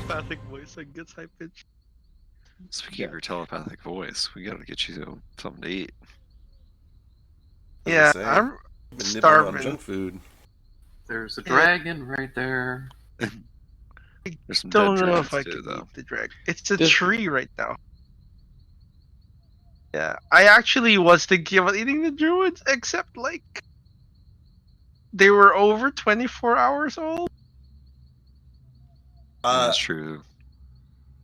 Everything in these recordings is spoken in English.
telepathic voice that gets high pitched. Speaking of your telepathic voice, we gotta get you something to eat. Yeah, say, I'm I've been nibbling on starving. junk food. There's a dragon right there. There's some Don't dead know if dragons I too, can though. eat the dragon. It's a This- tree right now. Yeah, I actually was thinking about eating the druids, except like they were over 24 hours old. That's true.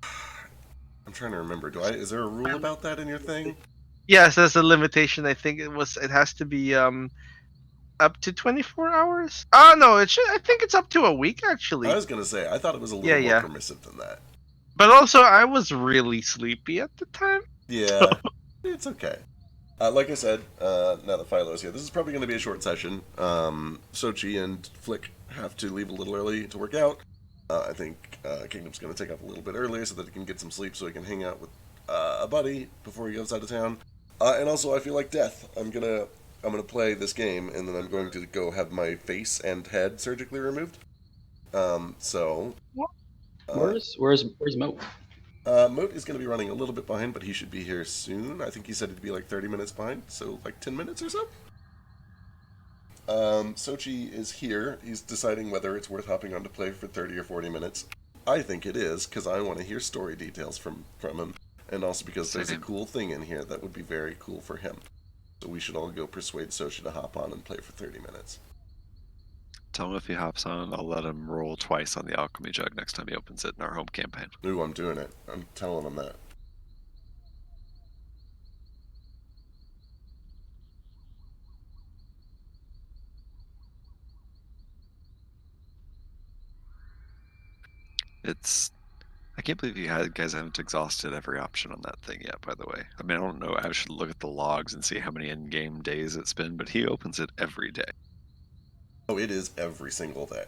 I'm trying to remember. Is there a rule about that in your thing? Yes, that's a limitation. I think it has to be up to 24 hours. Oh no, I think it's up to a week actually. I was gonna say, I thought it was a little more permissive than that. But also, I was really sleepy at the time. Yeah, it's okay. Like I said, now that Philo's here, this is probably going to be a short session. Sochi and Flick have to leave a little early to work out. I think Kingdom's going to take up a little bit earlier so that he can get some sleep so he can hang out with a buddy before he goes out of town. And also, I feel like death. I'm gonna play this game, and then I'm going to go have my face and head surgically removed. Where's Moat? Moat is going to be running a little bit behind, but he should be here soon. I think he said it'd be like 30 minutes behind, so like 10 minutes or so. Sochi is here. He's deciding whether it's worth hopping on to play for 30 or 40 minutes. I think it is, because I want to hear story details from him, and also because there's a cool thing in here that would be very cool for him. So we should all go persuade Sochi to hop on and play for 30 minutes. Tell him if he hops on, I'll let him roll twice on the alchemy jug next time he opens it in our home campaign. Ooh, I'm doing it. I'm telling him that. I can't believe you guys haven't exhausted every option on that thing yet, by the way. I mean, I don't know, I should look at the logs and see how many in-game days it's been, but he opens it every day. Oh, it is every single day.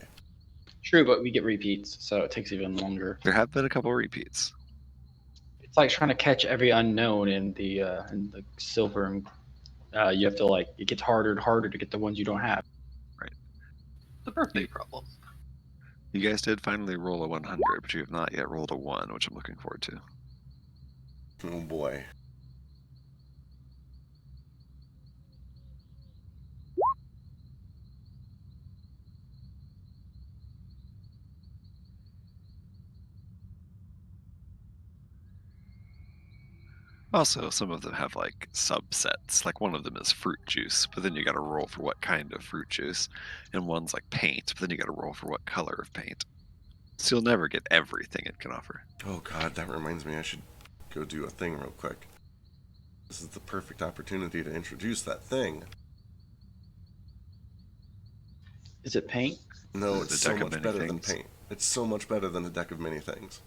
True, but we get repeats, so it takes even longer. There have been a couple repeats. It's like trying to catch every unknown in the silver, and you have to it gets harder and harder to get the ones you don't have. Right. The birthday problem. You guys did finally roll a 100, but you have not yet rolled a 1, which I'm looking forward to. Oh boy. Also, some of them have like subsets. Like one of them is fruit juice, but then you gotta roll for what kind of fruit juice. And one's like paint, but then you gotta roll for what color of paint. So you'll never get everything it can offer. Oh god, that reminds me I should go do a thing real quick. This is the perfect opportunity to introduce that thing. Is it paint? No, Is it it's a so deck of much many better than things? paint. It's so much better than a deck of many things.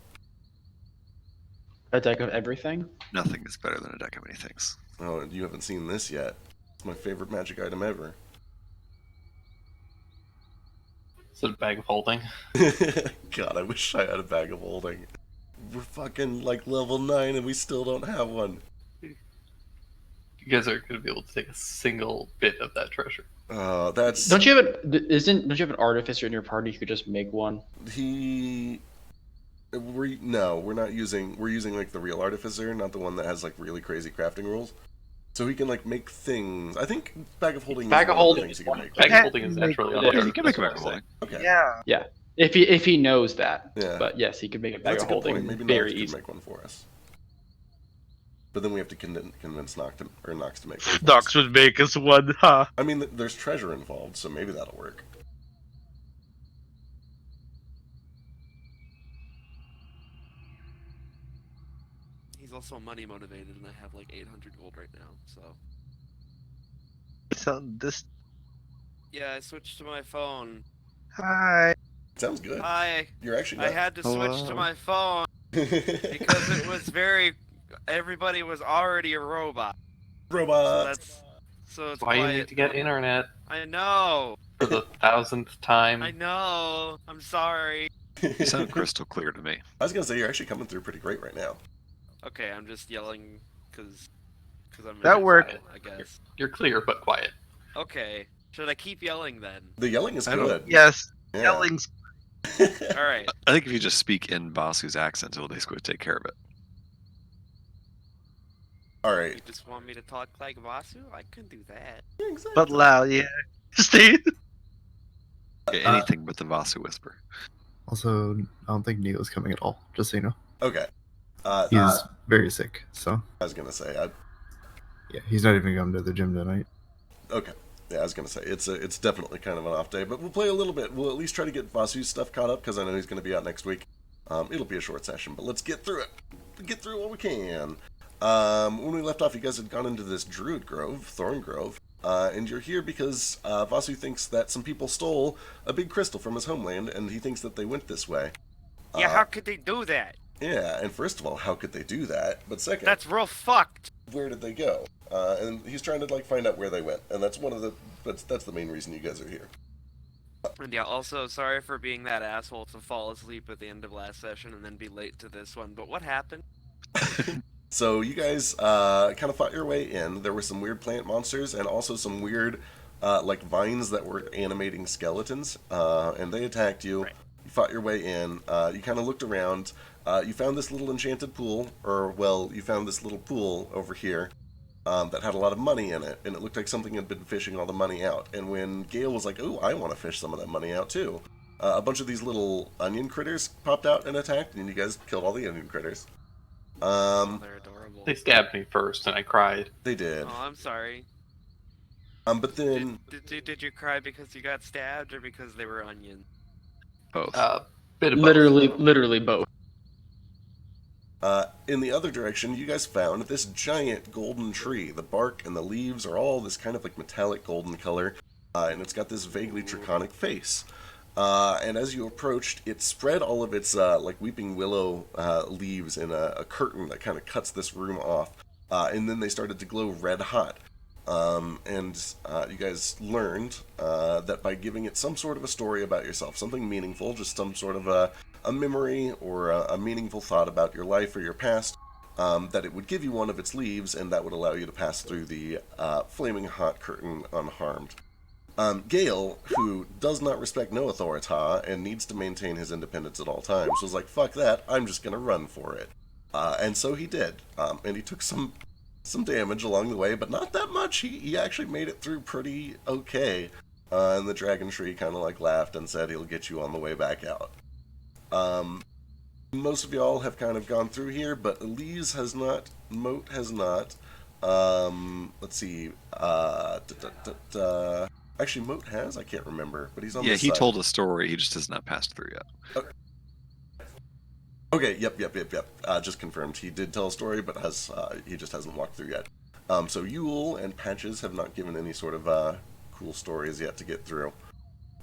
A deck of everything? Nothing is better than a deck of many things. Oh, and you haven't seen this yet. It's my favorite magic item ever. Is it a bag of holding? God, I wish I had a bag of holding. We're fucking like level 9 and we still don't have one. You guys aren't going to be able to take a single bit of that treasure. That's... Don't you have an artificer in your party who could just make one? We're not using... We're using like the real artificer, not the one that has like really crazy crafting rules. So he can like make things. I think bag of holding. Bag is of one the holding things is he can one. make. Bag of holding is naturally on Yeah, there. you can make a That's bag of what I'm holding. Okay. Yeah. Yeah, if he knows that. Yeah. But yes, he could make a bag That's a of good holding point. Maybe very Nox could easily. make one for us. But then we have to convince Nox to make one. Nox would make us one, huh? I mean, there's treasure involved, so maybe that'll work. He's also money motivated, and I have like 800 gold right now. So So this. yeah, I switched to my phone. Hi. Sounds good. Hi. You're actually I not... had to switch to my phone because it was everybody was already a robot. So Robot. so it's Why you quiet need to get now. internet I know. for the 1000th time. I know. I'm sorry. You sound crystal clear to me. I was gonna say you're actually coming through pretty great right now. Okay, I'm just yelling because I'm. That worked. I guess. You're clear but quiet. Okay. Should I keep yelling then? The yelling is I don't- good. Yes. Yeah. Yelling's. All right. I think if you just speak in Basu's accent, it'll basically take care of it. All You right. just want me to talk like Vasu? I can do that. Yeah, exactly. But loud, yeah. Stay. Okay, anything but the Vasu whisper. Also, I don't think Neo's coming at all. Just so you know, Okay. he's very sick. So I was gonna say. yeah, he's not even going to the gym tonight. Okay. Yeah, I was gonna say it's definitely kind of an off day, but we'll play a little bit. We'll at least try to get Vasu's stuff caught up because I know he's gonna be out next week. It'll be a short session, but let's get through it. Get through what we can. When we left off, you guys had gone into this Druid Grove, Thorn Grove, and you're here because Vasu thinks that some people stole a big crystal from his homeland, and he thinks that they went this way. Yeah, how could they do that? Yeah, and first of all, how could they do that? But second, That's real fucked. where did they go? And he's trying to find out where they went, and that's that's the main reason you guys are here. And yeah, also sorry for being that asshole to fall asleep at the end of last session and then be late to this one. But what happened? So you guys kind of fought your way in. There were some weird plant monsters and also some weird vines that were animating skeletons, and they attacked you. Right. You fought your way in. You kind of looked around. You found this little enchanted pool, you found this little pool over here that had a lot of money in it, and it looked like something had been fishing all the money out. And when Gale was like, "Ooh, I want to fish some of that money out too," a bunch of these little onion critters popped out and attacked, and you guys killed all the onion critters. Oh, they're adorable. They stabbed me first, and I cried. They did. Oh, I'm sorry. But then Did you cry because you got stabbed or because they were onions? Both. Bit of both. Literally both. in the other direction, you guys found this giant golden tree. The bark and the leaves are all this kind of like metallic golden color, and it's got this vaguely draconic face. And as you approached, it spread all of its like weeping willow leaves in a curtain that kind of cuts this room off. And then they started to glow red hot. And you guys learned that by giving it some sort of a story about yourself, something meaningful, just some sort of a memory or a meaningful thought about your life or your past, that it would give you one of its leaves, and that would allow you to pass through the flaming hot curtain unharmed. Gale, who does not respect no authority and needs to maintain his independence at all times, was like, fuck that, I'm just going to run for it. And so he did. And he took some damage along the way, but not that much. He actually made it through pretty okay. And the dragon tree kind of like laughed and said he'll get you on the way back out. Most of y'all have kind of gone through here, but Elise has not. Moat has not. Let's see. Actually, Moat has? I can't remember, but he's on this he side. told a story, he just has not passed through yet. Okay, yep. Just confirmed. He did tell a story, but he just hasn't walked through yet. So Yule and Patches have not given any sort of cool stories yet to get through.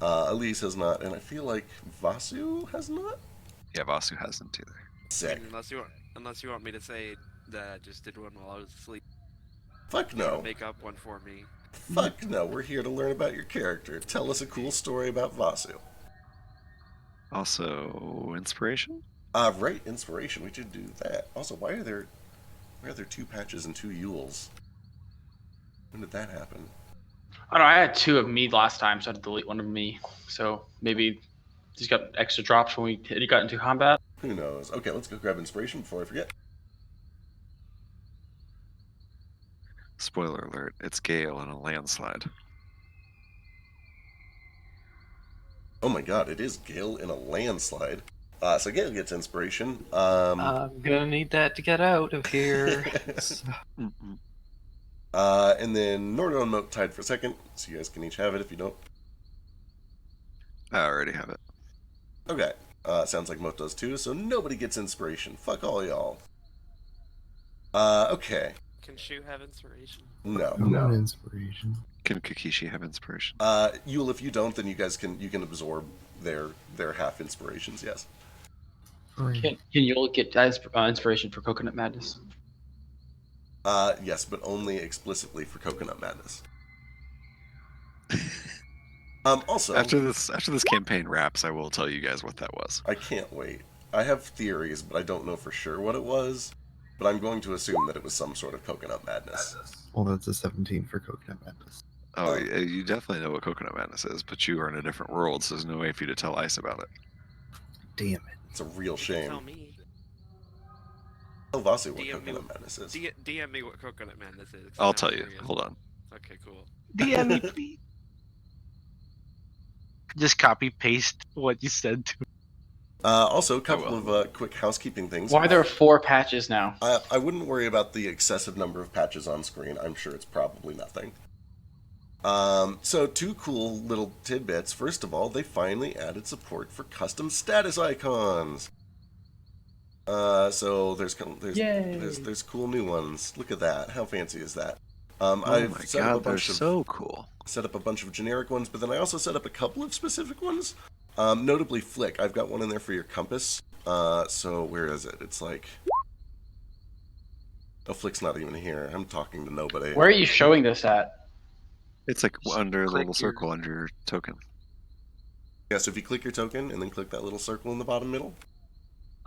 Elise has not, and I feel like Vasu has not? Yeah, Vasu hasn't either. Sick. Unless you want me to say that I just did one while I was asleep. Fuck no. Make up one for me. Fuck no, we're here to learn about your character. Tell us a cool story about Vasu. Also, inspiration? Right, inspiration. We should do that. Also, why are there 2 Patches and 2 Yules? When did that happen? I don't know. I had 2 of me last time, so I had to delete one of me. So maybe just got extra drops when we got into combat. Who knows? Okay, let's go grab inspiration before I forget. Spoiler alert, it's Gale in a landslide. Oh my god, it is Gale in a landslide. So Gale gets inspiration. I'm gonna need that to get out of here. And then Nordo and Moat tied for second, so you guys can each have it if you don't. I already have it. Okay. Sounds like Moat does too, so nobody gets inspiration. Fuck all y'all. Okay. Can Shu have inspiration? No. No inspiration. Can Kakishi have inspiration? Yule, if you don't, then you guys can absorb their half inspirations, yes. Can you get inspiration for Coconut Madness? Yes, but only explicitly for Coconut Madness. Also, After this campaign wraps, I will tell you guys what that was. I can't wait. I have theories, but I don't know for sure what it was. But I'm going to assume that it was some sort of Coconut Madness. Well, that's a 17 for Coconut Madness. Oh, you definitely know what Coconut Madness is, but you are in a different world, so there's no way for you to tell Ice about it. Damn it. It's a real You can tell shame. me. Tell Vasu what DM me Coconut what- Madness is. DM me what Coconut Madness is. 'cause I'll I'm tell you. curious. Hold on. Okay, cool. DM me, please. Just copy paste what you said to. Also, a couple will. of quick housekeeping things. Why are there 4 patches now? I wouldn't worry about the excessive number of patches on screen. I'm sure it's probably nothing. So 2 cool little tidbits. First of all, they finally added support for custom status icons. So there's Yay. there's cool new ones. Look at that. How fancy is that? Oh I've my set up a god, they're bunch of so cool. set up a bunch of generic ones, but then I also set up a couple of specific ones. Notably Flick. I've got one in there for your compass. So where is it? It's like... Oh, Flick's not even here. I'm talking to nobody. Where are you showing this at? It's like under the click little your- circle under your token. Yeah, so if you click your token and then click that little circle in the bottom middle.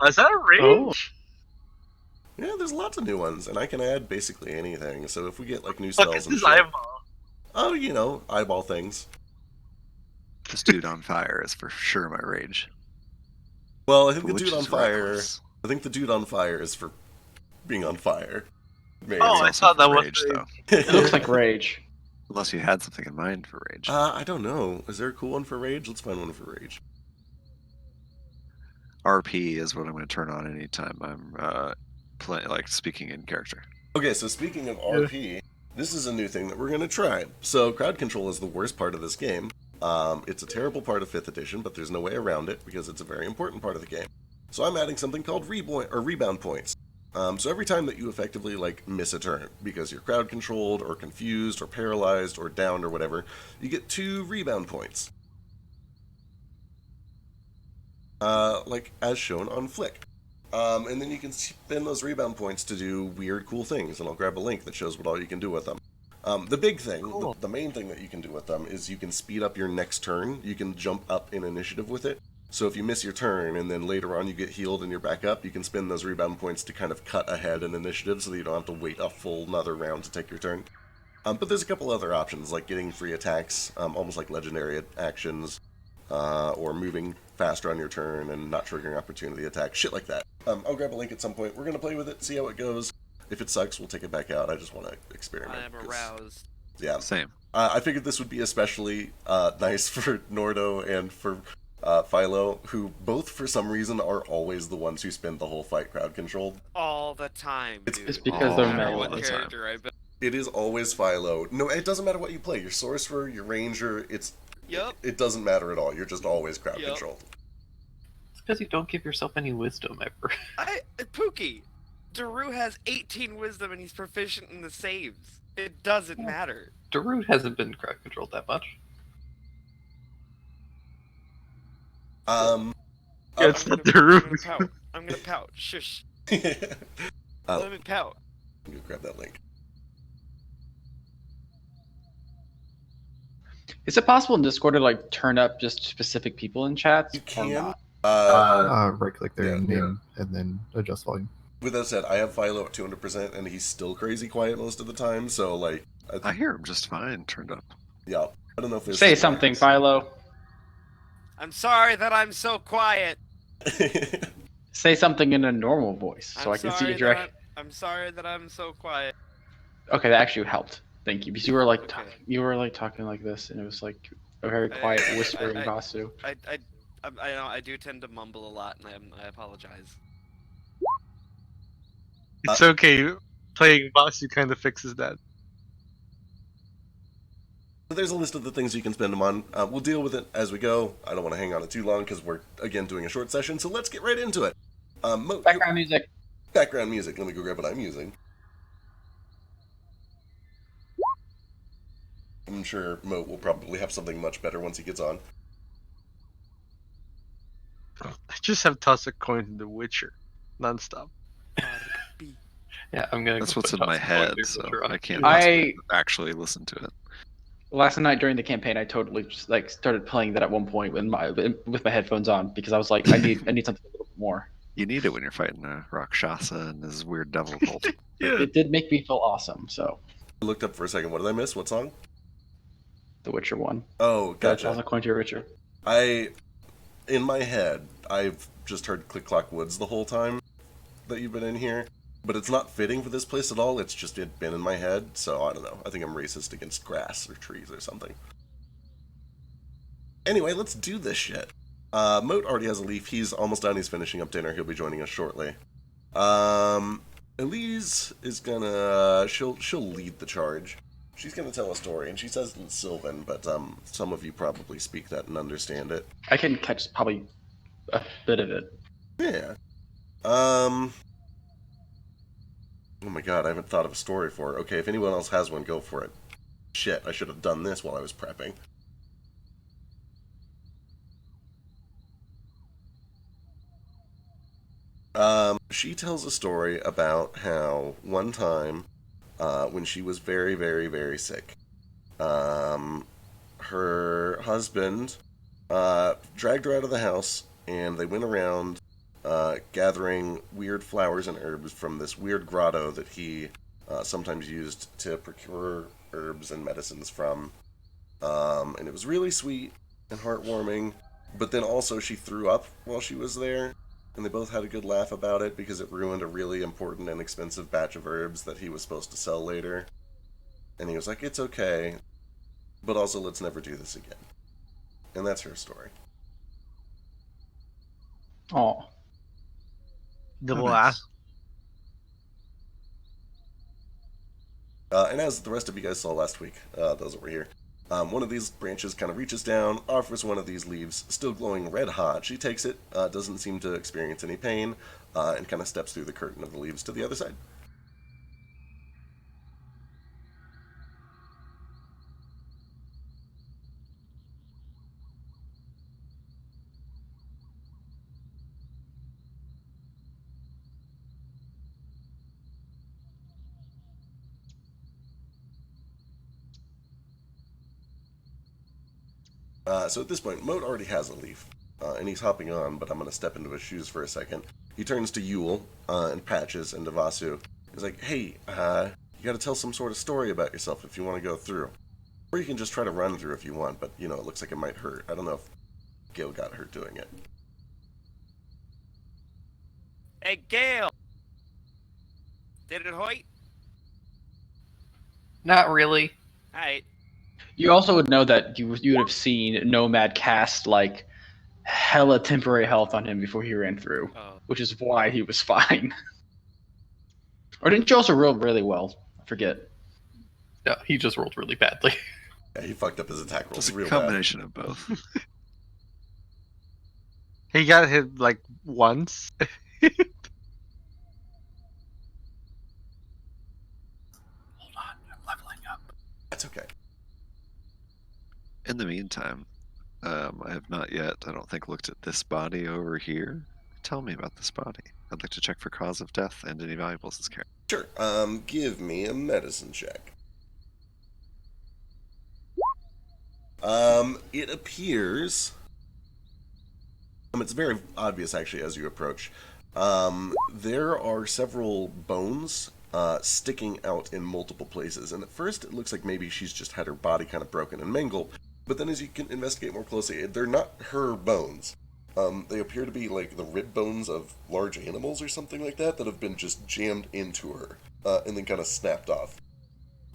Is that a range? Yeah, there's lots of new ones, and I can add basically anything. So if we get like new Look spells at and this shit, eyeball. oh, you know, eyeball things. This dude on fire is for sure my rage. Well, I think But the which dude on is fire. reckless. I think the dude on fire is for being on fire. Maybe. Oh, I It's thought also that for was rage, the- though. It looks like Rage. Unless you had something in mind for rage. I don't know. Is there a cool one for rage? Let's find one for rage. RP is what I'm going to turn on anytime I'm speaking in character. Okay, so speaking of RP, this is a new thing that we're going to try. So crowd control is the worst part of this game. It's a terrible part of 5th edition, but there's no way around it because it's a very important part of the game. So I'm adding something called rebound points. So every time that you effectively miss a turn because you're crowd controlled or confused or paralyzed or downed or whatever, you get 2 rebound points. As shown on Flick. And then you can spend those rebound points to do weird, cool things, and I'll grab a link that shows what all you can do with them. The big thing, Cool. the main thing that you can do with them is you can speed up your next turn. You can jump up in initiative with it. So if you miss your turn and then later on you get healed and you're back up, you can spend those rebound points to kind of cut ahead in initiative so that you don't have to wait a full another round to take your turn. But there's a couple other options, like getting free attacks, almost like legendary actions, or moving faster on your turn and not triggering opportunity attacks, shit like that. I'll grab a link at some point. We're going to play with it, see how it goes. If it sucks, we'll take it back out. I just want to experiment. I am 'cause- aroused. Yeah. Same. I figured this would be especially nice for Nordo and for Philo, who both, for some reason, are always the ones who spend the whole fight crowd controlled. All the time, It's- dude. It's because Oh, they're no matter all what the male. time. character I build. It is always Philo. No, it doesn't matter what you play. Your sorcerer, your ranger, Yup. it doesn't matter at all. You're just always crowd Yup. controlled. It's because you don't give yourself any wisdom ever. Pookie, Daru has 18 wisdom and he's proficient in the saves. It doesn't matter. Darut hasn't been crowd controlled that much. It's I'm not gonna- Daru. I'm gonna pout. I'm gonna pout. Shush. I'll Let me pout. go grab that link. Is it possible in Discord to turn up just specific people in chats? You or can. not? Right click their yeah, name and then adjust volume. With that said, I have Philo at 200%, and he's still crazy quiet most of the time. So, I hear him just fine turned up. yeah, I don't know if there's Say something, Philo. I'm sorry that I'm so quiet. Say something in a normal voice so I can see your direct. I'm sorry that I'm so quiet. Okay, that actually helped. Thank you, because you were like Okay. talking like this, and it was like a very quiet whispering Vasu. I do tend to mumble a lot, and I apologize. It's okay. Playing Vasu kind of fixes that. So there's a list of the things you can spend them on. We'll deal with it as we go. I don't want to hang on it too long because we're, again, doing a short session. So let's get right into it. Background music. Background music. Let me go grab what I'm using. I'm sure Moat will probably have something much better once he gets on. I just have tossed a coin in The Witcher, nonstop. Yeah, I'm gonna. That's go what's put in my Toxic head, Wonder so Filter on. I can't I actually listen to it. last night during the campaign, I totally just started playing that at one point with my headphones on because I was like, I need something a little bit more. You need it when you're fighting a Rakshasa and his weird devil cult. It did make me feel awesome. So I looked up for a second. What did I miss? What song? the Witcher one. Oh, That's gotcha. also coin to your Witcher. I in my head, I've just heard Click Clock Woods the whole time that you've been in here, but it's not fitting for this place at all. It's just it been in my head, so I don't know. I think I'm racist against grass or trees or something. Anyway, let's do this shit. Moat already has a leaf. He's almost done. He's finishing up dinner. He'll be joining us shortly. Elise is gonna... She'll lead the charge. She's gonna tell a story, and she says in Sylvan, but some of you probably speak that and understand it. I can catch probably a bit of it. Yeah. Oh my god, I haven't thought of a story for it. Okay, if anyone else has one, go for it. Shit, I should have done this while I was prepping. She tells a story about how one time, when she was very, very, very sick, her husband dragged her out of the house, and they went around gathering weird flowers and herbs from this weird grotto that he sometimes used to procure herbs and medicines from. And it was really sweet and heartwarming, but then also she threw up while she was there, and they both had a good laugh about it because it ruined a really important and expensive batch of herbs that he was supposed to sell later. And he was like, it's okay, but also let's never do this again. And that's her story. Oh, The Oh, last. And as the rest of you guys saw last week, those over here, one of these branches kind of reaches down, offers one of these leaves, still glowing red hot. She takes it, doesn't seem to experience any pain, and kind of steps through the curtain of the leaves to the other side. So at this point, Moat already has a leaf, and he's hopping on, but I'm going to step into his shoes for a second. He turns to Yule, and Patches, and Devasu. He's like, hey, you got to tell some sort of story about yourself if you want to go through. Or you can just try to run through if you want, but, it looks like it might hurt. I don't know if Gale got hurt doing it. Hey, Gale! Did it hoit? Not really. Alright. you also would know that you would have seen Nomad cast like hella temporary health on him before he ran through, Oh. which is why he was fine. Or didn't you also roll really well? I forget. Yeah, he just rolled really badly. Yeah, he fucked up his attack rolls It's a real bad. combination of both. He got hit like once. Hold on, I'm leveling up. That's okay. In the meantime, I have not yet, I don't think, looked at this body over here. Tell me about this body. I'd like to check for cause of death and any valuables it's carrying. Sure. Give me a medicine check. It appears... it's very obvious, actually, as you approach. There are several bones sticking out in multiple places, and at first it looks like maybe she's just had her body kind of broken and mangled, but then as you can investigate more closely, they're not her bones. They appear to be like the rib bones of large animals or something like that have been just jammed into her, and then kind of snapped off.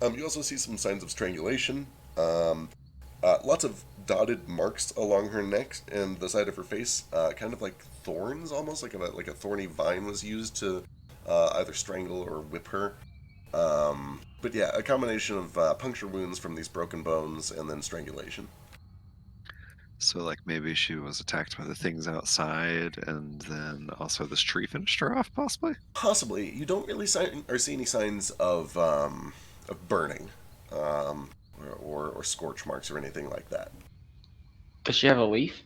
You also see some signs of strangulation, lots of dotted marks along her neck and the side of her face, kind of like thorns, almost like a thorny vine was used to either strangle or whip her. But yeah, a combination of puncture wounds from these broken bones and then strangulation. So, like, maybe she was attacked by the things outside, and then also this tree finished her off, possibly? Possibly. You don't really see any signs of burning, or scorch marks or anything like that. Does she have a leaf?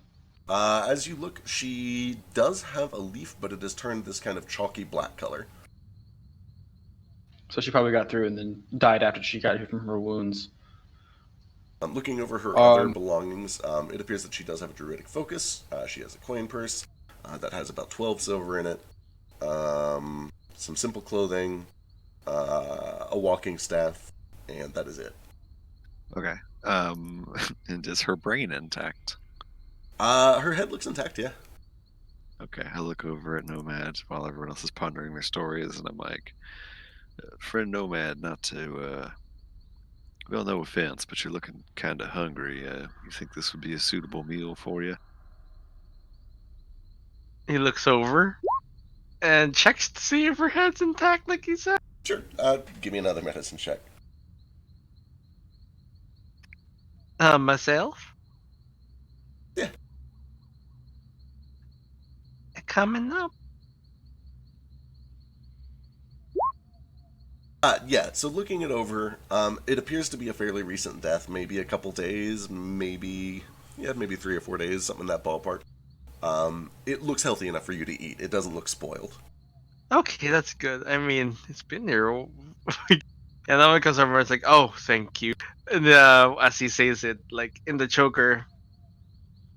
As you look, she does have a leaf, but it has turned this kind of chalky black color. So she probably got through and then died after she got hit from her wounds. Looking over her other belongings, it appears that she does have a druidic focus. She has a coin purse that has about 12 silver in it, some simple clothing, a walking staff, and that is it. Okay. And is her brain intact? Her head looks intact, yeah. Okay, I look over at Nomad while everyone else is pondering their stories, and I'm like, friend Nomad, not to, well, no offense, but you're looking kind of hungry. You think this would be a suitable meal for you? He looks over and checks to see if her head's intact, like he said. Sure. Give me another medicine check. Myself? Yeah. Coming up. Yeah, so looking it over, it appears to be a fairly recent death, maybe a couple days, maybe 3 or 4 days, something in that ballpark. It looks healthy enough for you to eat. It doesn't look spoiled. Okay, that's good. I mean, it's been there. And then when it comes over, it's like, oh, thank you. And as he says it, like in the choker,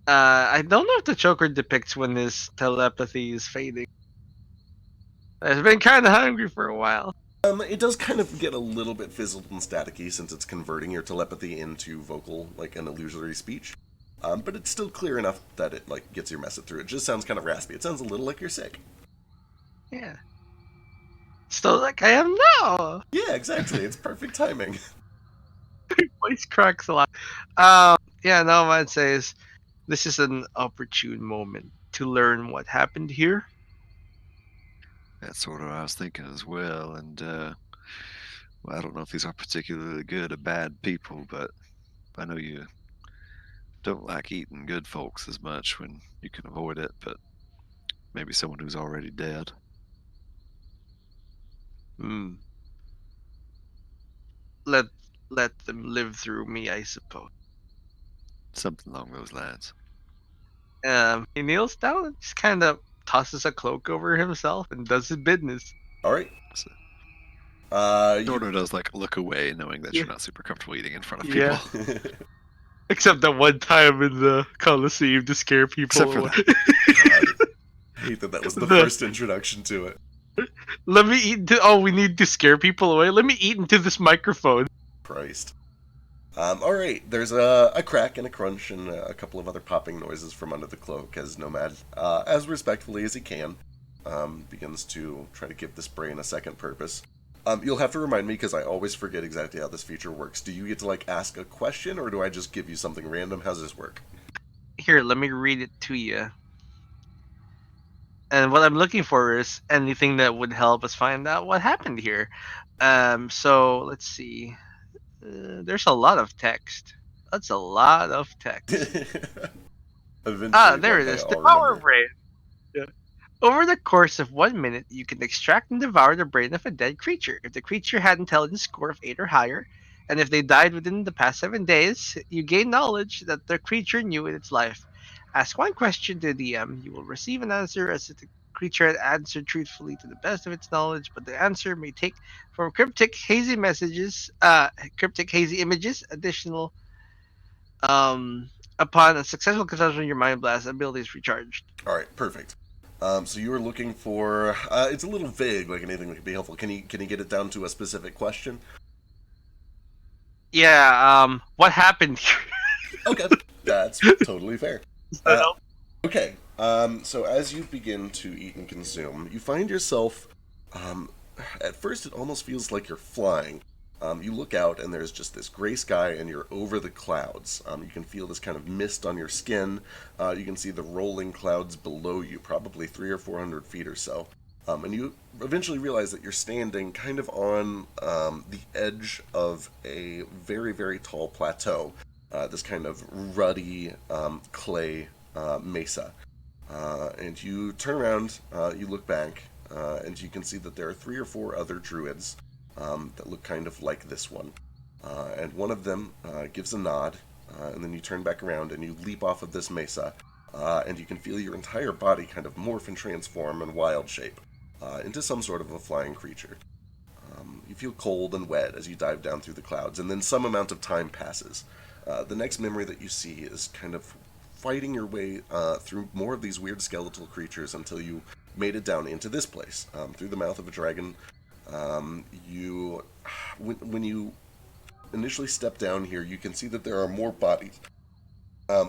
I don't know if the choker depicts when his telepathy is fading. I've been kind of hungry for a while. It does kind of get a little bit fizzled and staticky since it's converting your telepathy into vocal, like an illusory speech. But it's still clear enough that it like gets your message through. It just sounds kind of raspy. It sounds a little like you're sick. Yeah. Still like I am now. Yeah, exactly. It's perfect timing. Voice cracks a lot. Yeah, no, man says this is an opportune moment to learn what happened here. That's sort of what I was thinking as well. And well, I don't know if these are particularly good or bad people, but I know you don't like eating good folks as much when you can avoid it. But maybe someone who's already dead. Hmm. Let them live through me, I suppose. Something along those lines. He kneels down and just kind of tosses a cloak over himself and does his business. All right. So, You... Dorno does like look away, knowing that Yeah. you're not super comfortable eating in front of Yeah. people. Except that one time in the Coliseum to scare people Except for away. God, I hate that was the first introduction to it. Let me eat into. Oh, we need to scare people away. Let me eat into this microphone. Christ. All right. There's a crack and a crunch and a couple of other popping noises from under the cloak as Nomad, as respectfully as he can, begins to try to give this brain a second purpose. You'll have to remind me because I always forget exactly how this feature works. Do you get to like ask a question, or do I just give you something random? How's this work? Here, let me read it to you. And what I'm looking for is anything that would help us find out what happened here. So let's see. There's a lot of text. That's a lot of text. Eventually, There like, it is. I'll Devour remember. brain. Yeah. Over the course of 1 minute, you can extract and devour the brain of a dead creature. If the creature had intelligence score of 8 or higher, and if they died within the past 7 days, you gain knowledge that the creature knew in its life. Ask one question to the DM. You will receive an answer as if the creature had answered truthfully to the best of its knowledge, but the answer may take from cryptic, hazy images, additional upon a successful consumption of your mind blast, ability is recharged. All right, perfect. So you were looking for. It's a little vague, like anything that could be helpful. Can you get it down to a specific question? Yeah, what happened here? Okay, that's totally fair. Okay, so as you begin to eat and consume, you find yourself. At first, it almost feels like you're flying. You look out, and there's just this gray sky, and you're over the clouds. You can feel this kind of mist on your skin. You can see the rolling clouds below you, probably 300 or 400 feet or so. And you eventually realize that you're standing kind of on the edge of a very, very tall plateau. This kind of ruddy clay mesa. And you turn around, you look back, and you can see that there are 3 or 4 other druids that look kind of like this one. And one of them gives a nod, and then you turn back around and you leap off of this mesa, and you can feel your entire body kind of morph and transform in wild shape into some sort of a flying creature. You feel cold and wet as you dive down through the clouds, and then some amount of time passes. The next memory that you see is kind of fighting your way through more of these weird skeletal creatures until you made it down into this place, through the mouth of a dragon. When you initially step down here, you can see that there are more bodies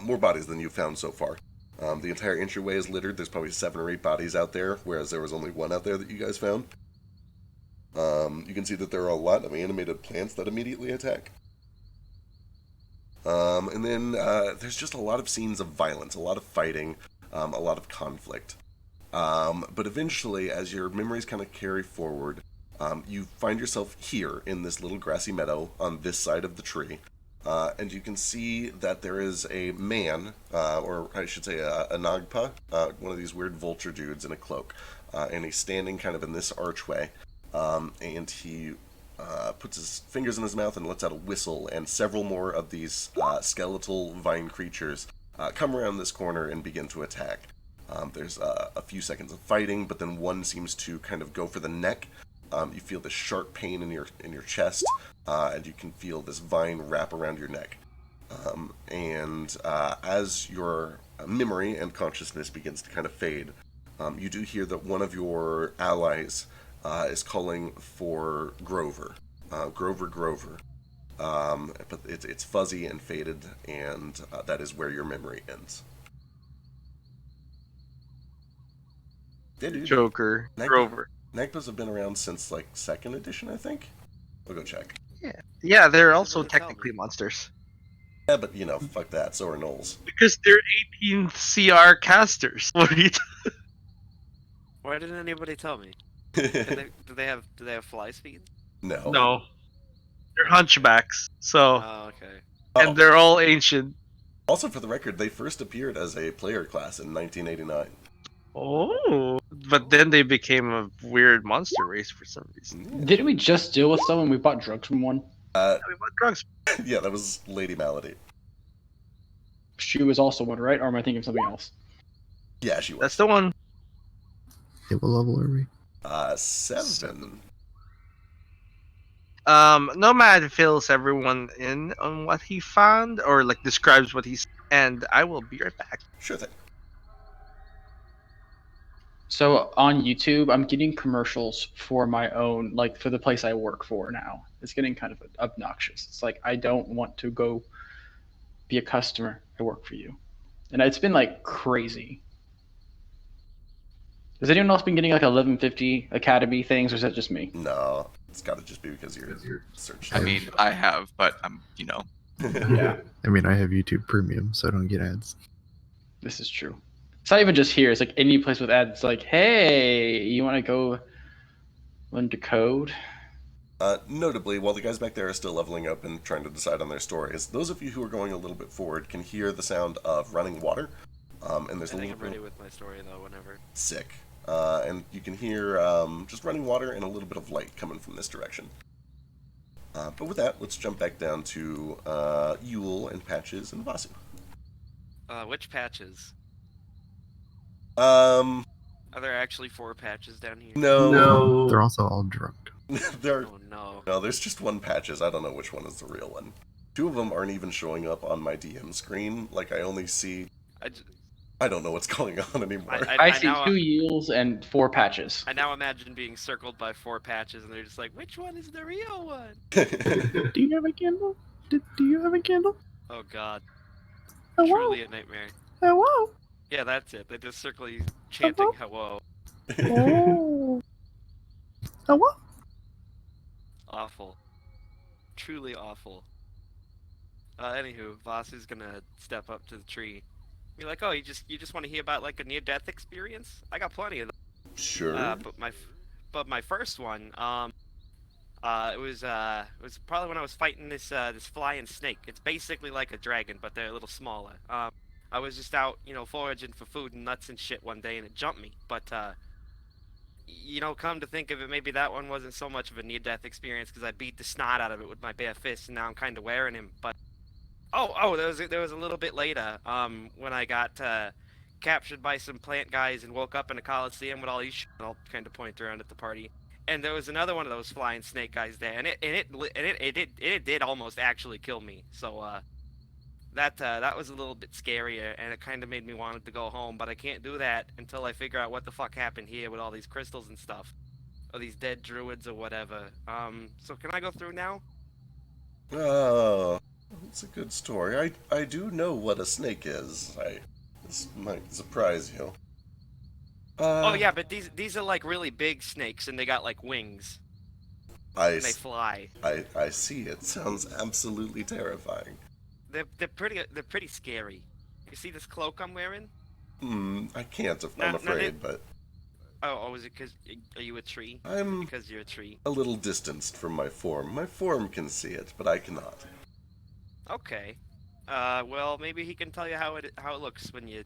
More bodies than you've found so far. The entire entryway is littered. There's probably 7 or 8 bodies out there, whereas there was only 1 out there that you guys found. You can see that there are a lot of animated plants that immediately attack. And then there's just a lot of scenes of violence, a lot of fighting, a lot of conflict. But eventually, as your memories kind of carry forward, you find yourself here in this little grassy meadow on this side of the tree. And you can see that there is a man, or I should say a Nagpa, one of these weird vulture dudes in a cloak. And he's standing kind of in this archway. And he puts his fingers in his mouth and lets out a whistle, and several more of these skeletal vine creatures come around this corner and begin to attack. There's a few seconds of fighting, but then one seems to kind of go for the neck. You feel this sharp pain in your chest, and you can feel this vine wrap around your neck. And as your memory and consciousness begins to kind of fade, you do hear that one of your allies is calling for Grover. Grover. But it's fuzzy and faded, and that is where your memory ends. Yeah, dude. Joker, Grover. Nagpas have been around since, like, 2nd edition, I think? I'll go check. Yeah, they're also Doesn't tell technically me. monsters. Yeah, but, fuck that. So are gnolls. Because they're 18 CR casters. What are you Why didn't anybody tell me? Do they have fly speed? No. No. They're hunchbacks. So, Oh, okay. and they're all ancient. Also, for the record, they first appeared as a player class in 1989. Oh. But then they became a weird monster race for some reason. Didn't we just deal with someone? We bought drugs from one. Yeah, we bought drugs. Yeah, that was Lady Malady. She was also one, right? Or am I thinking of something else? Yeah, she was. That's the one. Yeah, what level are we? 7. Nomad fills everyone in on what he found, or like describes what he's, and I will be right back. Sure thing. So on YouTube, I'm getting commercials for my own, like for the place I work for now. It's getting kind of obnoxious. It's like, I don't want to go be a customer. I work for you. And it's been like crazy. Has anyone else been getting like 1150 Academy things, or is that just me? No, it's got to just be because you're searching. I mean, I have, but I'm, Yeah, I mean, I have YouTube Premium, so I don't get ads. this is true. It's not even just here. It's like any place with ads. It's like, hey, you want to go learn to code? Notably, while the guys back there are still leveling up and trying to decide on their stories, those of you who are going a little bit forward can hear the sound of running water. And there's I a think little I'm ready with my story though. Whenever. sick. And you can hear just running water and a little bit of light coming from this direction. But with that, let's jump back down to Yule and Patches and Vasu. Which patches? Um, Are there actually 4 patches down here? no. They're also all drunk. There, Oh no. no, there's just one Patches. I don't know which one is the real one. 2 of them aren't even showing up on my DM screen. Like, I only see... I don't know what's going on anymore. I see 2 yields and 4 patches. I now imagine being circled by 4 patches, and they're just like, which one is the real one? Do you have a candle? Do you have a candle? Oh god. Hello? Truly a nightmare. Hello? Yeah, that's it. They just circle you chanting hello. Oh. Hello? Awful. Truly awful. Anywho, Vasu's gonna step up to the tree. Be like, oh, you just want to hear about like a near-death experience? I got plenty of them. Sure. But my first one, it was probably when I was fighting this flying snake. It's basically like a dragon, but they're a little smaller. I was just out, foraging for food and nuts and shit one day, and it jumped me. But come to think of it, maybe that one wasn't so much of a near-death experience because I beat the snot out of it with my bare fists, and now I'm kind of wearing him. But there was a little bit later, when I got captured by some plant guys and woke up in a coliseum with all these shit. I'll kind of point around at the party, and there was another one of those flying snake guys there, and it did almost actually kill me. So that was a little bit scarier, and it kind of made me want to go home. But I can't do that until I figure out what the fuck happened here with all these crystals and stuff, or these dead druids or whatever. So can I go through now? Oh, It's a good story. I do know what a snake is. This might surprise you. Oh yeah, but these are like really big snakes, and they got like wings, I, and they fly. I see. It sounds absolutely terrifying. They're pretty scary. You see this cloak I'm wearing? I can't, I'm Now, afraid, but oh, is it because are you a tree? Is it I'm because you're a tree? a little distanced from my form. My form can see it, but I cannot. Okay. Well, maybe he can tell you how it looks when you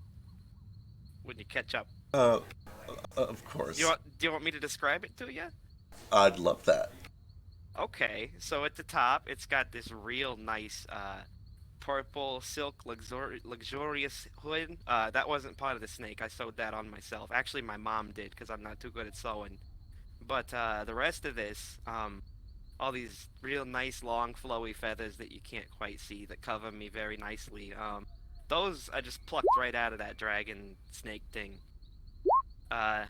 catch up. Uh, of course. Do you want me to describe it to you? I'd love that. Okay. So at the top, it's got this real nice purple silk luxurious hood. That wasn't part of the snake. I sewed that on myself. Actually, my mom did because I'm not too good at sewing. But the rest of this, all these real nice long flowy feathers that you can't quite see that cover me very nicely. Those I just plucked right out of that dragon snake thing. I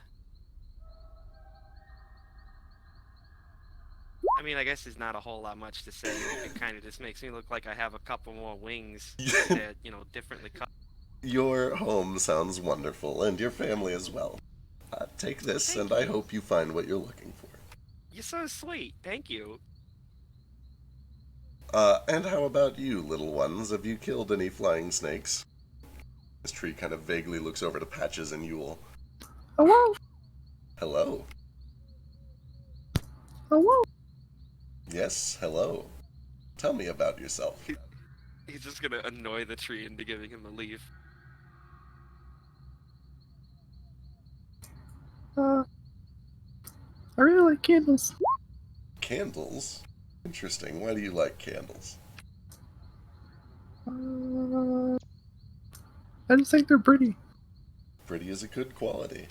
mean, I guess there's not a whole lot much to say. It kind of just makes me look like I have a couple more wings. They're, differently cut. Your home sounds wonderful, and your family as well. Take this, Thank and I you. hope you find what you're looking for. You're so sweet. Thank you. And how about you, little ones? Have you killed any flying snakes? This tree kind of vaguely looks over to Patches and Yule. Hello? Hello. Hello? Yes, hello. Tell me about yourself. He's just gonna annoy the tree into giving him a leaf. I really like candles. Candles? Interesting. Why do you like candles? I just think they're pretty. Pretty is a good quality.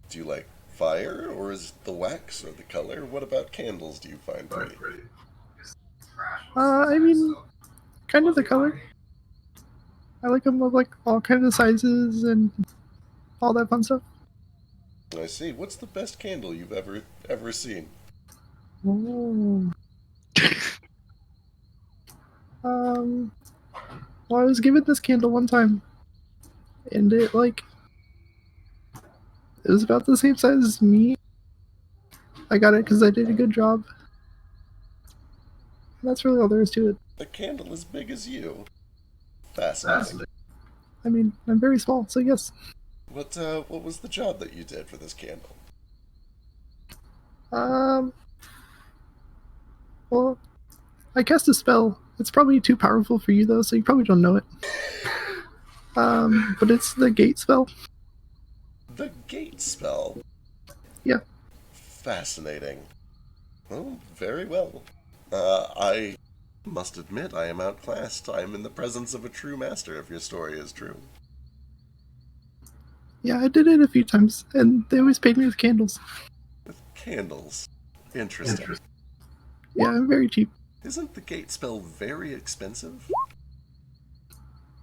Do you like fire, or is it the wax, or the color? What about candles do you find pretty? I mean, kind of the color. I like them of like all kinds of sizes and all that fun stuff. I see. What's the best candle you've ever seen? Oh. Well, I was given this candle one time, and it was about the same size as me. I got it because I did a good job. That's really all there is to it. A candle as big as you. Fascinating. I mean, I'm very small, so yes. What was the job that you did for this candle? Well, I cast a spell. It's probably too powerful for you though, so you probably don't know it. But it's the gate spell. The gate spell. Yeah. Fascinating. Well, very well. I must admit I am outclassed. I am in the presence of a true master if your story is true. Yeah, I did it a few times, and they always paid me with candles. With candles. Interesting. Yeah, I'm very cheap. Isn't the gate spell very expensive?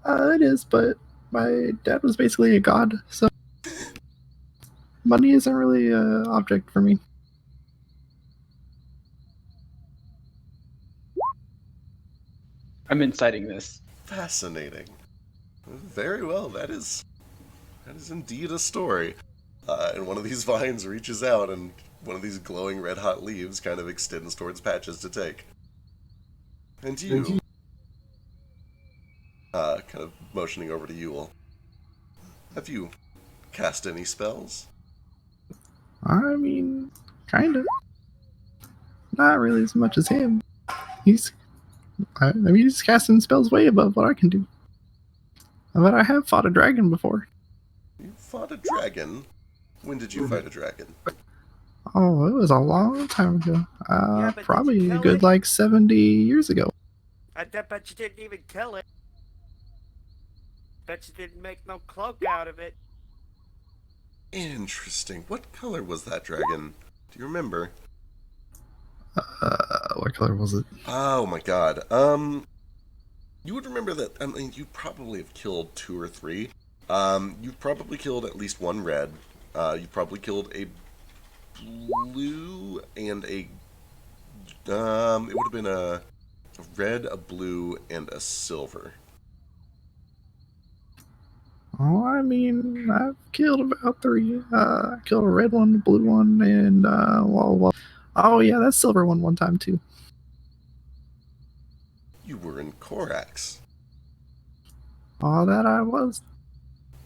It is, but my dad was basically a god, so money isn't really an object for me. I'm inciting this. Fascinating. Very well, that is indeed a story. And one of these vines reaches out, and one of these glowing red-hot leaves kind of extends towards Patches to take. And you, kind of motioning over to Yule, have you cast any spells? I mean, kind of. Not really as much as him. He's casting spells way above what I can do. But I have fought a dragon before. You fought a dragon? When did you fight a dragon? Oh, it was a long time ago. Yeah, but did Probably you a kill good it? 70 years ago. I bet you didn't even kill it. Bet you didn't make no cloak out of it. Interesting. What color was that dragon? Do you remember? What color was it? Oh my god. You would remember that, I mean, you probably have killed 2 or 3. You've probably killed at least one red. You've probably killed a blue and a, it would have been a a red, a blue, and a silver. Oh, I mean, I've killed about 3. I killed a red one, a blue one, and oh yeah, that silver one time too. You were in Korax. Oh, that I was.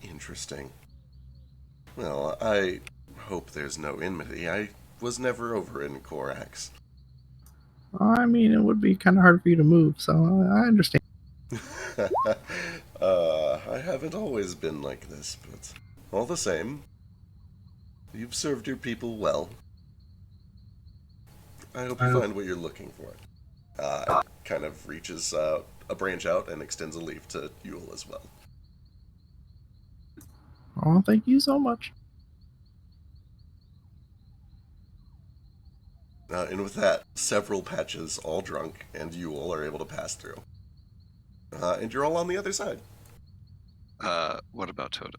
Interesting. Well, I hope there's no enmity. I was never over in Korax. I mean, it would be kind of hard for you to move, so I understand. I haven't always been like this, but all the same, you've served your people well. I hope you find what you're looking for. It kind of reaches a branch out and extends a leaf to Yule as well. Oh, thank you so much. And with that, several patches, all drunk, and Yule are able to pass through. And you're all on the other side. What about Toto?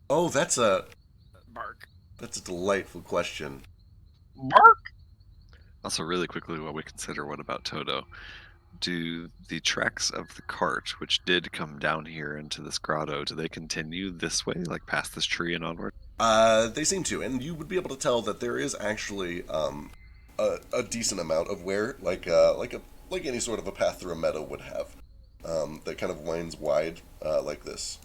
Oh, that's a Bark. delightful question. Bark. Also, really quickly, while we consider what about Toto, do the tracks of the cart, which did come down here into this grotto, do they continue this way, like past this tree and onward? They seem to, and you would be able to tell that there is actually a decent amount of wear, like any sort of a path through a meadow would have, that kind of winds wide like this.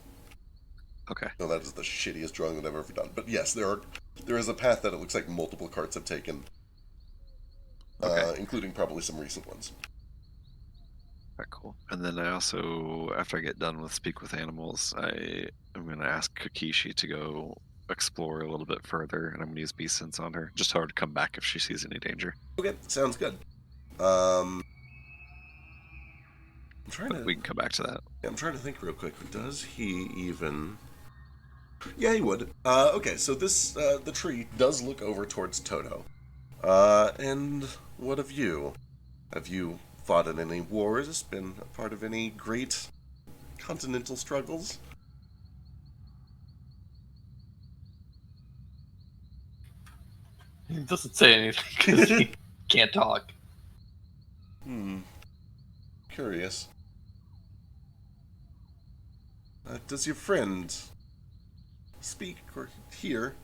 Okay. No, that is the shittiest drawing that I've ever done. But yes, there is a path that it looks like multiple carts have taken, including probably some recent ones. Alright, cool. And then I also, after I get done with Speak with Animals, I am going to ask Kakishi to go explore a little bit further, and I'm going to use Beast Sense on her, just tell her to come back if she sees any danger. Okay, sounds good. We can come back to that. I'm trying to think real quick. Does he even... Yeah, he would. Okay, so this, the tree does look over towards Toto. And what of you? Have you fought in any wars? Been a part of any great continental struggles? He doesn't say anything because he can't talk. Curious. Does your friend speak or hear?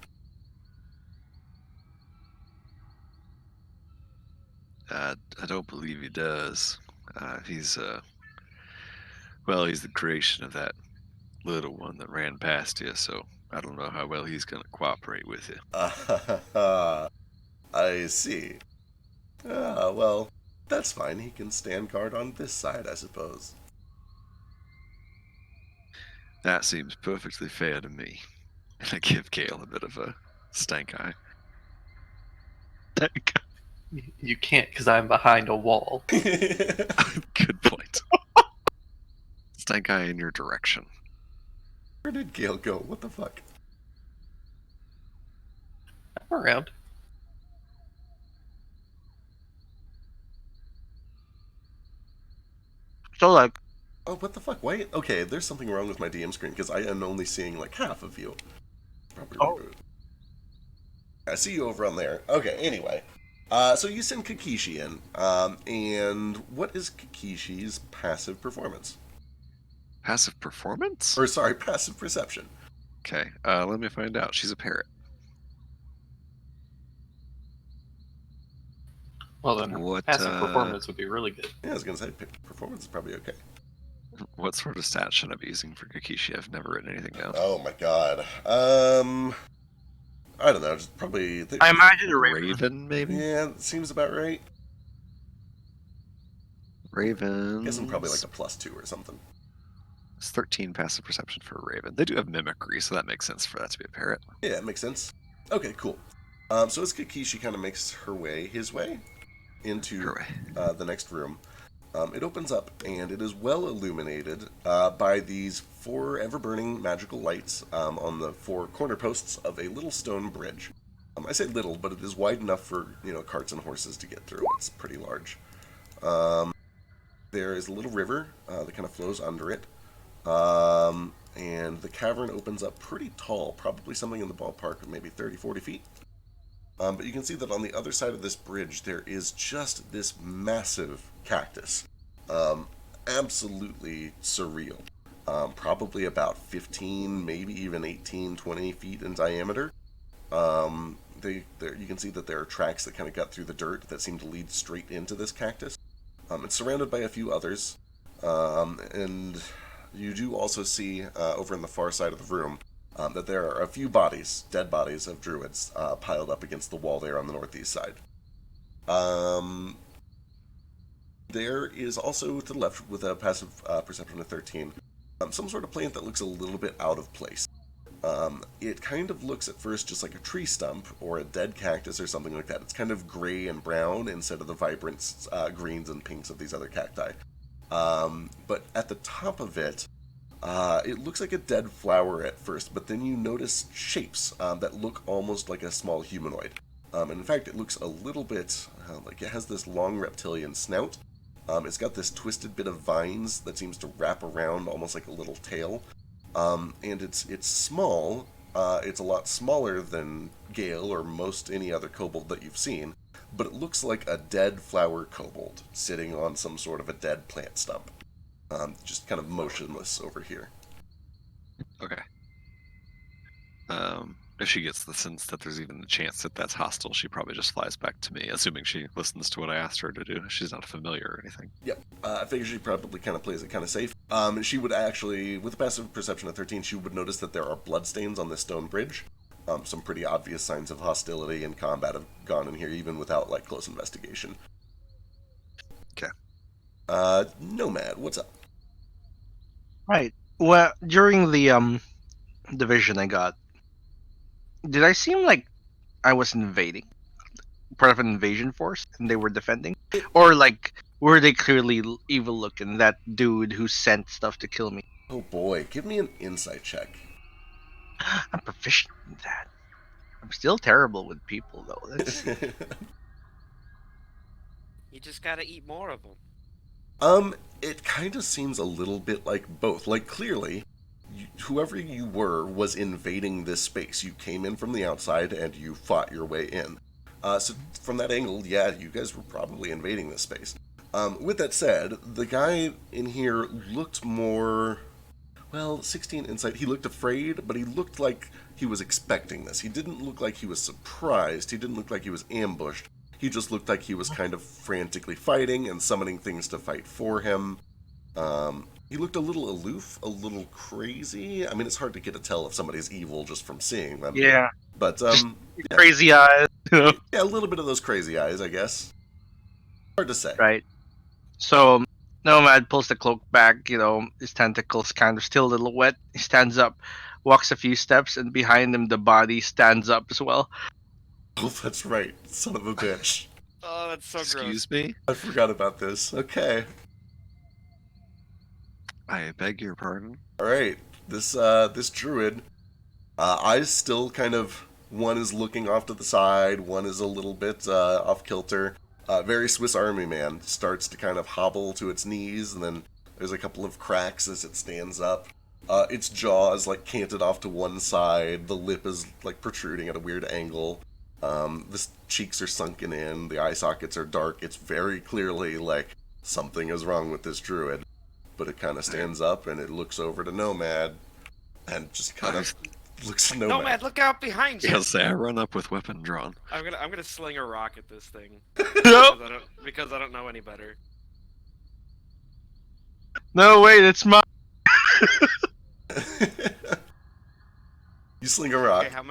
I don't believe he does. He's the creation of that little one that ran past you, so I don't know how well he's going to cooperate with you. I see. Well, that's fine. He can stand guard on this side, I suppose. That seems perfectly fair to me. And I give Gale a bit of a stank eye. You can't because I'm behind a wall. Good point. Stank eye in your direction. Where did Gale go? What the fuck? I'm around. So like, Oh, what the fuck? Why? Okay, there's something wrong with my DM screen because I am only seeing like half of you. Probably reboot. I see you over on there. Okay, anyway. So you send Kakishi in. And what is Kakishi's passive performance? Passive performance? Or, sorry, passive perception. Okay, let me find out. She's a parrot. Well, then her passive performance would be really good. Yeah, I was going to say, performance is probably okay. What sort of stat should I be using for Kakishi? I've never written anything down. Oh my god. I don't know, just probably... I imagine a Raven, maybe? Yeah, that seems about right. Raven. I guess I'm probably like a +2 or something. It's 13 passive perception for a Raven. They do have mimicry, so that makes sense for that to be a parrot. Yeah, it makes sense. Okay, cool. So as Kakishi kind of makes his way into the next room, it opens up and it is well illuminated by these 4 ever-burning magical lights on the 4 corner posts of a little stone bridge. I say little, but it is wide enough for carts and horses to get through. It's pretty large. There is a little river that kind of flows under it. And the cavern opens up pretty tall, probably something in the ballpark of maybe 30-40 feet. But you can see that on the other side of this bridge, there is just this massive cactus. Absolutely surreal. Probably about 15, maybe even 18, 20 feet in diameter. You can see that there are tracks that kind of cut through the dirt that seem to lead straight into this cactus. It's surrounded by a few others. And you do also see, over in the far side of the room, that there are a few bodies, dead bodies of druids, piled up against the wall there on the northeast side. There is also to the left, with a passive perception of 13, some sort of plant that looks a little bit out of place. It kind of looks at first just like a tree stump or a dead cactus or something like that. It's kind of gray and brown instead of the vibrant greens and pinks of these other cacti. But at the top of it, it looks like a dead flower at first, but then you notice shapes that look almost like a small humanoid. And in fact, it looks a little bit like it has this long reptilian snout. It's got this twisted bit of vines that seems to wrap around almost like a little tail. And it's small. It's a lot smaller than Gale or most any other kobold that you've seen, but it looks like a dead flower kobold sitting on some sort of a dead plant stump. Just kind of motionless over here. Okay. If she gets the sense that there's even a chance that that's hostile, she probably just flies back to me, assuming she listens to what I asked her to do. She's not familiar or anything. Yep. I figure she probably kind of plays it kind of safe. She would actually, with a passive perception of 13, she would notice that there are bloodstains on this stone bridge. Some pretty obvious signs of hostility and combat have gone in here, even without, like, close investigation. Okay. Nomad, what's up? Right. Well, during the vision I got, did I seem like I was invading? Part of an invasion force and they were defending? Or like were they clearly evil looking, that dude who sent stuff to kill me? Oh boy, give me an insight check. I'm proficient in that. I'm still terrible with people though. That's You just gotta eat more of them. It kind of seems a little bit like both. Like, clearly, whoever you were was invading this space. You came in from the outside and you fought your way in. So from that angle, yeah, you guys were probably invading this space. With that said, the guy in here looked more, well, 16 insight. He looked afraid, but he looked like he was expecting this. He didn't look like he was surprised. He didn't look like he was ambushed. He just looked like he was kind of frantically fighting and summoning things to fight for him. He looked a little aloof, a little crazy. I mean, it's hard to get a tell if somebody's evil just from seeing them. yeah. But, yeah. Crazy eyes. Yeah, a little bit of those crazy eyes, I guess. Hard to say. Right. So Nomad pulls the cloak back, his tentacles kind of still a little wet. He stands up, walks a few steps, and behind him the body stands up as well. Oh, that's right. Son of a bitch. Oh, that's so gross. Excuse me? I forgot about this. Okay. I beg your pardon? Alright. This druid, eyes still kind of, one is looking off to the side, one is a little bit off kilter. Very Swiss Army man, starts to kind of hobble to its knees, and then there's a couple of cracks as it stands up. Its jaw is like canted off to one side, the lip is like protruding at a weird angle. The cheeks are sunken in, the eye sockets are dark. It's very clearly like something is wrong with this druid. But it kind of stands up and it looks over to Nomad and just kind of looks at Nomad. Nomad, look out behind you! I'll say I run up with weapon drawn. I'm gonna sling a rock at this thing Nope. because I don't know any better. No, wait, it's mine. You sling a rock. Okay, how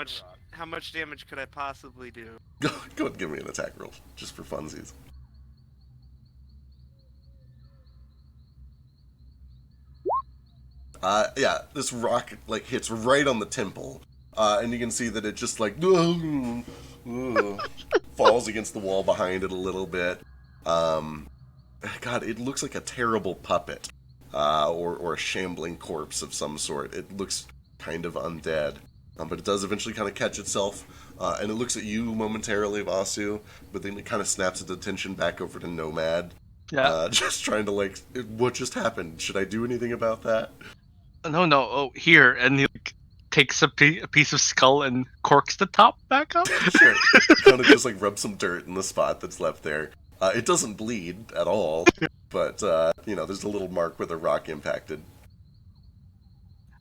much damage could I possibly do? Go ahead and give me an attack roll, just for funsies. Yeah, this rock like hits right on the temple, and you can see that it just like falls against the wall behind it a little bit. God, it looks like a terrible puppet, or a shambling corpse of some sort. It looks kind of undead, but it does eventually kind of catch itself, and it looks at you momentarily, Vasu, but then it kind of snaps its attention back over to Nomad. Yeah. Just trying to like, what just happened? Should I do anything about that? No. Oh, here, and he takes a piece of skull and corks the top back up. Sure. Kind of just like rub some dirt in the spot that's left there. It doesn't bleed at all, but there's a little mark where the rock impacted.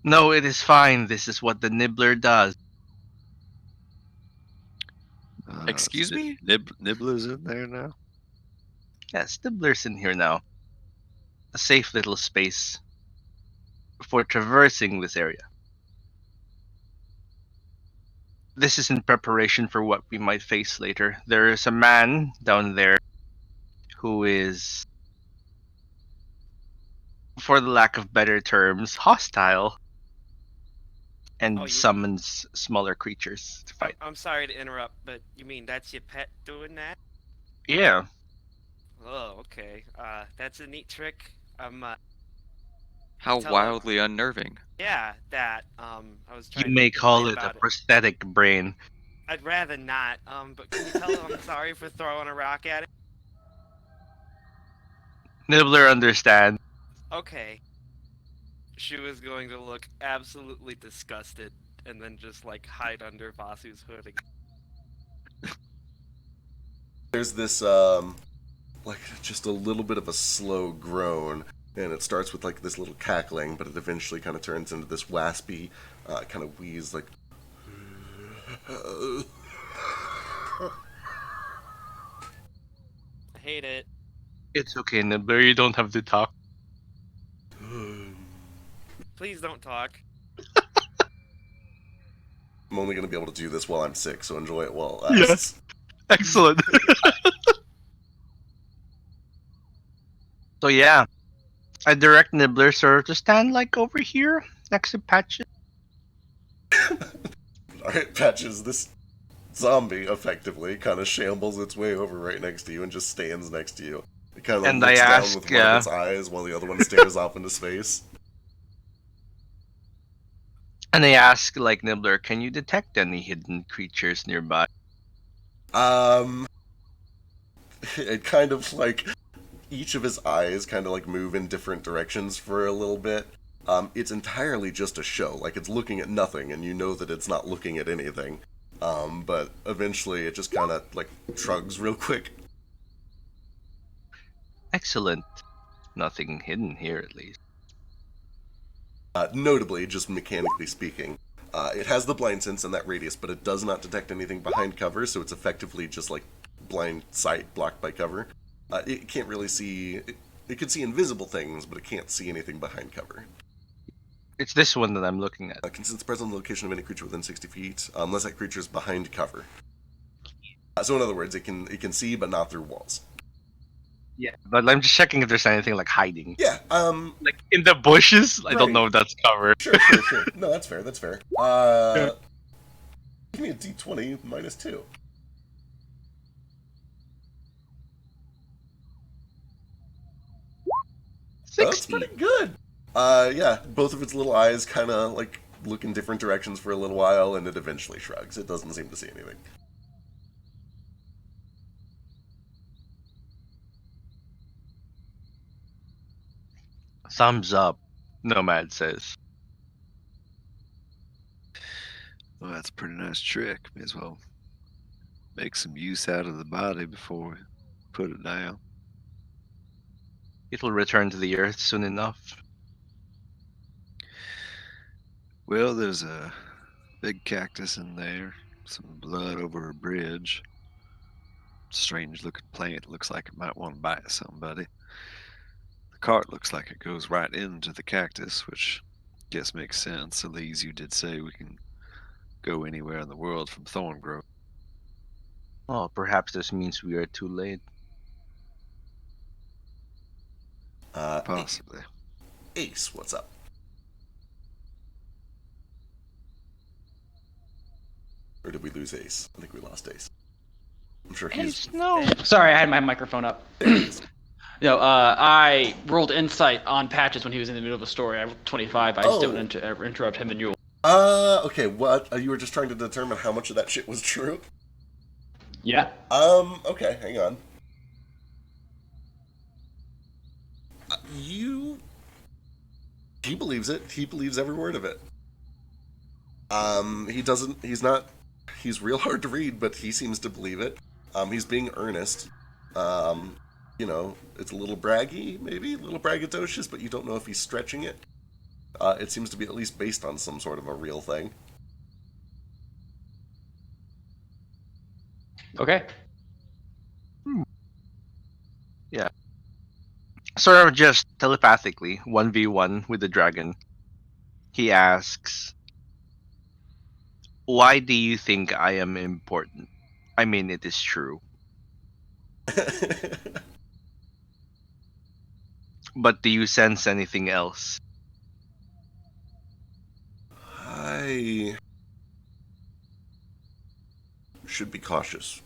No, it is fine. This is what the nibbler does. Excuse me? Nibbler's in there now? Yes, nibbler's in here now. A safe little space for traversing this area. This is in preparation for what we might face later. There is a man down there who is, for the lack of better terms, hostile and summons smaller creatures to fight. I'm sorry to interrupt, but you mean that's your pet doing that? Yeah. Oh, okay. That's a neat trick. How wildly unnerving. Yeah, that. I was trying. You may to call it a about prosthetic brain. I'd rather not. But can you tell him I'm sorry for throwing a rock at it? Nibbler understands. Okay. She was going to look absolutely disgusted and then just like hide under Vasu's hood again. There's this like just a little bit of a slow groan, and it starts with like this little cackling, but it eventually kind of turns into this waspy kind of wheeze, like. I hate it. It's okay, Nibbler. You don't have to talk. Please don't talk. I'm only going to be able to do this while I'm sick, so enjoy it while it Yes. lasts. Excellent. So yeah, I direct Nibbler sort of to stand like over here next to Patches. Alright, Patches, this zombie effectively kind of shambles its way over right next to you and just stands next to you. It kind of And looks I down ask, with one of its eyes while the other one stares off into space. And I ask, like, Nibbler, can you detect any hidden creatures nearby? It kind of like each of his eyes kind of like move in different directions for a little bit. It's entirely just a show. Like, it's looking at nothing, and you know that it's not looking at anything. But eventually it just kind of like shrugs real quick. Excellent. Nothing hidden here, at least. Notably, just mechanically speaking, it has the blind sense in that radius, but it does not detect anything behind cover, so it's effectively just like blind sight blocked by cover. It can't really see. It can see invisible things, but it can't see anything behind cover. It's this one that I'm looking at. Can sense the present location of any creature within 60 feet, unless that creature is behind cover. So in other words, it can see, but not through walls. Yeah, but I'm just checking if there's anything like hiding. Yeah, like in the bushes. I Right. don't know if that's covered. Sure. No, that's fair. That's fair. Give me a D20 -2. 60. That's pretty good. Yeah, both of its little eyes kind of like look in different directions for a little while, and it eventually shrugs. It doesn't seem to see anything. Thumbs up, Nomad says. Well, that's a pretty nice trick. May as well make some use out of the body before we put it down. It'll return to the earth soon enough. Well, there's a big cactus in there, some blood over a bridge. Strange looking plant. Looks like it might want to bite somebody. The cart looks like it goes right into the cactus, which I guess makes sense. Elise, you did say we can go anywhere in the world from Thorngrove. Oh, perhaps this means we are too late. Possibly. Ace, what's up? Or did we lose Ace? I think we lost Ace. I'm sure he's... No. Sorry, I had my microphone up. No, I rolled insight on Patches when he was in the middle of a story. I rolled 25. I just didn't want to interrupt him and you. Okay, what? You were just trying to determine how much of that shit was true? Yeah. Okay, hang on. He believes it. He believes every word of it. He doesn't. He's not. He's real hard to read, but he seems to believe it. He's being earnest. It's a little braggy, maybe a little braggadocious, but you don't know if he's stretching it. It seems to be at least based on some sort of a real thing. Okay. Yeah. Sort of just telepathically, 1v1 with the dragon. He asks, "Why do you think I am important? I mean, it is true. But do you sense anything else?" I should be cautious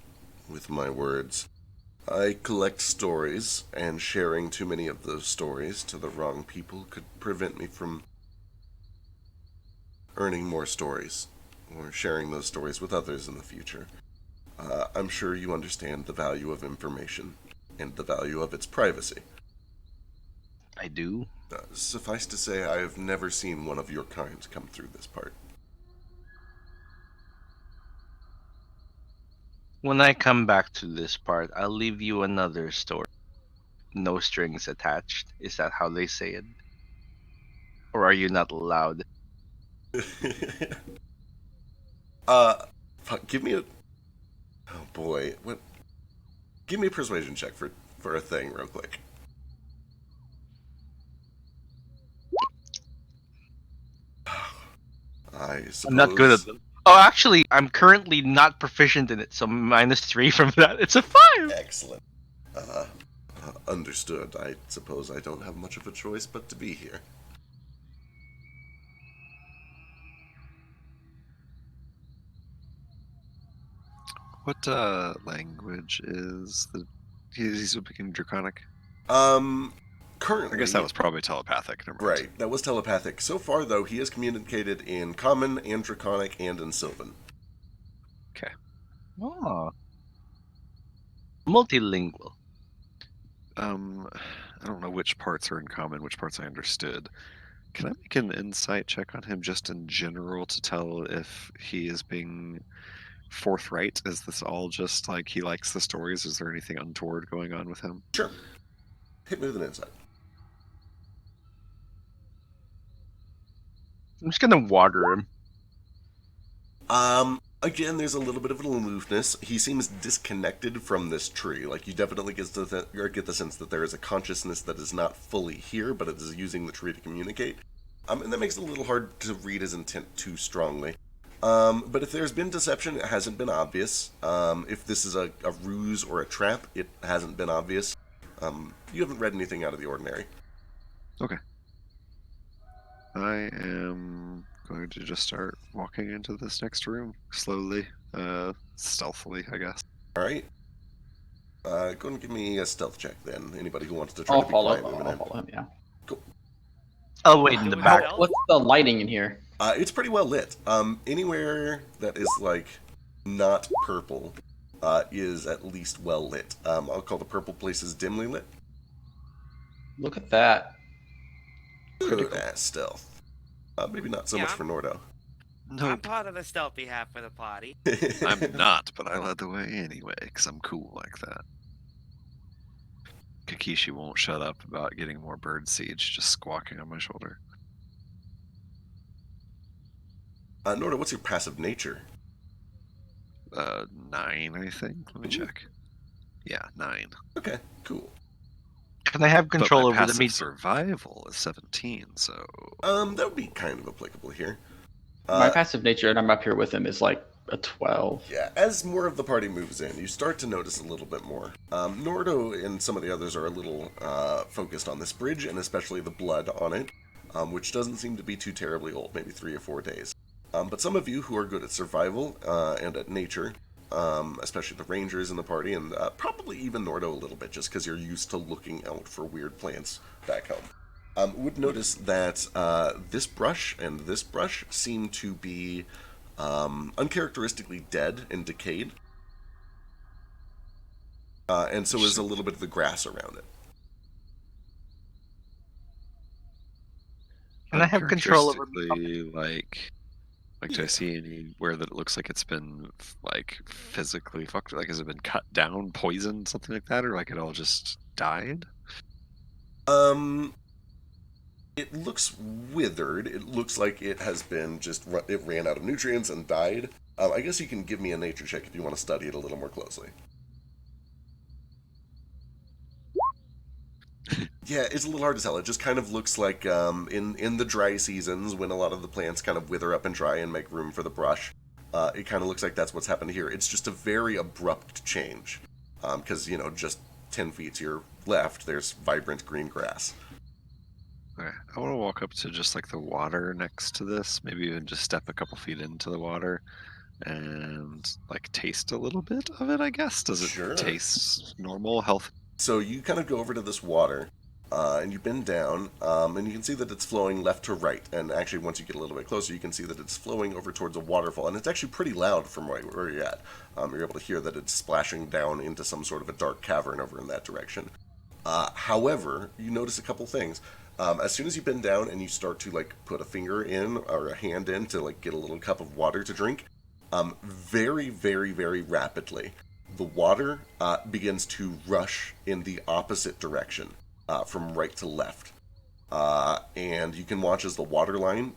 with my words. I collect stories, and sharing too many of those stories to the wrong people could prevent me from earning more stories, or sharing those stories with others in the future. I'm sure you understand the value of information, and the value of its privacy. I do. Suffice to say, I have never seen one of your kind come through this part. When I come back to this part, I'll leave you another story. No strings attached. Is that how they say it? Or are you not allowed? Give me a... Oh boy, what... Give me a persuasion check for a thing real quick. I suppose... I'm not good at them. Oh, actually, I'm currently not proficient in it, so -3 from that. It's a 5! Excellent. Understood. I suppose I don't have much of a choice but to be here. What language is the? He's speaking Draconic. Currently... I guess that was probably telepathic. Never mind. Right, that was telepathic. So far, though, he has communicated in Common and Draconic and in Sylvan. Okay. Oh. Multilingual. I don't know which parts are in common, which parts I understood. Can I make an insight check on him just in general to tell if he is being forthright? Is this all just like he likes the stories? Is there anything untoward going on with him? Sure. Hit me with an insight. I'm just gonna water him. Again, there's a little bit of an aloofness. He seems disconnected from this tree. Like, you definitely get the sense that there is a consciousness that is not fully here, but it is using the tree to communicate. And that makes it a little hard to read his intent too strongly. But if there's been deception, it hasn't been obvious. If this is a ruse or a trap, it hasn't been obvious. You haven't read anything out of the ordinary. Okay. I am going to just start walking into this next room slowly, stealthily, I guess. All right. Go and give me a stealth check then. Anybody who wants to try I'll to be follow. quiet moving I'll in. follow him. Yeah. Cool. I'll wait in the back. What's the lighting in here? It's pretty well lit. Anywhere that is like not purple is at least well lit. I'll call the purple places dimly lit. Look at that. Good ass stealth. Maybe not so Yeah, much for Nordo. I'm Nope, part of the stealthy half of the party. I'm not, but I led the way anyway, because I'm cool like that. Kakishi won't shut up about getting more bird siege, just squawking on my shoulder. Nordo, what's your passive nature? 9, I think. Let me check. Yeah, 9. Okay, cool. Can I have control but my over the passive meat? survival is 17, so... That would be kind of applicable here. My passive nature, and I'm up here with him, is like a 12. Yeah, as more of the party moves in, you start to notice a little bit more. Nordo and some of the others are a little focused on this bridge, and especially the blood on it, which doesn't seem to be too terribly old, maybe 3 or 4 days. But some of you who are good at survival and at nature, especially the rangers in the party, and probably even Nordo a little bit, just because you're used to looking out for weird plants back home, would notice that this brush and this brush seem to be uncharacteristically dead and decayed. And so is a little bit of the grass around it. Can I have control over Uncharacteristically, like Like, do I see anywhere that it looks like it's been like physically fucked? Like, has it been cut down, poisoned, something like that, or like it all just died? It looks withered. It looks like it has been it ran out of nutrients and died. I guess you can give me a nature check if you want to study it a little more closely. Yeah, it's a little hard to tell. It just kind of looks like in the dry seasons when a lot of the plants kind of wither up and dry and make room for the brush. It kind of looks like that's what's happened here. It's just a very abrupt change because just 10 feet to your left, there's vibrant green grass. Okay. I want to walk up to just like the water next to this, maybe even just step a couple feet into the water and like taste a little bit of it, I guess. Does it Sure. taste normal, healthy? So you kind of go over to this water, and you bend down, and you can see that it's flowing left to right. And actually, once you get a little bit closer, you can see that it's flowing over towards a waterfall, and it's actually pretty loud from where you're at. You're able to hear that it's splashing down into some sort of a dark cavern over in that direction. However, you notice a couple things. As soon as you bend down and you start to like put a finger in or a hand in to like get a little cup of water to drink, very, very, very rapidly, the water begins to rush in the opposite direction, from right to left. And you can watch as the water line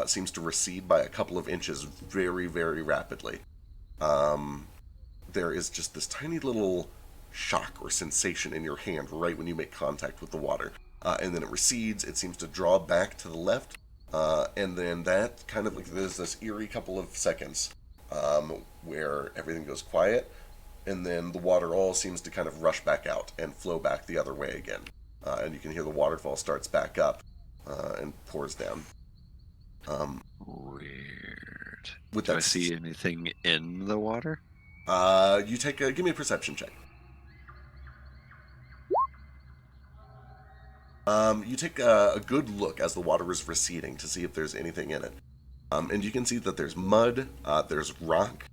seems to recede by a couple of inches very, very rapidly. There is just this tiny little shock or sensation in your hand right when you make contact with the water. And then it recedes, it seems to draw back to the left, and then that kind of like there's this eerie couple of seconds where everything goes quiet, and then the water all seems to kind of rush back out and flow back the other way again. And you can hear the waterfall starts back up and pours down. Weird. With Do I that, see anything in the water? give me a perception check. You take a good look as the water is receding to see if there's anything in it. And you can see that there's mud, there's rock,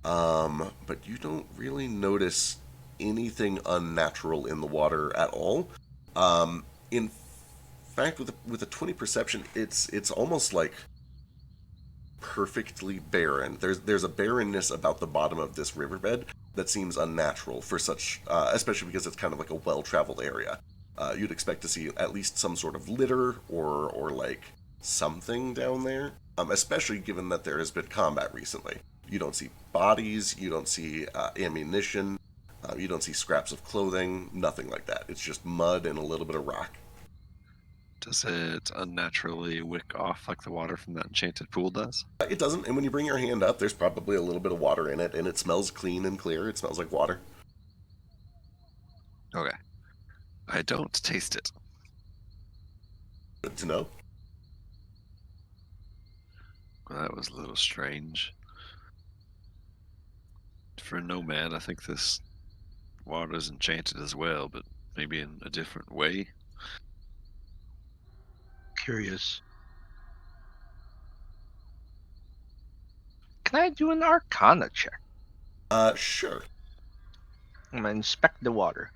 but you don't really notice anything unnatural in the water at all. In fact, with a 20 perception, it's almost like perfectly barren. There's a barrenness about the bottom of this riverbed that seems unnatural for such, especially because it's kind of like a well-traveled area. You'd expect to see at least some sort of litter or like something down there, especially given that there has been combat recently. You don't see bodies, you don't see ammunition, you don't see scraps of clothing, nothing like that. It's just mud and a little bit of rock. Does it unnaturally wick off like the water from that enchanted pool does? It doesn't, and when you bring your hand up, there's probably a little bit of water in it, and it smells clean and clear. It smells like water. Okay. I don't taste it. Good to know. Well, that was a little strange. For a nomad, I think this water is enchanted as well, but maybe in a different way. Curious. Can I do an Arcana check? Sure. I'm gonna inspect the water.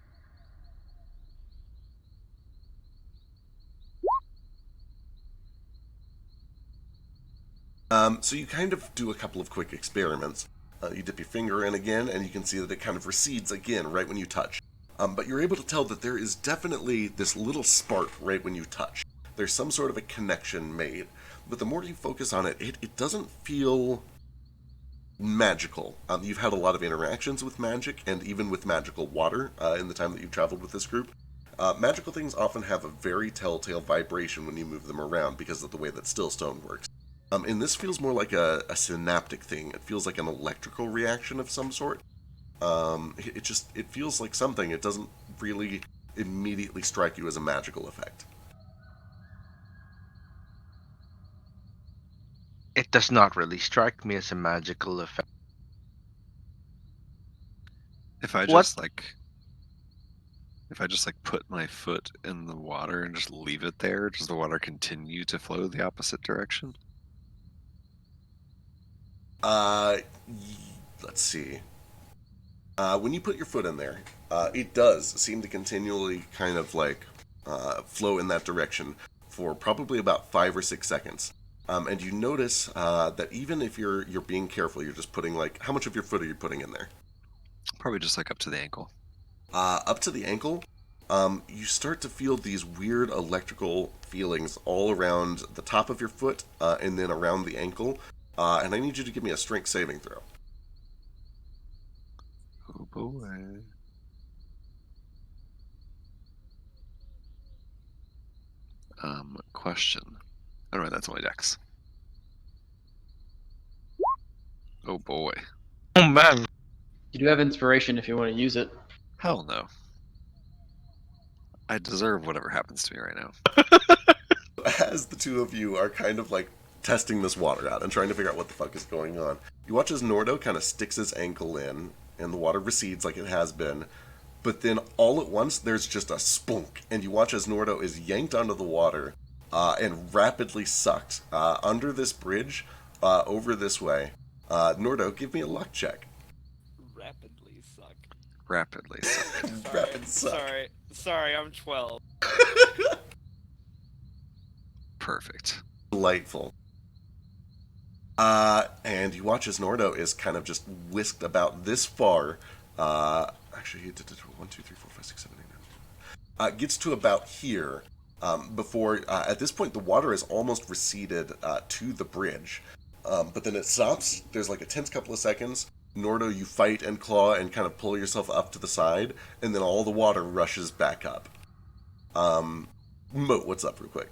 So you kind of do a couple of quick experiments. You dip your finger in again, and you can see that it kind of recedes again right when you touch. But you're able to tell that there is definitely this little spark right when you touch. There's some sort of a connection made. But the more you focus on it, it doesn't feel magical. You've had a lot of interactions with magic, and even with magical water in the time that you've traveled with this group. Magical things often have a very telltale vibration when you move them around because of the way that Stillstone works. And this feels more like a synaptic thing. It feels like an electrical reaction of some sort. It feels like something. It doesn't really immediately strike you as a magical effect. It does not really strike me as a magical effect. If I What? just like put my foot in the water and just leave it there, does the water continue to flow the opposite direction? Let's see. When you put your foot in there, it does seem to continually kind of like flow in that direction for probably about 5 or 6 seconds. And you notice that even if you're being careful, you're just putting like, how much of your foot are you putting in there? Probably just like up to the ankle. Up to the ankle, you start to feel these weird electrical feelings all around the top of your foot and then around the ankle. And I need you to give me a strength saving throw. Oh boy. Question. Oh no, that's only Dex. Oh boy. Oh man. You do have inspiration if you want to use it. Hell no. I deserve whatever happens to me right now. As the two of you are kind of like testing this water out and trying to figure out what the fuck is going on, you watch as Nordo kind of sticks his ankle in and the water recedes like it has been. But then all at once, there's just a spunk, and you watch as Nordo is yanked onto the water and rapidly sucked under this bridge over this way. Nordo, give me a luck check. Rapidly suck. Rapidly. Rapid suck. Sorry, I'm 12. Perfect. Delightful. And you watch as Nordo is kind of just whisked about this far. Actually, he did 1, 2, 3, 4, 5, 6, 7, 8, 9. Gets to about here before, at this point, the water is almost receded to the bridge. But then it stops. There's like a tense couple of seconds. Nordo, you fight and claw and kind of pull yourself up to the side, and then all the water rushes back up. Moat, what's up real quick?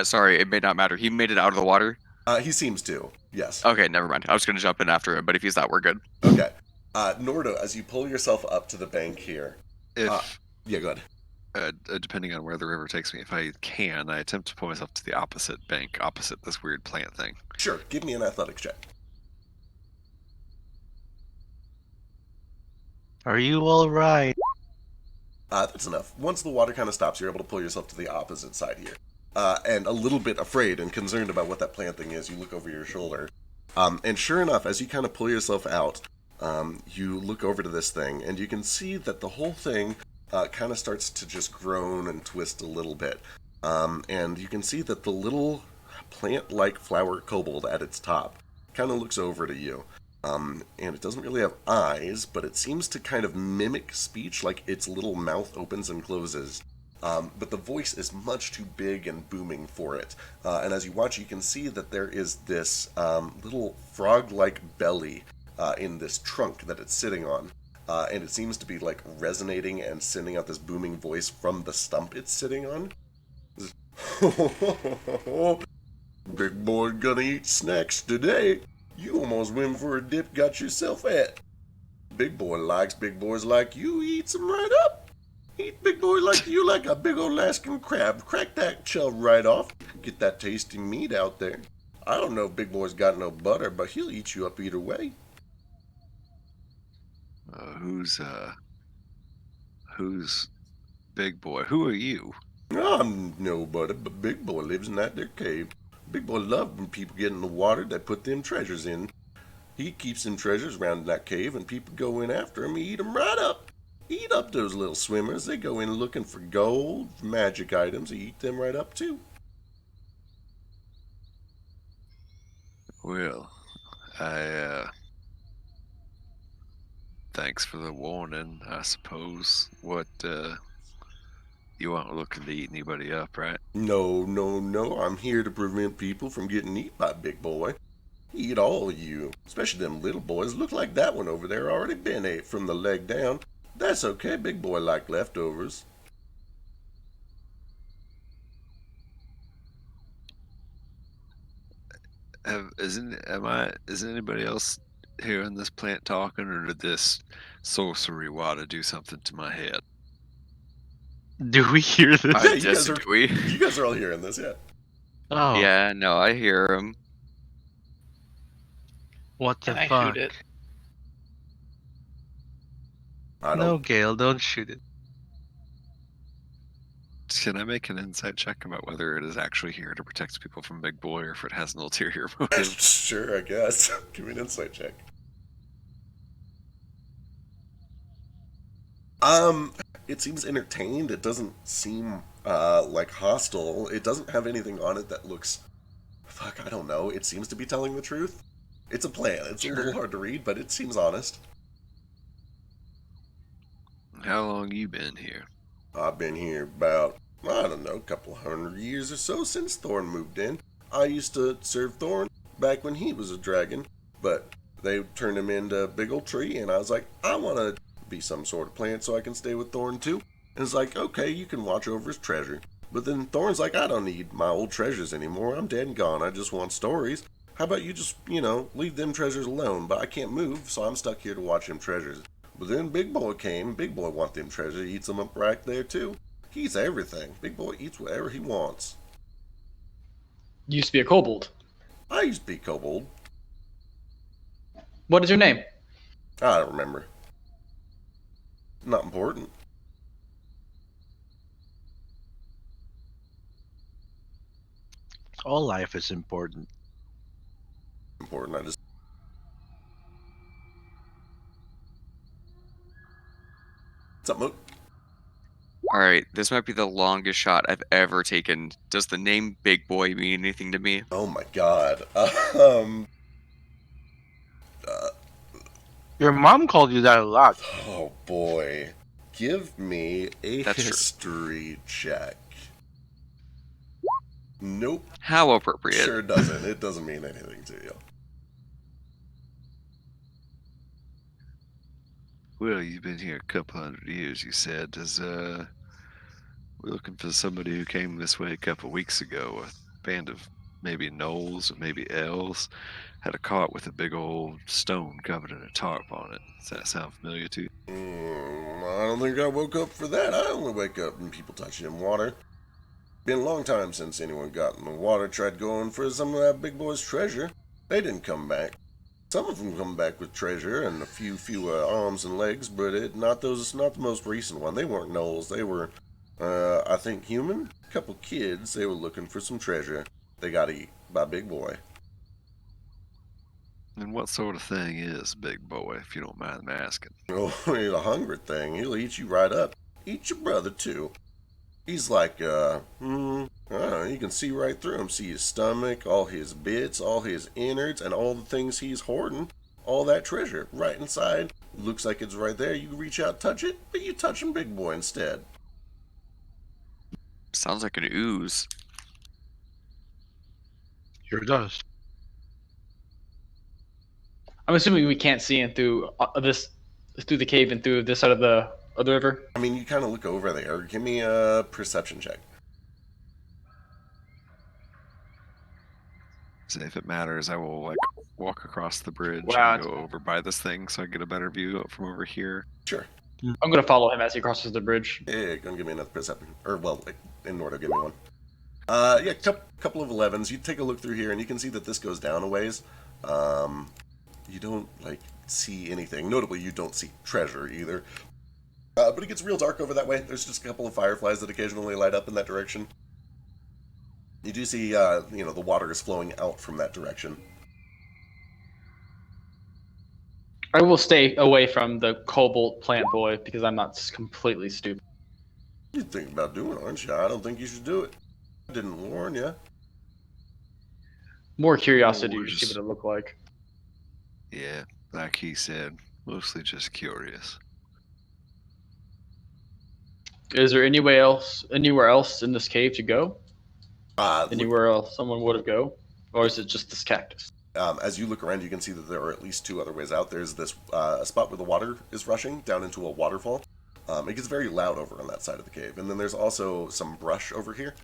Sorry, it may not matter. He made it out of the water. He seems to, yes. Okay, never mind. I was gonna jump in after him, but if he's not, we're good. Okay. Nordo, as you pull yourself up to the bank here. If, Yeah, go ahead. depending on where the river takes me, if I can, I attempt to pull myself to the opposite bank, opposite this weird plant thing. Sure, give me an athletics check. Are you alright? That's enough. Once the water kind of stops, you're able to pull yourself to the opposite side here. And a little bit afraid and concerned about what that plant thing is, you look over your shoulder. And sure enough, as you kind of pull yourself out, you look over to this thing, and you can see that the whole thing kind of starts to just groan and twist a little bit. And you can see that the little plant-like flower kobold at its top kind of looks over to you. And it doesn't really have eyes, but it seems to kind of mimic speech, like its little mouth opens and closes. But the voice is much too big and booming for it. And as you watch, you can see that there is this little frog-like belly in this trunk that it's sitting on. And it seems to be like resonating and sending out this booming voice from the stump it's sitting on. Big boy gonna eat snacks today. You almost went for a dip, got yourself at. Big boy likes big boys like you, eats them right up. Eat big boy like you like a big old Alaskan crab. Crack that shell right off. Get that tasty meat out there. I don't know if big boy's got no butter, but he'll eat you up either way. Who's big boy? Who are you? I'm nobody, but big boy lives in that there cave. Big boy loves when people get in the water that put them treasures in. He keeps them treasures around in that cave, and people go in after him, eat them right up. Eat up those little swimmers. They go in looking for gold, for magic items. He eat them right up too. Well, thanks for the warning, I suppose. What, you aren't looking to eat anybody up, right? No, no, no. I'm here to prevent people from getting eat by big boy. Eat all of you, especially them little boys. Look like that one over there already been ate from the leg down. That's okay. Big boy like leftovers. Is anybody else hearing this plant talking, or did this sorcery water do something to my head? Do we hear this? Yeah, you we? guys are all hearing this, yeah. Oh, Yeah, no, I hear him. what the Can I fuck? shoot it? I No, don't. Gale, don't shoot it. Can I make an insight check about whether it is actually here to protect people from Big Boy, or if it has an ulterior motive? Sure, I guess. Give me an insight check. It seems entertained. It doesn't seem like hostile. It doesn't have anything on it that looks fuck, I don't know. It seems to be telling the truth. It's a plan. It's a little hard to read, but it seems honest. How long you been here? I've been here about, I don't know, a couple 100 years or so since Thorn moved in. I used to serve Thorn back when he was a dragon, but they turned him into a big old tree, and I was like, I want to be some sort of plant so I can stay with Thorn too. And it's like, okay, you can watch over his treasure. But then Thorn's like, I don't need my old treasures anymore. I'm dead and gone. I just want stories. How about you just, leave them treasures alone? But I can't move, so I'm stuck here to watch him treasures. But then Big Boy came. Big Boy want them treasures. He eats them up right there too. He eats everything. Big Boy eats whatever he wants. Used to be a kobold. I used to be kobold. What is your name? I don't remember. Not important. All life is important. Important. I just. What's up, Moot? All right, this might be the longest shot I've ever taken. Does the name Big Boy mean anything to me? Oh my god. Your mom called you that a lot. Oh boy. Give me a That's true. history check. Nope. How appropriate. Sure doesn't. It doesn't mean anything to you. Well, you've been here a couple 100 years, you said. We're looking for somebody who came this way a couple weeks ago. A band of maybe gnolls or maybe elves had a cart with a big old stone covered in a tarp on it. Does that sound familiar to you? I don't think I woke up for that. I only wake up when people touch in water. Been a long time since anyone got in the water, tried going for some of that big boy's treasure. They didn't come back. Some of them come back with treasure and a few arms and legs, but not the most recent one. They weren't gnolls. They were, I think, human. A couple kids. They were looking for some treasure. They got eat by Big Boy. And what sort of thing is Big Boy, if you don't mind me asking? Oh, he's a hungry thing. He'll eat you right up. Eat your brother too. He's like, I don't know, you can see right through him. See his stomach, all his bits, all his innards, and all the things he's hoarding. All that treasure right inside. Looks like it's right there. You can reach out, touch it, but you touching Big Boy instead. Sounds like an ooze. Sure does. I'm assuming we can't see in through through the cave and through this side of the river. I mean, you kind of look over there. Give me a perception check. So if it matters, I will walk across the bridge Wow. and go over by this thing so I get a better view from over here. Sure. I'm gonna follow him as he crosses the bridge. Yeah, gonna give me another perception. Or, well, in order, give me one. Yeah, couple of 11s. You take a look through here, and you can see that this goes down a ways. You don't, see anything. Notably, you don't see treasure, either. But it gets real dark over that way. There's just a couple of fireflies that occasionally light up in that direction. You do see, the water is flowing out from that direction. I will stay away from the cobalt plant boy because I'm not completely stupid. You're thinking about doing it, aren't you? I don't think you should do it. I didn't warn you. More curiosity we're to see just- what it looked like. Yeah, like he said, mostly just curious. Is there anywhere else in this cave to go? Look, Anywhere else someone would have go? Or is it just this cactus? as you look around, you can see that there are at least two other ways out. There's this a spot where the water is rushing down into a waterfall. It gets very loud over on that side of the cave. And then there's also some brush over here.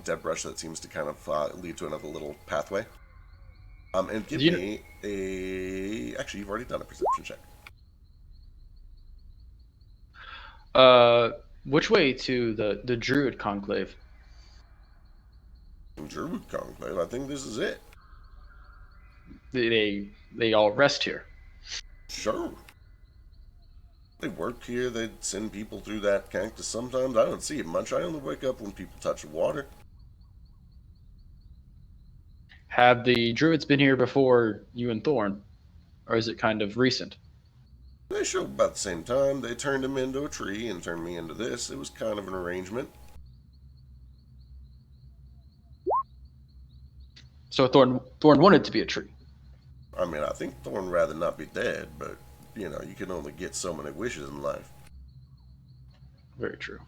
Dead brush that seems to kind of lead to another little pathway. And give me a... Actually, you've already done a perception check. Which way to the Druid Conclave? Druid Conclave, I think this is it. They all rest here. Sure. They work here, they send people through that cactus sometimes. I don't see it much. I only wake up when people touch the water. Have the Druids been here before you and Thorn? Or is it kind of recent? They showed up about the same time. They turned him into a tree and turned me into this. It was kind of an arrangement. So Thorn wanted to be a tree. I mean, I think Thorn rather not be dead, but you know, you can only get so many wishes in life. Very true.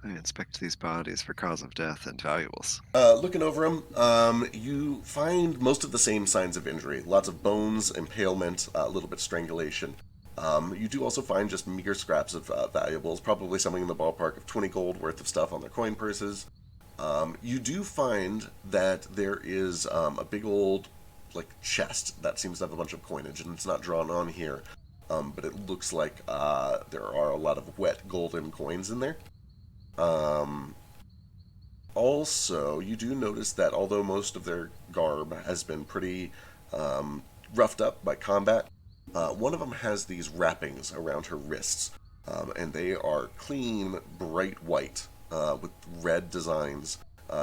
I inspect these bodies for cause of death and valuables. Looking over them, you find most of the same signs of injury. Lots of bones, impalement, a little bit strangulation. You do also find just meager scraps of valuables, probably something in the ballpark of 20 gold worth of stuff on their coin purses. You do find that there is a big old chest that seems to have a bunch of coinage, and it's not drawn on here, but it looks like there are a lot of wet golden coins in there. Also, you do notice that although most of their garb has been pretty roughed up by combat, one of them has these wrappings around her wrists, and they are clean, bright white with red designs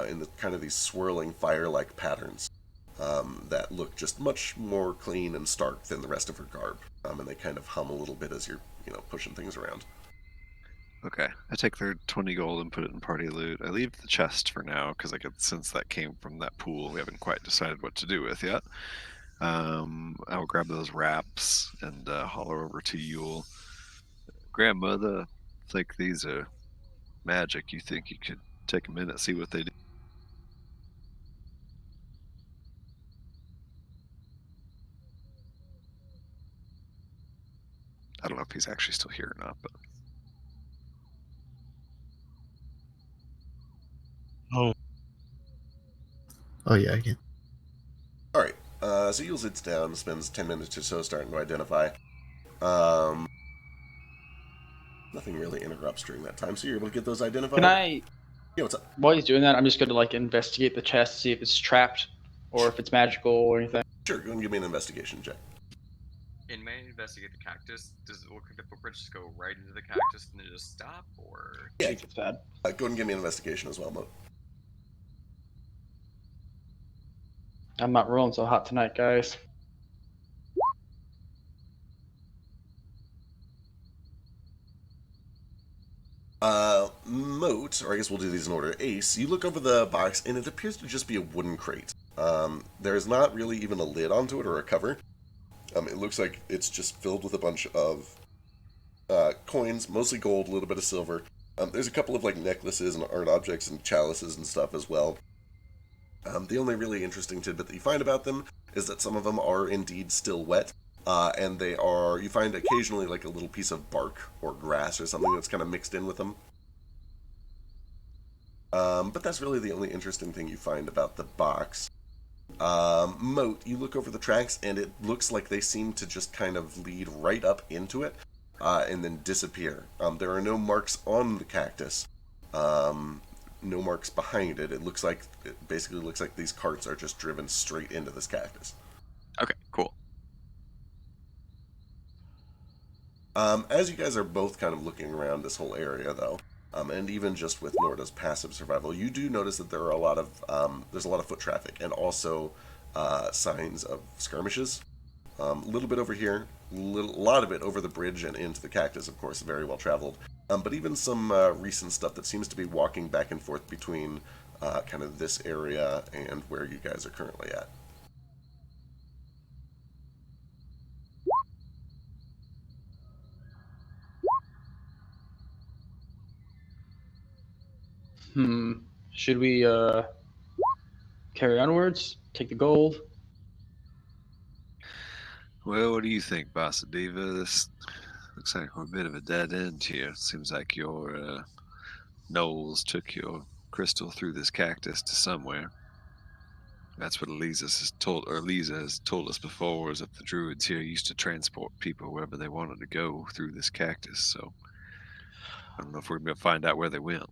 in the kind of these swirling fire-like patterns that look just much more clean and stark than the rest of her garb, and they kind of hum a little bit as you're pushing things around. Okay, I take their 20 gold and put it in party loot. I leave the chest for now because I could sense that came from that pool we haven't quite decided what to do with yet. I'll grab those wraps and holler over to Yule. Grandmother, I think these are magic. You think you could take a minute, see what they do? I don't know if he's actually still here or not, but Oh yeah, I can. All right. So Yule sits down, spends 10 minutes or so starting to identify. Nothing really interrupts during that time, so you're able to get those identified. Can I? Yeah, what's up? While he's doing that, I'm just going to investigate the chest, see if it's trapped or if it's magical or anything. Sure, go and give me an investigation check. In my investigate the cactus, does it look like the footprints just go right into the cactus and then just stop, or? Yeah, See if it's bad. go ahead and give me an investigation as well, Mo. I'm not rolling so hot tonight, guys. Moat, or I guess we'll do these in order. Ace, you look over the box, and it appears to just be a wooden crate. There's not really even a lid onto it or a cover. It looks like it's just filled with a bunch of coins, mostly gold, a little bit of silver. There's a couple of necklaces and art objects and chalices and stuff as well. The only really interesting tidbit that you find about them is that some of them are indeed still wet, and you find occasionally a little piece of bark or grass or something that's kind of mixed in with them. But that's really the only interesting thing you find about the box. Moat, you look over the tracks, and it looks like they seem to just kind of lead right up into it, and then disappear. There are no marks on the cactus, no marks behind it. It basically looks like these carts are just driven straight into this cactus. Okay, cool. As you guys are both kind of looking around this whole area, though, and even just with Norda's passive survival, you do notice that there are there's a lot of foot traffic, and also signs of skirmishes. A little bit over here, a lot of it over the bridge and into the cactus, of course, very well traveled. But even some recent stuff that seems to be walking back and forth between kind of this area and where you guys are currently at. Should we carry onwards? Take the gold? well, what do you think, Bossa Diva? This looks like we're a bit of a dead end here. Seems like your Knowles took your crystal through this cactus to somewhere. That's what Eliza has told us before, is that the druids here used to transport people wherever they wanted to go through this cactus. So I don't know if we're going to find out where they went.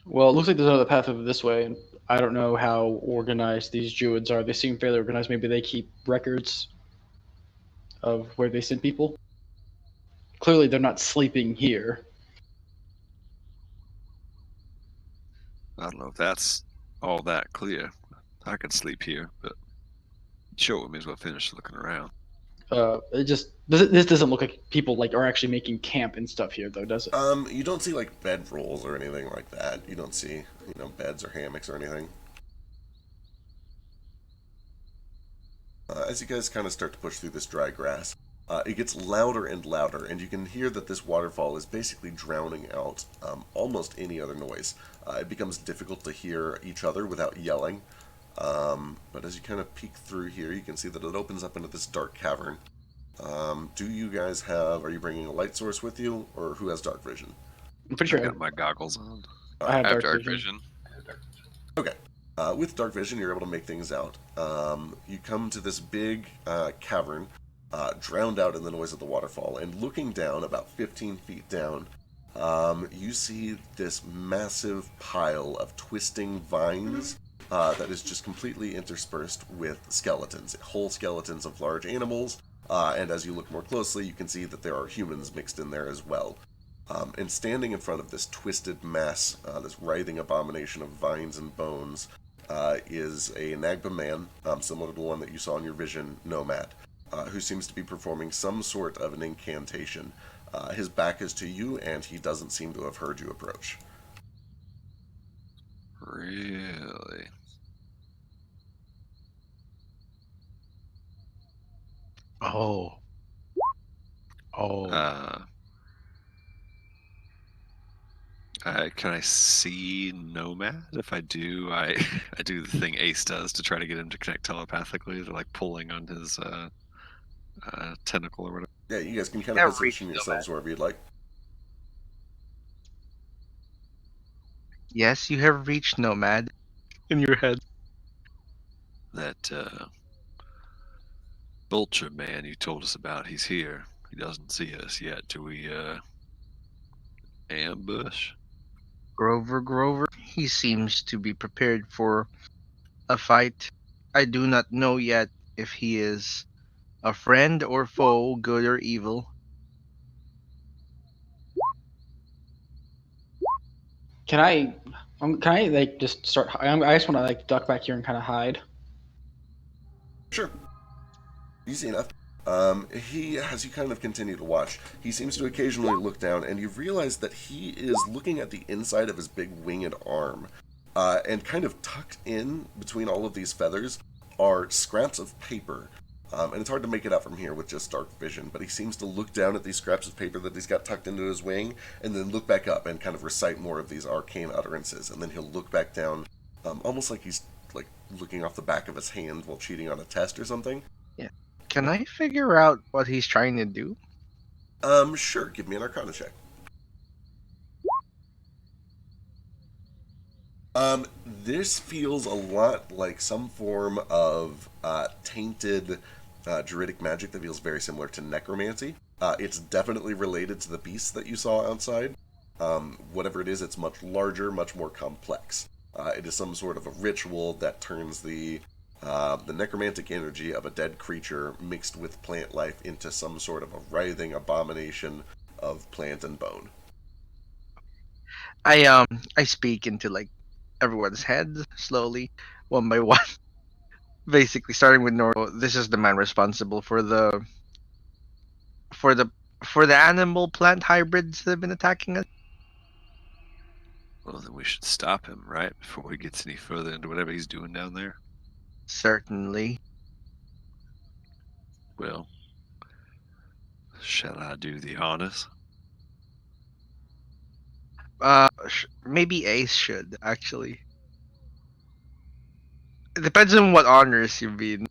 Well, it looks like there's another path over this way, and I don't know how organized these druids are. They seem fairly organized. Maybe they keep records of where they send people. Clearly, they're not sleeping here. I don't know if that's all that clear. I could sleep here, but sure, we may as well finish looking around. This doesn't look like people like are actually making camp and stuff here, though, does it? You don't see like bed rolls or anything like that. You don't see, beds or hammocks or anything. As you guys kind of start to push through this dry grass, it gets louder and louder, and you can hear that this waterfall is basically drowning out almost any other noise. It becomes difficult to hear each other without yelling. But as you kind of peek through here, you can see that it opens up into this dark cavern. Do you guys are you bringing a light source with you, or who has dark vision? I'm pretty I sure got my goggles on. I have I have dark vision. Okay. With dark vision, you're able to make things out. You come to this big cavern, drowned out in the noise of the waterfall, and looking down, about 15 feet down, you see this massive pile of twisting vines that is just completely interspersed with skeletons, whole skeletons of large animals, and as you look more closely, you can see that there are humans mixed in there as well. And standing in front of this twisted mass, this writhing abomination of vines and bones, is a Nagba man, similar to the one that you saw in your vision, Nomad, who seems to be performing some sort of an incantation. His back is to you, and he doesn't seem to have heard you approach. Really? Oh. Can I see Nomad? If I do, I do the thing Ace does to try to get him to connect telepathically. They're like pulling on his tentacle or whatever. Yeah, you guys can kind Yeah, of position reach yourselves wherever you'd like. Yes, you have reached Nomad in your head. That vulture man you told us about, he's here. He doesn't see us yet. Do we ambush? Grover. He seems to be prepared for a fight. I do not know yet if he is a friend or foe, good or evil. Can I like just start? I just want to like duck back here and kind of hide. Sure. Easy enough. As you kind of continue to watch, he seems to occasionally look down, and you realize that he is looking at the inside of his big winged arm. And kind of tucked in between all of these feathers are scraps of paper. And it's hard to make it out from here with just dark vision, but he seems to look down at these scraps of paper that he's got tucked into his wing, and then look back up and kind of recite more of these arcane utterances. And then he'll look back down, almost like he's like looking off the back of his hand while cheating on a test or something. Yeah. Can I figure out what he's trying to do? Sure. Give me an Arcana check. This feels a lot like some form of tainted druidic magic that feels very similar to necromancy. It's definitely related to the beasts that you saw outside. Whatever it is, it's much larger, much more complex. It is some sort of a ritual that turns the necromantic energy of a dead creature mixed with plant life into some sort of a writhing abomination of plant and bone. I speak into like everyone's head slowly, one by one. Basically, starting with Noro. This is the man responsible for the for the for the animal plant hybrids that have been attacking us. Well, then we should stop him, right? Before he gets any further into whatever he's doing down there. Certainly. Well, shall I do the honors? Maybe Ace should actually. It depends on what honors you mean.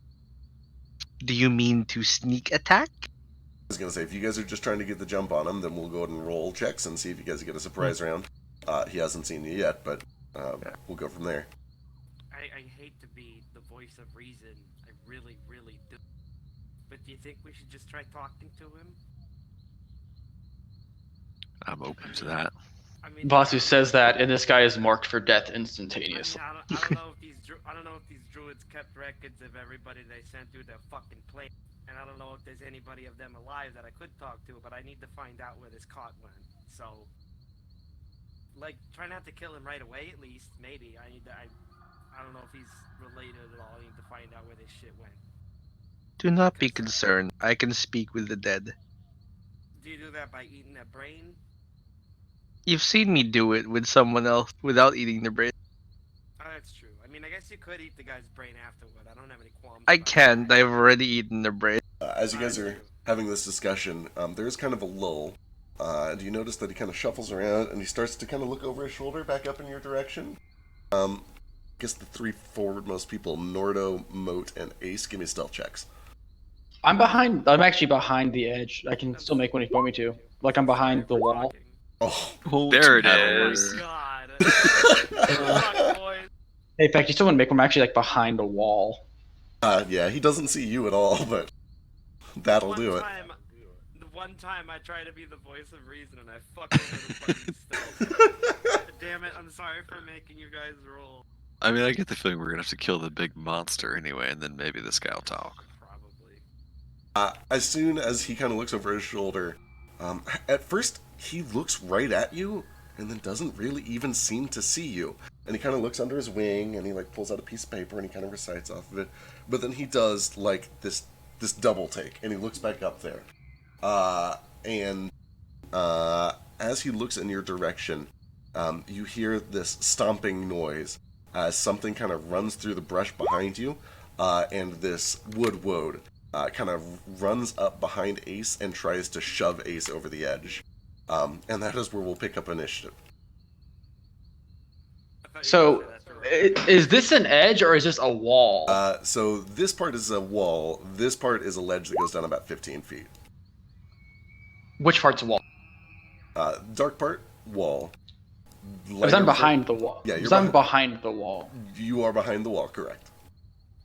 Do you mean to sneak attack? I was going to say, if you guys are just trying to get the jump on him, then we'll go ahead and roll checks and see if you guys get a surprise round. He hasn't seen you yet, but we'll go from there. I hate to be the voice of reason. I really, really do. But do you think we should just try talking to him? I'm open to that. I mean, Vasu says that, and this guy is marked for death instantaneously. I don't know if these druids kept records of everybody they sent through their fucking plane, and I don't know if there's anybody of them alive that I could talk to, but I need to find out where this cart went. So, like, try not to kill him right away, at least. Maybe I don't know if he's related at all. I need to find out where this shit went. Do not be concerned. I can speak with the dead. Do you do that by eating a brain? You've seen me do it with someone else without eating the brain. Oh, that's true. I mean, I guess you could eat the guy's brain afterward. I don't have any qualms. I about can't. that. I've already eaten the brain. As you Oh, guys that's are true. having this discussion, there is kind of a lull. And you notice that he kind of shuffles around and he starts to kind of look over his shoulder back up in your direction. I guess the three forwardmost people, Nordo, Moat, and Ace, give me stealth checks. I'm behind. I'm actually behind the edge. I can still make one if you want me to. Like I'm behind the Sorry for wall. talking. Oh, Oh, There it Oh is. my god. Fuck, boys. Hey, in fact, you still want to make one. I'm actually like behind a wall. yeah, he doesn't see you at all, but that'll do it. The one time I try to be the voice of reason and I fuck over the fucking stealth. Damn it, I'm sorry for making you guys roll. I mean, I get the feeling we're gonna have to kill the big monster anyway, and then maybe this guy will talk. Probably. As soon as he kind of looks over his shoulder, at first he looks right at you and then doesn't really even seem to see you. And he kind of looks under his wing and he like pulls out a piece of paper and he kind of recites off of it. But then he does like this double take and he looks back up there. And as he looks in your direction, you hear this stomping noise as something kind of runs through the brush behind you, and this wood kind of runs up behind Ace and tries to shove Ace over the edge. And that is where we'll pick up initiative. So, is this an edge or is this a wall? So this part is a wall. This part is a ledge that goes down about 15 feet. Which part's a wall? Dark part, wall. Because I'm behind the wall. Yeah, you're Because I'm behind the wall. You are behind the wall, correct.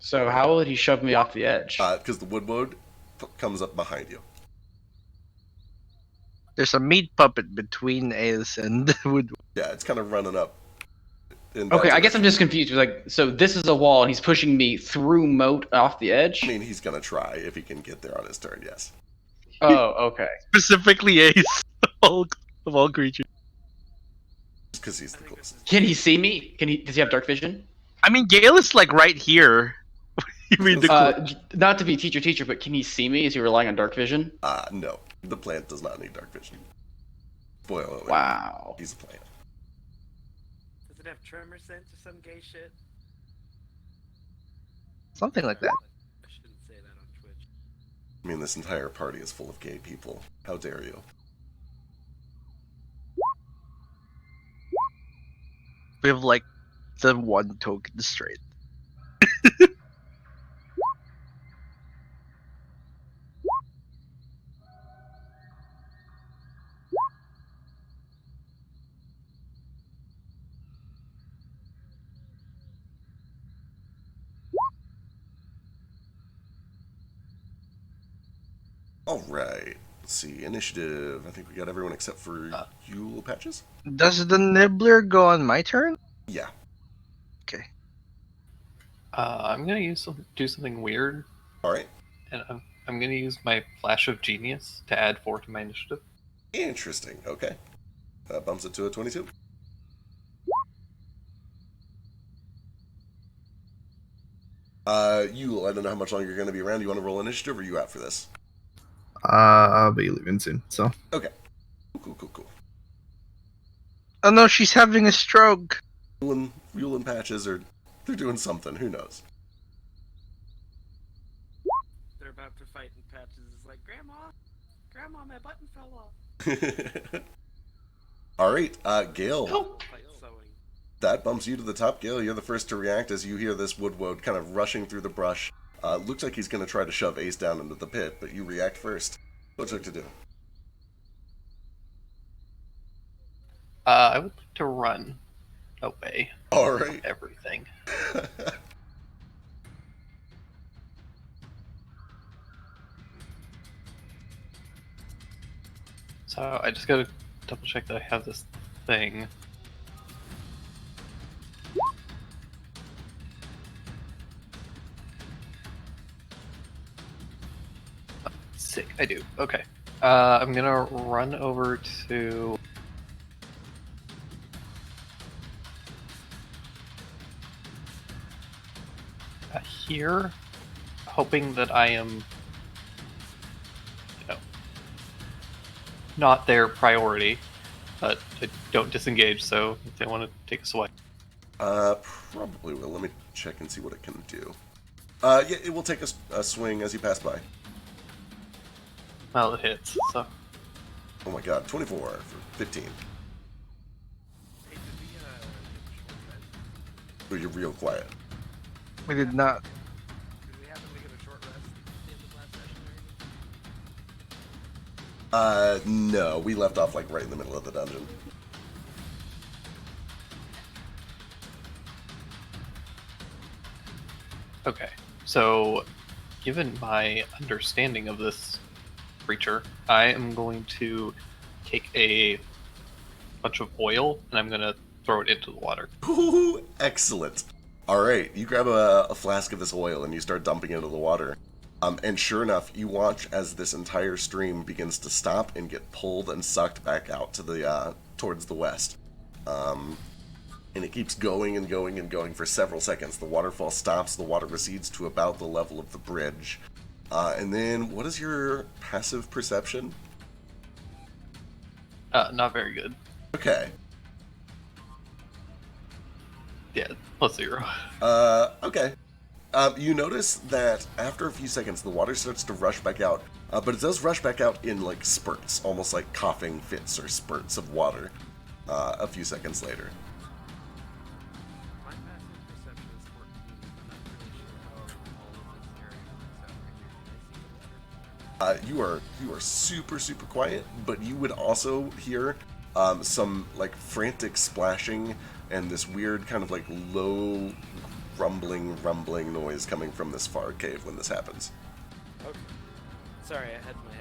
So how would he shove me off the edge? Because the wood comes up behind you. There's a meat puppet between Ace and the wood. Yeah, it's kind of running up. Okay, I guess I'm just confused. Like, so this is a wall, and he's pushing me through moat off the edge? I mean, he's going to try if he can get there on his turn, yes. Oh, okay. Specifically Ace of all creatures. Because he's the closest. Can he see me? Does he have dark vision? I mean, Gale is like right here. You mean the Not to be teacher, but can he see me? Is he relying on dark vision? No. The plant does not need dark vision. Spoiler alert. Wow. He's a plant. Does it have tremor sense or some gay shit? something like that. I shouldn't say that on Twitch. I mean, this entire party is full of gay people. How dare you? We have like the one token straight. Alright. Let's see. Initiative. I think we got everyone except for you, Little Patches? Does the nibbler go on my turn? Yeah. Okay. I'm gonna do something weird, Alright. and I'm gonna use my Flash of Genius to add 4 to my initiative. Interesting. Okay. That bumps it to a 22. Yule, I don't know how much longer you're going to be around. You want to roll initiative, or are you out for this? I'll be leaving soon, so. Okay. Cool. Oh no, she's having a stroke. Yule and Patches they're doing something. Who knows? They're about to fight and Patches is like, Grandma, my button fell off. Alright, Gale. Fight sewing. That bumps you to the top, Gale. You're the first to react as you hear this wood kind of rushing through the brush. Looks like he's going to try to shove Ace down into the pit, but you react first. What's it to do? I would like to run away from Alright. everything. So I just gotta double check that I have this thing. Sick, I do. Okay. I'm gonna run over to... here. hoping that I am, not their priority, but I don't disengage. So if they want to take us away, Probably will. Let me check and see what it can do. Yeah, it will take a swing as you pass by. well, it hits. So Oh my god, 24 for 15. Oh, you're real quiet. We did not. Did we happen to get a short rest at the end of last session or anything? No, we left off like right in the middle of the dungeon. okay. So, given my understanding of this creature, I am going to take a bunch of oil and I'm going to throw it into the water. Ooh, excellent. All right, you grab a flask of this oil and you start dumping it into the water. And sure enough, you watch as this entire stream begins to stop and get pulled and sucked back out to the towards the west. And it keeps going and going and going for several seconds. The waterfall stops, the water recedes to about the level of the bridge. And then, what is your passive perception? Not very good. Okay. Yeah, +0. Okay. You notice that after a few seconds, the water starts to rush back out, but it does rush back out in like spurts, almost like coughing fits or spurts of water. A few seconds later. My passive perception is 14. I'm not really sure how all of this area works out right here. Can I see the water? You are super quiet, but you would also hear some like frantic splashing and this weird kind of like low rumbling noise coming from this far cave when this happens. Okay. Sorry, I had my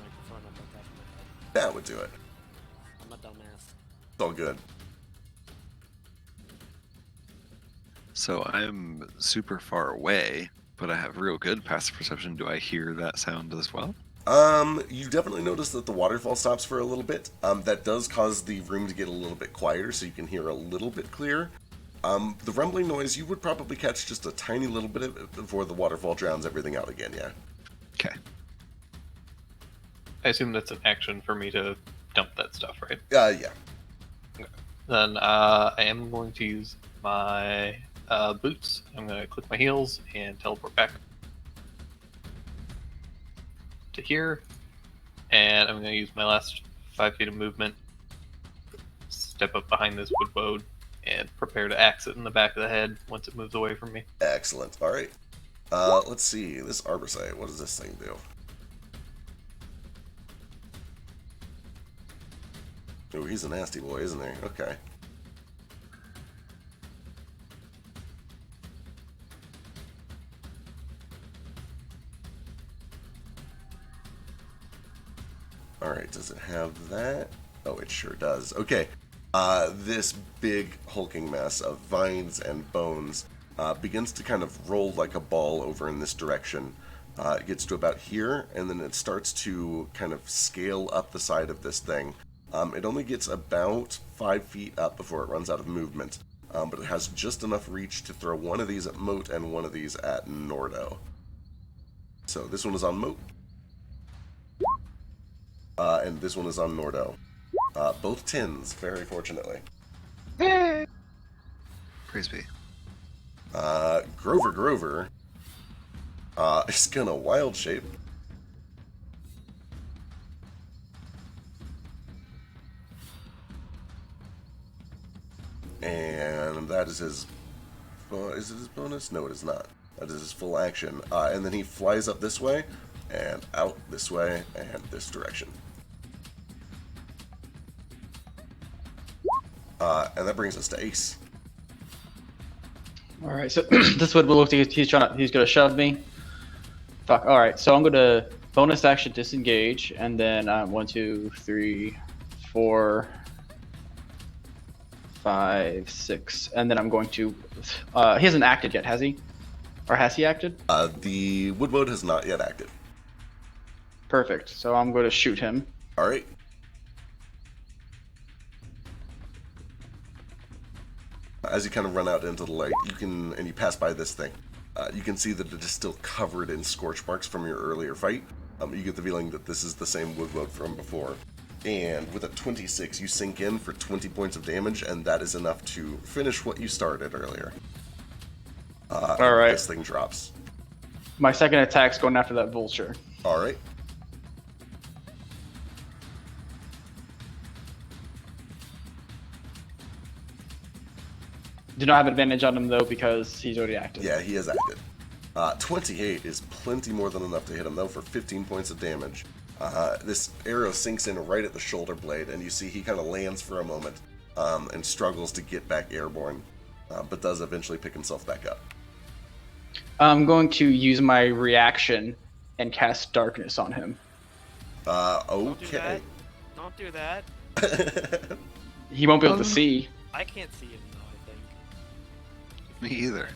microphone up on top of my head. That would do it. I'm a dumbass. It's all good. So I'm super far away, but I have real good passive perception. Do I hear that sound as well? You definitely notice that the waterfall stops for a little bit. That does cause the room to get a little bit quieter, so you can hear a little bit clearer. The rumbling noise, you would probably catch just a tiny little bit of it before the waterfall drowns everything out again, yeah. Okay. I assume that's an action for me to dump that stuff, right? Yeah. Then I am going to use my boots. I'm going to click my heels and teleport back to here. And I'm going to use my last 5 feet of movement, step up behind this wood boat, and prepare to axe it in the back of the head once it moves away from me. Excellent. All right. Let's see. This Arborsight, what does this thing do? Oh, he's a nasty boy, isn't he? Okay. Alright, does it have that? Oh, it sure does. Okay. This big hulking mass of vines and bones begins to kind of roll like a ball over in this direction. It gets to about here, and then it starts to kind of scale up the side of this thing. It only gets about 5 feet up before it runs out of movement, but it has just enough reach to throw one of these at Moat and one of these at Nordo. So this one is on Moat, and this one is on Nordo. Both tins, very fortunately. Praise be. Grover is gonna wild shape. And that is his... is it his bonus? No, it is not. That is his full action. And then he flies up this way, and out this way, and this direction. And that brings us to Ace. All right, so this would look like he's gonna shove me. Fuck. All right, so I'm gonna bonus action disengage, and then 1, 2, 3, 4, 5, 6, and then I'm going to. He hasn't acted yet, has he? Or has he acted? The wood mode has not yet acted. Perfect. So I'm going to shoot him. All right. As you kind of run out into the light, you pass by this thing. You can see that it is still covered in scorch marks from your earlier fight. You get the feeling that this is the same wood moat from before. And with a 26, you sink in for 20 points of damage, and that is enough to finish what you started earlier. All right. This thing drops. My second attack's going after that vulture. All right. Do not have advantage on him, though, because he's already active. Yeah, he is active. 28 is plenty more than enough to hit him, though, for 15 points of damage. This arrow sinks in right at the shoulder blade, and you see he kind of lands for a moment and struggles to get back airborne, but does eventually pick himself back up. I'm going to use my reaction and cast darkness on him. Okay. Don't do that. He won't be able to see. I can't see him though, I think. Me either.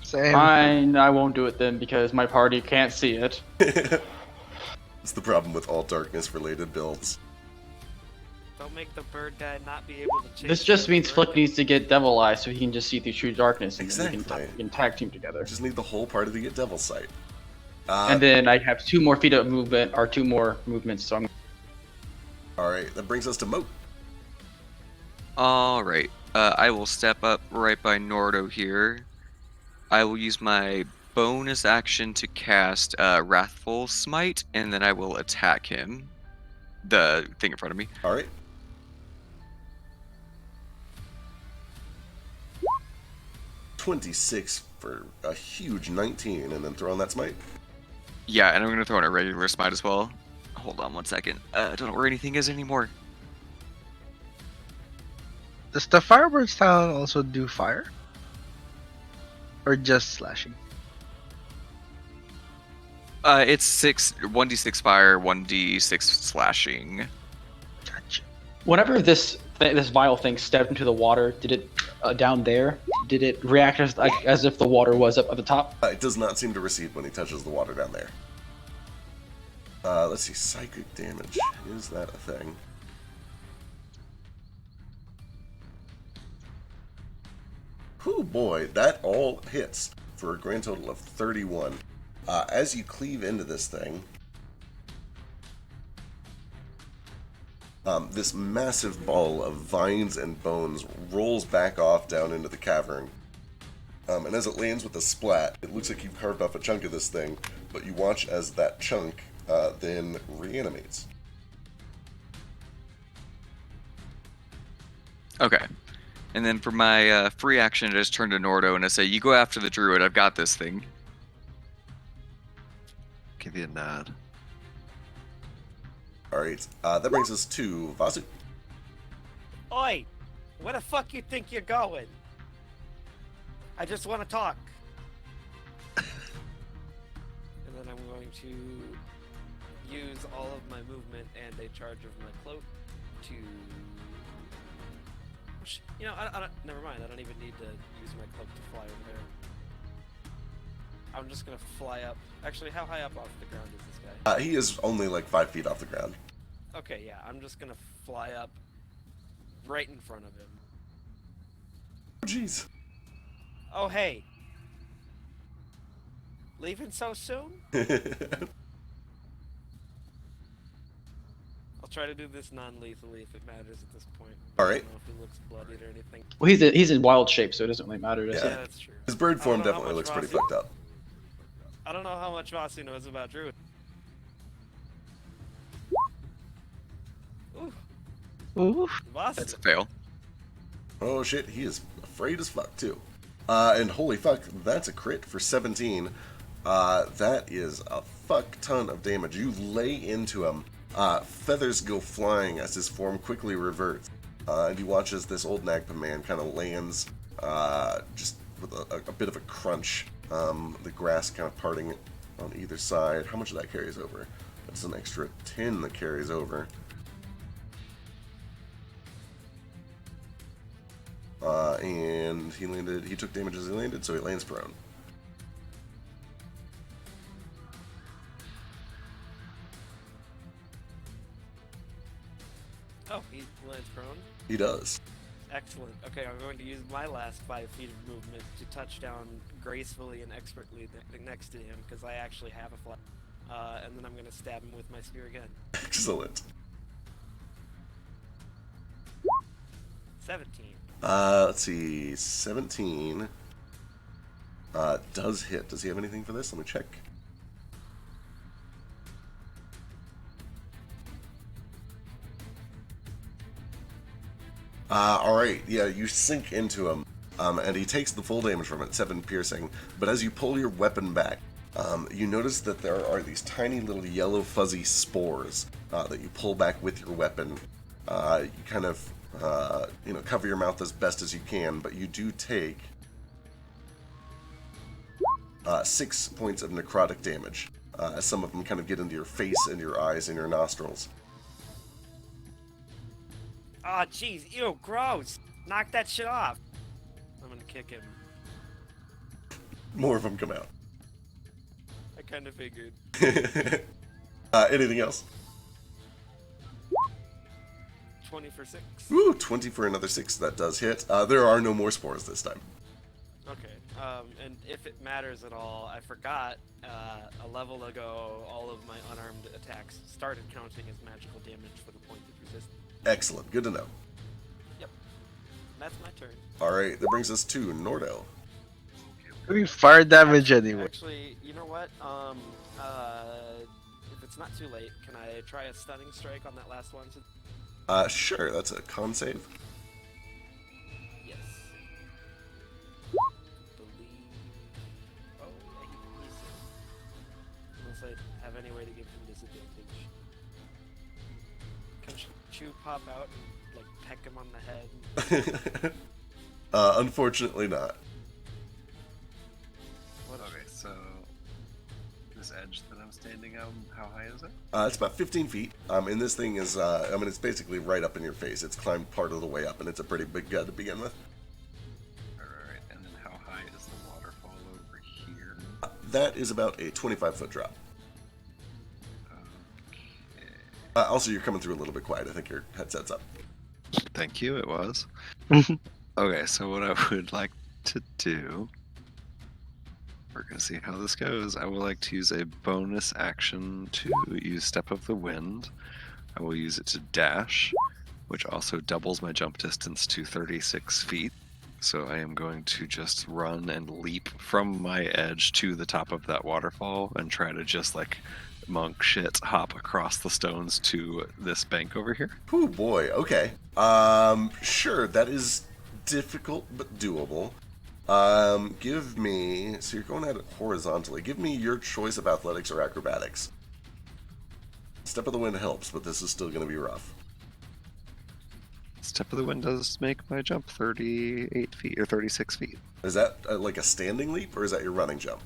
Same. Fine, I won't do it then because my party can't see it. It's the problem with all darkness-related builds. Don't make the bird guy not be able to chase. This just the means bird Flick guy. needs to get Devil Eye so he can just see through true darkness, and then Exactly. we can tag team together. Just need the whole party to get Devil Sight. And then I have 2 more feet of movement, or 2 more movements, so I'm... Alright, that brings us to Moat. Alright, I will step up right by Nordo here. I will use my bonus action to cast Wrathful Smite, and then I will attack him. The thing in front of me. Alright. $26 for a huge 19, and then throw on that smite. Yeah, and I'm going to throw in a regular smite as well. Hold on one second. I don't know where anything is anymore. Does the Firebird style also do fire? Or just slashing? It's 1d6 fire, 1d6 slashing. Gotcha. Whenever this vile thing stepped into the water, did it down there? Did it react as if the water was up at the top? It does not seem to recede when he touches the water down there. Let's see, psychic damage. Is that a thing? Whew, boy, that all hits for a grand total of 31. As you cleave into this thing, this massive ball of vines and bones rolls back off down into the cavern. And as it lands with a splat, it looks like you've carved off a chunk of this thing, but you watch as that chunk then reanimates. Okay. And then for my free action, I just turn to Nordo and I say, you go after the druid, I've got this thing. Give you a nod. Alright, that brings us to Vasu. Oi! Where the fuck you think you're going? I just want to talk. And then I'm going to use all of my movement and a charge of my cloak to... You know, I don't... Never mind, I don't even need to use my cloak to fly over there. I'm just gonna fly up. Actually, how high up off the ground is this guy? He is only like 5 feet off the ground. Okay, yeah, I'm just gonna fly up right in front of him. Oh, jeez. Oh, hey. Leaving so soon? I'll try to do this non-lethally if it matters at this point. Alright. I don't know if he looks bloodied or anything. Well, he's in wild shape, so it doesn't really matter, does Yeah. Yeah, it? that's true. His bird form I don't know how definitely much looks pretty Vasu- fucked up. I don't know how much Vasu knows about Druid. Ooh, Oof. Vasu. That's a fail. Oh shit, he is afraid as fuck too. And holy fuck, that's a crit for 17. That is a fuck ton of damage. You lay into him. Feathers go flying as his form quickly reverts. And you watch as this old Nagpa man kind of lands just with a bit of a crunch. The grass kind of parting on either side. How much of that carries over? That's an extra 10 that carries over. And he took damage as he landed, so he lands prone. Oh, he lands prone. He does. Excellent. Okay, I'm going to use my last 5 feet of movement to touch down gracefully and expertly next to him, because I actually have a fly. And then I'm going to stab him with my spear again. Excellent. 17. Let's see. 17 does hit. Does he have anything for this? Let me check. Alright, yeah, you sink into him, and he takes the full damage from it, 7 piercing, but as you pull your weapon back, you notice that there are these tiny little yellow fuzzy spores that you pull back with your weapon. You kind of, cover your mouth as best as you can, but you do take 6 points of necrotic damage, as some of them kind of get into your face and your eyes and your nostrils. Oh, jeez. Ew, gross. Knock that shit off. I'm going to kick him. More of them come out. I kind of figured. Anything else? 20 for 6. Ooh, 20 for another 6. That does hit. There are no more spores this time. Okay. And if it matters at all, I forgot a level ago all of my unarmed attacks started counting as magical damage for the point of resistance. Excellent. Good to know. Yep. That's my turn. Alright, that brings us to Nordo. Doing fire damage anyway. Actually, you know what? If it's not too late, can I try a stunning strike on that last one? Sure. That's a con save. Yes. Believe. Oh, yeah, he's unless I have any way to give him disadvantage. Can Chew pop out and like peck him on the head? Unfortunately not. What Okay, so this edge that I'm standing on, how high is it? It's about 15 feet. And this thing is, it's basically right up in your face. It's climbed part of the way up, and it's a pretty big gut to begin with. Alright, and then how high is the waterfall over here? That is about a 25-foot drop. Okay. Also, you're coming through a little bit quiet. I think your headset's up. Thank you, it was. Okay, so what I would like to do, we're going to see how this goes. I would like to use a bonus action to use Step of the Wind. I will use it to dash, which also doubles my jump distance to 36 feet. So I am going to just run and leap from my edge to the top of that waterfall and try to just like monk shit hop across the stones to this bank over here. Oh boy, okay. Sure, that is difficult but doable. Give me, so you're going at it horizontally. Give me your choice of athletics or acrobatics. Step of the Wind helps, but this is still going to be rough. Step of the Wind does make my jump 38 feet or 36 feet. Is that like a standing leap, or is that your running jump?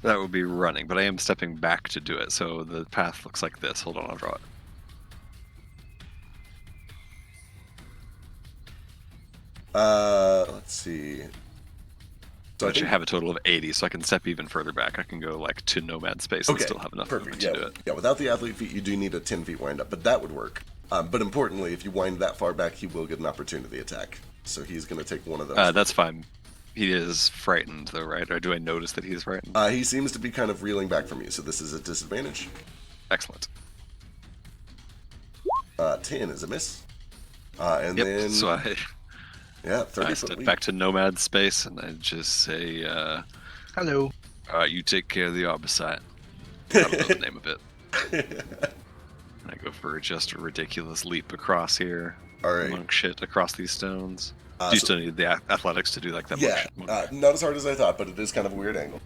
That would be running, but I am stepping back to do it, so the path looks like this. Hold on, I'll draw it. Let's see. So I should have a total of 80, so I can step even further back. I can go like to nomad space and still have enough movement to do it. Yeah, without the athlete feet, you do need a 10 feet wind up, but that would work. But importantly, if you wind that far back, he will get an opportunity attack. So he's going to take one of those. That's fine. He is frightened, though, right? Or do I notice that he is frightened? He seems to be kind of reeling back from you, so this is a disadvantage. Excellent. 10 is a miss. And then... So I 30 step foot leap. back to nomad space, and I just say, Hello. you take care of the Arbicite. I don't know the name of it. And I go for just a ridiculous leap across here. All right. Monk shit across these stones. Do you still need the athletics to do like that? Yeah, not as hard as I thought, but it is kind of a weird angle.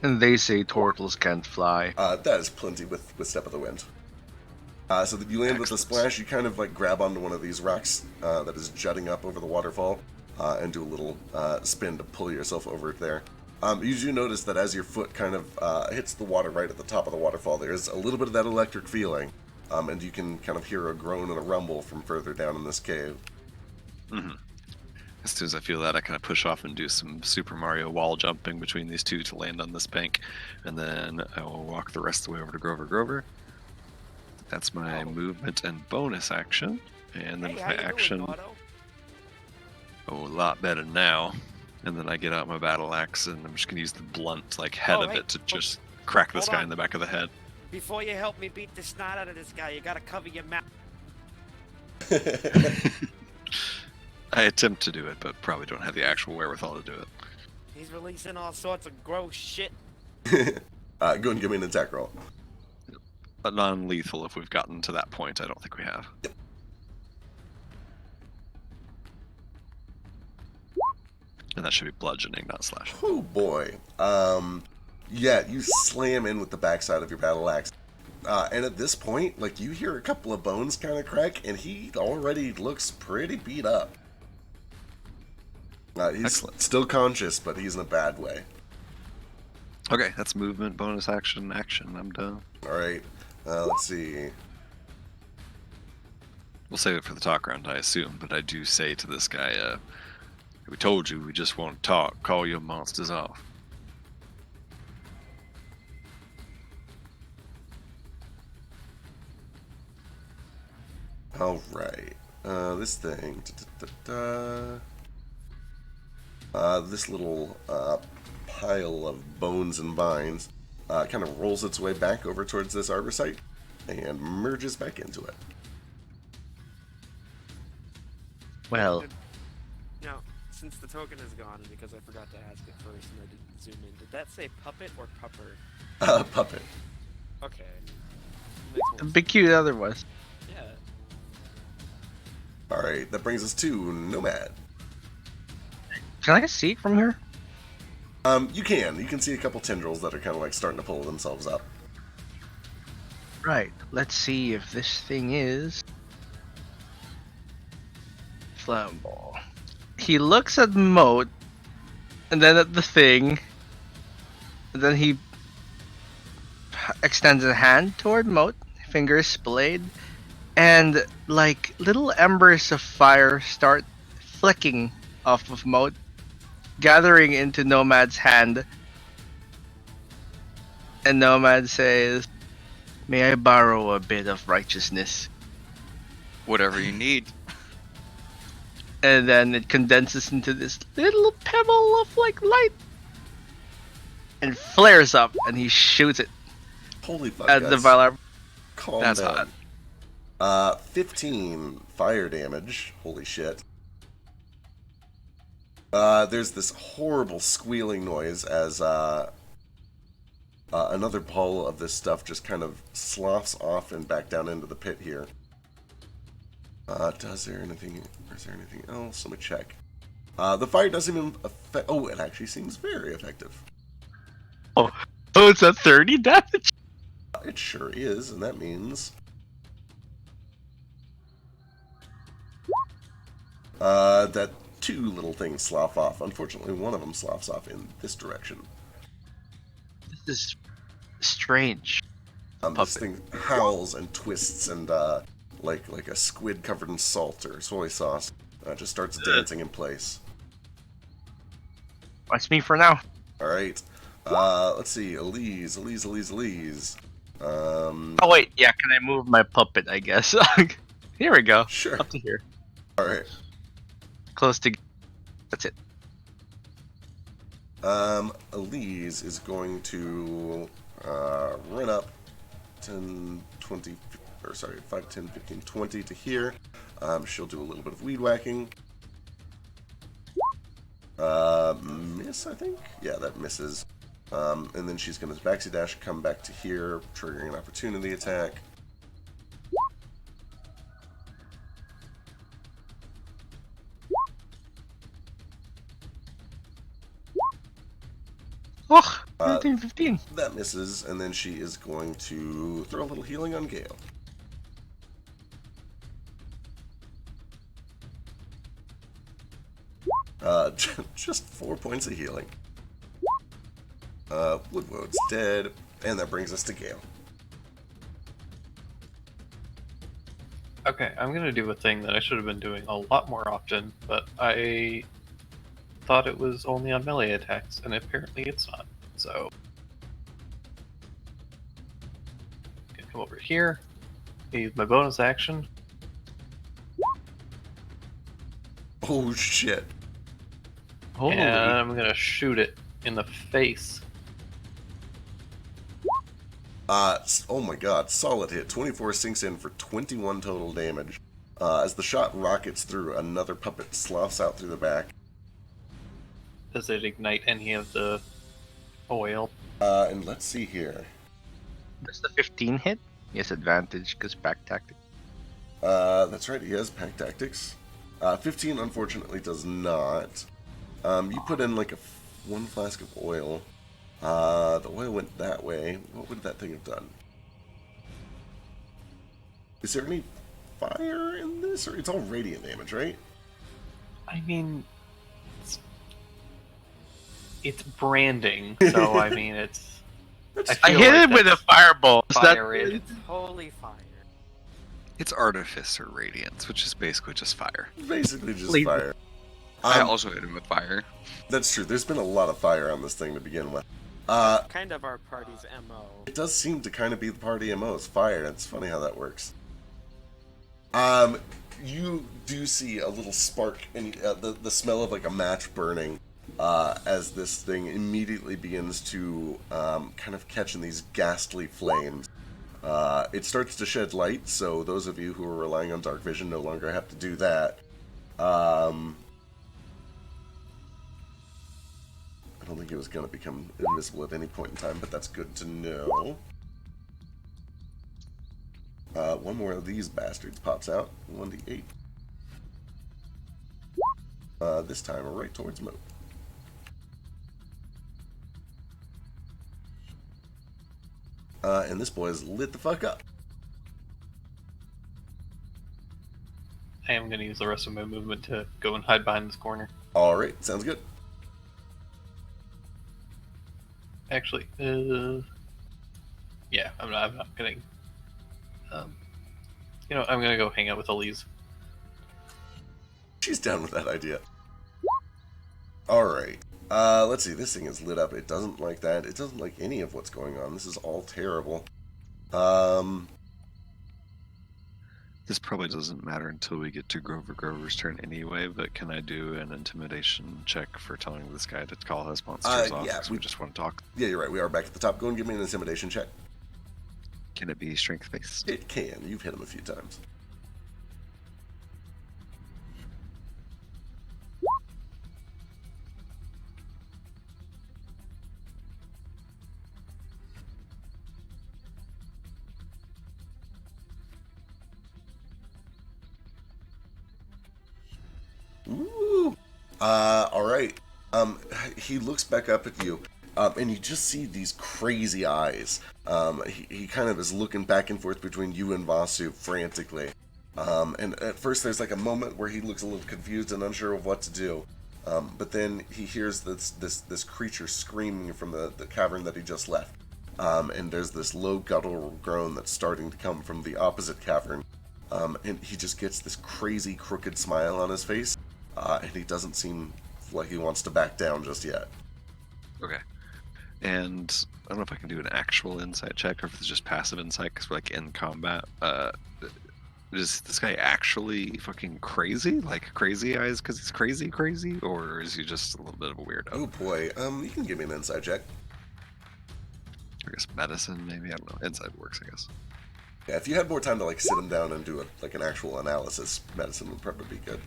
And they say turtles can't fly. That is plenty with Step of the Wind. So that you land with a splash, you kind of like grab onto one of these rocks that is jutting up over the waterfall and do a little spin to pull yourself over there. You do notice that as your foot kind of hits the water right at the top of the waterfall, there's a little bit of that electric feeling, and you can kind of hear a groan and a rumble from further down in this cave. Mm-hmm. As soon as I feel that, I kind of push off and do some Super Mario wall jumping between these two to land on this bank, and then I will walk the rest of the way over to Grover. That's my movement and bonus action, and then with my action, Oh, a lot better now. And then I get out my battle axe, and I'm just gonna use the blunt head Oh, of hey, it to just crack this hold guy on. in the back of the head. Before you help me beat the snot out of this guy, you gotta cover your mouth. I attempt to do it, but probably don't have the actual wherewithal to do it. He's releasing all sorts of gross shit. Go ahead and give me an attack roll. But non-lethal if we've gotten to that point. I don't think we have. And that should be bludgeoning, not slashing. Oh boy. Yeah, you slam in with the backside of your battle axe. And at this point, you hear a couple of bones kind of crack, and he already looks pretty beat up. He's Excellent. still conscious, but he's in a bad way. Okay, that's movement, bonus action. I'm done. Alright, let's see. We'll save it for the talk round, I assume, but I do say to this guy, we told you we just want to talk. Call your monsters off. Alright, this thing. This little pile of bones and vines kind of rolls its way back over towards this arbor site and merges back into it. Well, Now, since the token is gone, and because I forgot to ask it first and I didn't zoom in, did that say puppet or pupper? Puppet. Okay. Makes more big cute otherwise. sense. Yeah. Alright, that brings us to Nomad. Can I see it from here? You can see a couple tendrils that are kind of starting to pull themselves up. Right. Let's see if this thing is flammable. He looks at Moat, and then at the thing, and then he extends a hand toward Moat, fingers splayed, and little embers of fire start flicking off of Moat, gathering into Nomad's hand. And Nomad says, "May I borrow a bit of righteousness?" Whatever you need. And then it condenses into this little pebble of light and flares up, and he shoots it Holy fuck, at the guys. Valar. Calm That's down. 15 fire damage. Holy shit. There's this horrible squealing noise as another ball of this stuff just kind of sloughs off and back down into the pit here. Is there anything else? Let me check. The fire doesn't even affect... Oh, it actually seems very effective. Oh, it's a 30 damage. It sure is, and that means... that two little things slough off. Unfortunately, one of them sloughs off in this direction. This is strange. This thing howls and twists and, like a squid covered in salt or soy sauce, just starts dancing in place. That's me for now. Alright. Let's see. Elise. Oh wait, yeah. Can I move my puppet? I guess. Here we go. Sure. Up to here. Alright. Close to. That's it. Elise is going to run up 10, 20, or sorry, 5, 10, 15, 20 to here. She'll do a little bit of weed whacking. Miss, I think? Yeah, that misses. And then she's going to backsy dash, come back to here, triggering an opportunity attack. Oh, 15. That misses, and then she is going to throw a little healing on Gale. Just 4 points of healing. Woodwode's dead, and that brings us to Gale. Okay, I'm gonna do a thing that I should have been doing a lot more often, but I thought it was only on melee attacks, and apparently it's not. So, I'm gonna come over here, use my bonus action, Oh shit. Holy. And I'm gonna shoot it in the face. Oh my god, solid hit. 24 sinks in for 21 total damage. As the shot rockets through, another puppet sloughs out through the back. Does it ignite any of the oil? And let's see here. Does the 15 hit? He has advantage because pack tactic. That's right, he has pack tactics. 15 unfortunately does not. You put in like one flask of oil. The oil went that way. What would that thing have done? Is there any fire in this? Or it's all radiant damage, right? I mean, it's branding, so I mean, it's. I hit him with a fireball. Is that Fire it. It's holy fire. It's Artificer Radiance, which is basically just fire. Basically just Please. fire. I also hit him with fire. That's true. There's been a lot of fire on this thing to begin with. Kind of our party's MO. It does seem to kind of be the party MO. It's fire. It's funny how that works. You do see a little spark and the smell of like a match burning as this thing immediately begins to kind of catch in these ghastly flames. It starts to shed light, so those of you who are relying on dark vision no longer have to do that. I don't think it was going to become invisible at any point in time, but that's good to know. One more of these bastards pops out. 1d8. This time right towards Mo. And this boy is lit the fuck up. I am gonna use the rest of my movement to go and hide behind this corner. Alright, sounds good. Actually, yeah, I'm not gonna. I'm gonna go hang out with Elise. She's down with that idea. Alright. Let's see, this thing is lit up. It doesn't like that. It doesn't like any of what's going on. This is all terrible. This probably doesn't matter until we get to Grover's turn anyway, but can I do an intimidation check for telling this guy to call his monsters off? Yeah, 'Cause we just want to talk. Yeah, you're right. We are back at the top. Go and give me an intimidation check. Can it be strength based? It can. You've hit him a few times. Ooh. Alright. He looks back up at you, and you just see these crazy eyes. He kind of is looking back and forth between you and Vasu frantically. And at first there's like a moment where he looks a little confused and unsure of what to do. But then he hears this creature screaming from the cavern that he just left. And there's this low guttural groan that's starting to come from the opposite cavern. And he just gets this crazy crooked smile on his face. And he doesn't seem like he wants to back down just yet. Okay. And I don't know if I can do an actual insight check or if it's just passive insight because we're like in combat. Is this guy actually fucking crazy? Like crazy eyes because he's crazy? Or is he just a little bit of a weirdo? Oh boy, you can give me an insight check. I guess medicine, maybe? I don't know. Insight works, I guess. Yeah, if you had more time to like sit him down and do an actual analysis, medicine would probably be good.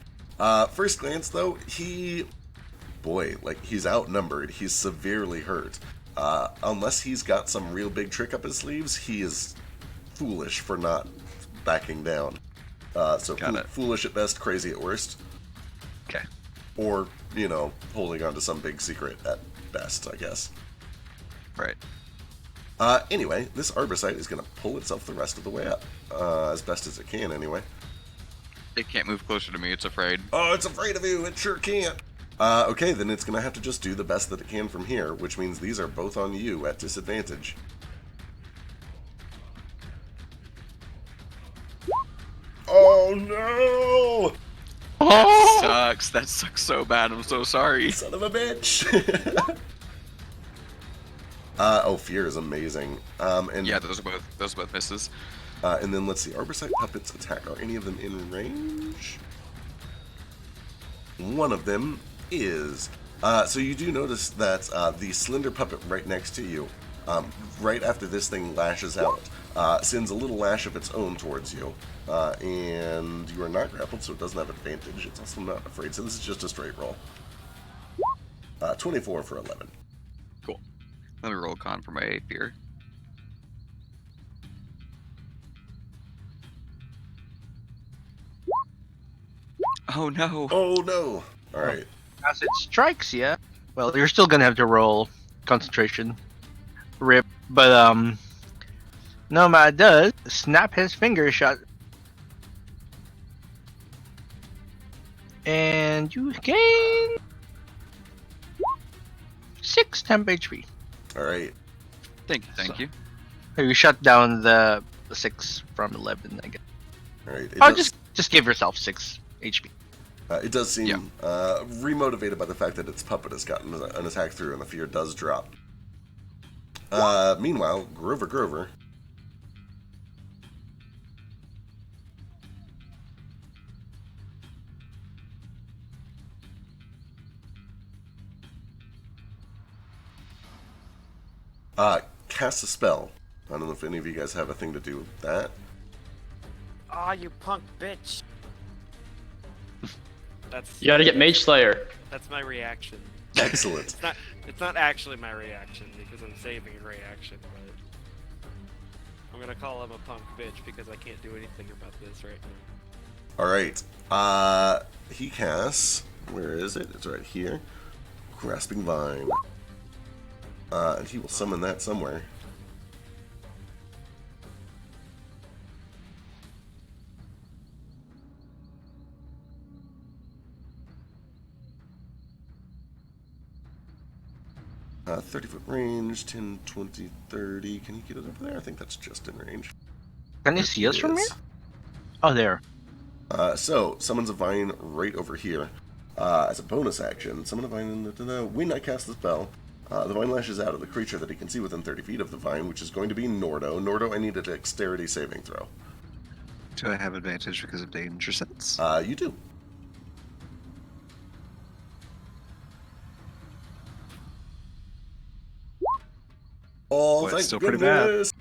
First glance though, he's outnumbered. He's severely hurt. Unless he's got some real big trick up his sleeves, he is foolish for not backing down. Foolish at best, crazy at worst. Okay. Or, holding on to some big secret at best, I guess. Right. Anyway, this Arbusite is going to pull itself the rest of the way up. As best as it can, anyway. It can't move closer to me, it's afraid. Oh, it's afraid of you. It sure can't. Okay, then it's going to have to just do the best that it can from here, which means these are both on you at disadvantage. Oh, no! That sucks so bad, I'm so sorry. Son of a bitch! Fear is amazing. And Yeah, those are both misses. and then let's see, Arbusite puppets attack. Are any of them in range? One of them is. So you do notice that the slender puppet right next to you, right after this thing lashes out, sends a little lash of its own towards you. And you are not grappled, so it doesn't have advantage. It's also not afraid, so this is just a straight roll. 24 for 11. Cool. Let me roll con for my fear. Oh no. Oh no! Alright. As it strikes you, well, you're still gonna have to roll concentration. Rip. But, Nomad does snap his finger shut. And you gain 6 temp HP. Alright. Thank you. So you shut down the 6 from 11, I guess. Alright. Oh, just give yourself 6 HP. It does seem remotivated by the fact that its puppet has gotten an attack through and the fear does drop. Meanwhile, Grover. Cast a spell. I don't know if any of you guys have a thing to do with that. Aw, you punk bitch. You gotta get Mage Slayer. That's my reaction. Excellent. It's not actually my reaction because I'm saving a reaction, but I'm gonna call him a punk bitch because I can't do anything about this right now. Alright. He casts. Where is it? It's right here. Grasping Vine. And he will summon that somewhere. Uh, 30-foot range, 10, 20, 30. Can you get it over there? I think that's just in range. Can you see us from here? Yes. Oh, there. So, summons a vine right over here. As a bonus action, summon a vine when I cast the spell. The vine lashes out at the creature that he can see within 30 feet of the vine, which is going to be Nordo. Nordo, I need a dexterity saving throw. Do I have advantage because of danger sense? You do. Oh, Boy, it's thank still pretty bad. goodness!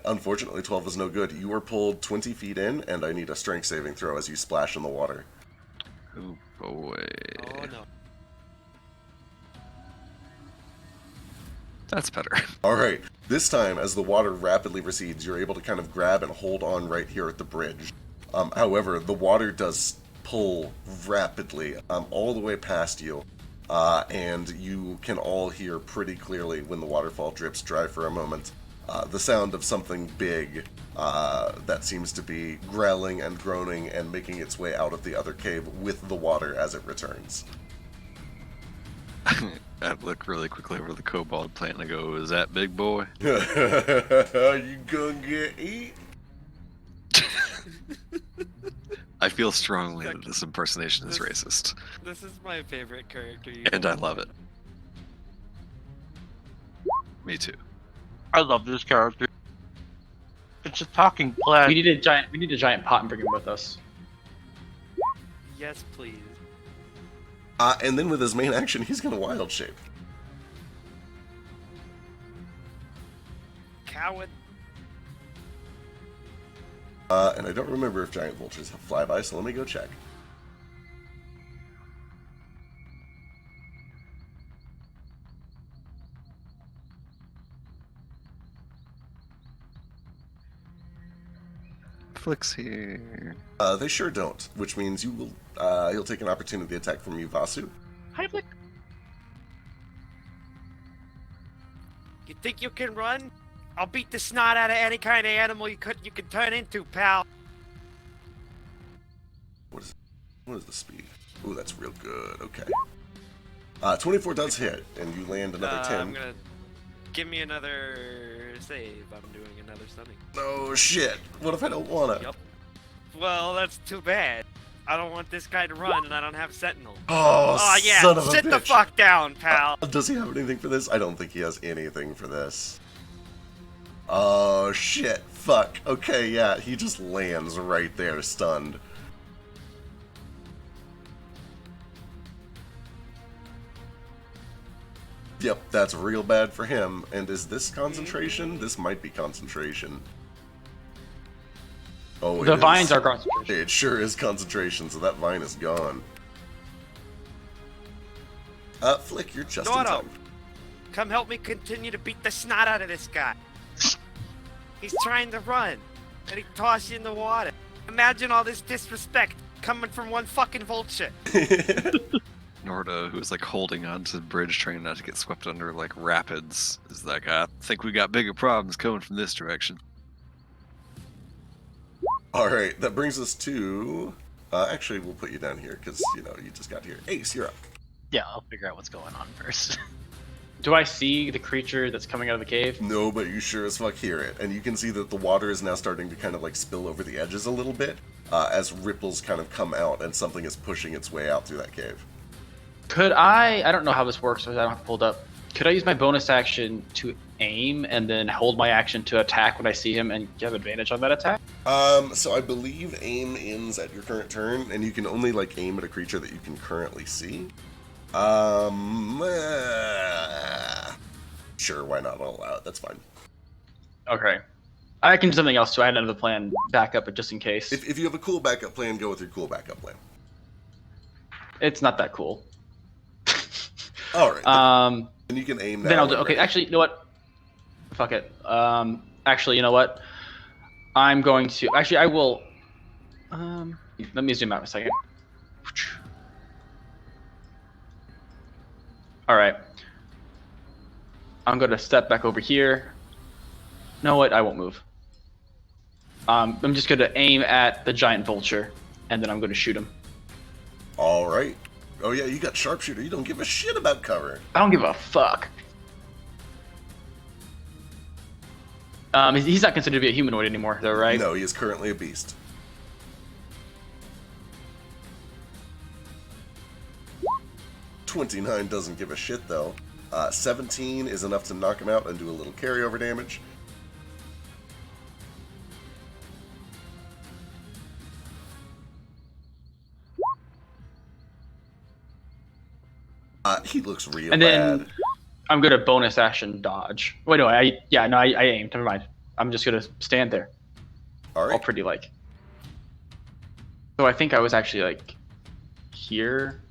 Unfortunately, 12 is no good. You are pulled 20 feet in, and I need a strength saving throw as you splash in the water. Oh boy. Oh no. That's better. Alright, this time, as the water rapidly recedes, you're able to kind of grab and hold on right here at the bridge. However, the water does pull rapidly all the way past you, and you can all hear pretty clearly when the waterfall drips dry for a moment. The sound of something big that seems to be growling and groaning and making its way out of the other cave with the water as it returns. I look really quickly over the kobold plant and I go, is that big boy? You gonna get eat? I feel strongly that this impersonation is racist. This is my favorite character. And I love it. Me too. I love this character. It's a talking plant. We need a giant pot and bring him with us. Yes, please. And then with his main action, he's gonna wild shape. Coward. And I don't remember if giant vultures have flyby, so let me go check. Flick's here. They sure don't, which means you will. He'll take an opportunity attack from you, Vasu. Hi, Flick. You think you can run? I'll beat the snot out of any kind of animal you can turn into, pal. What is the speed? Ooh, that's real good. Okay. 24 does hit, and you land another 10. I'm gonna give me another save. I'm doing another stunning. Oh shit! What if I don't wanna? Yep. Well, that's too bad. I don't want this guy to run, and I don't have Sentinel. Oh, yeah, son of a sit the bitch. fuck down, pal. Does he have anything for this? I don't think he has anything for this. Oh shit! Fuck. Okay, yeah, he just lands right there, stunned. Yep, that's real bad for him. And is this concentration? This might be concentration. Oh, The it vines is. are concentration. It sure is concentration, so that vine is gone. Flick, you're just in Nordo, time. come help me continue to beat the snot out of this guy. He's trying to run, and he tossed you in the water. Imagine all this disrespect coming from one fucking vulture. Norda, who's like holding on to the bridge, trying not to get swept under like rapids, is like, I think we got bigger problems coming from this direction. Alright, that brings us to... actually, we'll put you down here, because, you just got here. Ace, you're up. Yeah, I'll figure out what's going on first. Do I see the creature that's coming out of the cave? No, but you sure as fuck hear it. And you can see that the water is now starting to kind of like spill over the edges a little bit, as ripples kind of come out and something is pushing its way out through that cave. Could I don't know how this works, so I don't have to pull it up. Could I use my bonus action to aim and then hold my action to attack when I see him and have advantage on that attack? So I believe aim ends at your current turn, and you can only like aim at a creature that you can currently see. Sure, why not? I'll allow it. That's fine. Okay. I can do something else too. I had another plan backup, but just in case. If you have a cool backup plan, go with your cool backup plan. It's not that cool. Alright. Then you can aim now. Then I'll do. Okay, actually, you know what? Fuck it. Actually, you know what? I'm going to. Actually, I will. Let me zoom out a second. All right. I'm going to step back over here. No, what? I won't move. I'm just going to aim at the giant vulture, and then I'm going to shoot him. Alright. Oh yeah, you got sharpshooter. You don't give a shit about cover. I don't give a fuck. He's not considered to be a humanoid anymore, though, right? No, he is currently a beast. $29 doesn't give a shit, though. 17 is enough to knock him out and do a little carryover damage. He looks real And then bad. I'm gonna bonus action dodge. Wait, no, I aimed. Never mind. I'm just gonna stand there, all Alright. pretty like. So I think I was actually like here.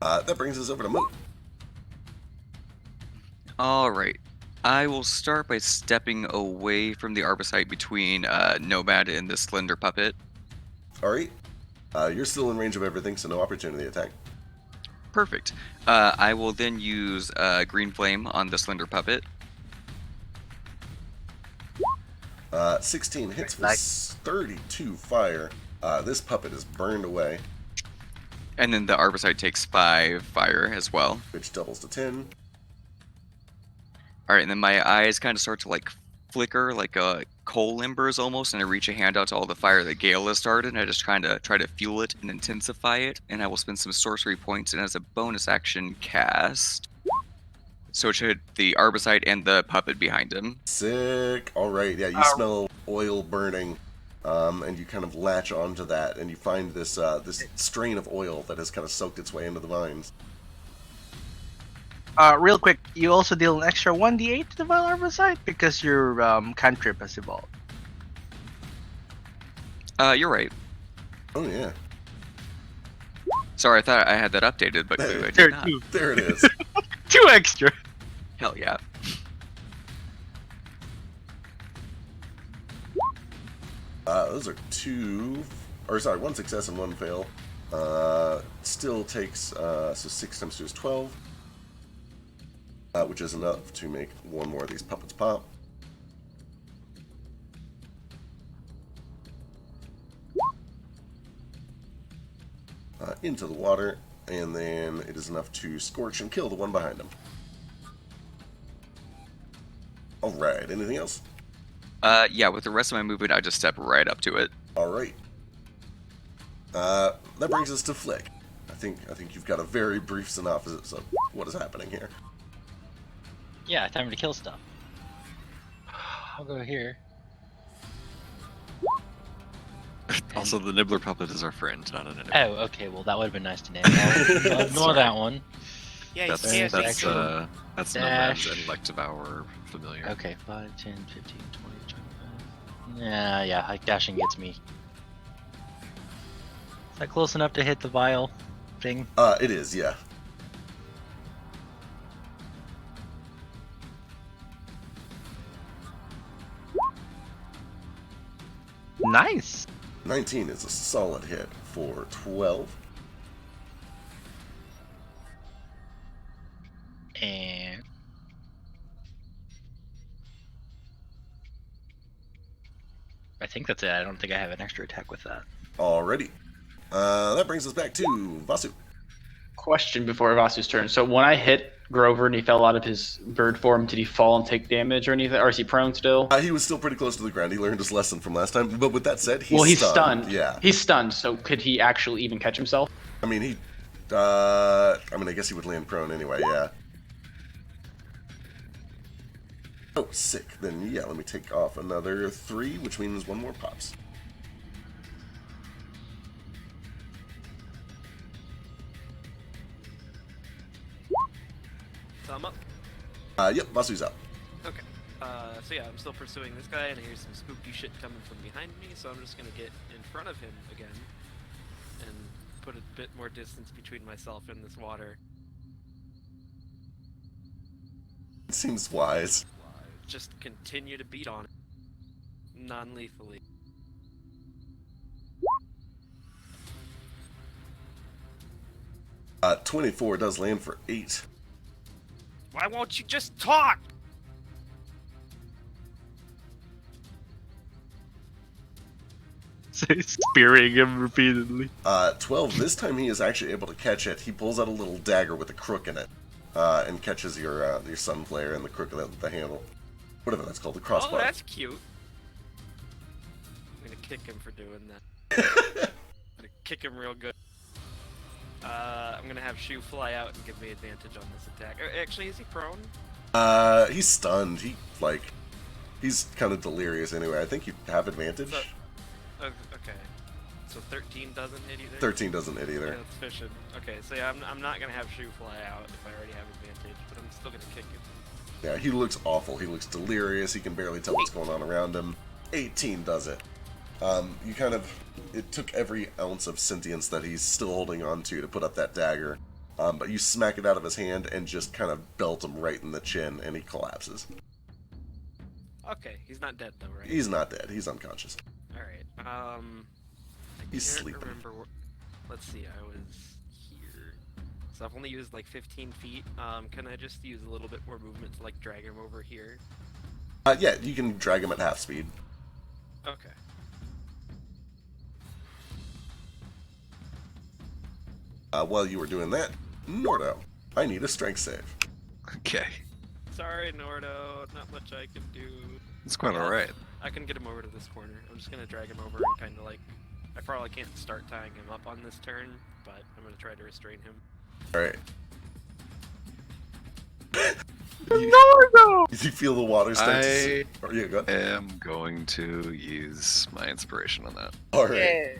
That brings us over to Moot. Alright. I will start by stepping away from the Arbusite between Nomad and the Slender Puppet. Alright. You're still in range of everything, so no opportunity attack. Perfect. I will then use Green Flame on the Slender Puppet. 16 hits with 32 fire. This puppet is burned away, And then the Arbusite takes 5 fire as well. which doubles to 10. Alright, and then my eyes kind of start to like flicker like coal embers almost, and I reach a hand out to all the fire that Gale has started, and I just try to fuel it and intensify it, and I will spend some sorcery points and as a bonus action cast. So it should hit the Arbusite and the puppet behind him. Sick. Alright, yeah, you smell oil burning, and you kind of latch onto that, and you find this this strain of oil that has kind of soaked its way into the vines. Real quick, you also deal an extra 1d8 to the Vile Arbusite because your cantrip has evolved. You're right. Oh yeah, Sorry, I thought I had that updated, but clearly I There, did not. there it is. 2 extra. Hell yeah. Those are 1 success and 1 fail. Still takes, so 6 times 2 is 12. Which is enough to make 1 more of these puppets pop. Into the water, and then it is enough to scorch and kill the one behind him. Alright, anything else? Yeah, with the rest of my movement, I just step right up to it. Alright. That brings us to Flick. I think you've got a very brief synopsis of what is happening here. Yeah, time to kill stuff. I'll go here. Also, the Nibbler Puppet is our friend, not an enemy. Oh, okay. Well, that would have been nice to name. I'll ignore that one. Yeah, That's he's can't that's actually. that's Dash. Nomad's intellect devour familiar. Okay, 5, 10, 15, 20, 25. Yeah, like dashing gets me. Is that close enough to hit the vial thing? It is, yeah. Nice. 19 is a solid hit for 12. And I think that's it. I don't think I have an extra attack with that. Alrighty. That brings us back to Vasu. Question before Vasu's turn. So when I hit Grover and he fell out of his bird form, did he fall and take damage or anything? Or is he prone still? He was still pretty close to the ground. He learned his lesson from last time. But with that said, He's stunned. Yeah. He's stunned, so could he actually even catch himself? I mean, I guess he would land prone anyway, yeah. Oh, sick. Then, yeah, let me take off another 3, which means 1 more pops. So I'm up. Yep, Vasu's up. Okay. So yeah, I'm still pursuing this guy, and I hear some spooky shit coming from behind me, so I'm just gonna get in front of him again, and put a bit more distance between myself and this water. Seems wise. Just continue to beat on it. Non-lethally. Uh, 24 does land for 8. Why won't you just talk? Spearing him repeatedly. 12, this time he is actually able to catch it. He pulls out a little dagger with a crook in it, and catches your sun flare and the crook of the handle. Whatever that's called, the crossbar. Oh, that's cute. I'm gonna kick him for doing that. I'm gonna kick him real good. I'm gonna have Shu fly out and give me advantage on this attack. Actually, is he prone? He's stunned. He's kind of delirious anyway. I think you have advantage. So, okay. So 13 doesn't hit either? 13 doesn't hit either. Yeah, that's fishing. Okay, so yeah, I'm not gonna have Shu fly out if I already have advantage, but I'm still gonna kick him. Yeah, he looks awful. He looks delirious. He can barely tell what's going on around him. 18 does it. It took every ounce of sentience that he's still holding on to put up that dagger. But you smack it out of his hand and just kind of belt him right in the chin, and he collapses. Okay, he's not dead though, right? He's not dead. He's unconscious. Alright, He's can't sleeping. remember let's see, I was here. So I've only used like 15 feet. Can I just use a little bit more movement to like drag him over here? Yeah, you can drag him at half speed. Okay. While you were doing that, Nordo, I need a strength save. Okay, Sorry, Nordo, not much I can do. it's quite all right. I can get him over to this corner. I'm just gonna drag him over and kind of like... I probably can't start tying him up on this turn, but I'm gonna try to restrain him. Alright. No! You feel the water start to... I Yeah, go ahead. am going to use my inspiration on that. Alright.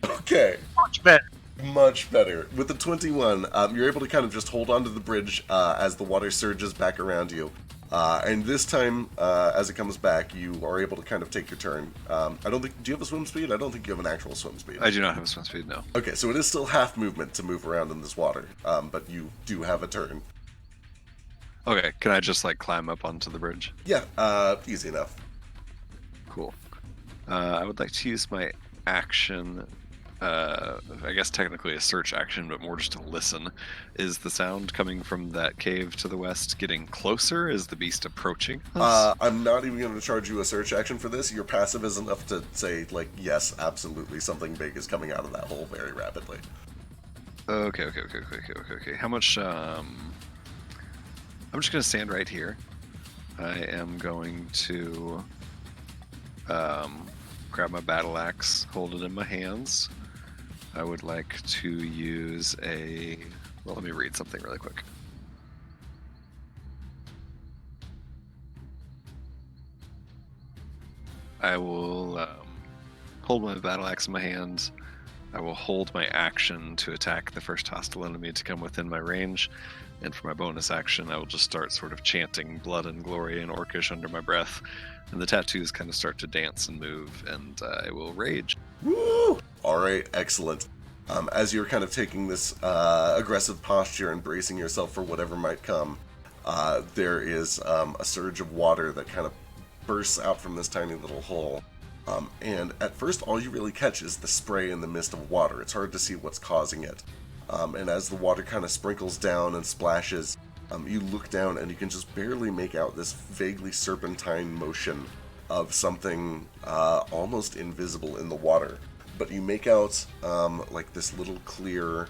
Okay. Much better. Much better. With the 21, you're able to kind of just hold onto the bridge as the water surges back around you. And this time, as it comes back, you are able to kind of take your turn. I don't think... Do you have a swim speed? I don't think you have an actual swim speed. I do not have a swim speed, no. Okay, so it is still half movement to move around in this water, but you do have a turn. Okay, can I just like climb up onto the bridge? Yeah, easy enough. Cool. I would like to use my action, I guess technically a search action, but more just to listen. Is the sound coming from that cave to the west getting closer? Is the beast approaching us? I'm not even going to charge you a search action for this. Your passive is enough to say, like, yes, absolutely, something big is coming out of that hole very rapidly. Okay. How much, I'm just going to stand right here. I am going to grab my battle axe, hold it in my hands. I would like to use a... Well, let me read something really quick. I will hold my battle axe in my hands, I will hold my action to attack the first hostile enemy to come within my range, and for my bonus action, I will just start sort of chanting blood and glory in Orcish under my breath, and the tattoos kind of start to dance and move, and I will rage. Woo! Alright, excellent. As you're kind of taking this aggressive posture and bracing yourself for whatever might come, there is a surge of water that kind of bursts out from this tiny little hole. And at first, all you really catch is the spray and the mist of water. It's hard to see what's causing it. And as the water kind of sprinkles down and splashes, you look down and you can just barely make out this vaguely serpentine motion of something almost invisible in the water. But you make out like this little clear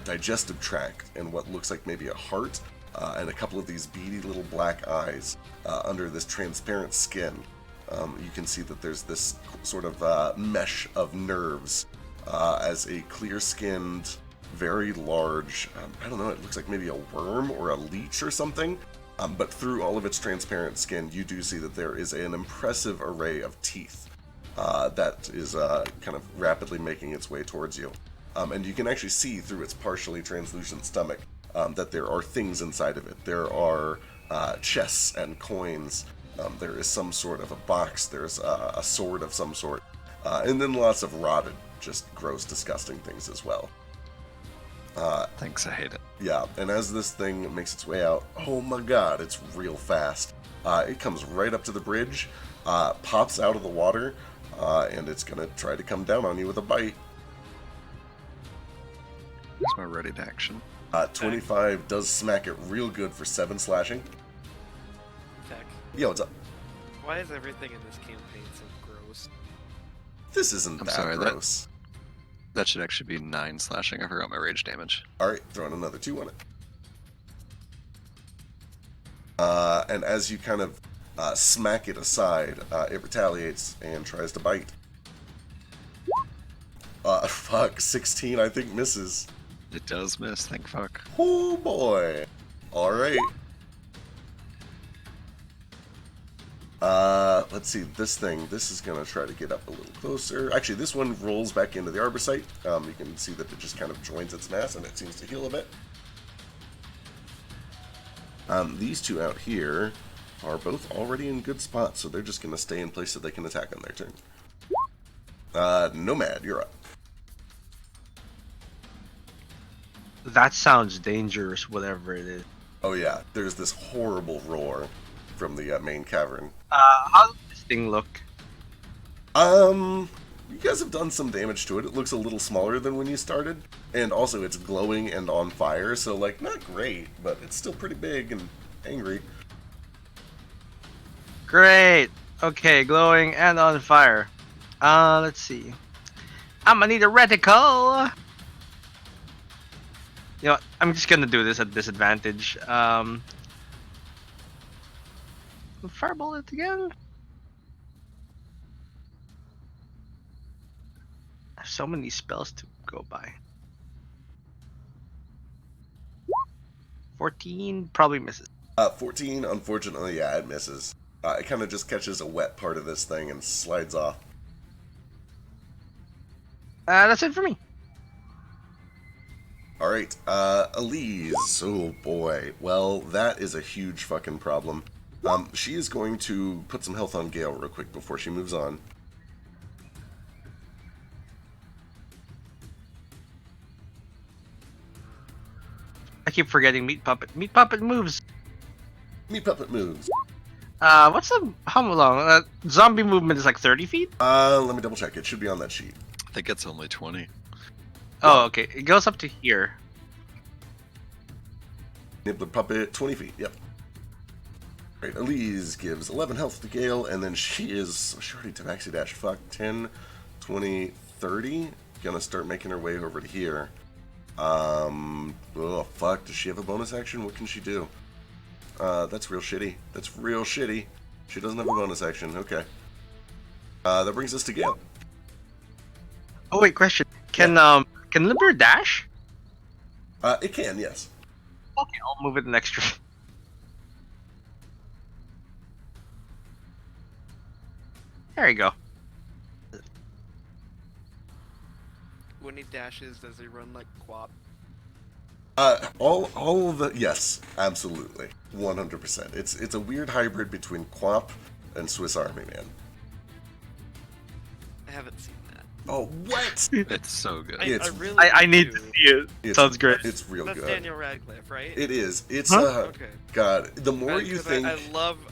digestive tract and what looks like maybe a heart and a couple of these beady little black eyes under this transparent skin. You can see that there's this sort of mesh of nerves as a clear-skinned, very large, I don't know, it looks like maybe a worm or a leech or something, but through all of its transparent skin, you do see that there is an impressive array of teeth that is kind of rapidly making its way towards you. And you can actually see through its partially translucent stomach that there are things inside of it. There are chests and coins. There is some sort of a box, there's a sword of some sort, and then lots of rotted, just gross, disgusting things as well. Thanks, I hate it. Yeah, and as this thing makes its way out, oh my god, it's real fast. It comes right up to the bridge, pops out of the water, and it's going to try to come down on you with a bite. Here's my ready to action. 25 does smack it real good for 7 slashing. Tech. Yo, what's up? Why is everything in this campaign so gross? This isn't I'm that sorry, gross. That should actually be 9 slashing. I forgot my rage damage. Alright, throwing another 2 on it. And as you kind of smack it aside, it retaliates and tries to bite. Fuck, 16 I think misses. It does miss, thank fuck. Oh boy. Alright. Let's see, this is gonna try to get up a little closer. Actually, this one rolls back into the arbor site. You can see that it just kind of joins its mass and it seems to heal a bit. These two out here are both already in good spots, so they're just gonna stay in place so they can attack on their turn. Nomad, you're up. That sounds dangerous, whatever it is. Oh yeah, there's this horrible roar from the main cavern. How does this thing look? You guys have done some damage to it. It looks a little smaller than when you started. And also it's glowing and on fire, so like not great, but it's still pretty big and angry. Great. Okay, glowing and on fire. Let's see. I'm gonna need a reticle. You know what? I'm just gonna do this at disadvantage. Fireball it again. I have so many spells to go by. 14 probably misses. 14, unfortunately, yeah, it misses. It kind of just catches a wet part of this thing and slides off. That's it for me. Alright, Elise. Oh boy. Well, that is a huge fucking problem. She is going to put some health on Gale real quick before she moves on. I keep forgetting Meat Puppet. Meat Puppet moves. Meat Puppet moves. What's the how long? Zombie movement is like 30 feet. Let me double check. It should be on that sheet. I think it's only 20. Oh, okay. It goes up to here. Nibbler Puppet, 20 feet. Yep. Right, Elise gives 11 health to Gale, and then she already to maxi dash. Fuck, 10, 20, 30. Gonna start making her way over to here. Oh, fuck. Does she have a bonus action? What can she do? That's real shitty. That's real shitty. She doesn't have a bonus action. Okay. That brings us to Gale. Oh wait, question. Can Limber dash? It can, yes. Okay, I'll move it an extra. There you go. when he dashes, does he run like Quap? All of the yes, absolutely, 100%. It's a weird hybrid between Quap and Swiss Army Man. I haven't seen that. Oh, what? It's so good. It's- I really I need do. to see it. It's- Sounds great. It's real That's good. Daniel Radcliffe, right? It is. It's Okay. God. The more you 'Cause think,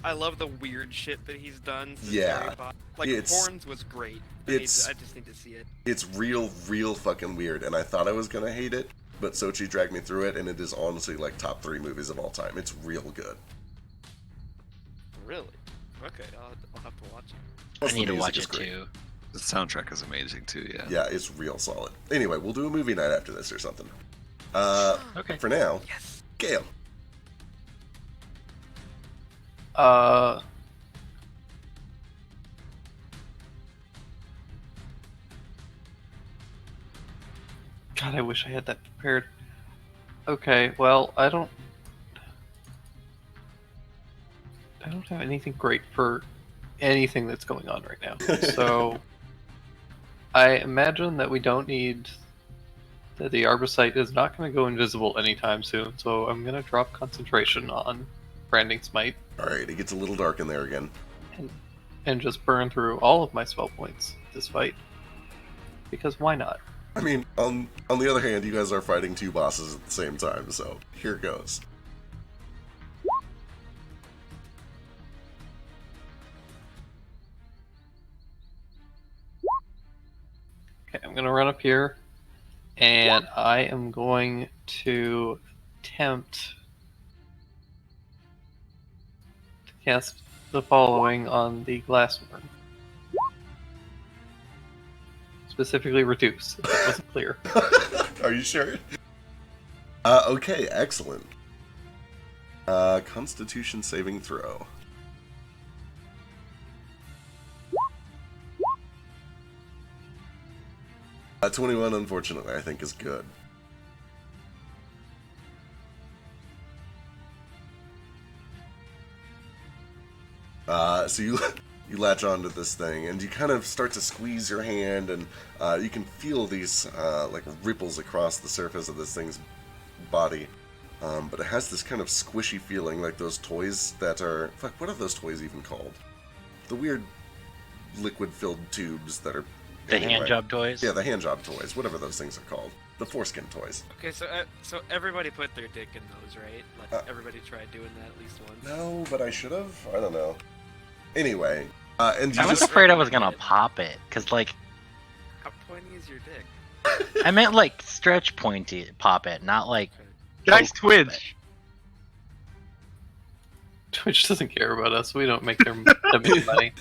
I love the weird shit that he's done. Since Yeah. Harry Potter. Like It's- Horns was great. I just need to see it. it's real fucking weird. And I thought I was gonna hate it, but Sochi dragged me through it, and it is honestly like top 3 movies of all time. It's real good. Really? Okay, I'll have to watch it. Plus, I the need to music watch is it great. too. The soundtrack is amazing too. Yeah. Yeah, it's real solid. Anyway, we'll do a movie night after this or something. Okay. For now, Yes. Gale. God, I wish I had that prepared. Okay, well, I don't have anything great for anything that's going on right now. So I imagine that we don't need that the Arborsight is not going to go invisible anytime soon. So I'm going to drop concentration on Branding Smite All right, it gets a little dark in there again. and just burn through all of my spell points this fight. Because why not? I mean, on the other hand, you guys are fighting 2 bosses at the same time, so here goes. Okay, I'm gonna run up here, and I am going to attempt to cast the following on the glass worm. Specifically reduce, if that wasn't clear. Are you sure? Okay, excellent. Constitution saving throw. 21, unfortunately, I think is good. So you latch onto this thing, and you kind of start to squeeze your hand, and you can feel these like ripples across the surface of this thing's body. But it has this kind of squishy feeling, like those toys that are... Fuck, what are those toys even called? The weird liquid-filled tubes that are... The hand job toys? Yeah, the hand job toys, whatever those things are called. The foreskin toys. Okay, so everybody put their dick in those, right? Like everybody tried doing that at least once. No, but I should have? I don't know. Anyway, and you I was just... afraid I was gonna pop it, cause like How pointy is your dick? I meant like stretch pointy pop it, not like Guys, poke pop it. Twitch. Twitch doesn't care about us. We don't make them make money.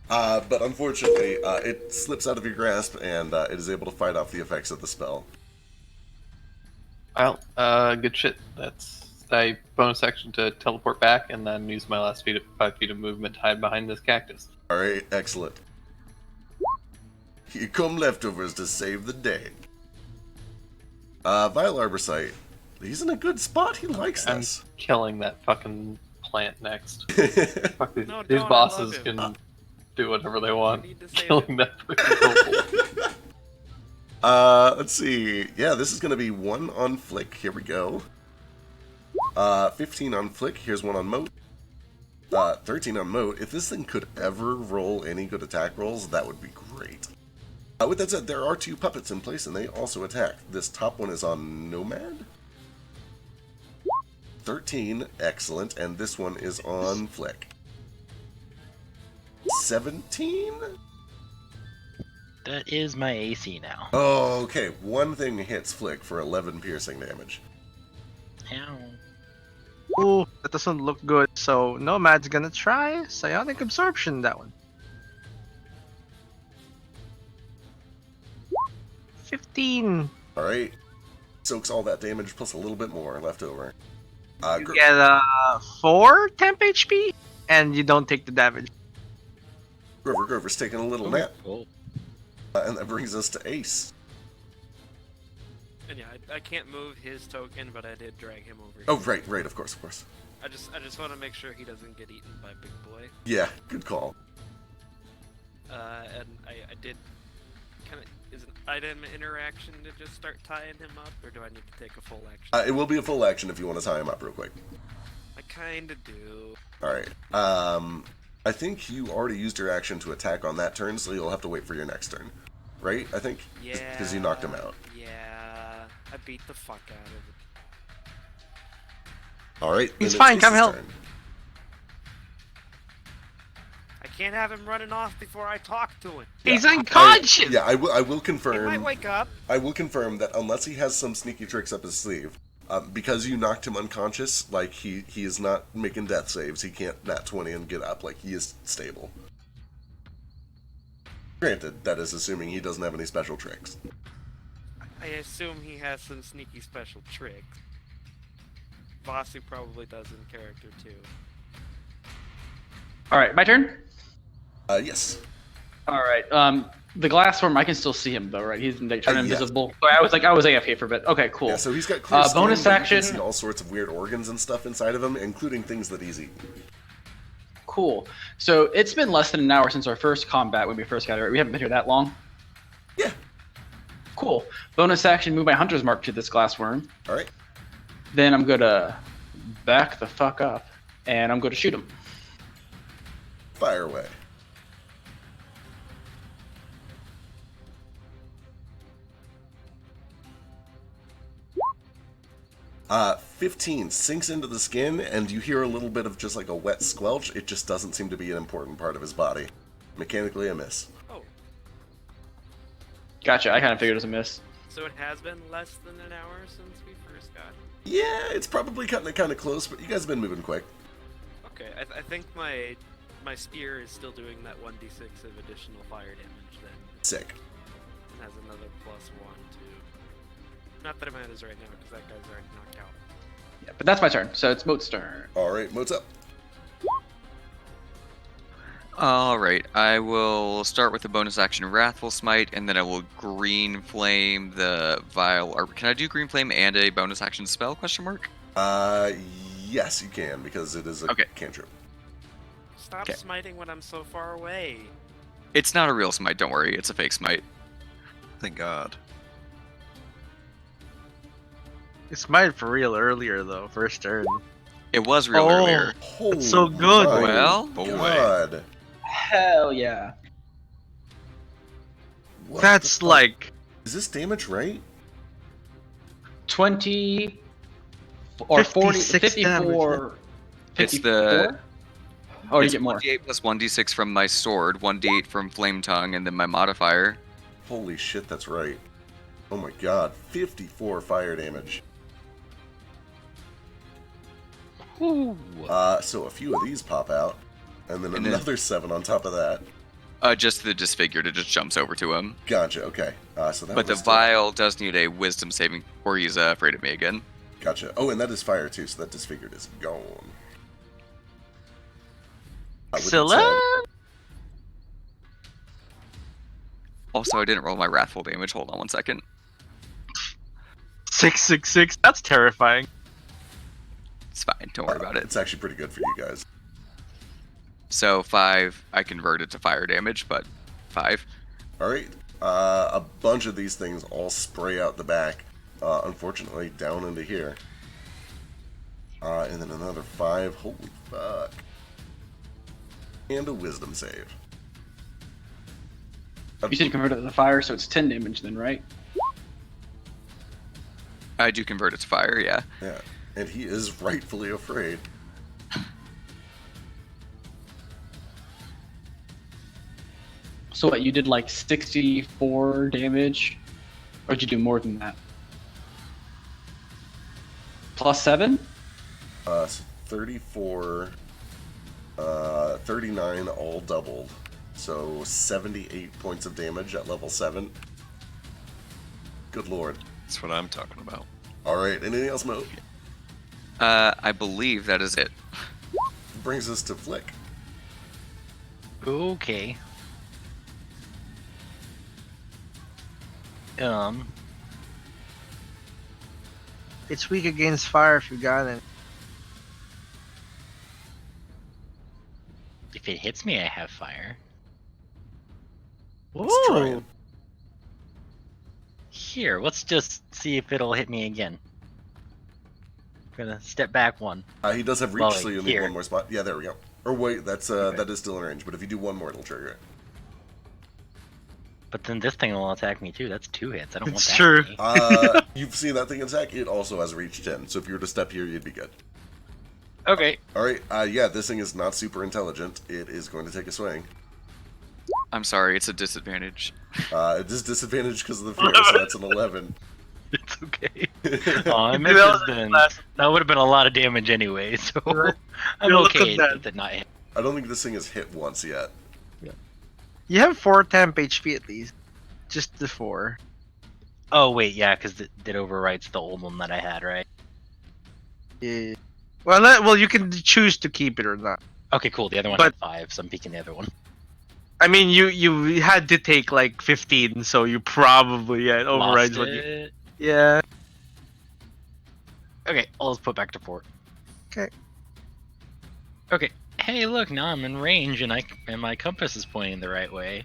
But unfortunately, it slips out of your grasp, and it is able to fight off the effects of the spell. Well, good shit. That's I bonus action to teleport back, and then use my last 5 feet of movement to hide behind this cactus. Alright, excellent. Here come leftovers to save the day. Vile Arborsight. He's in a good spot. He likes I'm this. killing that fucking plant next. Fuck these, No, these don't, I bosses love can him. do whatever they want. need to save Killing that fucking kobold. Let's see. Yeah, this is going to be 1 on Flick. Here we go. 15 on Flick. Here's 1 on Moat. 13 on Moat. If this thing could ever roll any good attack rolls, that would be great. With that said, there are 2 puppets in place, and they also attack. This top one is on Nomad. 13, excellent, and this one is on Flick. 17? That is my AC now. Oh, okay. One thing hits Flick for 11 piercing damage. Ow. Ooh, that doesn't look good. So Nomad's gonna try Psionic Absorption that one. 15. Alright. Soaks all that damage plus a little bit more left over. You get 4 temp HP, and you don't take the damage. Grover's taking a little nap. Cool. And that brings us to Ace. And yeah, I can't move his token, but I did drag him over here. Oh, right, of course. I just want to make sure he doesn't get eaten by Big Boy. Yeah, good call. And I did kind of. is an item interaction to just start tying him up, or do I need to take a full action? It will be a full action if you want to tie him up real quick. I kinda do. Alright. I think you already used your action to attack on that turn, so you'll have to wait for your next turn. Right? I think? Yeah. Because you knocked him out. Yeah. I beat the fuck out of it. Alright. He's then fine, it's come Ace's help. turn. I can't have him running off before I talk to him. He's unconscious! I will He might confirm. wake up. I will confirm that unless he has some sneaky tricks up his sleeve, because you knocked him unconscious, like he is not making death saves. He can't nat 20 and get up. Like he is stable. Granted, that is assuming he doesn't have any special tricks. I assume he has some sneaky special tricks. Vasu probably does in character too. All right, my turn. Yes. All right. The glass form, I can still see him though, right? He's like turned Yes. invisible. Sorry, I was AFK for a bit. Okay, cool. Yeah, so he's got clear skin, bonus but action. You can see all sorts of weird organs and stuff inside of him, including things that he's eaten. Cool. So it's been less than an hour since our first combat when we first got here. We haven't been here that long. Yeah. Cool. Bonus action, move my hunter's mark to this glass worm. All right. Then I'm gonna back the fuck up, and I'm gonna shoot him. Fire away. Uh, 15 sinks into the skin, and you hear a little bit of just like a wet squelch. It just doesn't seem to be an important part of his body. Mechanically, a miss. Oh, Gotcha. I kind of figured it was a miss. so it has been less than an hour since we first got him. Yeah, it's probably cutting it kind of close, but you guys have been moving quick. Okay, I think my spear is still doing that 1d6 of additional fire damage then. Sick. And has another +1 too. Not that it matters right now, because that guy's already knocked out. Yeah, but that's my turn. So it's Moat's turn. All right, what's up? Alright, I will start with the bonus action Wrathful Smite, and then I will Green Flame the Vial. Or can I do Green Flame and a bonus action spell, question mark? Yes, you can, because it is a Okay. cantrip. Stop Okay. smiting when I'm so far away. It's not a real smite, don't worry, it's a fake smite. Thank God. It's mine for real earlier, though, first turn. It was real Oh. earlier. Holy so good. my Well, boy. God. Hell yeah. What That's the fuck? like... Is this damage right? 20 or 40, 56 54. It's 54? Oh, you it's get more. 1d8 plus 1d6 from my sword, 1d8 from Flame Tongue, and then my modifier. Holy shit, that's right. Oh my god, 54 fire damage. So a few of these pop out, and then And then- another 7 on top of that. Just the disfigured, it just jumps over to him. Gotcha, okay. So that But the was vial does need a wisdom saving, or he's afraid of me again. Gotcha. Oh, and that is fire too, so that disfigured is gone. With that Excellent! said, Also, I didn't roll my wrathful damage. Hold on one second. 666, that's terrifying. It's fine. Don't worry about it. It's actually pretty good for you guys. So 5, I converted to fire damage, but 5. Alright. A bunch of these things all spray out the back. Unfortunately, down into here. And then another 5. Holy fuck. And a wisdom save. You said convert it to fire, so it's 10 damage then, right? I do convert it to fire, yeah. Yeah. And he is rightfully afraid. So what, you did like 64 damage? Or did you do more than that? Plus 7? So 34, 39 all doubled. So 78 points of damage at level 7. Good lord. That's what I'm talking about. Alright, anything else, Mo? I believe that is it. Brings us to Flick. Okay. It's weak against fire if you got it. If it hits me, I have fire. Let's try it. Here, let's just see if it'll hit me again. I'm gonna step back one. He does have reach, Well, so you'll need here. one more spot. Yeah, there we go. Or wait, that's Okay. that is still in range. But if you do one more, it'll trigger it. But then this thing will attack me too. That's 2 hits. I don't want It's that. true. to me. You've seen that thing attack. It also has reach 10. So if you were to step here, you'd be good. Okay. All right. Yeah, this thing is not super intelligent. It is going to take a swing. I'm sorry, it's a disadvantage. It is disadvantaged because of the fear, so that's an 11. It's okay. Oh, I You missed know, this then. That would have been a lot of damage anyway, so I'm You'll look okay at that. with it not hitting. I don't think this thing has hit once yet. You have 4 temp HP at least. Just the 4. Oh wait, yeah, because it overwrites the old one that I had, right? Yeah. Well, you can choose to keep it or not. Okay, cool. The other one But- had 5, so I'm picking the other one. I mean, you had to take like 15, so you probably it overrides Lost what you. it. Yeah. Okay, I'll just put back to 4. Okay. Okay. Hey, look, now I'm in range and my compass is pointing the right way.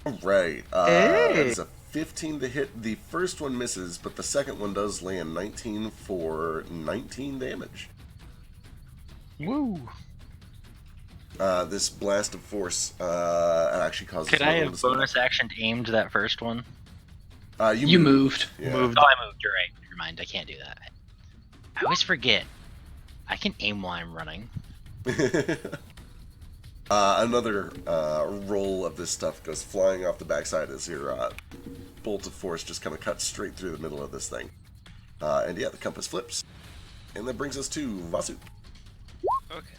All right. Hey. That is a 15 to hit. The first one misses, but the second one does land 19 for 19 damage. Woo! This blast of force actually causes. Could I another one have to spin. bonus action aimed that first one? You moved. Yeah. Moved. Oh, I moved. You're right. Never mind. I can't do that. I always forget. I can aim while I'm running. Another roll of this stuff goes flying off the backside as your bolt of force just kind of cuts straight through the middle of this thing. And yeah, the compass flips. And that brings us to Vasu. Okay.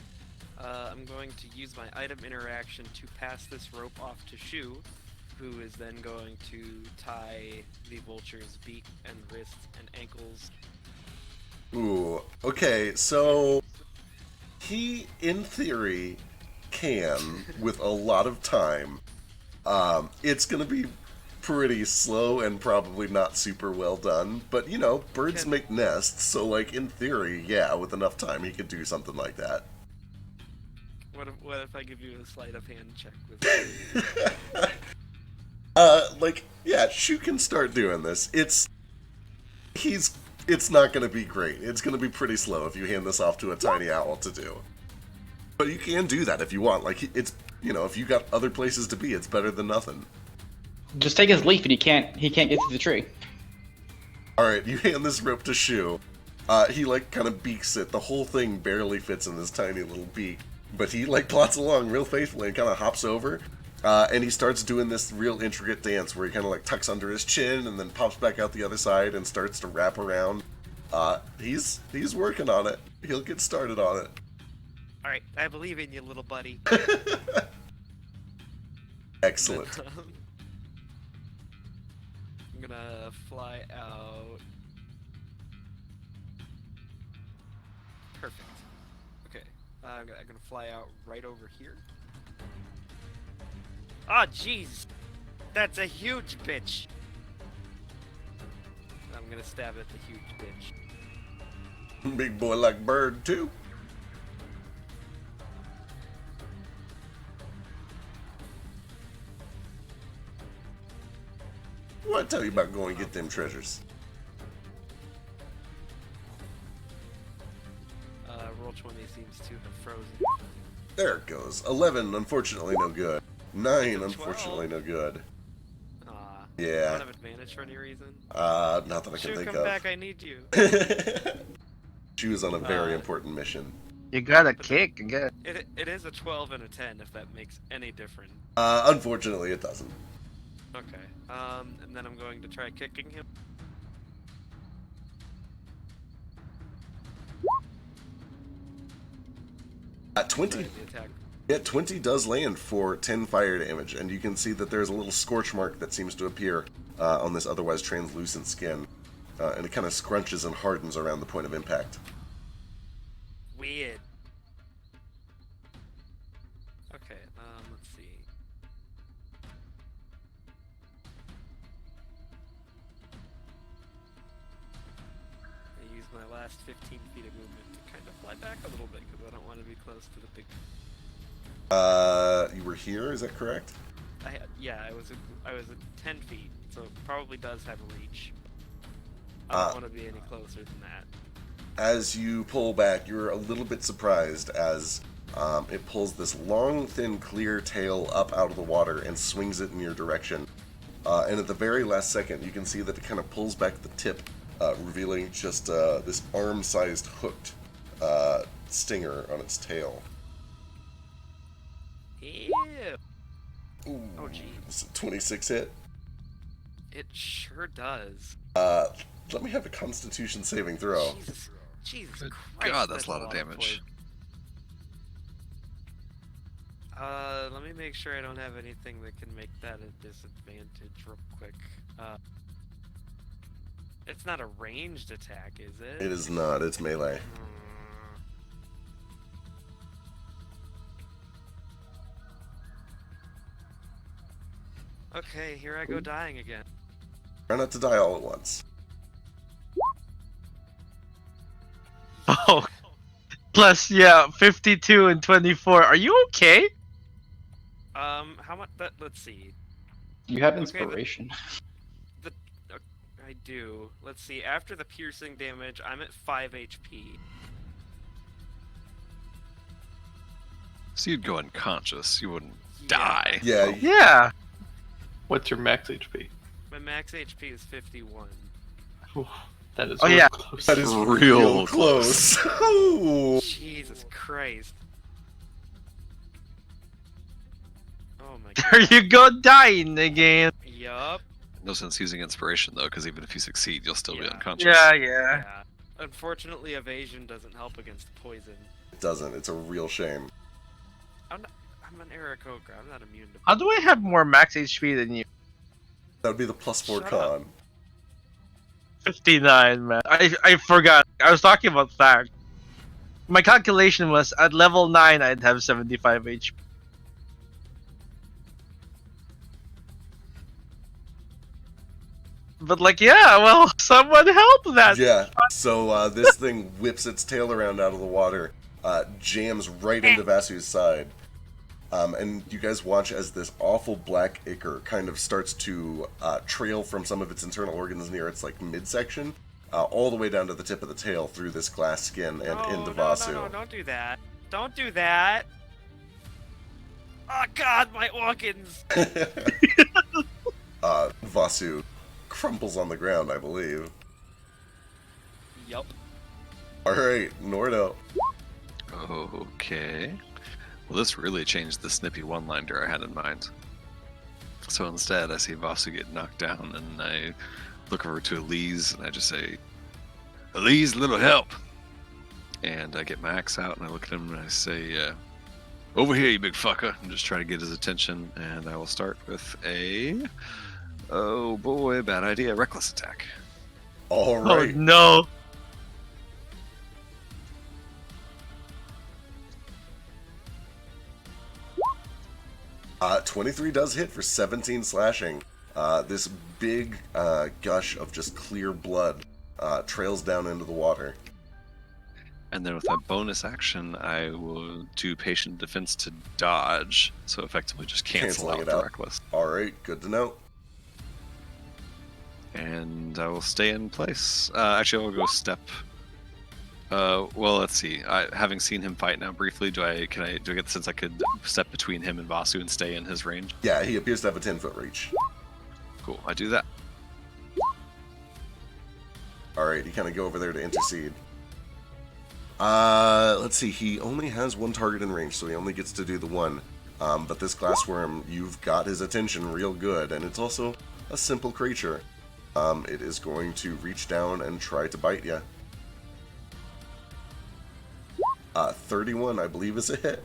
I'm going to use my item interaction to pass this rope off to Shu, who is then going to tie the vulture's beak and wrists and ankles. Ooh, okay, so he, in theory, can, with a lot of time. It's gonna be pretty slow and probably not super well done, but you know, birds make nests, so like, in theory, yeah, with enough time he could do something like that. What if I give you a sleight of hand check with Yeah, Shu can start doing this. It's not gonna be great. It's gonna be pretty slow if you hand this off to a tiny owl to do. But you can do that if you want. Like, it's, you know, if you got other places to be, it's better than nothing. Just take his leaf and he can't get to the tree. Alright, you hand this rope to Shu. He, like, kind of beaks it. The whole thing barely fits in this tiny little beak. But he, like, plots along real faithfully and kind of hops over. And he starts doing this real intricate dance where he kind of, like, tucks under his chin and then pops back out the other side and starts to wrap around. He's working on it. He'll get started on it. Alright, I believe in you, little buddy. Excellent. I'm gonna fly out. Perfect. Okay, I'm gonna fly out right over here. Oh, jeez! That's a huge bitch! I'm gonna stab at the huge bitch. Big boy like bird, too. What I tell you about going and get them treasures? Roll 20 seems to have frozen. There it goes. 11, unfortunately no good. 9, unfortunately no good. Aw. Yeah. Don't have advantage for any reason? Not that I can Shu, think come of. back, I need you. She was on a very important mission. You got a kick again. It is a 12 and a 10, if that makes any difference. Unfortunately it doesn't. Okay. And then I'm going to try kicking him. At 20, The attack. yeah, 20 does land for 10 fire damage, and you can see that there's a little scorch mark that seems to appear on this otherwise translucent skin, and it kind of scrunches and hardens around the point of impact. Weird. Okay, let's see. I use my last 15 feet of movement to kind of fly back a little bit because I don't want to be close to the big. over here. Is that correct? I was at 10 feet, so it probably does have reach. I don't want to be any closer than that. As you pull back, you're a little bit surprised as it pulls this long, thin, clear tail up out of the water and swings it in your direction. And at the very last second, you can see that it kind of pulls back the tip, revealing just this arm-sized hooked stinger on its tail. Ew. Ooh, Oh, geez. it's a 26 hit. It sure does. Let me have a Constitution saving throw. Jesus Good Christ. God, that's a lot of damage. Let me make sure I don't have anything that can make that a disadvantage real quick. It's not a ranged attack, is it? It is not. It's melee. Okay, here I go dying again. Try not to die all at once. Oh, plus 52 and 24. Are you okay? How much? Let's see. You have Okay, inspiration. I do. Let's see. After the piercing damage, I'm at 5 HP. So you'd go unconscious. You wouldn't die. Yeah, Yeah. What's your max HP? My max HP is 51. Oof, that is Oh, real yeah. close. that is Real real close. Ooh. Jesus Christ. Oh my There god. you go, dying again. Yup. No sense using inspiration though, because even if you succeed, you'll still be Yeah. unconscious. Yeah. Yeah. Unfortunately, evasion doesn't help against poison. It doesn't. It's a real shame. I'm an Aarakocra. I'm not immune to. How do I have more max HP than you? That would be the +4 Shut con. up. 59, man. I forgot. I was talking about that. My calculation was at level 9, I'd have 75 HP. But well, someone help that. Yeah. So this thing whips its tail around out of the water, jams right into Vasu's side. And you guys watch as this awful black ichor kind of starts to trail from some of its internal organs near its midsection, all the way down to the tip of the tail through this glass skin and into Vasu. No, don't do that. Don't do that. Oh god, my organs. Vasu crumples on the ground, I believe. Yup. Alright, Nordo. Okay. Well, this really changed the snippy one-liner I had in mind. So instead, I see Vasu get knocked down, and I look over to Elise, and I just say, "Elise, little help!" And I get my axe out, and I look at him, and I say, "Over here, you big fucker!" I'm just trying to get his attention, and I will start with a... Oh boy, bad idea. Reckless attack. Oh Alright. no. 23 does hit for 17 slashing. This big gush of just clear blood trails down into the water. And then with that bonus action, I will do patient defense to dodge, so effectively just cancel Canceling out it the out. reckless. Alright, good to know. And I will stay in place. Actually, I'll go step. Well, let's see. Having seen him fight now briefly, do I get the sense I could step between him and Vasu and stay in his range? Yeah, he appears to have a 10-foot reach. Cool, I do that. Alright, you kind of go over there to intercede. Let's see, he only has one target in range, so he only gets to do the one. But this glassworm, you've got his attention real good, and it's also a simple creature. It is going to reach down and try to bite you. 31, I believe, is a hit.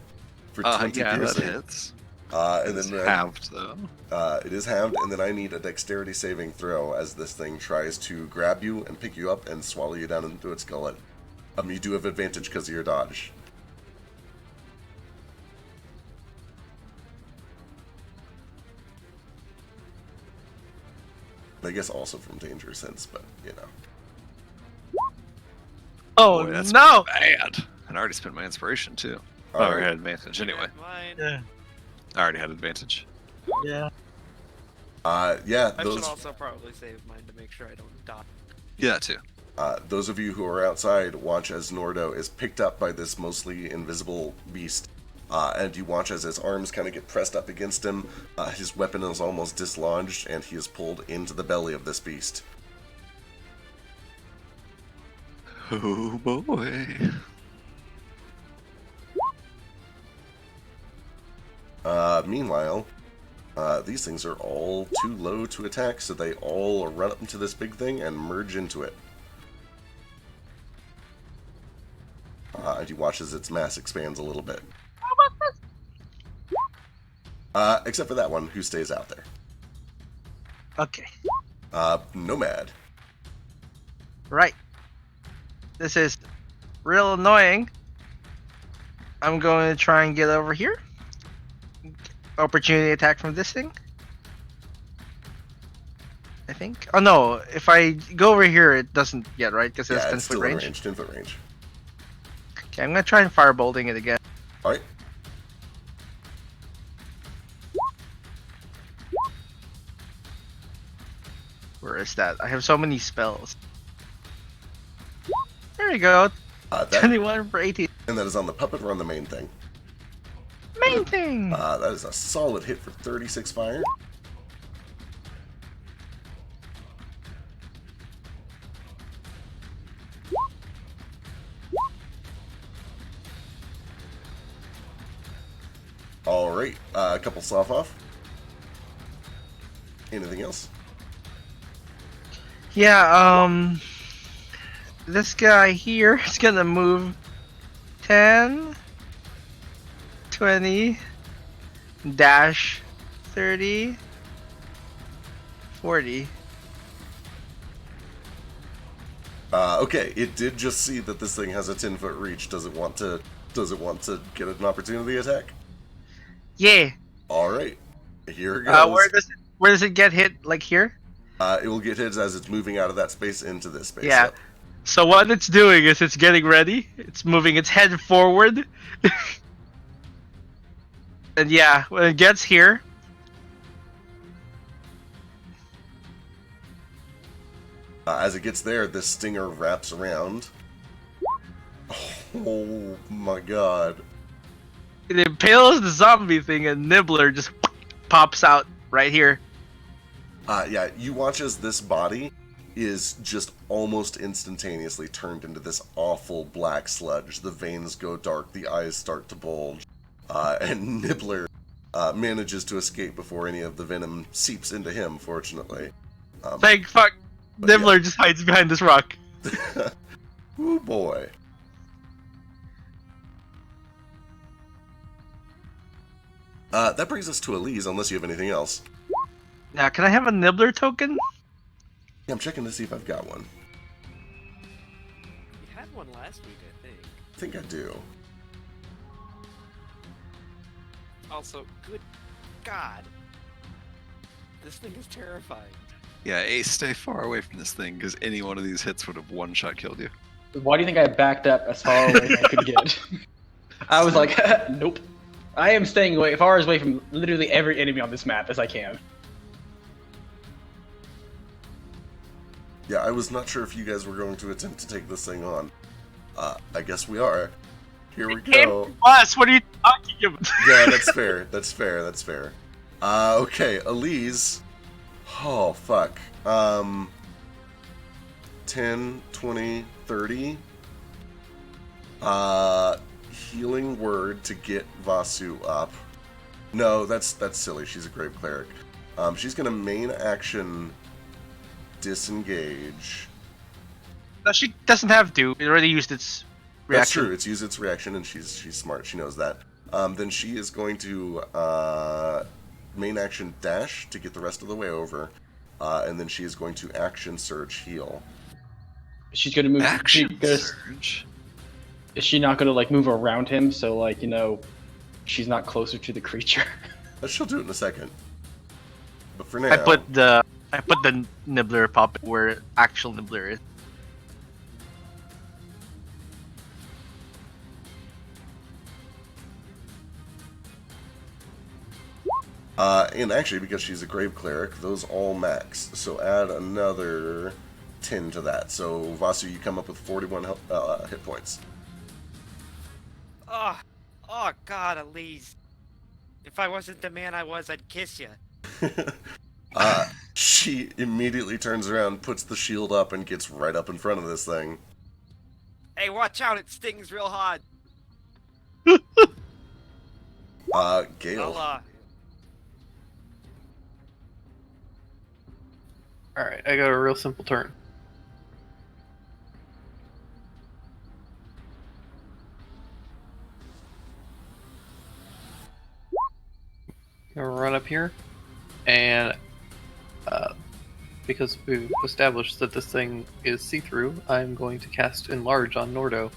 For 20 yeah, that piercing. hits. And It's then halved, though. it is halved, and then I need a dexterity saving throw as this thing tries to grab you and pick you up and swallow you down into its gullet. You do have advantage because of your dodge. I guess also from danger sense, but you know. Oh Boy, that's no. bad. And I already spent my inspiration, too. All I right. had advantage anyway. Mine. Yeah. I already had advantage. Yeah. Yeah, I should those also probably save mine to make sure I don't die. Yeah, too. those of you who are outside watch as Nordo is picked up by this mostly invisible beast. And you watch as his arms kind of get pressed up against him. His weapon is almost dislodged, and he is pulled into the belly of this beast. Oh boy. Meanwhile, these things are all too low to attack, so they all run up into this big thing and merge into it. And you watch as its mass expands a little bit. Except for that one, who stays out there. Okay. Nomad. Right. This is real annoying. I'm going to try and get over here. Opportunity attack from this thing. I think. Oh no, if I go over here, it doesn't get, right? Because it's Yeah, 10 it's foot still range. in range, 10 foot range. Okay, I'm going to try and firebolting it again. Alright. Where is that? I have so many spells. There you go. That, 21 for 18. and that is on the puppet or on the main thing. Main thing! That is a solid hit for 36 fire. Alright, a couple soft off. Anything else? Yeah, this guy here is gonna move 10, 20, dash 30, 40. Okay, it did just see that this thing has a 10-foot reach. Does it want to get an opportunity attack? Yeah. Alright. Here it goes. Where does it get hit? Like here? It will get hit as it's moving out of that space into this space. Yeah. Yep. So what it's doing is it's getting ready. It's moving its head forward. And yeah, when it gets here, As it gets there, this stinger wraps around. Oh my god. it impales the zombie thing, and Nibbler just pops out right here. Yeah, you watch as this body is just almost instantaneously turned into this awful black sludge. The veins go dark, the eyes start to bulge, and Nibbler manages to escape before any of the venom seeps into him, fortunately. Thank fuck. But Nibbler just hides behind this rock. Ooh boy. That brings us to Elise, unless you have anything else. Now, can I have a Nibbler token? Yeah, I'm checking to see if I've got one. You had one last week, I think. I think I do. Also, good God. This thing is terrifying. Yeah, Ace, stay far away from this thing, because any one of these hits would have one-shot killed you. Why do you think I backed up as far away as I could get? I was like, nope. I am staying away, far as away from literally every enemy on this map as I can. Yeah, I was not sure if you guys were going to attempt to take this thing on. I guess we are. Here we go. Us, what are you talking about? Yeah, that's fair. That's fair. That's fair. Okay, Elise. Oh, fuck. 10, 20, 30. Healing word to get Vasu up. No, that's silly. She's a Grave Cleric. She's gonna main action disengage. No, she doesn't have to. It already used its reaction. That's true. It's used its reaction, and she's smart. She knows that. Then she is going to main action dash to get the rest of the way over, and then she is going to action surge heal. She's gonna move. Action surge. Is she not gonna like move around him so like she's not closer to the creature? She'll do it in a second. But for now, I put the Nibbler puppet where actual Nibbler is. And actually, because she's a Grave Cleric, those all max. So add another 10 to that. So, Vasu, you come up with 41 hit points. Oh, oh God, Elise. If I wasn't the man I was, I'd kiss you. She immediately turns around, puts the shield up, and gets right up in front of this thing. Hey, watch out, it stings real hard. Gale. Alright, I got a real simple turn. I'm gonna run up here, and because we've established that this thing is see-through, I'm going to cast Enlarge on Nordo.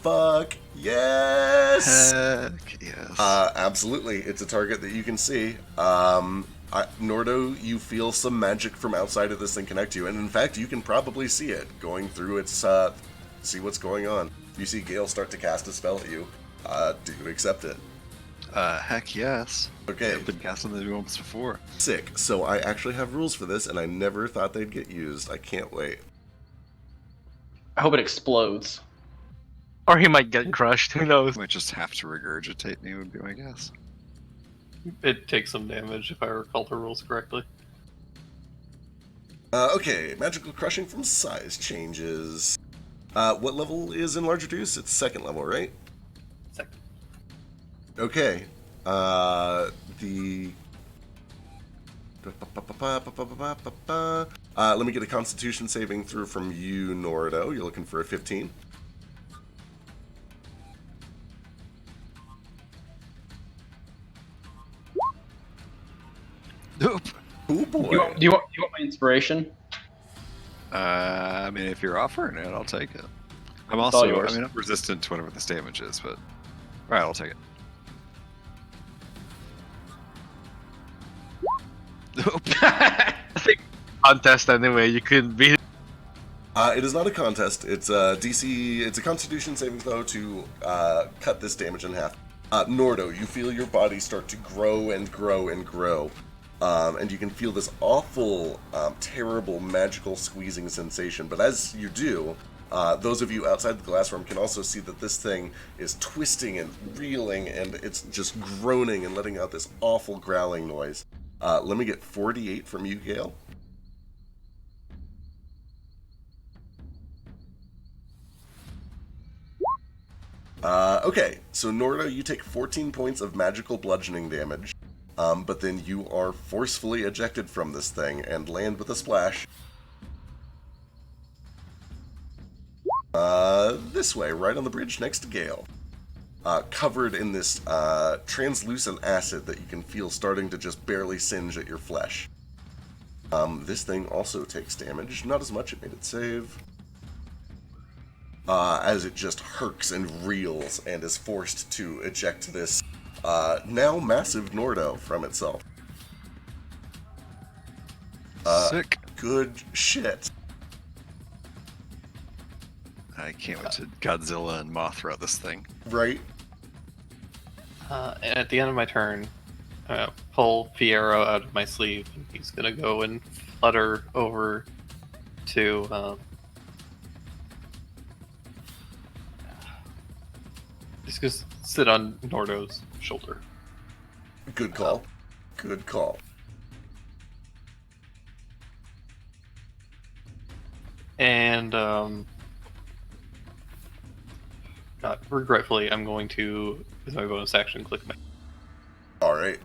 Fuck yes! Heck yes. Absolutely. It's a target that you can see. Nordo, you feel some magic from outside of this thing connect to you, and in fact, you can probably see it going through its, see what's going on. You see Gale start to cast a spell at you. Do you accept it? Heck yes. Okay. I've been casting the once before. Sick. So I actually have rules for this, and I never thought they'd get used. I can't wait. I hope it explodes. Or he might get crushed. Who knows? Might just have to regurgitate me, would be my guess. It takes some damage if I recall the rules correctly. Okay, magical crushing from size changes. What level is Enlarge Reduce? It's second level, right? Second. Okay. Let me get a Constitution saving throw from you, Nordo. You're looking for a 15. Nope. Oh boy. Do you want my inspiration? I mean, if you're offering it, I'll take it. I'm It's all also, yours. I'm resistant to whatever this damage is, but alright, I'll take it. Nope. Contest anyway, you couldn't beat it. It is not a contest. It's a DC. It's a Constitution saving throw to cut this damage in half. Nordo, you feel your body start to grow and grow and grow, and you can feel this awful, terrible, magical squeezing sensation. But as you do, those of you outside the glass room can also see that this thing is twisting and reeling, and it's just groaning and letting out this awful growling noise. Let me get 48 from you, Gale. Okay, so Nordo, you take 14 points of magical bludgeoning damage, but then you are forcefully ejected from this thing and land with a splash. This way, right on the bridge next to Gale. Covered in this translucent acid that you can feel starting to just barely singe at your flesh. This thing also takes damage, not as much, it made it save. As it just herks and reels and is forced to eject this now massive Nordo from itself. Sick. Good shit. I can't wait to Godzilla and Mothra this thing. Right? And at the end of my turn, pull Fiero out of my sleeve, and he's gonna go and flutter over to. He's gonna sit on Nordo's shoulder. Good call. Good call. And regretfully, I'm going to, as my bonus action, click my. Alright.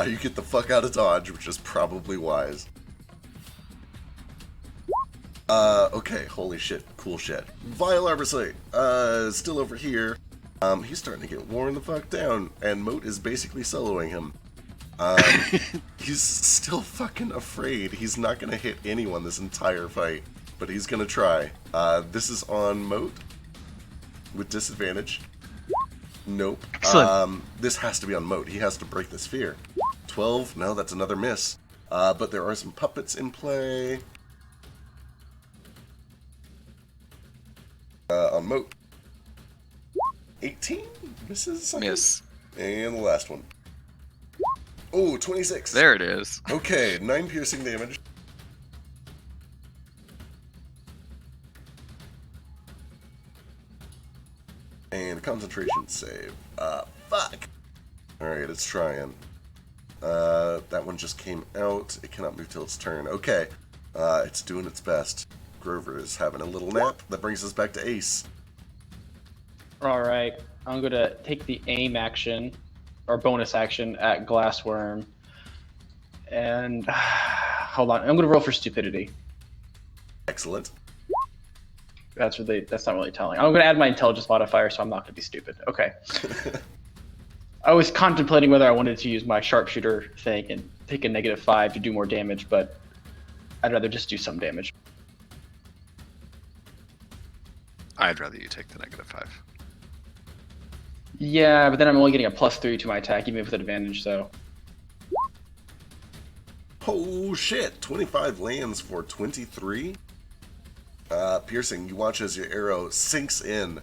You get the fuck out of dodge, which is probably wise. Okay, holy shit, cool shit. Vile Arborslate, still over here. He's starting to get worn the fuck down, and Moat is basically soloing him. He's still fucking afraid. He's not gonna hit anyone this entire fight, but he's gonna try. This is on Moat, with disadvantage. Nope. Excellent. This has to be on Moat. He has to break this fear. 12, no, that's another miss. But there are some puppets in play. On Moat. 18 misses. I think. Miss. And the last one. Oh, 26. There it is. Okay, 9 piercing damage. And concentration save. Fuck. Alright, it's trying. That one just came out. It cannot move till its turn. Okay. It's doing its best. Grover is having a little nap. That brings us back to Ace. Alright, I'm gonna take the aim action, or bonus action, at Glassworm. And, hold on, I'm gonna roll for stupidity. Excellent. That's not really telling. I'm gonna add my intelligence modifier, so I'm not gonna be stupid. Okay. I was contemplating whether I wanted to use my sharpshooter thing and take a -5 to do more damage, but I'd rather just do some damage. I'd rather you take the -5. Yeah, but then I'm only getting a +3 to my attack, even with advantage, so. Oh shit, 25 lands for 23. Piercing, you watch as your arrow sinks in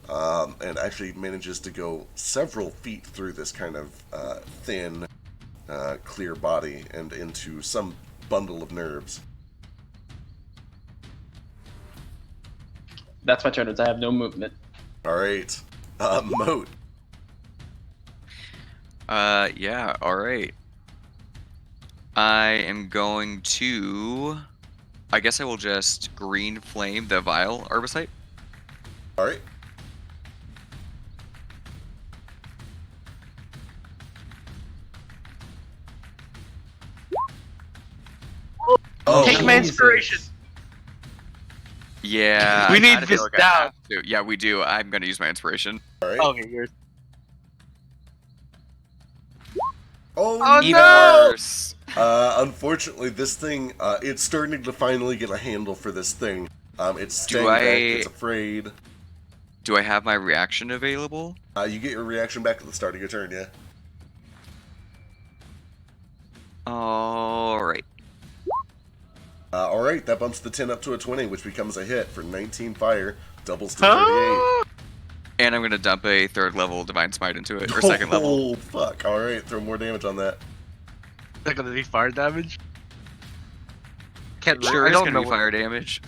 and actually manages to go several feet through this kind of thin, clear body and into some bundle of nerves. That's my turn, as I have no movement. Alright, Moat. Yeah, alright. I am going to... I guess I will just green flame the Vile Herbicide. Alright. Oh, Take my inspiration. Yeah. We I need kinda feel this like I down. have to. Yeah, we do. I'm going to use my inspiration. alright. Okay, yours. Oh, Even no! worse. Unfortunately, this thing, it's starting to finally get a handle for this thing. It's staying I- back, it's afraid. Do I have my reaction available? You get your reaction back at the start of your turn, yeah? Alright. Alright, that bumps the 10 up to a 20, which becomes a hit for 19 fire, doubles to 38. And I'm going to dump a 3rd level Divine Smite into it, or 2nd level. Oh, fuck. Alright, throw more damage on that. Is that gonna be fire damage? Can't Sure, I it's don't going know. to be fire damage.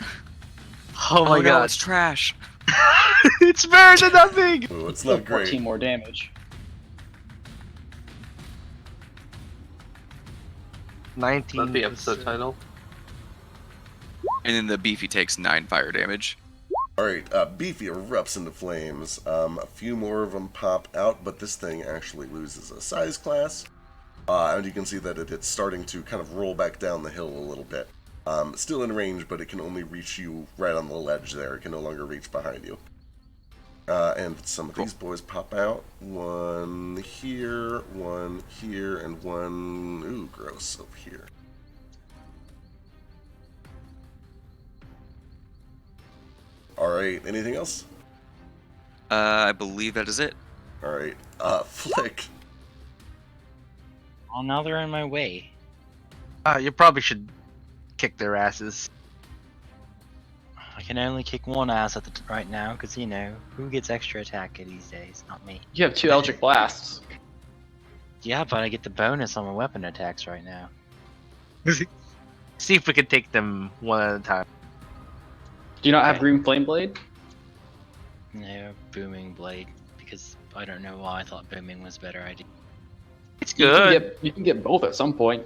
Oh my no, god. it's trash. It's better than nothing! Ooh, it's Still not great. 14 more damage. 19. That's the episode title. And then the Beefy takes 9 fire damage. Alright, Beefy erupts into flames. A few more of them pop out, but this thing actually loses a size class. And you can see that it's starting to kind of roll back down the hill a little bit. Still in range, but it can only reach you right on the ledge there. It can no longer reach behind you. And some of these boys pop out. One here, and one, ooh, gross, over here. Alright, anything else? I believe that is it. Alright, Flick. Well, now they're in my way. You probably should kick their asses. I can only kick one ass at right now, because, you know, who gets extra attack these days? Not me. You have 2 Eldritch Blasts. Yeah, but I get the bonus on my weapon attacks right now. See if we can take them one at a time. Do you not have Okay. Green Flame Blade? No, Booming Blade, because I don't know why I thought Booming was a better idea. It's You good. can get both at some point.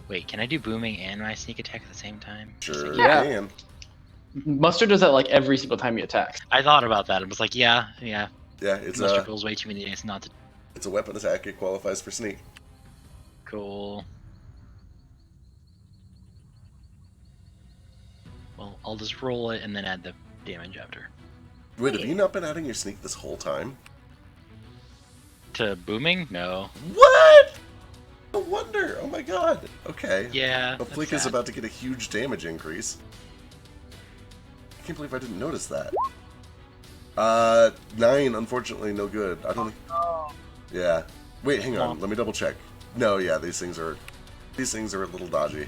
Wait, can I do Booming and my sneak attack at the same time? Sure Yeah. can. Mustard does that like every single time he attacks. I thought about that. I was like, yeah. Yeah, it's Mustard a, rolls way too many days not to. it's a weapon attack. It qualifies for sneak. Cool. Well, I'll just roll it and then add the damage after. Wait, have you not been adding your sneak this whole time? To Booming? No. What? No wonder. Oh my god. Okay. Yeah. The Flick is about to get a huge damage increase. I can't believe I didn't notice that. 9, unfortunately, no good. I don't. Yeah. Wait, hang on. Let me double check. No, yeah, these things are a little dodgy.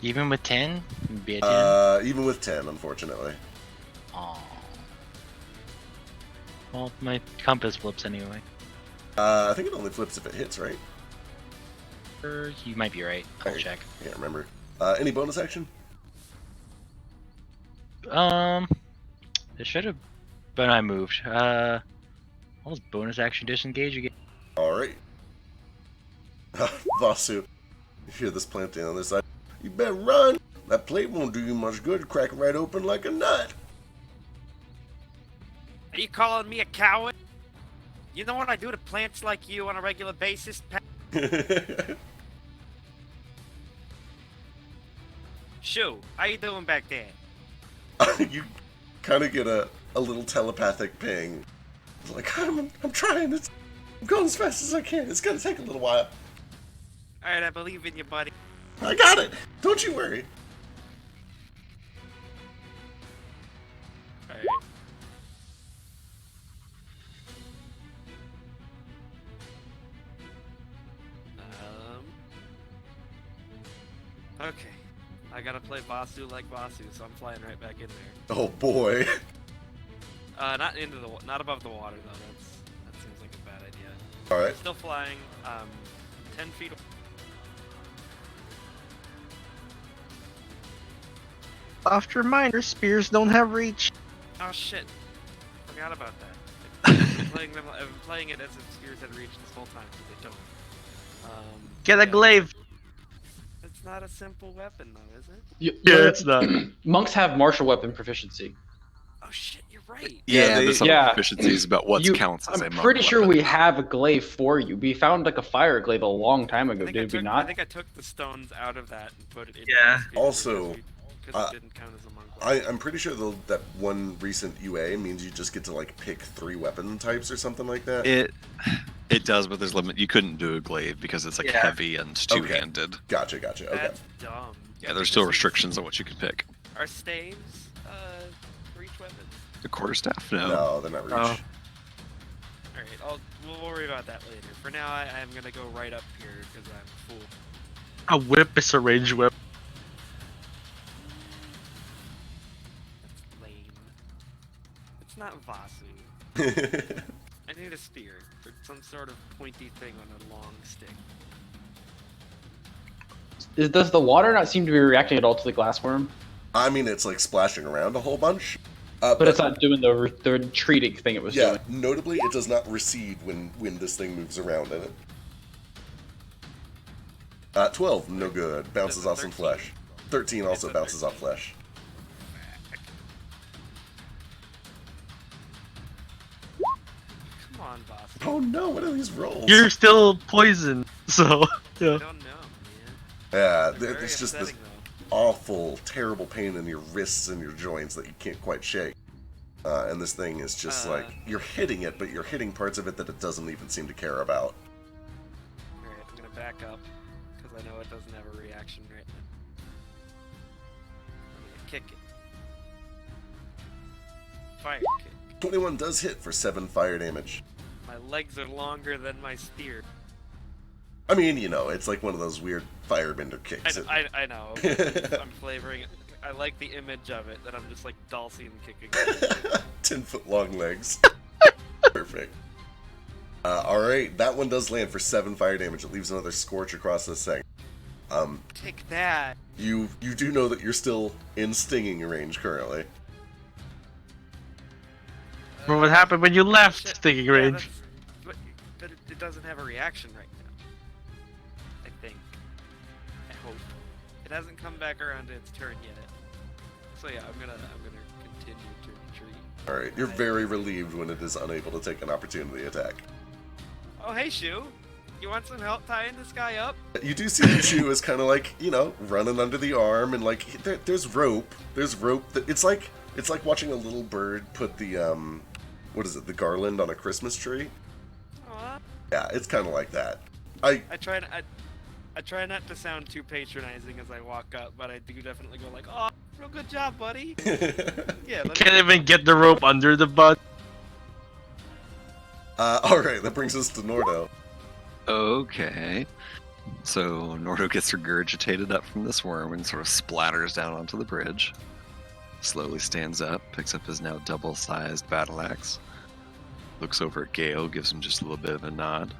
Even with 10? It'd be a 10? Even with 10, unfortunately. Aw. Well, my compass flips anyway. I think it only flips if it hits, right? You might be right. I'll check. Can't remember. Any bonus action? It should have been I moved. What was bonus action disengage again? Alright. Vasu, you hear this planting on the other side. You better run! That plate won't do you much good. Crack it right open like a nut. Are you calling me a coward? You know what I do to plants like you on a regular basis? Shoo, how you doing back there? You kind of get a little telepathic ping. It's like, I'm trying. I'm going as fast as I can. It's going to take a little while. Alright, I believe in you, buddy. I got it. Don't you worry. Alright. Okay. I gotta play Vasu like Vasu, so I'm flying right back in there. Oh boy. Not into the, not above the water though. That seems like a bad idea. All right. Still flying. 10 feet. Soft reminder, spears don't have reach. Oh shit! Forgot about that. I've been playing it as if spears had reached this whole time, but they don't. Get a yeah. glaive. It's not a simple weapon though, is it? Yeah, it's not. Monks have martial weapon proficiency. Oh shit, you're right. Yeah, they- there's some yeah. proficiencies about what counts as a I'm monk pretty sure weapon. we have a glaive for you. We found like a fire glaive a long time ago, did we I not? think I took the stones out of that and put it in. Yeah. Also, because it didn't count as a monk weapon. I'm pretty sure though that one recent UA means you just get to like pick 3 weapon types or something like that. It does, but there's limit. You couldn't do a glaive because it's like Yeah. heavy and two-handed. Gotcha. Okay. That's dumb. Yeah, there's still restrictions on what you can pick. Are staves reach weapons? The quarterstaff? No. No, they're not reach. Oh. Alright, we'll worry about that later. For now, I'm gonna go right up here because I'm a fool. A whip is a ranged whip. That's lame. It's not Vasu. I need a spear or some sort of pointy thing on a long stick. Does the water not seem to be reacting at all to the glass worm? I mean, it's like splashing around a whole bunch. But it's not doing the retreating thing it was Yeah, doing. notably, it does not recede when this thing moves around in it. 12, no good. Bounces off some flesh. 13 also bounces off flesh. Come on, Vasu. Oh no, what are these rolls? You're still poisoned, so I yeah. don't know, man. Yeah, Very it's just this upsetting, though. awful, terrible pain in your wrists and your joints that you can't quite shake. And this thing is just like, you're hitting it, but you're hitting parts of it that it doesn't even seem to care about. Alright, I'm gonna back up because I know it doesn't have a reaction right now. I'm gonna kick it. Fire kick. 21 does hit for 7 fire damage. My legs are longer than my spear. I mean, you know, it's like one of those weird firebender kicks. I know. I'm flavoring it. I like the image of it, that I'm just like Dulcian kicking. 10-foot long legs. Perfect. Alright, that one does land for 7 fire damage. It leaves another scorch across this thing. Take that. You do know that you're still in stinging range currently. But what happened when you left Shit. stinging Yeah, range? but it doesn't have a reaction right now. I think. I hope. It hasn't come back around to its turn yet. So yeah, I'm gonna continue to retreat. Alright, you're very relieved when it is unable to take an opportunity attack. Oh hey Shu! You want some help tying this guy up? You do see that Shu is kind of like, you know, running under the arm, and like there's rope. There's rope that it's like watching a little bird put the what is it, the garland on a Christmas tree. Aw. Yeah, it's kind of like that. I try not to sound too patronizing as I walk up, but I do definitely go like, "Oh, real good job, buddy." Yeah. You can't even get the rope under the butt. Alright, that brings us to Nordo. Okay. So Nordo gets regurgitated up from this worm and sort of splatters down onto the bridge. Slowly stands up, picks up his now double-sized battle axe. Looks over at Gale, gives him just a little bit of a nod.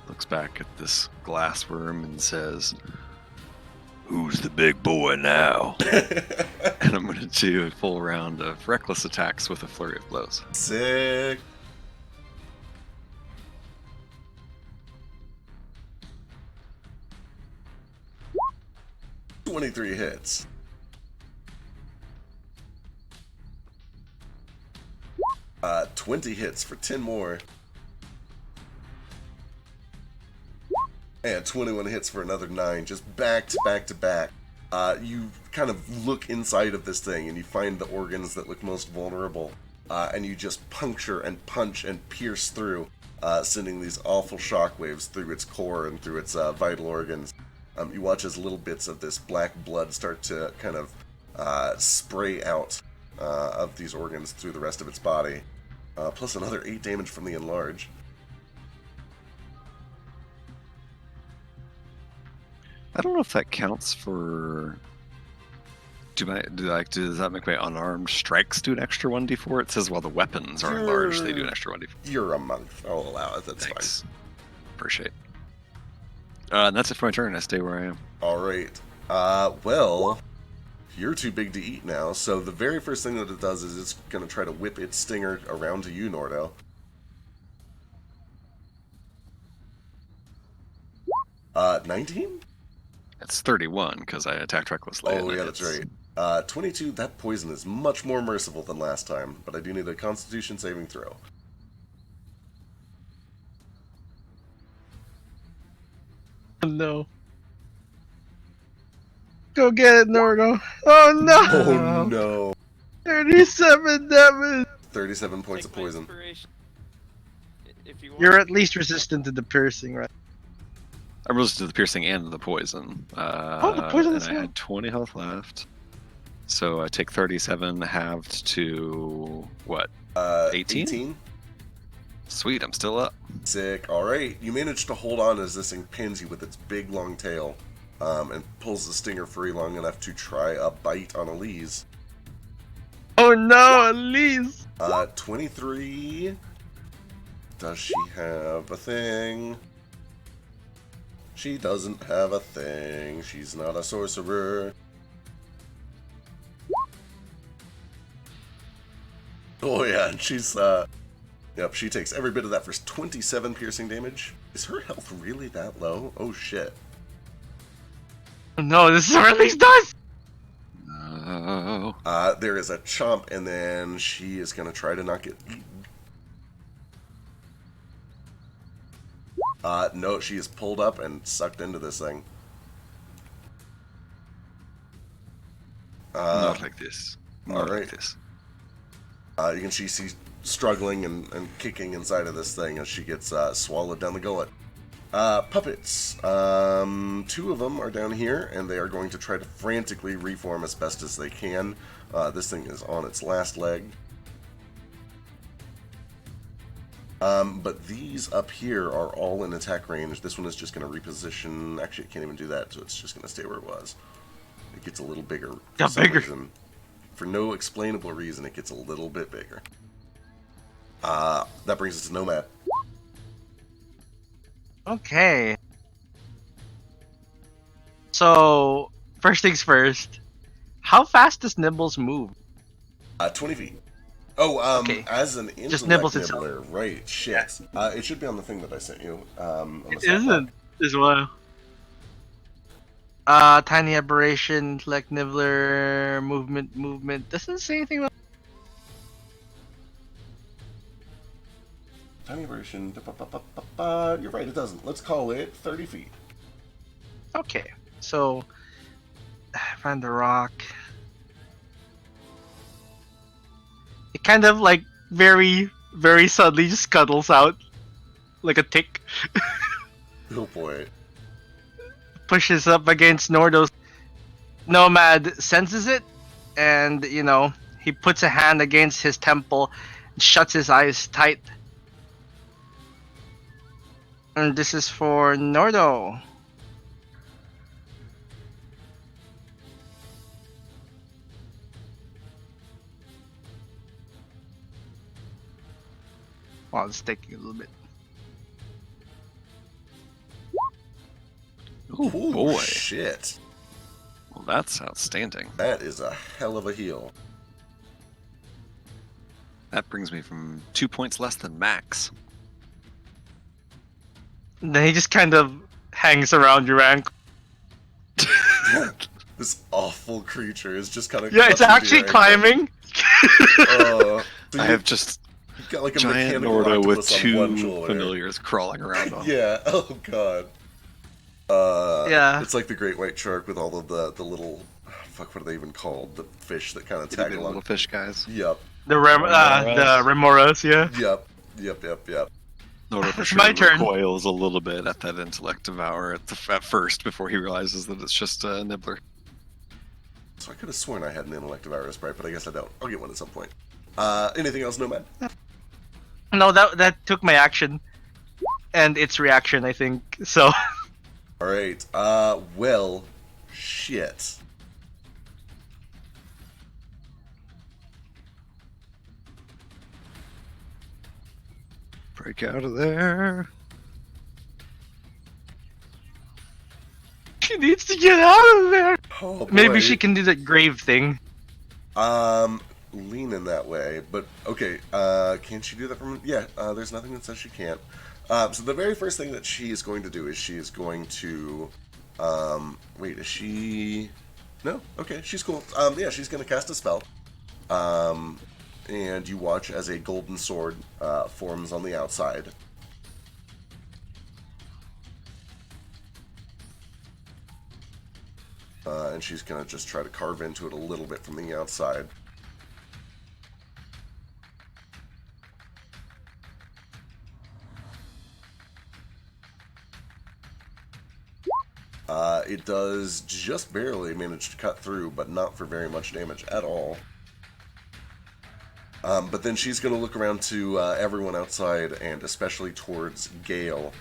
looks back at this glass worm and says, "Who's the big boy now?" And I'm going to do a full round of reckless attacks with a flurry of blows. Sick. "23 hits. 20 hits for 10 more. And 21 hits for another 9, just back to back to back. You kind of look inside of this thing and you find the organs that look most vulnerable. And you just puncture and punch and pierce through, sending these awful shockwaves through its core and through its vital organs. You watch as little bits of this black blood start to kind of spray out of these organs through the rest of its body. Plus another 8 damage from the enlarge. I don't know if that counts for. Does that make my unarmed strikes do an extra 1d4? It says while the weapons are enlarged, they do an extra 1d4. You're a monk. I'll allow it. That's Thanks. fine. Appreciate. And that's it for my turn. I stay where I am. All right. Well, you're too big to eat now. So the very first thing that it does is it's going to try to whip its stinger around to you, Nordo. 19? It's 31 because I attacked recklessly. Oh, yeah, that's right. 22, that poison is much more merciful than last time, but I do need a Constitution saving throw. Oh, no. Go get it, Nordo. Oh no! Oh no. 37 damage! 37 points Take of my poison. inspiration, if you want. You're at least resistant to the piercing, right? I'm resistant to the piercing and the poison. The poison and as I well. had 20 health left. So I take 37 halved to what? 18? 18? Sweet, I'm still up. Sick. Alright. You manage to hold on as this thing pins you with its big long tail, and pulls the stinger free long enough to try a bite on Elise. Oh no, Elise! 23. Does she have a thing? She doesn't have a thing. She's not a sorcerer. Oh yeah, and she's, yep, she takes every bit of that for 27 piercing damage. Is her health really that low? Oh shit. Oh no, this is what Elise does! No. There is a chomp, and then she is going to try to not get eaten. No, she is pulled up and sucked into this thing. Not like this. Not Alright. like this. You can see she's struggling and kicking inside of this thing as she gets swallowed down the gullet. Puppets. 2 of them are down here, and they are going to try to frantically reform as best as they can. This thing is on its last leg. But these up here are all in attack range. This one is just going to reposition. Actually, it can't even do that, so it's just going to stay where it was. It gets a little bigger. For some bigger. reason. For no explainable reason, it gets a little bit bigger. That brings us to Nomad. Okay. So, first things first. How fast does Nibbles move? 20 feet. Oh, Okay. as an intellect Just nibbles itself. nibbler, right? Shit. It should be on the thing that I sent you. On the It stat isn't block. as well. Tiny aberration, intellect nibbler, movement. Doesn't say anything about. Tiny version. You're right, it doesn't. Let's call it 30 feet. Okay, so find the rock. It kind of like very, very suddenly just scuttles out like a tick. Oh boy. Pushes up against Nordo's. Nomad senses it, and he puts a hand against his temple, and shuts his eyes tight. And this is for Nordo. Wow, it's taking a little bit. Oh boy. Shit. Well, that's outstanding. That is a hell of a heal. That brings me from 2 points less than max. And then he just kind of hangs around your ankle. This awful creature is just kind of. Yeah, it's actually climbing. So I have just you've got like a giant mechanical Nordo with octopus on one 2 shoulder. familiars crawling around on. Yeah. Oh god. Yeah. It's like the great white shark with all of the little. Fuck, what are they even called? The fish that kind of tag along. Little fish guys. Yep. The Remoras, yeah. Yep. Nordo for It's sure my turn. recoils a little bit at that intellect devour at first before he realizes that it's just a nibbler. So I could have sworn I had an intellect devour sprite, but I guess I don't. I'll get one at some point. Anything else, Nomad? No, that took my action. And its reaction, I think. So. Alright, well, shit. Break out of there. She needs to get out of there. Oh, boy. Maybe she can do that grave thing. Leaning that way, but okay, can she do that from... Yeah, there's nothing that says she can't. So the very first thing that she is going to do is she is going to... wait, is she... No? Okay, she's cool. Yeah, she's going to cast a spell. And you watch as a golden sword forms on the outside. And she's going to just try to carve into it a little bit from the outside. It does just barely manage to cut through, but not for very much damage at all. But then she's going to look around to everyone outside, and especially towards Gale.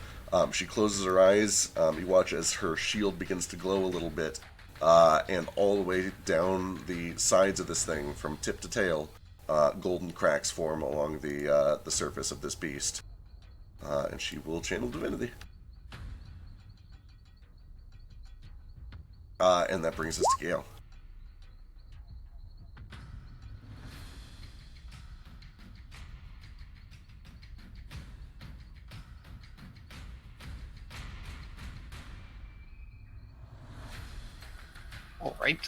She closes her eyes. You watch as her shield begins to glow a little bit, and all the way down the sides of this thing, from tip to tail, golden cracks form along the surface of this beast. And she will channel divinity. And that brings us to Gale. All right.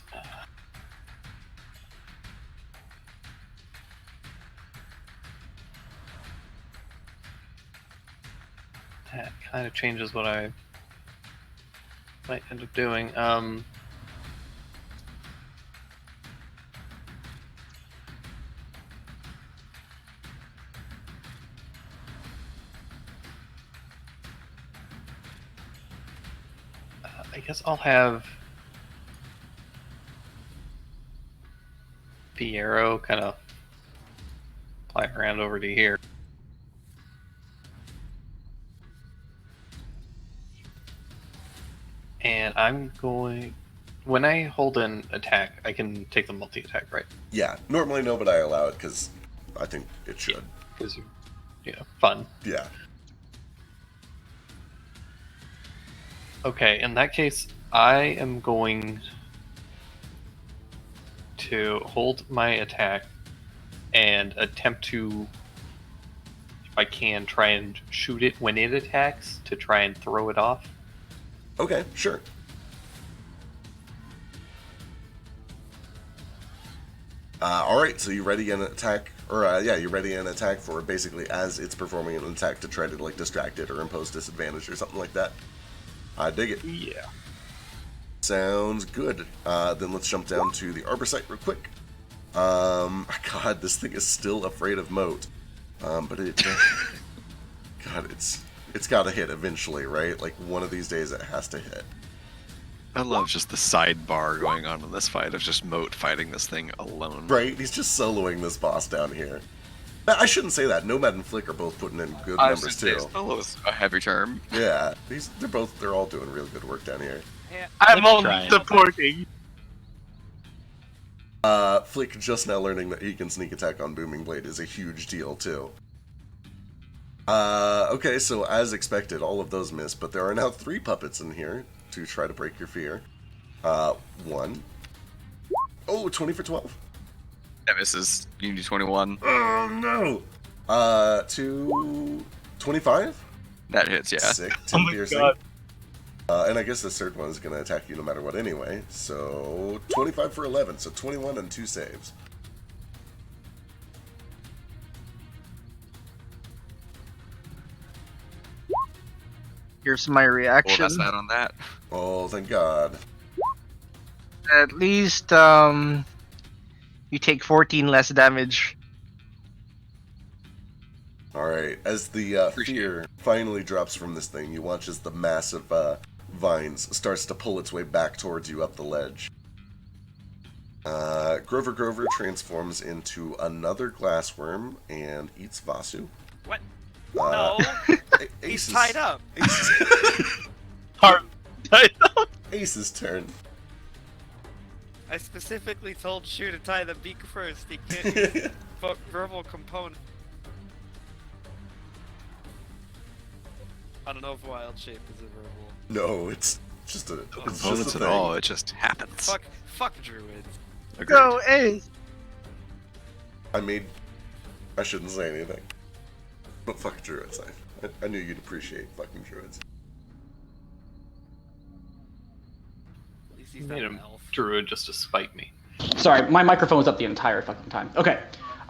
That kind of changes what I might end up doing. I guess I'll have the arrow kind of fly around over to here. And I'm going... When I hold an attack, I can take the multi-attack, right? Yeah, normally no, but I allow it because I think it should. Because you're, fun. Yeah. Okay, in that case, I am going to hold my attack and attempt to, if I can, try and shoot it when it attacks to try and throw it off. Okay, sure. Alright, so you ready an attack, or you ready an attack for basically as it's performing an attack to try to like distract it or impose disadvantage or something like that. I dig it. Yeah. Sounds good. Then let's jump down to the Arbor site real quick. God, this thing is still afraid of Moat. But it... God, it's got to hit eventually, right? Like, one of these days it has to hit. I love just the sidebar going on in this fight of just Moat fighting this thing alone. Right? He's just soloing this boss down here. I shouldn't say that. Nomad and Flick are both putting in good numbers, too. Solo is a heavy term. Yeah, they're all doing real good work down here. I'm only supporting. Flick just now learning that he can sneak attack on Booming Blade is a huge deal, too. Okay, so as expected, all of those miss, but there are now 3 puppets in here to try to break your fear. 1. Oh, 20 for 12. That misses. You can do 21. Oh, no! 2, 25? That hits, yeah. Sick, 10 piercing. And I guess this third one is going to attack you no matter what anyway. So, 25 for 11, so 21 and 2 saves. Here's my Well, reaction. that's that on that. Oh, thank God. At least, you take 14 less damage. Alright, as the fear finally drops from this thing, you watch as the massive vines starts to pull its way back towards you up the ledge. Grover transforms into another glassworm and eats Vasu. What? Uh, No, Ace he's tied up. Ace's turn. I specifically told Shu to tie the beak first. He can't use verbal component. I don't know if wild shape is a verbal. No, it's just a. No It's components just a at thing. all. It just happens. Fuck druids. Agreed. Go, Ace! I shouldn't say anything. But fuck druids. I knew you'd appreciate fucking druids. At least he's You not made an him elf. druid just to spite me. Sorry, my microphone was up the entire fucking time. Okay.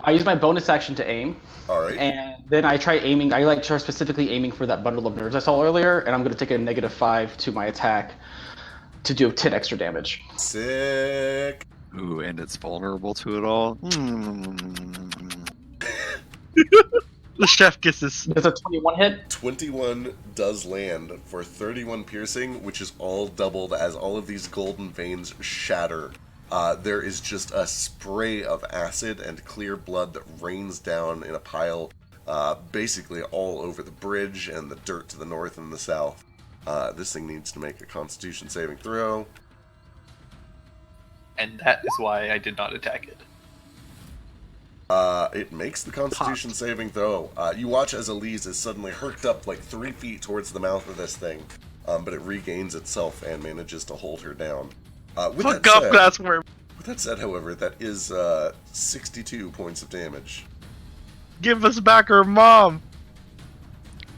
I use my bonus action to aim, Alright. and then I try aiming. I like try specifically aiming for that bundle of nerves I saw earlier, and I'm going to take a -5 to my attack to do 10 extra damage. Sick. Ooh, and it's vulnerable to it all. The chef kisses. Does a 21 hit? 21 does land for 31 piercing, which is all doubled as all of these golden veins shatter. There is just a spray of acid and clear blood that rains down in a pile, basically all over the bridge and the dirt to the north and the south. This thing needs to make a Constitution saving throw. And that is why I did not attack it. It makes the Constitution saving throw. You watch as Elise is suddenly herked up like 3 feet towards the mouth of this thing, but it regains itself and manages to hold her down. Fuck up, glassworm! With that said, however, that is 62 points of damage. Give us back our mom!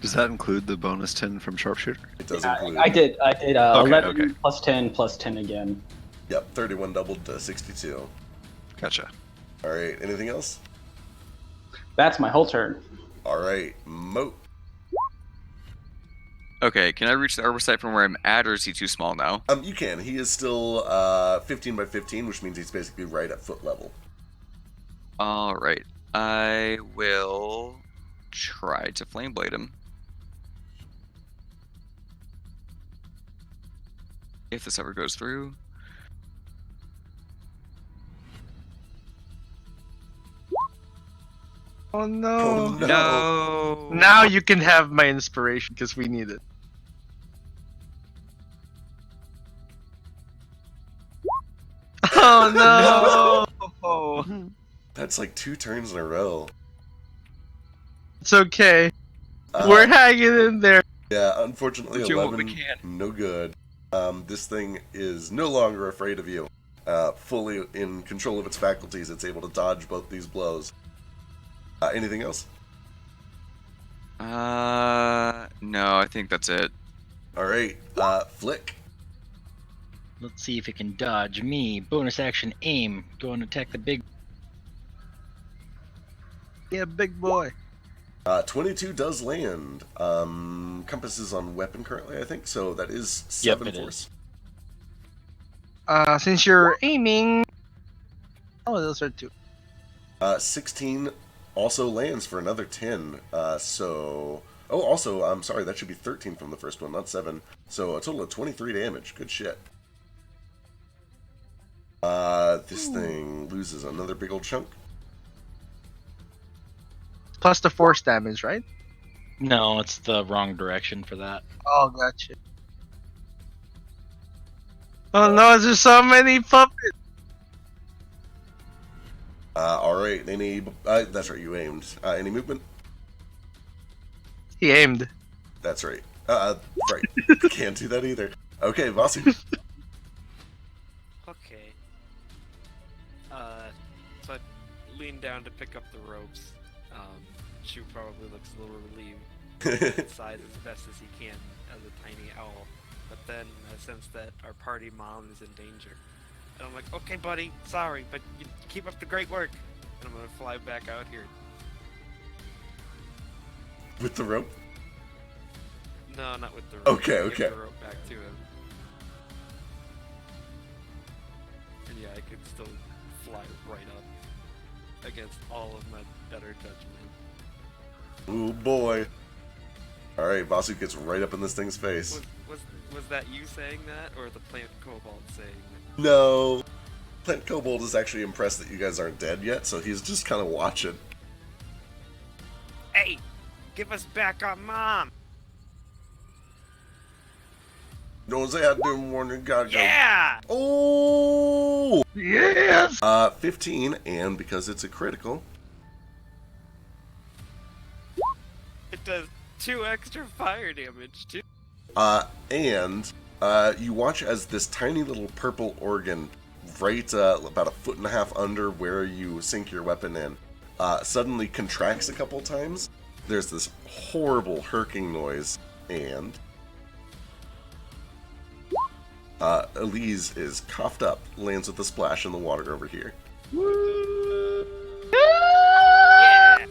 Does that include the bonus 10 from sharpshooter? It does include. I did. Okay, 11 okay. plus 10 plus 10 again. Yep, 31 doubled to 62. Gotcha. Alright, anything else? That's my whole turn. Alright, Moat. Okay, can I reach the arbor site from where I'm at, or is he too small now? You can. He is still 15 by 15, which means he's basically right at foot level. Alright. I will try to flame blade him. If this ever goes through. Oh no. Oh, no. No! Now you can have my inspiration because we need it. Oh no! That's like 2 turns in a row. It's okay. Uh, We're hanging in there. Yeah, unfortunately, We're doing what 11, we can. no good. This thing is no longer afraid of you. Fully in control of its faculties, it's able to dodge both these blows. Anything else? No, I think that's it. Alright, Flick. Let's see if it can dodge me. Bonus action aim. Go and attack the big. Yeah, big boy. 22 does land. Compass is on weapon currently, I think, so that is 7 Yep, it force. Since you're aiming... Oh, those are 2. 16 also lands for another 10. So... Oh, also, I'm sorry, that should be 13 from the first one, not 7. So a total of 23 damage. Good shit. This thing loses another big old chunk. Plus the force damage, right? No, it's the wrong direction for that. Oh, gotcha. Oh no, there's so many puppets! Alright, any... that's right, you aimed. Any movement? He aimed. That's right. Right. Can't do that either. Okay, Vasu. Okay. So I lean down to pick up the ropes. Shu probably looks a little relieved. Decides as best as he can as a tiny owl. But then I sense that our party mom is in danger. And I'm like, okay, buddy, sorry, but you keep up the great work. And I'm gonna fly back out here. With the rope? No, not with the rope. Okay, Give okay. the rope back to him. And yeah, I could still fly right up against all of my better judgment. Ooh, boy. Alright, Vasu gets right up in this thing's face. Was that you saying that, or the plant kobold saying that? No. Plant Kobold is actually impressed that you guys aren't dead yet, so he's just kind of watching. Hey, give us back our mom! Don't say I didn't want to go. Yeah! Oh! Yes! 15, and because it's a critical, It does 2 extra fire damage, too. and you watch as this tiny little purple organ, right about 1.5 feet under where you sink your weapon in, suddenly contracts a couple times. There's this horrible herking noise, and Elise is coughed up, lands with a splash in the water over here. Yeah!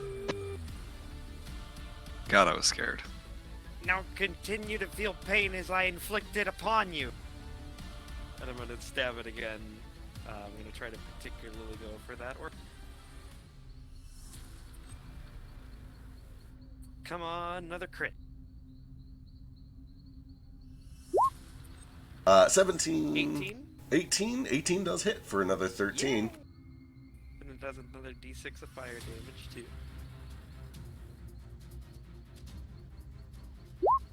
God, I was scared. Now continue to feel pain as I inflict it upon you. And I'm gonna stab it again. I'm gonna try to particularly go for that. Or come on, another crit. 17. 18? 18? 18 does hit for another 13. And it does another d6 of fire damage too.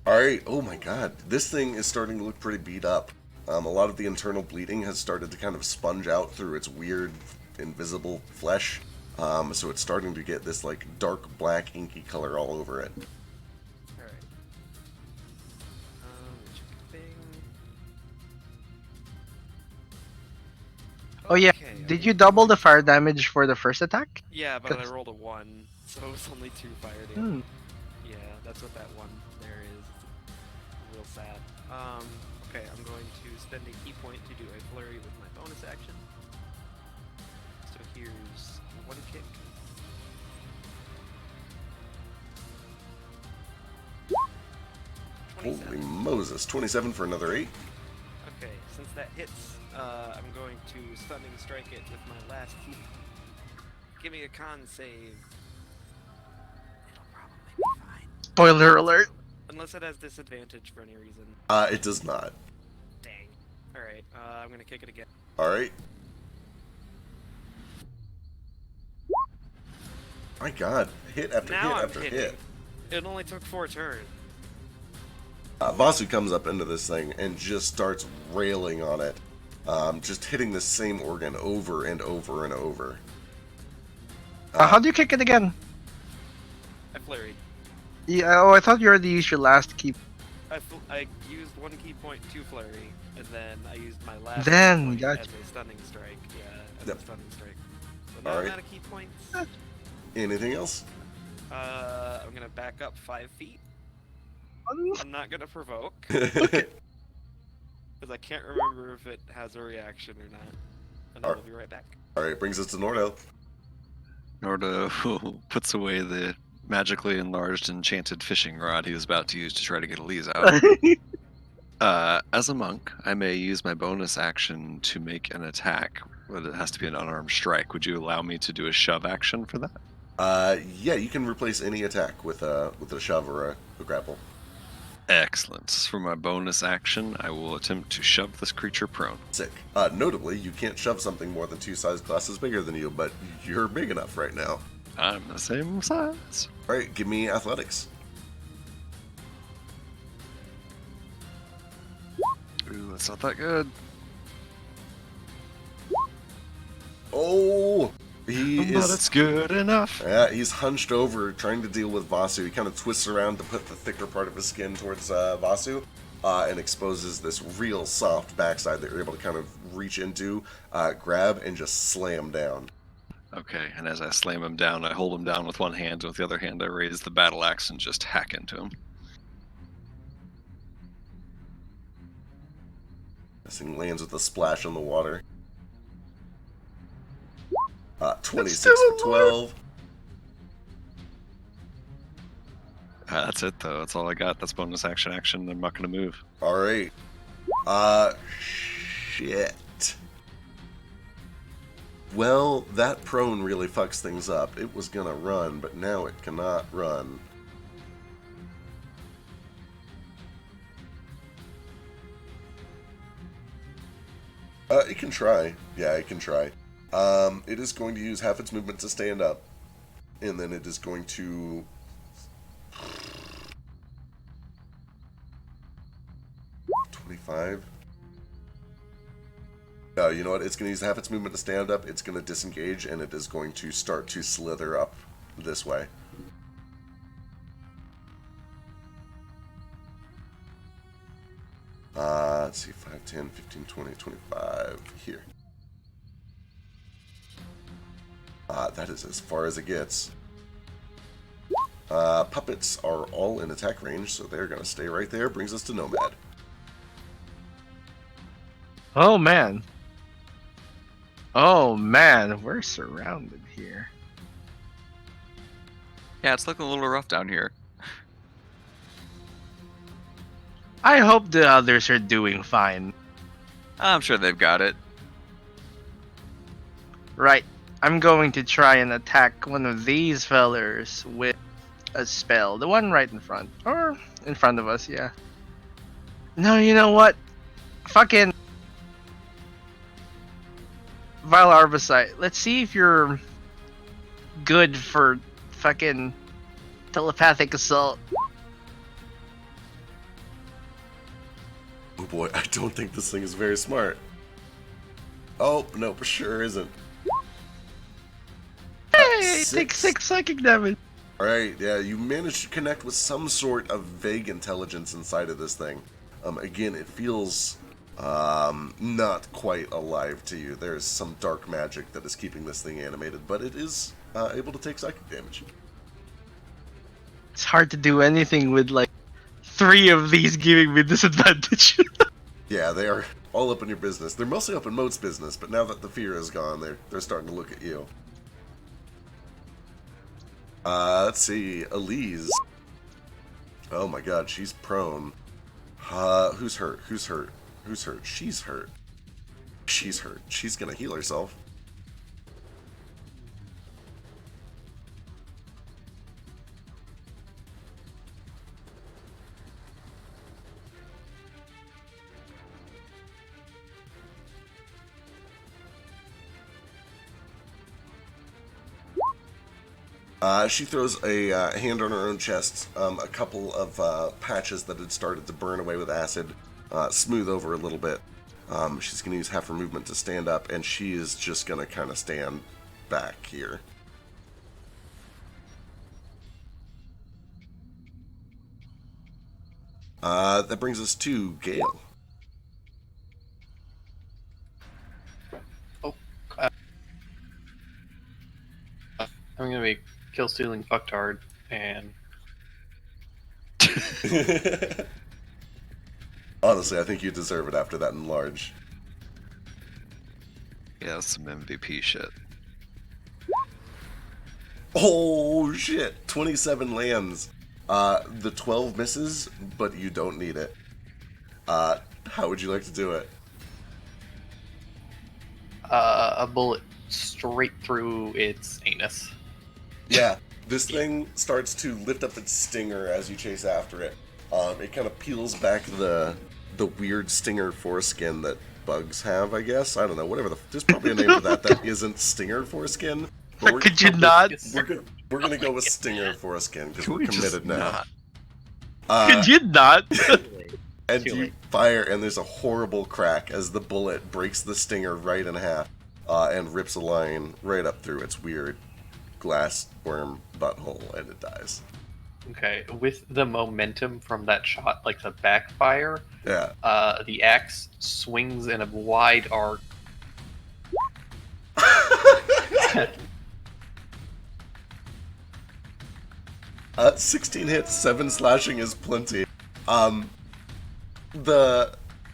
Alright, oh my god, this thing is starting to look pretty beat up. A lot of the internal bleeding has started to kind of sponge out through its weird, invisible flesh. So it's starting to get this like dark black inky color all over it. Alright. Oh yeah, Okay, did you double the fire damage for the first attack? Yeah, but I rolled a 1, so it's only 2 fire damage. Hmm. Yeah, that's what that 1 there is. It's real sad. Okay, I'm going to spend a key point to do a flurry with my bonus action. So here's 1 kick. Holy Moses, 27 for another 8. Okay, since that hits, I'm going to stunning strike it with my last key. Give me a con save. It'll probably be fine. Spoiler alert. Unless it has disadvantage for any reason. It does not. Dang. Alright, I'm gonna kick it again. Alright. My god, hit after Now hit I'm after hitting. hit. It only took 4 turns. Vasu comes up into this thing and just starts railing on it. Just hitting the same organ over and over and over. How do you kick it again? I flurried. Yeah, oh, I thought you already used your last key. I used 1 key point to flurry, and then I used my last Then, key point gotcha. as a stunning strike. Yeah, as Yep. a stunning strike. So now Alright. I'm out of key points. Anything else? I'm gonna back up 5 feet. I'm not gonna provoke, Okay. because I can't remember if it has a reaction or not. And I'll be right back. Alright, brings us to Nordo. Nordo puts away the magically enlarged enchanted fishing rod he was about to use to try to get Elise out. As a monk, I may use my bonus action to make an attack, but it has to be an unarmed strike. Would you allow me to do a shove action for that? Yeah, you can replace any attack with a shove or a grapple. Excellent. For my bonus action, I will attempt to shove this creature prone. Sick. Notably, you can't shove something more than 2 size classes bigger than you, but you're big enough right now. I'm the same size. Alright, give me athletics. Ooh, that's not that good. Oh! He But is. it's good enough. Yeah, he's hunched over trying to deal with Vasu. He kind of twists around to put the thicker part of his skin towards Vasu and exposes this real soft backside that you're able to kind of reach into, grab, and just slam down. Okay, and as I slam him down, I hold him down with one hand, and with the other hand I raise the battle axe and just hack into him. This thing lands with a splash on the water. 26 for 12. That's it, though. That's all I got. That's bonus action. I'm not going to move. All right. Shit. Well, that prone really fucks things up. It was gonna run, but now it cannot run. It can try. Yeah, it can try. It is going to use half its movement to stand up, and then it is going to... $25. No, you know what? It's going to use half its movement to stand up. It's going to disengage, and it is going to start to slither up this way. Let's see, 5, 10, 15, 20, 25. Here. That is as far as it gets. Puppets are all in attack range, so they're going to stay right there. Brings us to Nomad. Oh man. Oh man, we're surrounded here. Yeah, it's looking a little rough down here. I hope the others are doing fine. I'm sure they've got it. Right. I'm going to try and attack one of these fellers with a spell. The one right in front. Or in front of us, yeah. No, you know what? Fucking Vile Arbicite. Let's see if you're good for fucking telepathic assault. Oh boy, I don't think this thing is very smart. Oh, no, for sure isn't. Hey, take 6 psychic damage. Alright, yeah, you managed to connect with some sort of vague intelligence inside of this thing. Again, it feels not quite alive to you. There's some dark magic that is keeping this thing animated, but it is able to take psychic damage. It's hard to do anything with like 3 of these giving me disadvantage. Yeah, they are all up in your business. They're mostly up in Moat's business, but now that the fear is gone, they're starting to look at you. Let's see, Elise. Oh my god, she's prone. Who's hurt? Who's hurt? Who's hurt? She's hurt. She's hurt. She's gonna heal herself. She throws a hand on her own chest. A couple of patches that had started to burn away with acid smooth over a little bit. She's going to use half her movement to stand up, and she is just going to kind of stand back here. That brings us to Gale. Oh, I'm gonna be kill stealing fucktard and Honestly, I think you deserve it after that enlarge. Yeah, that's some MVP shit. Oh shit! 27 lands. The 12 misses, but you don't need it. How would you like to do it? a bullet straight through its anus. Yeah, this thing starts to lift up its stinger as you chase after it. It kind of peels back the weird stinger foreskin that bugs have, I guess. I don't know, whatever. There's probably a name for that isn't stinger foreskin. But Could you not? We're gonna go with stinger foreskin because Can we're we just committed now. not? Could you not? And Too you late. fire, and there's a horrible crack as the bullet breaks the stinger right in half. and rips a line right up through its weird glass worm butthole, and it dies. Okay, with the momentum from that shot, like the backfire, Yeah. the axe swings in a wide arc. 16 hits, 7 slashing is plenty.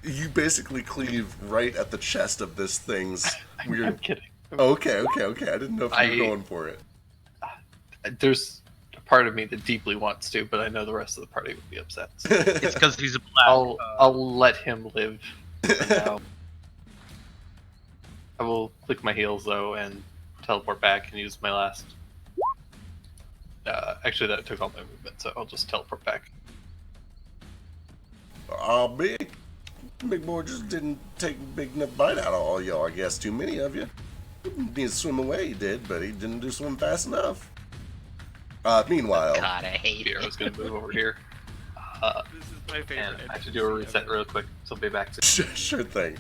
You basically cleave right at the chest of this thing's weird. I'm kidding. Okay. I didn't know if you were going for it. There's a part of me that deeply wants to, but I know the rest of the party would be upset. So It's because he's a black. I'll let him live for now. I will click my heels though and teleport back and use my last. Actually, that took all my movement, so I'll just teleport back. Big boy just didn't take a big enough bite out of all y'all, I guess. Too many of you. He need to swim away, he did, but he didn't do swim fast enough. Meanwhile... God, I hate I it. was going to move over here. This is my favorite. And I have to do a reset real quick, so I'll be back soon. Sure thing.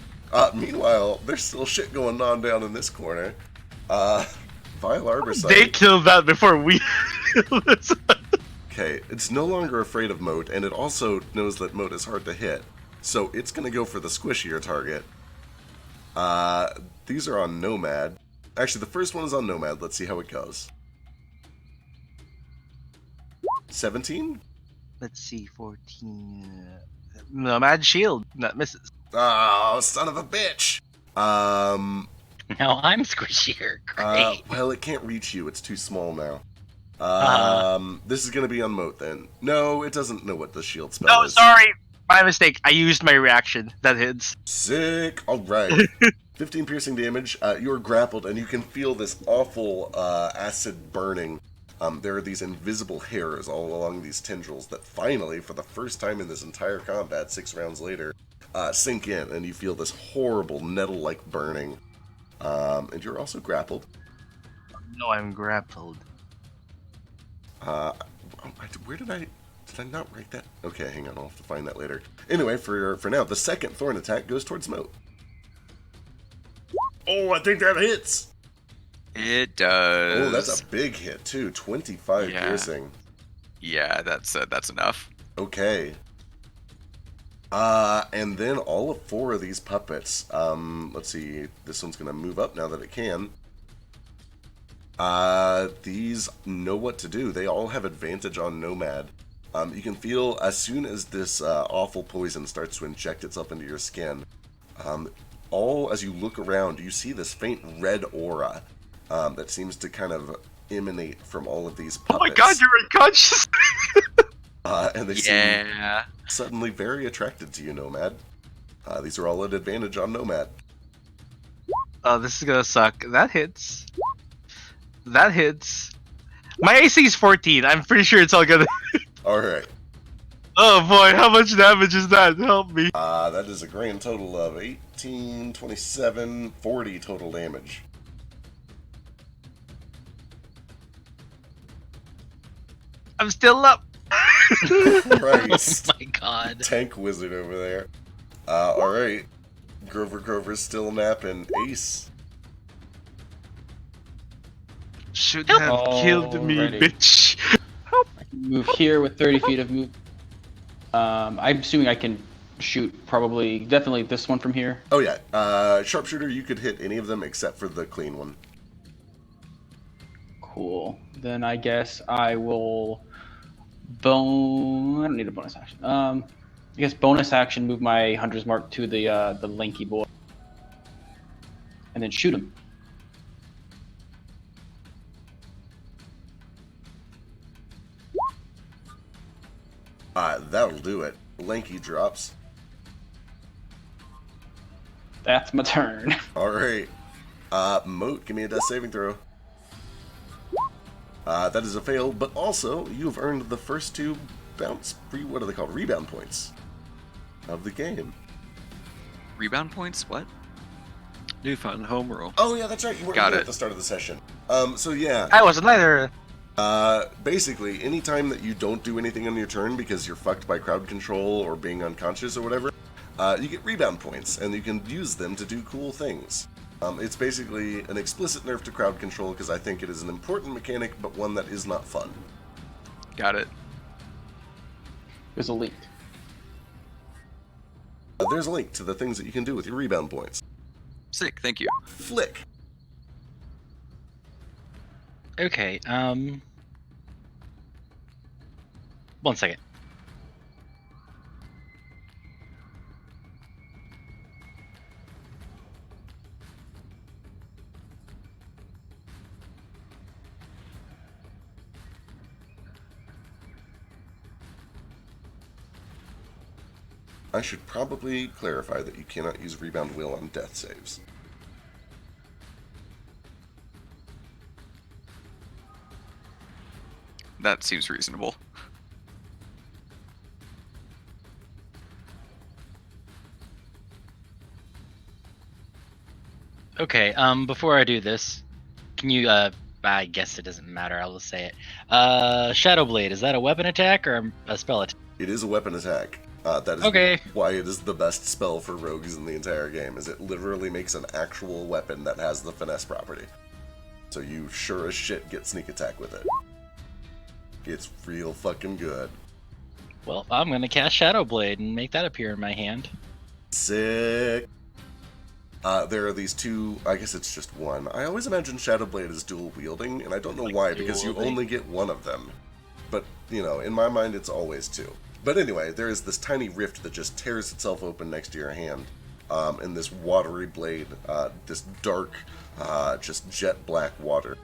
Meanwhile, there's still shit going on down in this corner. Vile Arborsight. They killed that before we killed this. Okay, it's no longer afraid of Moat, and it also knows that Moat is hard to hit. So it's going to go for the squishier target. These are on Nomad. Actually, the first one is on Nomad. Let's see how it goes. 17? Let's see, 14. Nomad shield. That misses. Oh, son of a bitch! Now I'm squishier. Great. Well, it can't reach you. It's too small now. This is going to be on Moat then. No, it doesn't know what the shield spell No, is. sorry. My mistake. I used my reaction. That hits. Sick. All right. 15 piercing damage. You're grappled, and you can feel this awful acid burning. There are these invisible hairs all along these tendrils that finally, for the first time in this entire combat, 6 rounds later, sink in, and you feel this horrible nettle-like burning. And you're also grappled. No, I'm grappled. Where did I not write that? Okay, hang on, I'll have to find that later. Anyway, for now, the second thorn attack goes towards Moat. Oh, I think that hits! It does. Oh, that's a big hit, too. 25 piercing. Yeah, that's enough. Okay. And then all of 4 of these puppets, let's see, this one's gonna move up now that it can. These know what to do. They all have advantage on Nomad. You can feel as soon as this awful poison starts to inject itself into your skin, as you look around, you see this faint red aura that seems to kind of emanate from all of these puppets. Oh my god, you're unconscious! And they seem suddenly very attracted to you, Nomad. These are all at advantage on Nomad. Oh, this is gonna suck. That hits. That hits. My AC is 14. I'm pretty sure it's all gonna. Alright. Oh boy, how much damage is that? Help me. That is a grand total of 18, 27, 40 total damage. I'm still up. Christ. Oh my god. Tank wizard over there. Alright. Grover's still napping. Ace. Should have killed me, Alrighty. bitch. I can move here with 30 feet of move. I'm assuming I can shoot definitely this one from here. Oh yeah. Sharpshooter, you could hit any of them except for the clean one. Cool. Then I guess I will I don't need a bonus action. I guess bonus action, move my Hunter's Mark to the lanky boy, and then shoot him. That'll do it. Lanky drops. That's my turn. Alright. Moat, give me a death saving throw. That is a fail, but also, you've earned the first 2 what are they called? Rebound points of the game. Rebound points? What? New fun home rule. Oh yeah, that's right, you weren't Got here it. at the start of the session. So yeah. I wasn't either. Basically, anytime that you don't do anything on your turn because you're fucked by crowd control or being unconscious or whatever, you get rebound points, and you can use them to do cool things. It's basically an explicit nerf to crowd control because I think it is an important mechanic, but one that is not fun. Got it. There's a link. There's a link to the things that you can do with your rebound points. Sick, thank you. Flick. Okay, 1 second. I should probably clarify that you cannot use Rebound Will on death saves. That seems reasonable. Okay, before I do this, can you, I guess it doesn't matter, I'll just say it. Shadow Blade, is that a weapon attack or a spell attack? It is a weapon attack. That is Okay. why it is the best spell for rogues in the entire game, is it literally makes an actual weapon that has the finesse property. So you sure as shit get sneak attack with it. It's real fucking good. Well, I'm gonna cast Shadow Blade and make that appear in my hand. Sick. There are these two, I guess it's just one. I always imagine Shadow Blade is dual wielding, and I don't know Like why, because you dual-wielding? only get one of them. But, you know, in my mind it's always two. But anyway, there is this tiny rift that just tears itself open next to your hand. And this watery blade, this dark, just jet black water,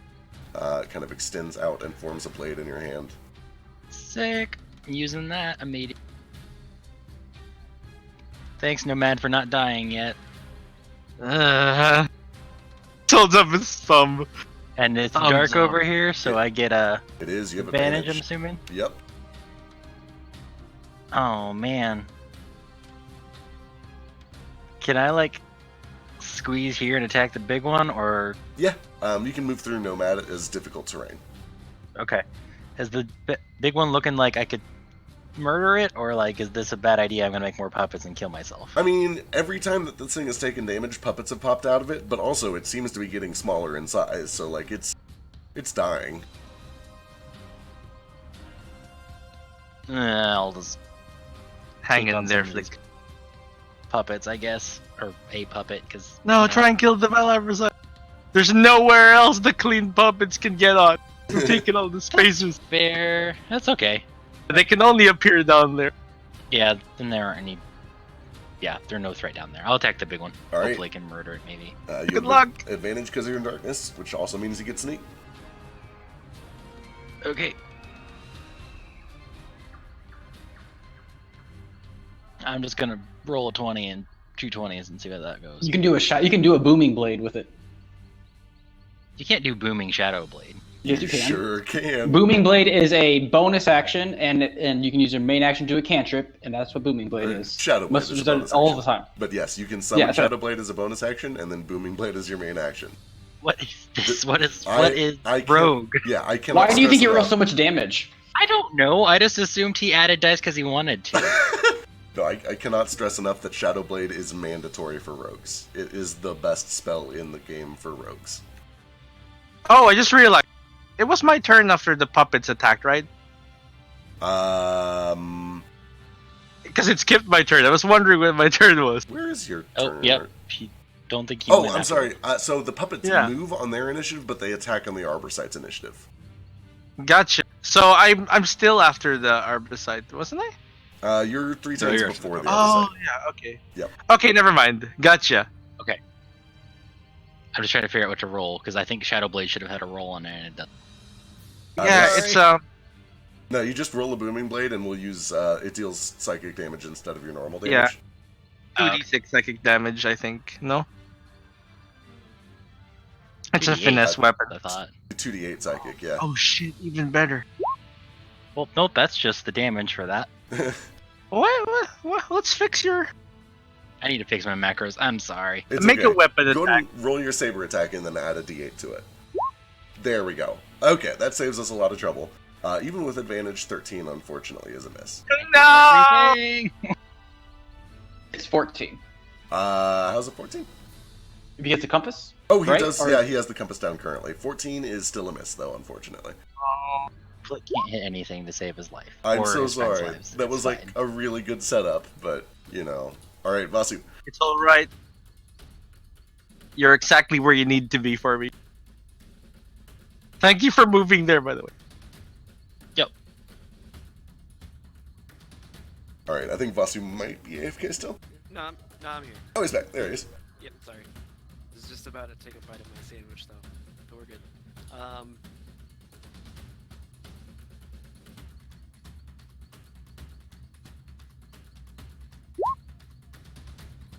kind of extends out and forms a blade in your hand. Sick. I'm using that immediately. Thanks, Nomad, for not dying yet. Holds up his thumb. And it's Thumbs dark up. over here, so I get a It is, you have advantage, I'm advantage. assuming? Yep. Oh, man. Can I, like, squeeze here and attack the big one, or... Yeah, you can move through Nomad as difficult terrain. Okay. Is the big one looking like I could murder it, or, like, is this a bad idea? I'm gonna make more puppets and kill myself. I mean, every time that this thing has taken damage, puppets have popped out of it, but also it seems to be getting smaller in size, so, like, it's dying. I'll just Hang take in on there, some of these Flick. puppets, I guess. Or a puppet, because... No, try and kill the Valabrasite. There's nowhere else the clean puppets can get on. We're taking all the spaces. Fair. That's okay. They can only appear down there. Yeah, then there aren't any... Yeah, there are no threat down there. I'll attack the big one. All right. Hopefully I can murder it, maybe. You Good have luck. Advantage because you're in darkness, which also means you get sneak. Okay. I'm just gonna roll a 20 and 2 20s and see how that goes. You can do a shot. You can do a booming blade with it. You can't do booming Shadow Blade. Yes, you can. Sure can. Booming blade is a bonus action, and you can use your main action to do a cantrip, and that's what booming blade is. Shadow Blade Must is a have done bonus all action. the time. But yes, you can summon Yeah, so- Shadow Blade as a bonus action, and then Booming Blade as your main action. What is this? What is I can't- Rogue? Yeah, I cannot. Why do you think he stress rolls enough. so much damage? I don't know. I just assumed he added dice because he wanted to. No, I cannot stress enough that Shadow Blade is mandatory for rogues. It is the best spell in the game for rogues. Oh, I just realized. It was my turn after the puppets attacked, right? Because it skipped my turn. I was wondering when my turn was. Where is your Oh, turn? yep. Don't think he Oh, went I'm after sorry. So the puppets Yeah. move on their initiative, but they attack on the Arborsight's initiative. Gotcha. So I'm still after the Arbicide, wasn't I? You're 3 So turns you're- before the Oh, Arbicite. yeah, okay. Yep. Okay, never mind. Gotcha. I'm just trying to figure out what to roll because I think Shadow Blade should have had a roll on it and it doesn't. Yeah, this- it's No, you just roll a Booming Blade, and we'll use it deals psychic damage instead of your normal damage. Yeah. Oh, 2d6 psychic damage, I think. No? It's a 2d8, finesse weapon. I thought. 2d8 psychic, yeah. Oh shit, even better. Well, nope, that's just the damage for that. What? Let's fix your... I need to fix my macros. I'm sorry. It's Make okay. a weapon Go attack. and roll your saber attack and then add a d8 to it. There we go. Okay, that saves us a lot of trouble. Even with advantage, 13 unfortunately is a miss. No! Everything! It's 14. How's it 14? If he gets a compass? Oh, he right? does. Or- Yeah, he has the compass down currently. 14 is still a miss, though, unfortunately. Flick can't hit anything to save his life. I'm or so his friends' sorry. lives. That It's was like fine. a really good setup, but you know. All right, Vasu. It's all right. You're exactly where you need to be for me. Thank you for moving there, by the way. All right, I think Vasu might be AFK still. No, I'm here. Oh, he's back. There he is. Yep, sorry. I was just about to take a bite of my sandwich, though. But we're good.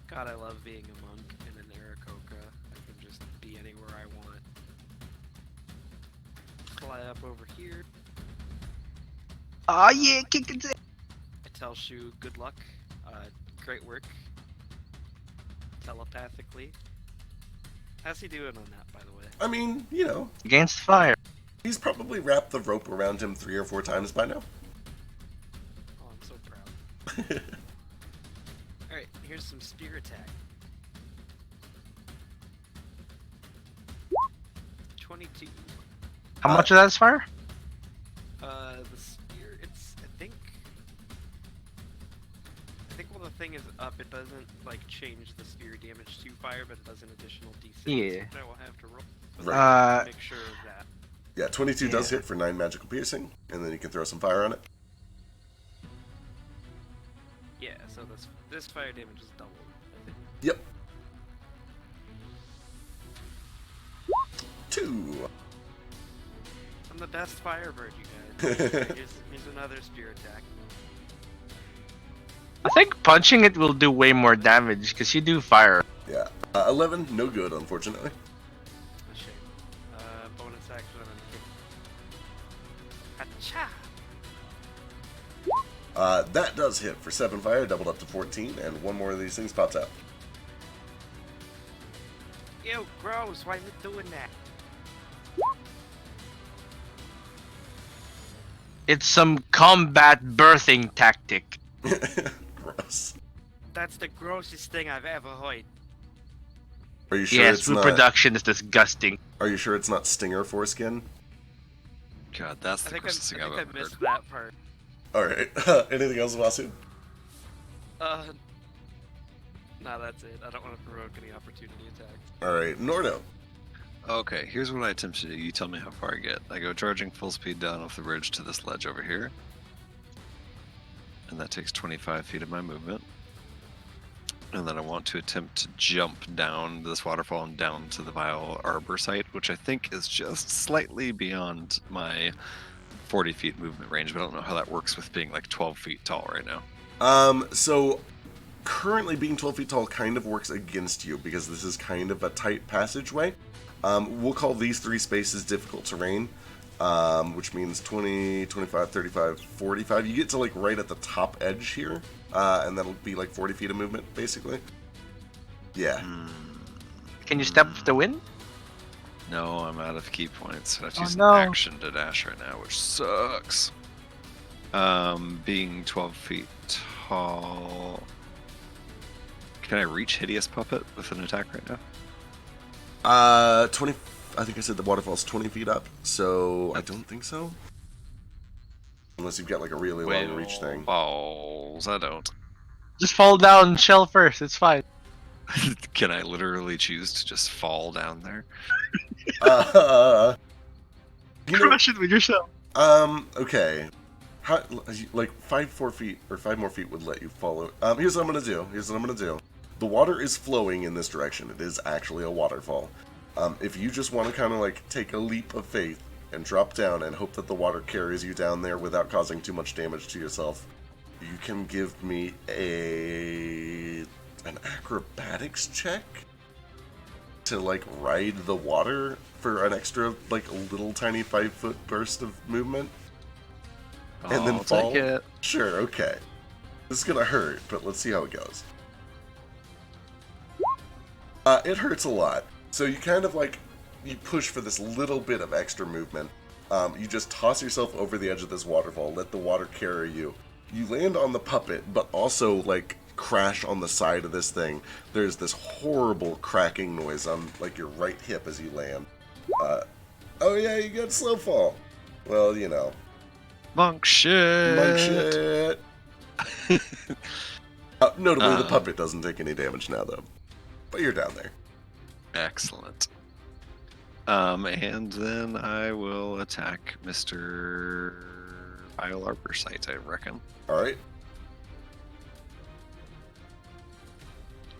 God, I love being a monk in an Aarakocra. I can just be anywhere I want. Fly up over here. Oh yeah, kick it. I tell Shu good luck. Great work. Telepathically. How's he doing on that, by the way? I mean, you know, Against fire. he's probably wrapped the rope around him 3 or 4 times by now. Oh, I'm so proud. Alright, here's some spear attack. 22. How much of that is fire? The spear, it's, I think while the thing is up, it doesn't, like, change the spear damage to fire, but it does an additional d6, Yeah. which I will have to roll. But Right. make sure of that. Yeah, 22 does Yeah. hit for 9 magical piercing, and then you can throw some fire on it. Yeah, so this fire damage is doubled, I think. Yep. 2. I'm the best firebird, you guys. here's another spear attack. I think punching it will do way more damage because you do fire. Yeah. 11, no good, unfortunately. A shame. Bonus action and then kick. Hacha! That does hit for 7 fire, doubled up to 14, and one more of these things pops out. Ew, gross, why is it doing that? It's some combat birthing tactic. Gross. That's the grossest thing I've ever heard. Are you sure Yes, it's food not? production is disgusting. Are you sure it's not Stinger foreskin? God, that's I the think grossest thing I've I ever heard. missed that part. All right. Anything else, Vasu? No, that's it. I don't want to provoke any opportunity attacks. All right, Nordo. Okay, here's what I attempt to do. You tell me how far I get. I go charging full speed down off the bridge to this ledge over here. And that takes 25 feet of my movement. And then I want to attempt to jump down this waterfall and down to the Vile Arbor site, which I think is just slightly beyond my 40 feet movement range, but I don't know how that works with being like 12 feet tall right now. So currently being 12 feet tall kind of works against you because this is kind of a tight passageway. We'll call these 3 spaces difficult terrain, which means 20, 25, 35, 45. You get to like right at the top edge here, and that'll be like 40 feet of movement, basically. Yeah. Can you step with the wind? No, I'm out of key points. I have to Oh, use no. an action to dash right now, which sucks. Being 12 feet tall... Can I reach Hideous Puppet with an attack right now? 20. I think I said the waterfall's 20 feet up, so I don't think so. Unless you've got like a really long reach thing. Balls, I don't. Just fall down shell first. It's fine. Can I literally choose to just fall down there? You know, Crush it with your shell. okay. How, like 5 more feet would let you follow. Here's what I'm gonna do. The water is flowing in this direction. It is actually a waterfall. If you just want to kind of like take a leap of faith and drop down and hope that the water carries you down there without causing too much damage to yourself, you can give me an acrobatics check to like ride the water for an extra like little tiny 5-foot burst of movement. And then I'll fall? take it. Sure, okay. This is gonna hurt, but let's see how it goes. It hurts a lot. So you kind of like, you push for this little bit of extra movement. You just toss yourself over the edge of this waterfall, let the water carry you. You land on the puppet, but also like crash on the side of this thing. There's this horrible cracking noise on like your right hip as you land. Oh yeah, you got slow fall. Well, you know. Monk shit. Monk shit. Notably, the puppet doesn't take any damage now, though. But you're down there. Excellent. And then I will attack Mr. Vile Arborsight, I reckon. Alright.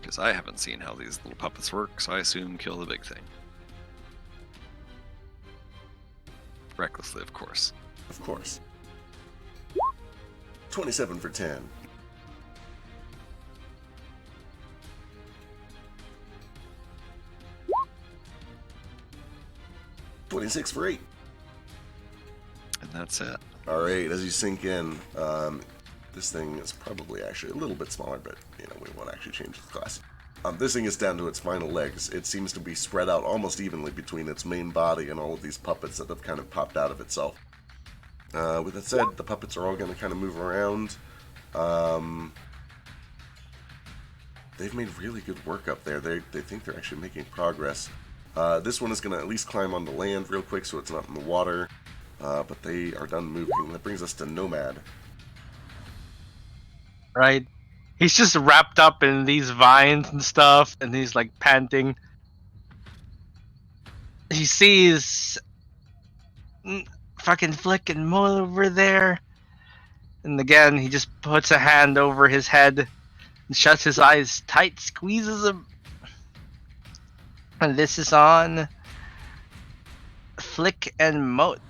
Because I haven't seen how these little puppets work, so I assume kill the big thing. Recklessly, of course. Of course. 27 for 10. $26 for 8. And that's it. Alright, as you sink in, this thing is probably actually a little bit smaller, but, you know, we won't actually change the class. This thing is down to its final legs. It seems to be spread out almost evenly between its main body and all of these puppets that have kind of popped out of itself. With that said, the puppets are all going to kind of move around. They've made really good work up there. They think they're actually making progress. This one is going to at least climb on the land real quick so it's not in the water. But they are done moving. That brings us to Nomad. Right? He's just wrapped up in these vines and stuff, and he's like panting. He sees fucking Flick and Mo over there. And again, he just puts a hand over his head and shuts his eyes tight, squeezes them. And this is on Flick and Moat.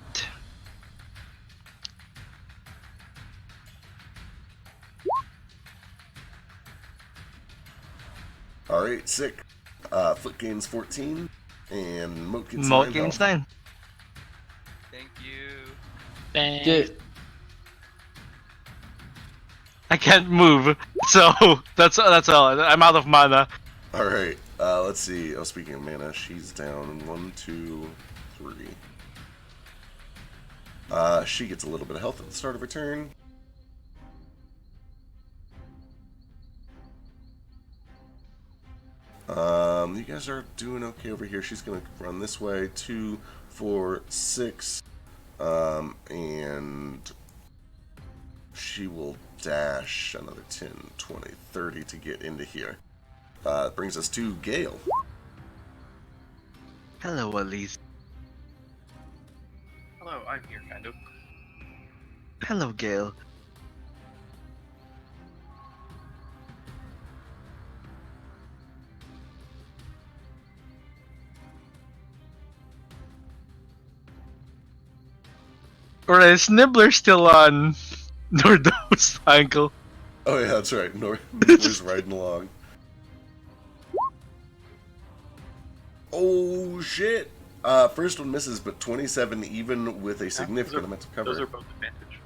Alright, sick. Flick gains 14, and Moat gains 9. Moat gains 9. Thank you. Thanks. I can't move, so that's all. I'm out of mana. Alright, let's see. Oh, speaking of mana, she's down 1, 2, 3. She gets a little bit of health at the start of her turn. You guys are doing okay over here. She's going to run this way. 2, 4, 6. And she will dash another 10, 20, 30 to get into here. Brings us to Gale. Hello, Elise. Hello, I'm here, kind of. Hello, Gale. Alright, is Nibbler still on Nordo's ankle? Oh yeah, that's right. Nibbler's riding along. Oh shit! First one misses, but 27 even with a significant amount of cover. Those are both advantage.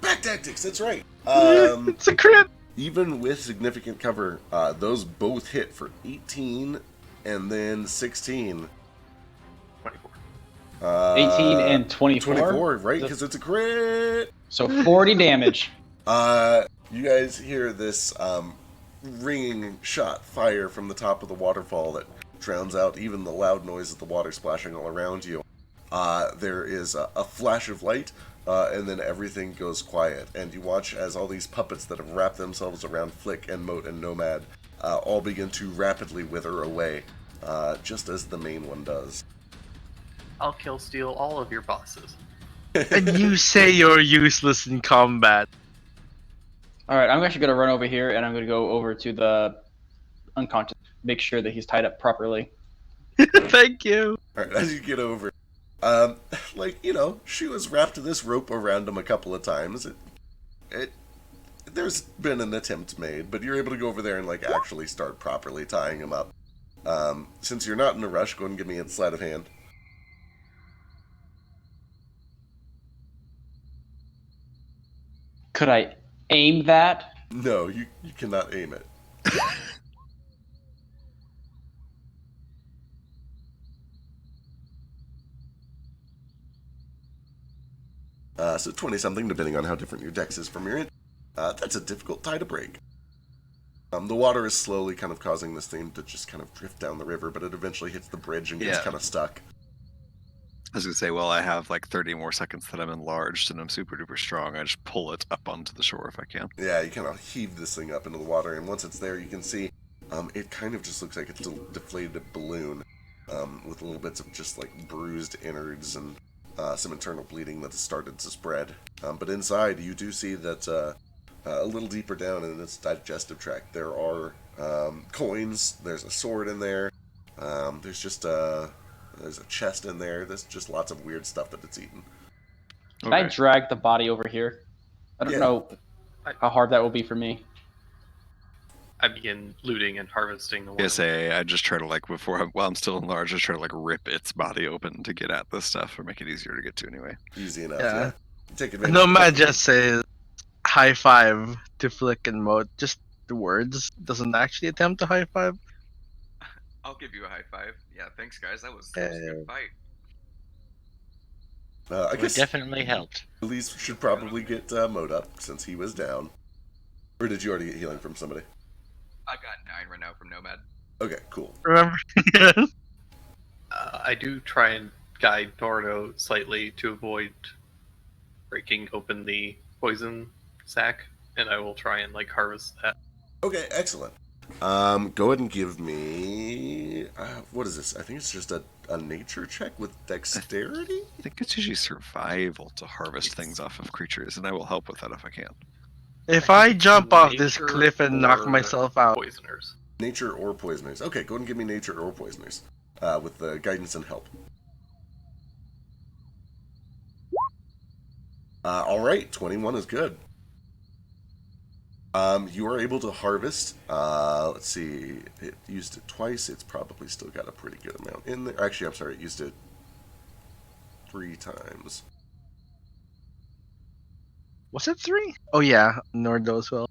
Back tactics, that's right. It's a crit! Even with significant cover, those both hit for 18 and then 16. 24. 18 and 24? 24, right? Because it's a crit! So 40 damage. You guys hear this ringing shot fire from the top of the waterfall that drowns out even the loud noise of the water splashing all around you. There is a flash of light, and then everything goes quiet. And you watch as all these puppets that have wrapped themselves around Flick and Moat and Nomad all begin to rapidly wither away, just as the main one does. I'll kill steal all of your bosses. And you say you're useless in combat. Alright, I'm actually going to run over here and I'm going to go over to the unconscious, make sure that he's tied up properly. Thank you. Alright, as you get over, she was wrapped this rope around him a couple of times. There's been an attempt made, but you're able to go over there and actually start properly tying him up. Since you're not in a rush, go ahead and give me a sleight of hand. Could I aim that? No, you cannot aim it. So 20-something, depending on how different your dex is from your int. That's a difficult tie to break. The water is slowly kind of causing this thing to just kind of drift down the river, but it eventually hits the bridge and gets Yeah. kind of stuck. I was gonna say, well, I have like 30 more seconds that I'm enlarged, and I'm super duper strong. I just pull it up onto the shore if I can. Yeah, you kind of heave this thing up into the water, and once it's there, you can see it kind of just looks like it's a deflated balloon with little bits of just like bruised innards and some internal bleeding that's started to spread. But inside, you do see that a little deeper down in its digestive tract, there are coins. There's a sword in there. There's just there's a chest in there. There's just lots of weird stuff that it's eaten. Can I drag the body over here? I don't know how hard that will be for me. I begin looting and harvesting the oil. Yes, I just try to like while I'm still enlarged, I try to like rip its body open to get at this stuff or make it easier to get to anyway. Easy enough. Yeah. Yeah. Take advantage. Nomad just says high five to Flick and Moat. Just the words. Doesn't actually attempt to high five. I'll give you a high five. Yeah, thanks guys. That was a good fight. I It guess definitely helped. Elise should probably get Moat up since he was down. Or did you already get healing from somebody? I got 9 right now from Nomad. Okay, cool. Remember? I do try and guide Nordo slightly to avoid breaking open the poison sac, and I will try and like harvest that. Okay, excellent. Go ahead and give me what is this? I think it's just a nature check with dexterity. I think it's usually survival to harvest things off of creatures, and I will help with that if I can. If I jump off this Nature cliff and knock or myself out, Poisoners. Nature or poisoners. Okay, go ahead and give me nature or poisoners with the guidance and help. All right, 21 is good. You are able to harvest. Let's see. It used it twice. It's probably still got a pretty good amount in there. Actually, I'm sorry. It used it 3 times. was it 3? Oh yeah, Nordo as well.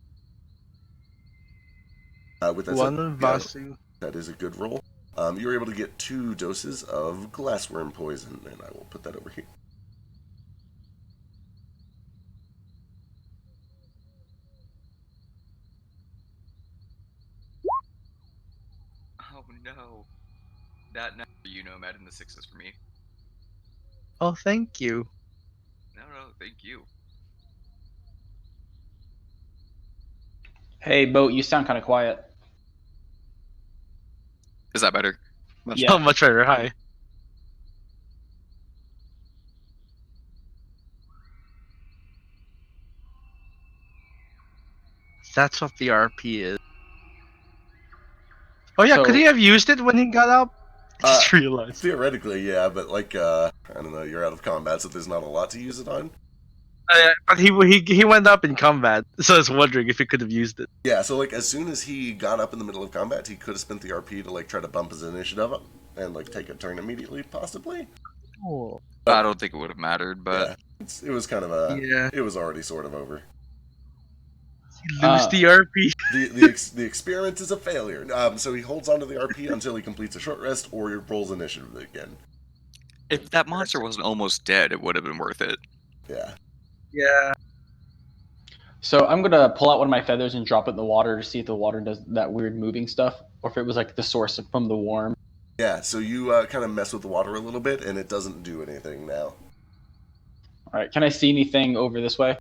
With that One said, Vasu. that is a good roll. You were able to get 2 doses of glassworm poison, and I will put that over here. Oh no. That now for you, Nomad, and the 6s for me. Oh, thank you. No, thank you. Hey, Boat, you sound kind of quiet. Is that better? Much Yeah. Oh, much better. Hi. That's what the RP is. Oh yeah, could So- he have used it when he got up? I just realized. Theoretically, yeah, but like, I don't know, you're out of combat, so there's not a lot to use it on. But he went up in combat, so I was wondering if he could have used it. Yeah, so like as soon as he got up in the middle of combat, he could have spent the RP to like try to bump his initiative up and like take a turn immediately, possibly. Oh. I don't think it would have mattered, but Yeah, it was kind of a. Yeah. It was already sort of over. He lose the RP. The experiment is a failure. So he holds onto the RP until he completes a short rest or he rolls initiative again. if that monster wasn't almost dead, it would have been worth it. Yeah. Yeah. So I'm gonna pull out one of my feathers and drop it in the water to see if the water does that weird moving stuff, or if it was like the source from the worm. Yeah, so you kind of mess with the water a little bit, and it doesn't do anything now. All right, can I see anything over this way?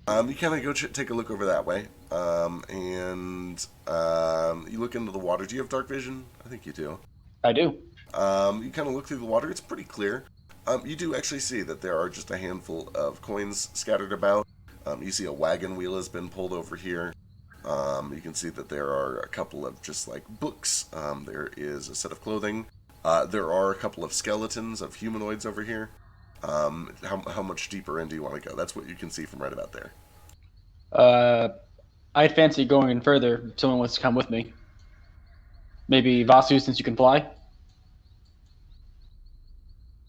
You kind of go take a look over that way, and you look into the water. Do you have dark vision? I think you do. I do. You kind of look through the water. It's pretty clear. You do actually see that there are just a handful of coins scattered about. You see a wagon wheel has been pulled over here. You can see that there are a couple of just like books. There is a set of clothing. There are a couple of skeletons of humanoids over here. How much deeper in do you want to go? That's what you can see from right about there. I'd fancy going in further if someone wants to come with me. Maybe Vasu, since you can fly?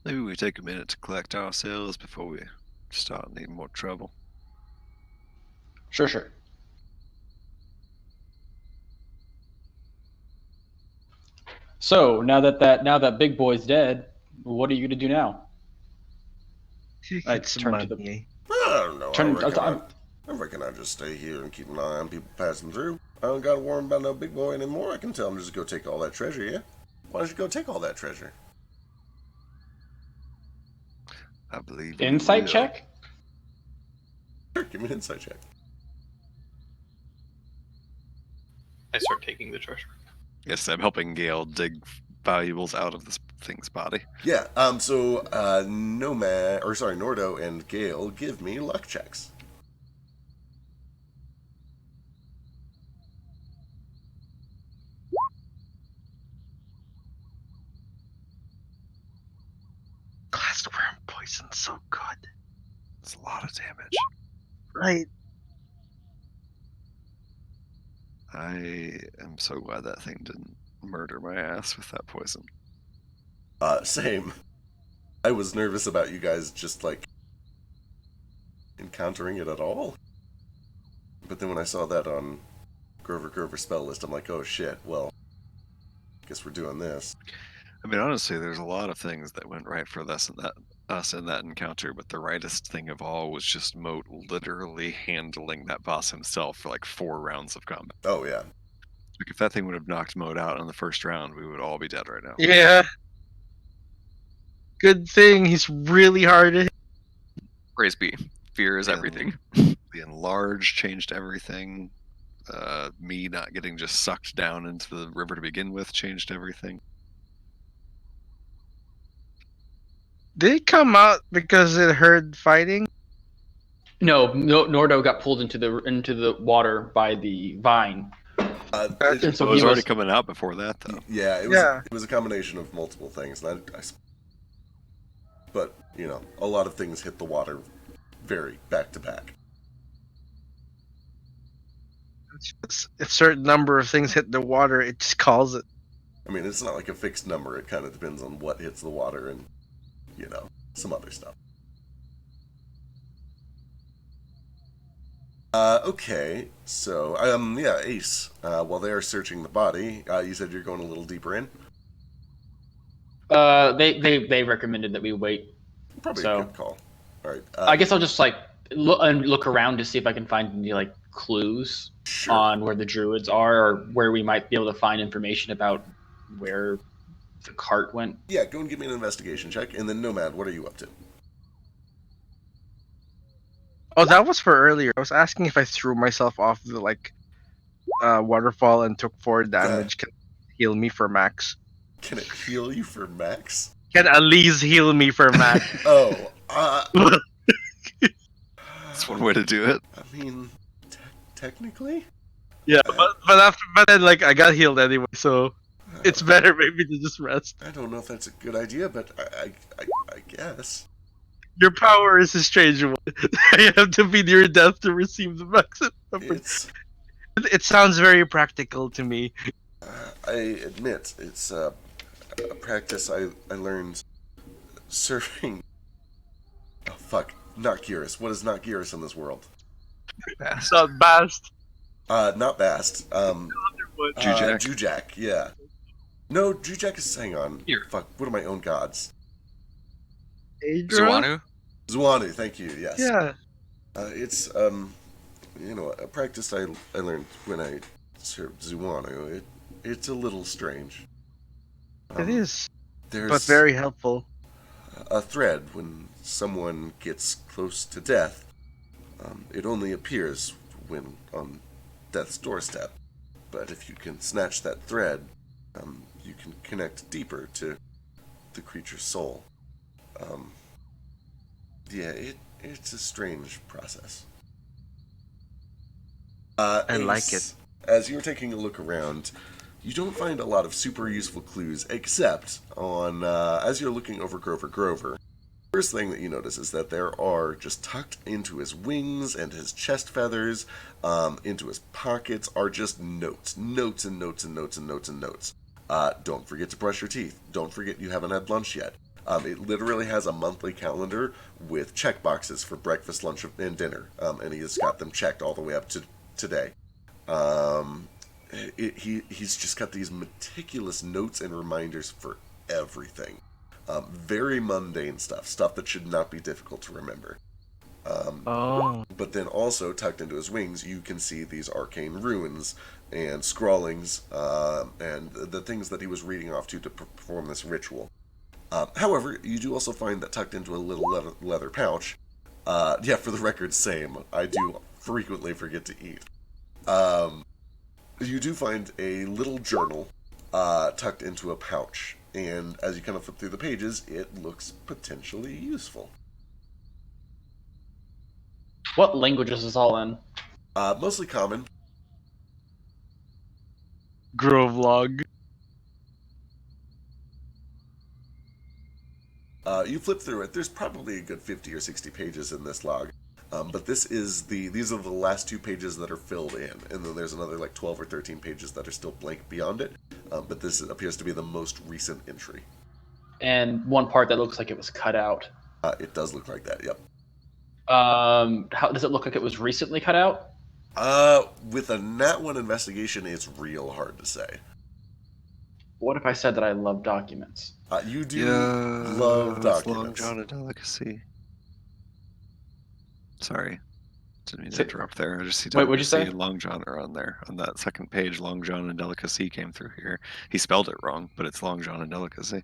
Maybe we take a minute to collect ourselves before we start needing more trouble. Sure. So now that big boy's dead, what are you gonna do now? I Get some turn to money. I don't know. Turn. I reckon I'll just stay here and keep an eye on people passing through. I don't gotta worry about no big boy anymore. I can tell him to just go take all that treasure, yeah? Why don't you go take all that treasure? I believe you Insight will. check? Sure, give me an insight check. I start taking the treasure. Yes, I'm helping Gale dig valuables out of this thing's body. Yeah, so, Nordo and Gale, give me luck checks. Glassworm poison's so good. It's a lot of damage. Right. I am so glad that thing didn't murder my ass with that poison. Same. I was nervous about you guys just, like, encountering it at all. But then when I saw that on Grover spell list, I'm like, oh shit, well, I guess we're doing this. I mean, honestly, there's a lot of things that went right for us in that encounter, but the rightest thing of all was just Moat literally handling that boss himself for like 4 rounds of combat. Oh, yeah. Like, if that thing would have knocked Moat out in the first round, we would all be dead right now. Yeah. Good thing he's really hard to hit. Praise be. Fear is And everything. The enlarge changed everything. Me not getting just sucked down into the river to begin with changed everything. Did it come out because it heard fighting? No, Nordo got pulled into the water by the vine. It So it was he already was- coming out before that, though. Yeah, it was a combination of multiple things. But, you know, a lot of things hit the water very back to back. If a certain number of things hit the water, it just calls it. I mean, it's not like a fixed number. It kind of depends on what hits the water and, you know, some other stuff. Okay, so, yeah, Ace, while they are searching the body, you said you're going a little deeper in? They recommended that we wait. Probably So- a good call. All right. I guess I'll just like look around to see if I can find any like clues Sure. on where the druids are, or where we might be able to find information about where the cart went. Yeah, go and give me an investigation check, and then Nomad, what are you up to? Oh, that was for earlier. I was asking if I threw myself off the waterfall and took 4 damage. Can it heal me for max? Can it heal you for max? Can at least heal me for max? Oh, That's one way to do it. I mean, technically? Yeah, but then like I got healed anyway, so it's better maybe to just rest. I don't know if that's a good idea, but I guess. Your power is a strange one. You have to be near death to receive the max. It's, It sounds very practical to me. I admit, it's a practice I learned surfing. Oh, fuck. Not Gearus. What is not Gearus in this world? It's not Bast. Not Bast. Jujak. Jujak, yeah. No, Jujak is, hang on. Here. Fuck, what are my own gods? Adra? Zuanu? Zuanu, thank you, yes. Yeah. It's, you know, a practice I learned when I served Zuanu. It's a little strange. It is, There's but very helpful. a thread when someone gets close to death. It only appears when on death's doorstep. But if you can snatch that thread, you can connect deeper to the creature's soul. Yeah, it's a strange process. I like Ace, it. As you're taking a look around, you don't find a lot of super useful clues, except on as you're looking over Grover. First thing that you notice is that there are just tucked into his wings and his chest feathers, into his pockets, are just notes. Notes and notes and notes and notes and notes. Don't forget to brush your teeth. Don't forget you haven't had lunch yet. It literally has a monthly calendar with check boxes for breakfast, lunch, and dinner, and he has got them checked all the way up to today. He's just got these meticulous notes and reminders for everything. Very mundane stuff that should not be difficult to remember. Oh. But then also tucked into his wings, you can see these arcane runes and scrawlings and the things that he was reading off to perform this ritual. However, you do also find that tucked into a little leather pouch. Yeah, for the record, same. I do frequently forget to eat. You do find a little journal tucked into a pouch, and as you kind of flip through the pages, it looks potentially useful. What language is this all in? Mostly common. Grove log. You flip through it. There's probably a good 50 or 60 pages in this log. But these are the last 2 pages that are filled in, and then there's another like 12 or 13 pages that are still blank beyond it. But this appears to be the most recent entry. And one part that looks like it was cut out. It does look like that. Yep. How does it look like it was recently cut out? With a Nat 1 investigation, it's real hard to say. What if I said that I love documents? You do love It's Long documents. John a delicacy. Sorry. Didn't mean to Say- interrupt there. I just see Wait, what'd you delicacy say? and Long John are on there. On that second page, Long John and delicacy came through here. He spelled it wrong, but it's Long John and delicacy.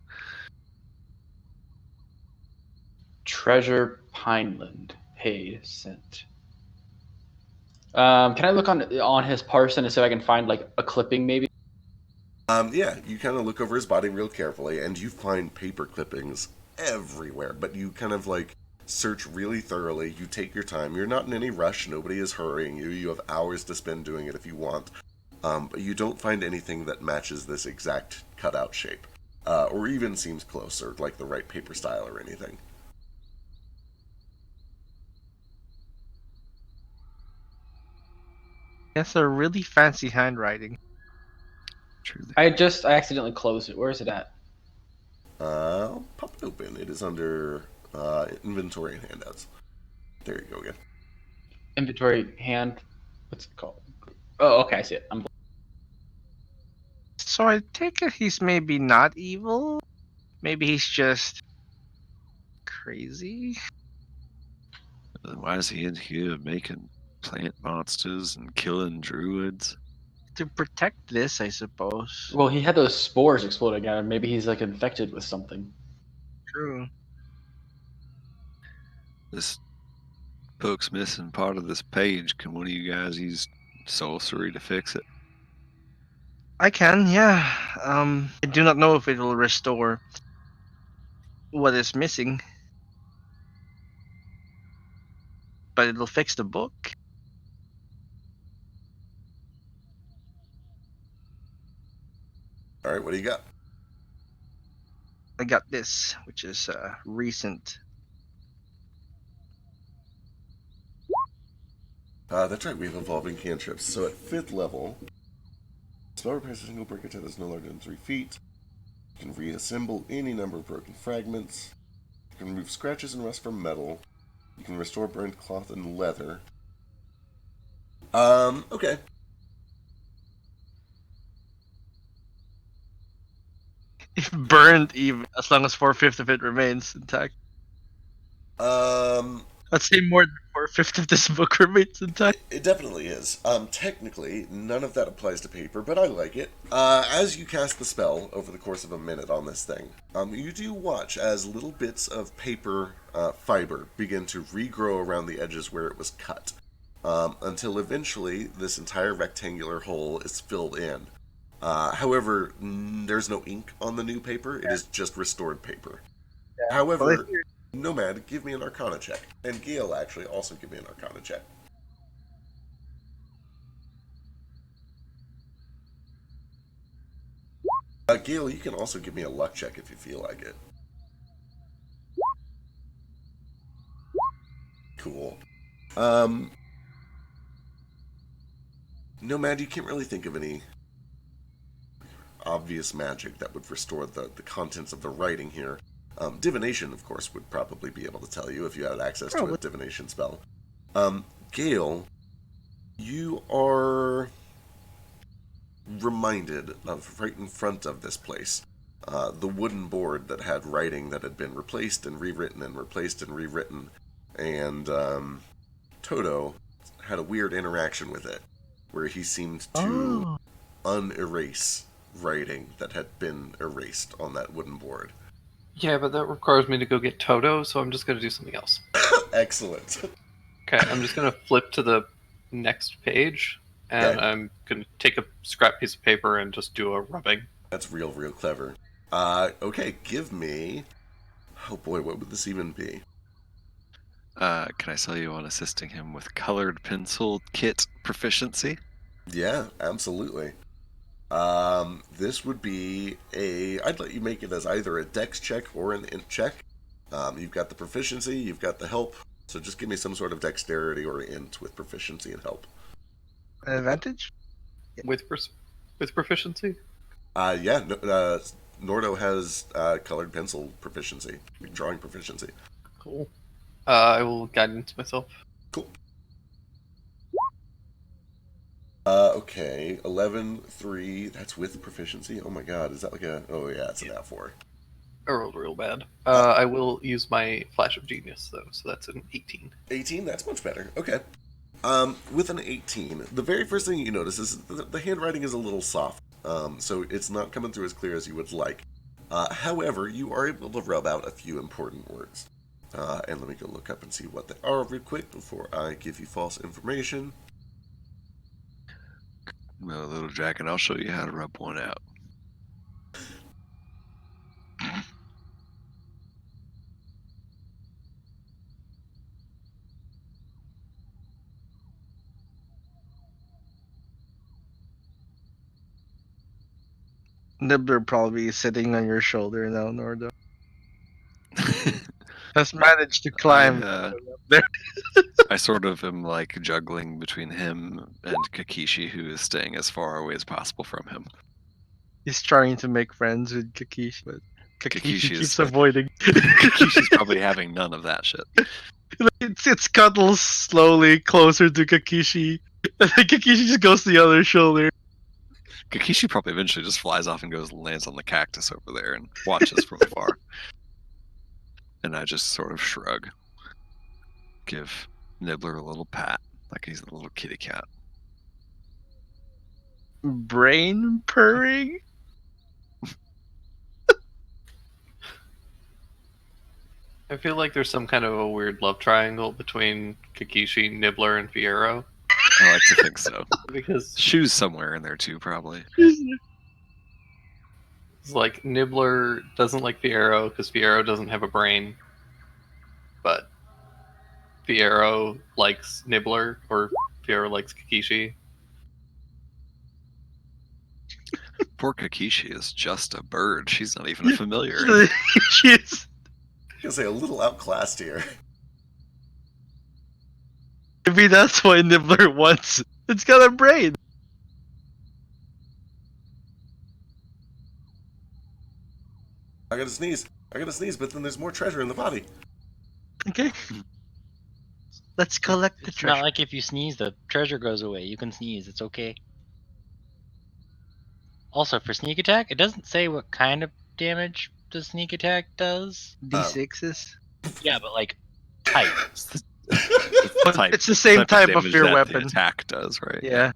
Treasure Pineland. Paid. Sent. Can I look on his person and see if I can find like a clipping maybe? Yeah, you kind of look over his body real carefully, and you find paper clippings everywhere. But you kind of like search really thoroughly. You take your time. You're not in any rush. Nobody is hurrying you. You have hours to spend doing it if you want. But you don't find anything that matches this exact cutout shape, or even seems close, or like the right paper style or anything. That's a really fancy handwriting. Truly. I accidentally closed it. Where is it at? I'll pop it open. It is under inventory and handouts. There you go again. Inventory hand. What's it called? Oh, okay, I see it. So I take it he's maybe not evil. Maybe he's just crazy. Why is he in here making plant monsters and killing druids? To protect this, I suppose. Well, he had those spores exploding at him. Maybe he's like infected with something. True. This book's missing part of this page. Can one of you guys use sorcery to fix it? I can, yeah. I do not know if it will restore what is missing, but it'll fix the book. All right, what do you got? I got this, which is recent. That's right, we have evolving cantrips. So at 5th level, spell repairs a single break attack that's no larger than 3 feet. You can reassemble any number of broken fragments. You can remove scratches and rust from metal. You can restore burned cloth and leather. Okay. If burned, even as long as 4/5 of it remains intact. I'd say more than 4/5 of this book remains intact. It definitely is. Technically, none of that applies to paper, but I like it. As you cast the spell over the course of a minute on this thing, you do watch as little bits of paper fiber begin to regrow around the edges where it was cut, until eventually this entire rectangular hole is filled in. However, there's no ink on the new paper. It is just restored paper. However, Nomad, give me an Arcana check. And Gale, actually, also give me an Arcana check. Gale, you can also give me a Luck check if you feel like it. Cool. Nomad, you can't really think of any obvious magic that would restore the contents of the writing here. Divination, of course, would probably be able to tell you if you had access to a divination spell. Gale, you are reminded of right in front of this place, the wooden board that had writing that had been replaced and rewritten and replaced and rewritten, and Toto had a weird interaction with it. where he seemed to unerase writing that had been erased on that wooden board. Yeah, but that requires me to go get Toto, so I'm just going to do something else. Excellent. Okay, I'm just going to flip to the next page, and Okay. I'm going to take a scrap piece of paper and just do a rubbing. That's real clever. Okay, give me... Oh boy, what would this even be? Can I sell you on assisting him with colored pencil kit proficiency? Yeah, absolutely. This would be I'd let you make it as either a dex check or an int check. You've got the proficiency, you've got the help, so just give me some sort of dexterity or int with proficiency and help. An advantage? With proficiency? Yeah, Nordo has colored pencil proficiency, drawing proficiency. Cool. I will guidance myself. Cool. Okay, 11, 3, that's with proficiency? Oh my god, is that like a... Oh yeah, it's an Nat4. I rolled real bad. I will use my Flash of Genius, though, so that's an 18. 18, that's much better. Okay. With an 18, the very first thing you notice is the handwriting is a little soft, so it's not coming through as clear as you would like. However, you are able to rub out a few important words. And let me go look up and see what they are real quick before I give you false information. Well, little Jack, and I'll show you how to rub one out. Nibbler probably sitting on your shoulder now, Nordo. Has managed to climb there. I sort of am like juggling between him and Kakishi, who is staying as far away as possible from him. He's trying to make friends with Kakishi, but Kakishi keeps avoiding. Kakishi's probably having none of that shit. It scuttles slowly closer to Kakishi, and then Kakishi just goes to the other shoulder. Kakishi probably eventually just flies off and goes and lands on the cactus over there and watches from afar. And I just sort of shrug. Give Nibbler a little pat, like he's a little kitty cat. Brain purring? I feel like there's some kind of a weird love triangle between Kakishi, Nibbler, and Fiero. I like to think so. Because Shoes somewhere in there too, probably. it's like Nibbler doesn't like Fiero because Fiero doesn't have a brain. But Fiero likes Nibbler, or Fiero likes Kakishi. Poor Kakishi is just a bird. She's not even a familiar. She's... I was gonna say, a little outclassed here. Maybe that's why Nibbler wants. It's got a brain. I gotta sneeze, but then there's more treasure in the body. Okay. Let's collect the It's treasure. not like if you sneeze, the treasure goes away. You can sneeze. It's okay. Also, for sneak attack, it doesn't say what kind of damage the sneak attack does. D6s. Yeah, but like type. It's the same type of damage your that weapon. The attack does, right? Yeah.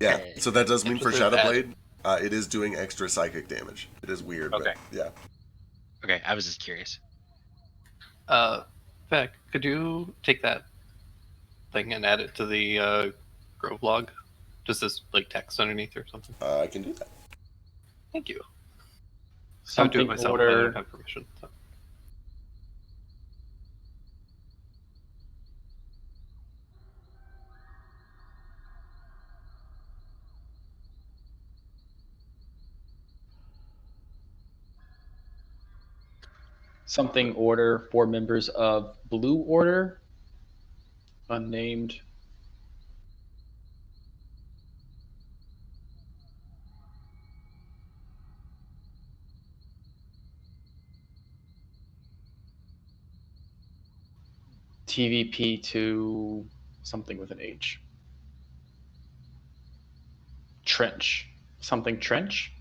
Yeah, Okay. so that does mean for It's a bad- Shadowblade, it is doing extra psychic damage. It is weird, Okay. but yeah. Okay, I was just curious. Beck, could you take that thing and add it to the Grove log? Just this like text underneath or something? I can do that. Thank you. I would do it Something myself, but I order. don't have permission. So. Something order for members of Blue Order, unnamed. TVP to something with an H. Trench. Something trench.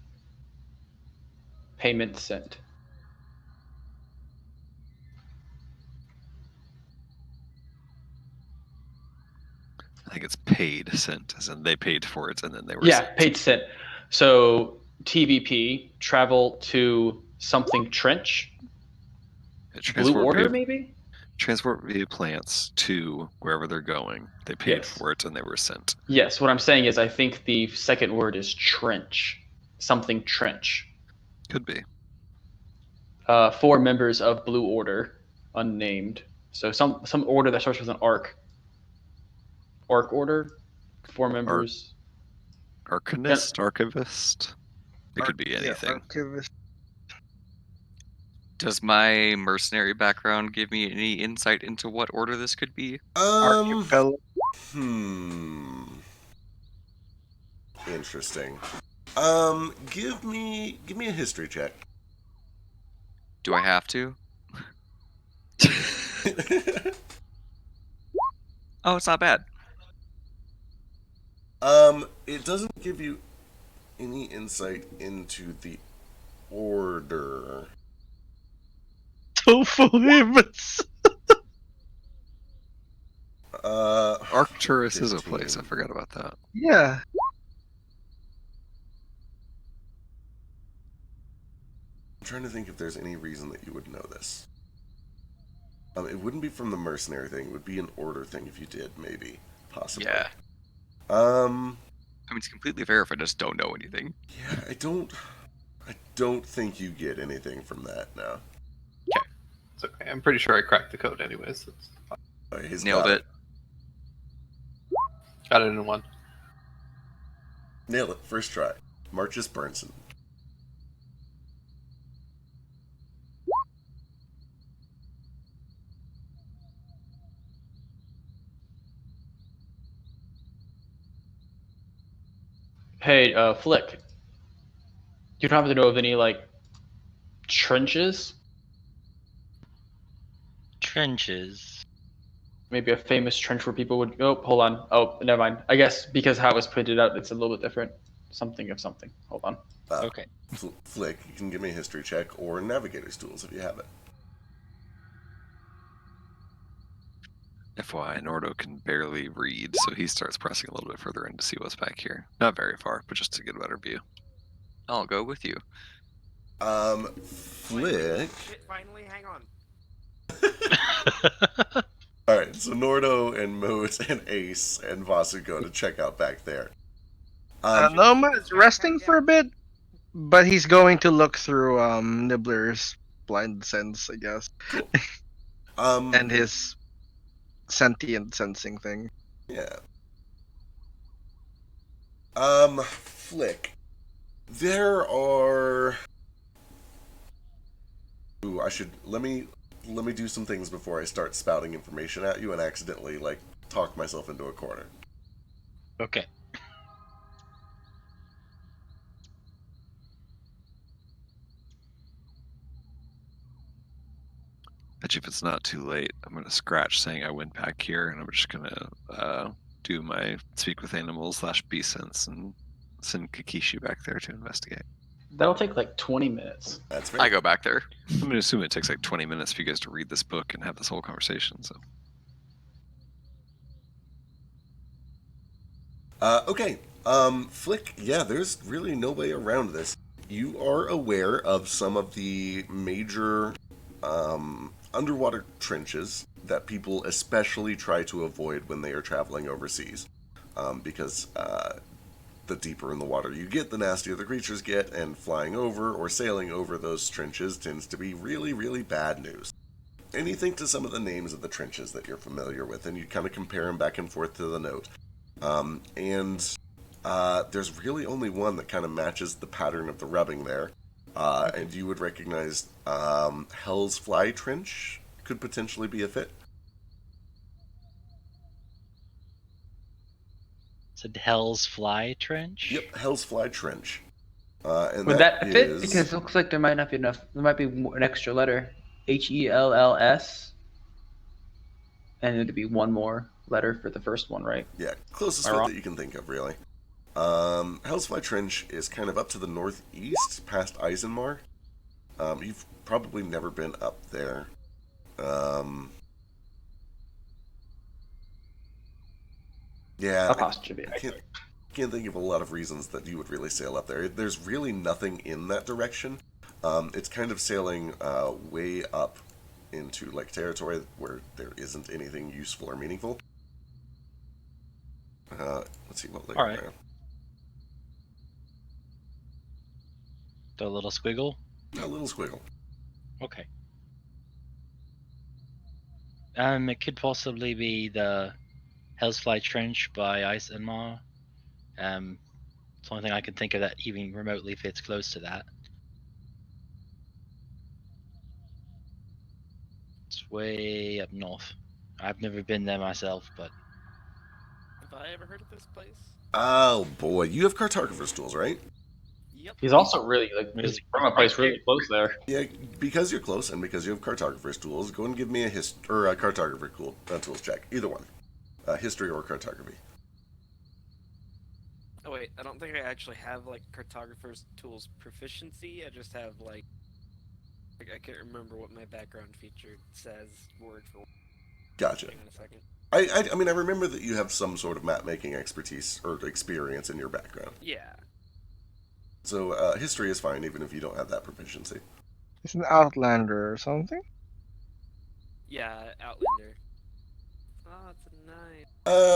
Payment sent. think it's paid sent, as in they paid for it and then they were Yeah, sent. paid sent. So TVP, travel to something trench. Blue Transport Order, via, maybe? transport via plants to wherever they're going. They paid Yes. for it and they were sent. Yes, what I'm saying is I think the second word is trench. Something trench. Could be. 4 members of Blue Order, unnamed. So some order that starts with an arc. Arc order, 4 members. Arcanist, archivist. It could be Yeah, anything. archivist. Does my mercenary background give me any insight into what order this could be? Archipelago. Interesting. Give me a history check. Do I have to? Oh, it's not bad. It doesn't give you any insight into the order. Tofu Hibs. Arcturus is a 15. place. I forgot about that. Yeah. I'm trying to think if there's any reason that you would know this. It wouldn't be from the mercenary thing. It would be an order thing if you did, maybe. Possibly. Yeah. Um, I mean, it's completely fair if I just don't know anything. yeah, I don't think you get anything from that now. It's okay. I'm pretty sure I cracked the code anyways. It's fine. He's Nailed got it. Got it in one. Nailed it. First try. Marcus Burnson. Hey, Flick. You don't happen to know of any, like, trenches? Trenches. Maybe a famous trench where people would. Oh, hold on. Oh, never mind. I guess because how it was printed out, it's a little bit different. Something of something. Hold on. Okay. Flick, you can give me a history check or navigator's tools if you have it. FYI, Nordo can barely read, so he starts pressing a little bit further in to see what's back here. Not very far, but just to get a better view. I'll go with you. Flick. Shit, finally, hang on. Alright, so Nordo and Moat and Ace and Vasu go to check out back there. Noma is resting for a bit, but he's going to look through Nibbler's blind sense, I guess, Cool. and his sentient sensing thing. Yeah. Flick. There are. Ooh, let me do some things before I start spouting information at you and accidentally talk myself into a corner. Okay. Bet you if it's not too late, I'm going to scratch saying I went back here, and I'm just going to do my speak with animals / bee sense and send Kakishi back there to investigate. That'll take like 20 minutes. That's fair. I go back there. I'm going to assume it takes like 20 minutes for you guys to read this book and have this whole conversation. So, Okay. Flick, yeah, there's really no way around this. You are aware of some of the major underwater trenches that people especially try to avoid when they are traveling overseas. Because the deeper in the water you get, the nastier the creatures get, and flying over or sailing over those trenches tends to be really, really bad news. And you think to some of the names of the trenches that you're familiar with, and you kind of compare them back and forth to the note. There's really only one that kind of matches the pattern of the rubbing there. And you would recognize Hell's Fly Trench could potentially be a fit. Said Hell's Fly Trench? Yep, Hell's Fly Trench. And Would that fit? is- Because it looks like there might not be enough. There might be an extra letter. HELLS. And it'd be one more letter for the first one, right? Yeah, closest Am I fit wrong? that you can think of, really. Hell's Fly Trench is kind of up to the northeast, past Eisenmar. You've probably never been up there. Yeah, Up hostage of it. I can't think of a lot of reasons that you would really sail up there. There's really nothing in that direction. It's kind of sailing way up into like territory where there isn't anything useful or meaningful. Let's see what lake. All right. The little squiggle. A little squiggle. Okay. It could possibly be the Hellsfly Trench by Ice and Ma. It's the only thing I can think of that even remotely fits close to that. It's way up north. I've never been there myself, but Have I ever heard of this place? Oh boy, you have cartographer's tools, right? Yep. He's also really like he's from a place really close there. Yeah, because you're close and because you have cartographer's tools, go and give me a cartographer tools check. Either one, history or cartography. Oh wait, I don't think I actually have like cartographer's tools proficiency. I just have like I can't remember what my background feature says word for word. Gotcha. Hang on a second. I mean, I remember that you have some sort of map making expertise or experience in your background. Yeah. So history is fine, even if you don't have that proficiency. It's an Outlander or something. Yeah, Outlander. Oh, it's a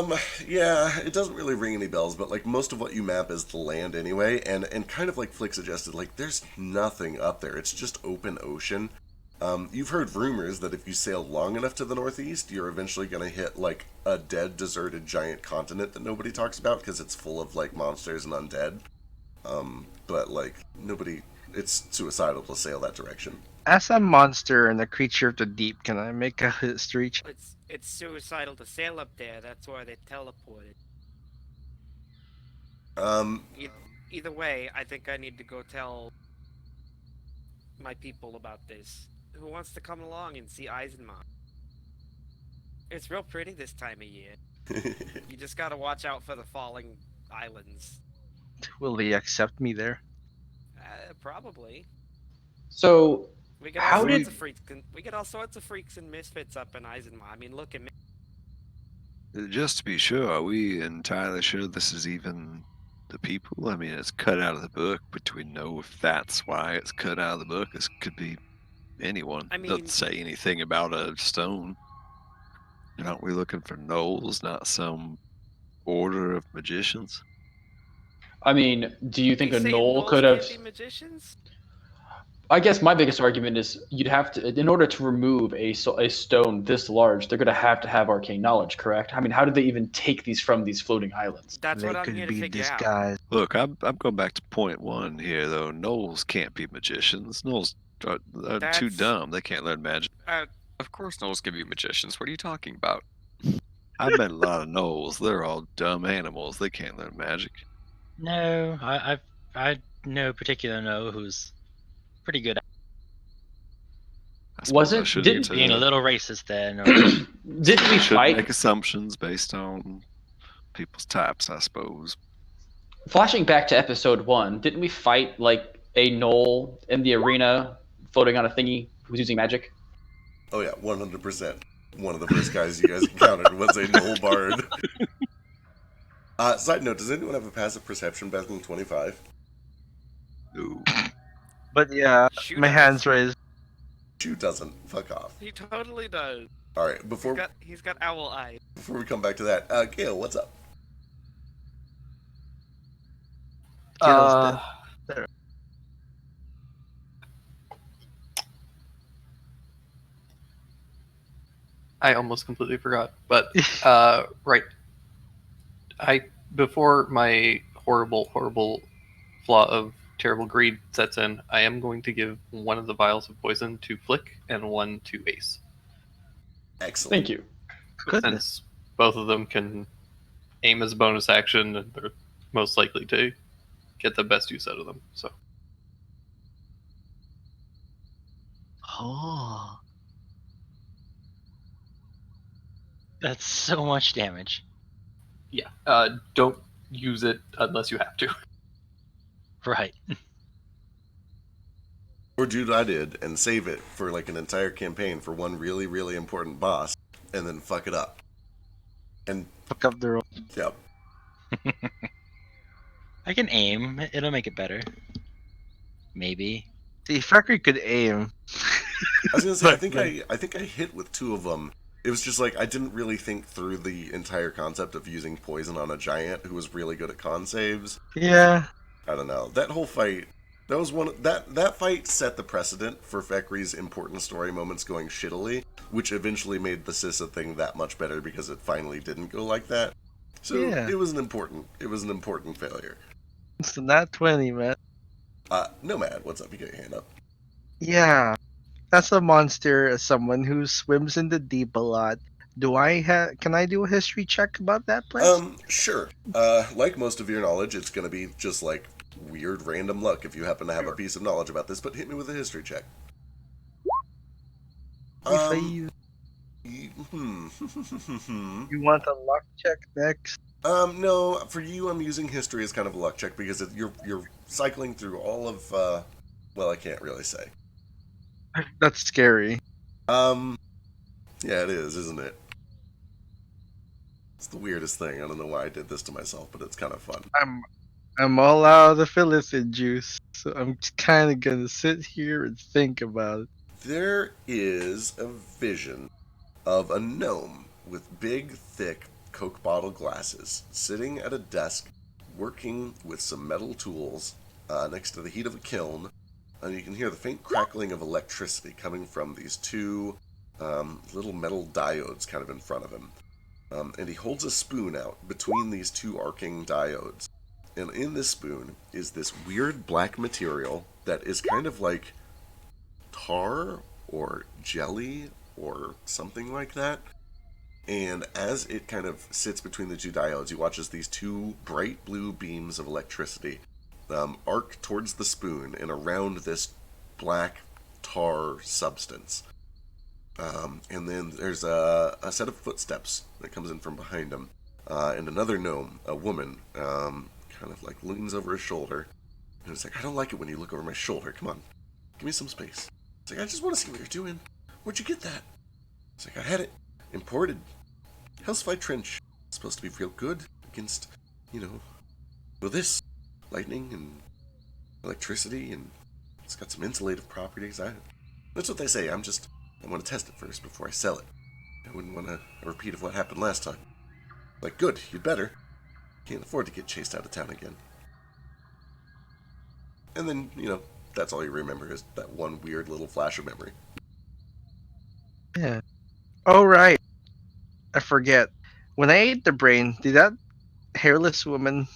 nice. Yeah, it doesn't really ring any bells, but like most of what you map is the land anyway, and kind of like Flick suggested, like there's nothing up there. It's just open ocean. You've heard rumors that if you sail long enough to the northeast, you're eventually going to hit like a dead, deserted giant continent that nobody talks about because it's full of like monsters and undead. But like nobody, it's suicidal to sail that direction. As a monster and a creature of the deep, can I make a history check? It's suicidal to sail up there. That's why they teleported. Either way, I think I need to go tell my people about this. Who wants to come along and see Eisenmont? It's real pretty this time of year. You just gotta watch out for the falling islands. Will they accept me there? Probably. So We get How all sorts did- of freaks. We get all sorts of freaks and misfits up in Eisenmont. I mean, look at me. Just to be sure, are we entirely sure this is even the people? I mean, it's cut out of the book, but do we know if that's why it's cut out of the book? This could be anyone. I mean- Doesn't say anything about a stone. Aren't we looking for gnolls, not some order of magicians? I mean, do you think You a say gnoll gnolls could have? can't be magicians? I guess my biggest argument is you'd have to, in order to remove a stone this large, they're going to have arcane knowledge, correct? I mean, how did they even take these from these floating islands? That's They what I'm could here to be figure out. disguised. Look, I'm going back to point one here, though. Gnolls can't be magicians. Gnolls are too That's- dumb. They can't learn magic. Of course, gnolls can be magicians. What are you talking about? I've met a lot of gnolls. They're all dumb animals. They can't learn magic. no, I know a particular no who's pretty good at I suppose I Wasn't- shouldn't, didn't being a little racist there. No. Didn't we should fight? make assumptions based on people's types, I suppose. Flashing back to episode 1, didn't we fight like a gnoll in the arena floating on a thingy who was using magic? Oh yeah, 100%. One of the first guys you guys encountered was a Gnoll Bard. Side note, does anyone have a passive perception better than 25? Ooh. But yeah, Shoot my us. hands raised. Chew doesn't. Fuck off. He totally does. Alright, before He's got owl eyes. we come back to that, Gale, what's up? Gale's I almost completely forgot. But right, before my horrible flaw of terrible greed sets in, I am going to give one of the vials of poison to Flick and one to Ace, Excellent. Thank you. Goodness. since both of them can aim as a bonus action, and they're most likely to get the best use out of them. So Oh. That's so much damage. yeah, don't use it unless you have to. Right. Or do what I did and save it for like an entire campaign for one really, really important boss and then fuck it up. And Fuck up the roll. yeah, I can aim. It'll make it better. Maybe. See, Factory could aim. I was gonna say, Like, I think I hit with 2 of them. It was just like I didn't really think through the entire concept of using poison on a giant who was really good at con saves. Yeah. I don't know. That whole fight, that was that fight set the precedent for Fekri's important story moments going shittily, which eventually made the Sissa thing that much better because it finally didn't go like that. So Yeah. it was an important failure. It's not 20, man. Nomad, what's up? You got your hand up. Yeah. That's a monster as someone who swims in the deep a lot. Can I do a history check about that place? Sure. Like most of your knowledge, it's gonna be just like weird random luck if you happen to have a piece of knowledge about this, but hit me with a history check. If you want a luck check next? No, for you, I'm using history as kind of a luck check because you're cycling through all of, well, I can't really say. That's scary. Yeah, it is, isn't it? It's the weirdest thing. I don't know why I did this to myself, but it's kind of fun. I'm all out of the Philistine juice, so I'm kind of gonna sit here and think about it. There is a vision of a gnome with big, thick Coke bottle glasses sitting at a desk working with some metal tools next to the heat of a kiln, and you can hear the faint crackling of electricity coming from these 2 little metal diodes kind of in front of him. And he holds a spoon out between these 2 arcing diodes. And in this spoon is this weird black material that is kind of like tar or jelly or something like that. And as it kind of sits between the 2 diodes, you watch as these 2 bright blue beams of electricity arc towards the spoon and around this black tar substance. And then there's a set of footsteps that comes in from behind him. And another gnome, a woman, kind of like leans over his shoulder. And it's like, I don't like it when you look over my shoulder. Come on, give me some space. It's like, I just want to see what you're doing. Where'd you get that? It's like, I had it imported. Hellsfly Trench. It's supposed to be real good against, well, this. Lightning and electricity, and it's got some insulative properties. That's what they say. I want to test it first before I sell it. I wouldn't want a repeat of what happened last time. Like, good, you'd better. Can't afford to get chased out of town again. And then, that's all you remember is that one weird little flash of memory. Yeah. Oh, right. I forget. When I ate the brain, did that hairless woman...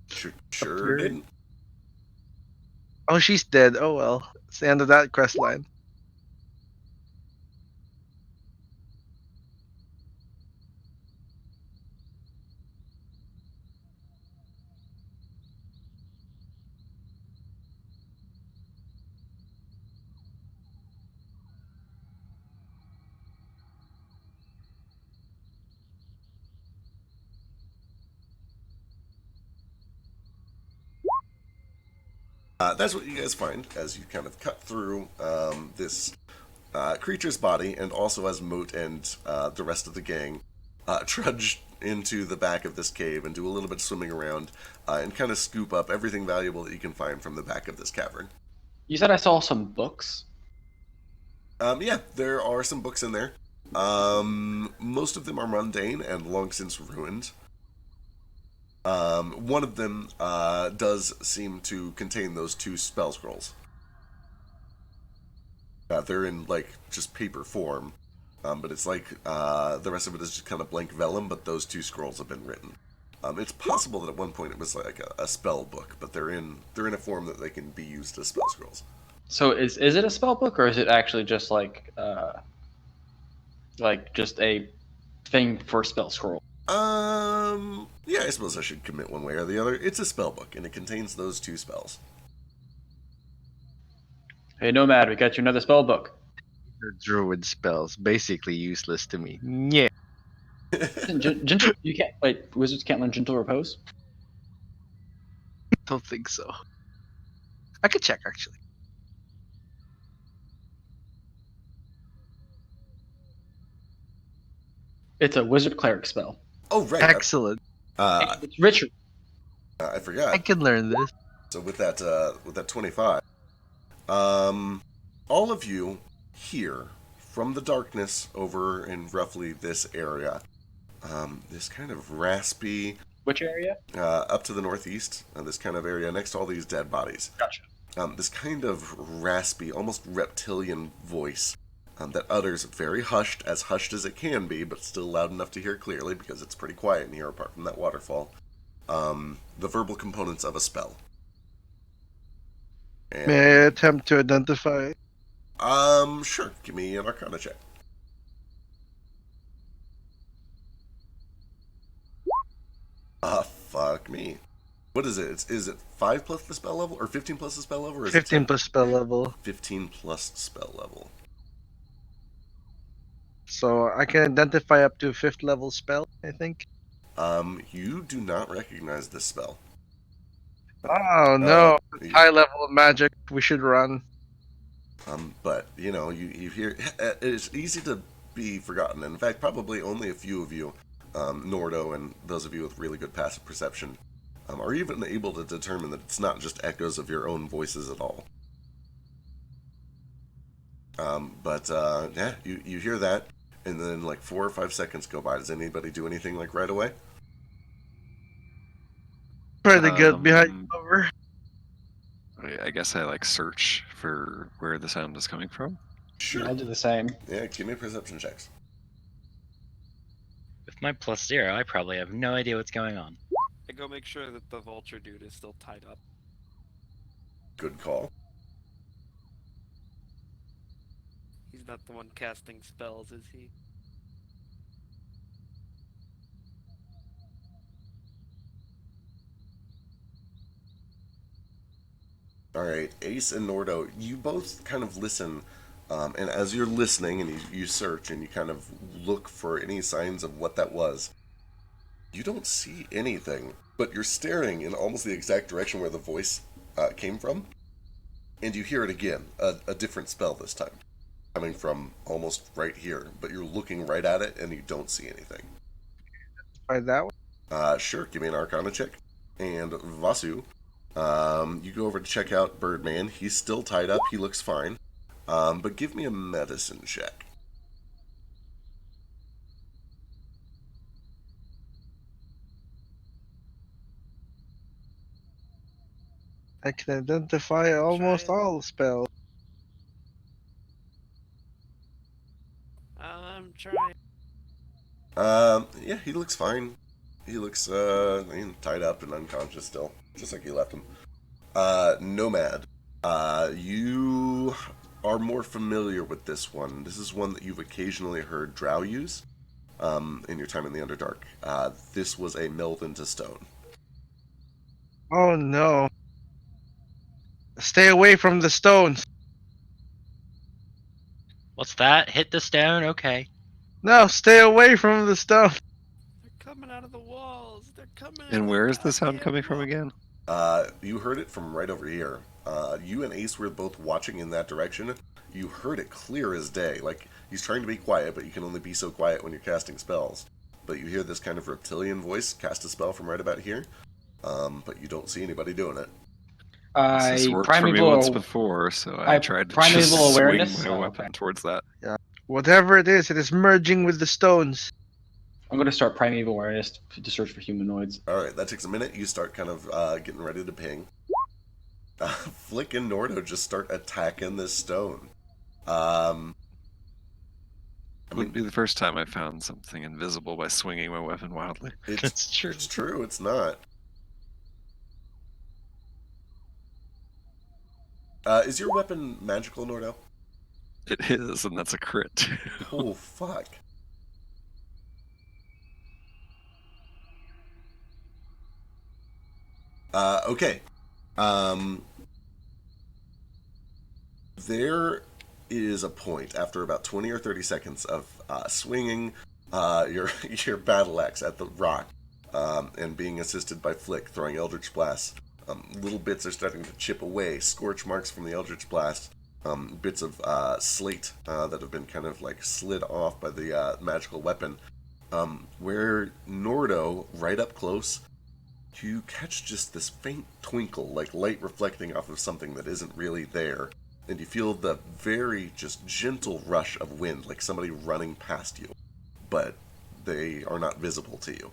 Sure appear? didn't. Oh, she's dead. Oh, well. It's the end of that quest line. That's what you guys find as you kind of cut through this creature's body, and also as Moat and the rest of the gang trudge into the back of this cave and do a little bit of swimming around and kind of scoop up everything valuable that you can find from the back of this cavern. You said I saw some books. Yeah, there are some books in there. Most of them are mundane and long since ruined. One of them does seem to contain those 2 spell scrolls. They're in, like, just paper form. But it's like the rest of it is just kind of blank vellum, but those 2 scrolls have been written. It's possible that at one point it was like a spell book, but they're in a form that they can be used as spell scrolls. So is it a spell book, or is it actually just like just a thing for spell scroll? Yeah, I suppose I should commit one way or the other. It's a spell book, and it contains those 2 spells. Hey, Nomad, we got you another spell book. Your druid spells, basically useless to me. Yeah. Gentle, you can't. Wait, wizards can't learn gentle repose. Don't think so. I could check, actually. It's a wizard cleric spell. Oh, right. Excellent. It's Richard. I forgot. I can learn this. So with that 25, all of you hear from the darkness over in roughly this area, this kind of raspy, Which area? up to the northeast, this kind of area next to all these dead bodies. Gotcha. This kind of raspy, almost reptilian voice that utters very hushed as it can be, but still loud enough to hear clearly because it's pretty quiet in here apart from that waterfall. The verbal components of a spell. And, May I attempt to identify? Sure. Give me an Arcana check. Fuck me. What is it? Is it 5 plus the spell level, or 15 plus the spell level, or is 15 it plus spell level. 15 plus spell level? So I can identify up to 5th level spell, I think. You do not recognize this spell. Oh no, it's high level of magic. We should run. But you hear it's easy to be forgotten. In fact, probably only a few of you, Nordo and those of you with really good passive perception, are even able to determine that it's not just echoes of your own voices at all. Yeah, you hear that, and then like 4 or 5 seconds go by. Does anybody do anything like right away? Try to get behind cover. I guess I like search for where the sound is coming from. Sure. I'll do the same. Yeah, give me perception checks. With my +0, I probably have no idea what's going on. I go make sure that the vulture dude is still tied up. Good call. He's not the one casting spells, is he? All right, Ace and Nordo, you both kind of listen, and as you're listening and you search and you kind of look for any signs of what that was, you don't see anything, but you're staring in almost the exact direction where the voice came from, and you hear it again, a different spell this time, coming from almost right here, but you're looking right at it and you don't see anything. Try that one. Sure, give me an Arcana check. And Vasu, you go over to check out Birdman. He's still tied up. He looks fine. But give me a medicine check. I can identify almost all spells. I'm trying. Yeah, he looks fine. He looks, tied up and unconscious still, just like you left him. Nomad, you are more familiar with this one. This is one that you've occasionally heard Drow use, in your time in the Underdark. This was a meld into stone. Oh no. Stay away from the stones. What's that? Hit the stone? Okay. No, stay away from the stone. They're coming out of the walls. They're coming out And of where the is the sound goddamn coming from wall. again? You heard it from right over here. You and Ace were both watching in that direction. You heard it clear as day. Like, he's trying to be quiet, but you can only be so quiet when you're casting spells. But you hear this kind of reptilian voice cast a spell from right about here. But you don't see anybody doing it. This has worked for me once before, so I tried to just swing my weapon towards that. Yeah. Whatever it is merging with the stones. I'm going to start Primeval Awareness to search for humanoids. Alright, that takes a minute. You start kind of getting ready to ping. Flick and Nordo just start attacking this stone. It wouldn't be the first time I found something invisible by swinging my weapon wildly. It's true. It's true. It's not. Is your weapon magical, Nordo? It is, and that's a crit. Oh, fuck. Okay. There is a point after about 20 or 30 seconds of swinging your battle axe at the rock and being assisted by Flick throwing Eldritch Blast. Little bits are starting to chip away, scorch marks from the Eldritch Blast, bits of slate that have been kind of like slid off by the magical weapon. Where Nordo, right up close, you catch just this faint twinkle, like light reflecting off of something that isn't really there. And you feel the very just gentle rush of wind, like somebody running past you. But they are not visible to you.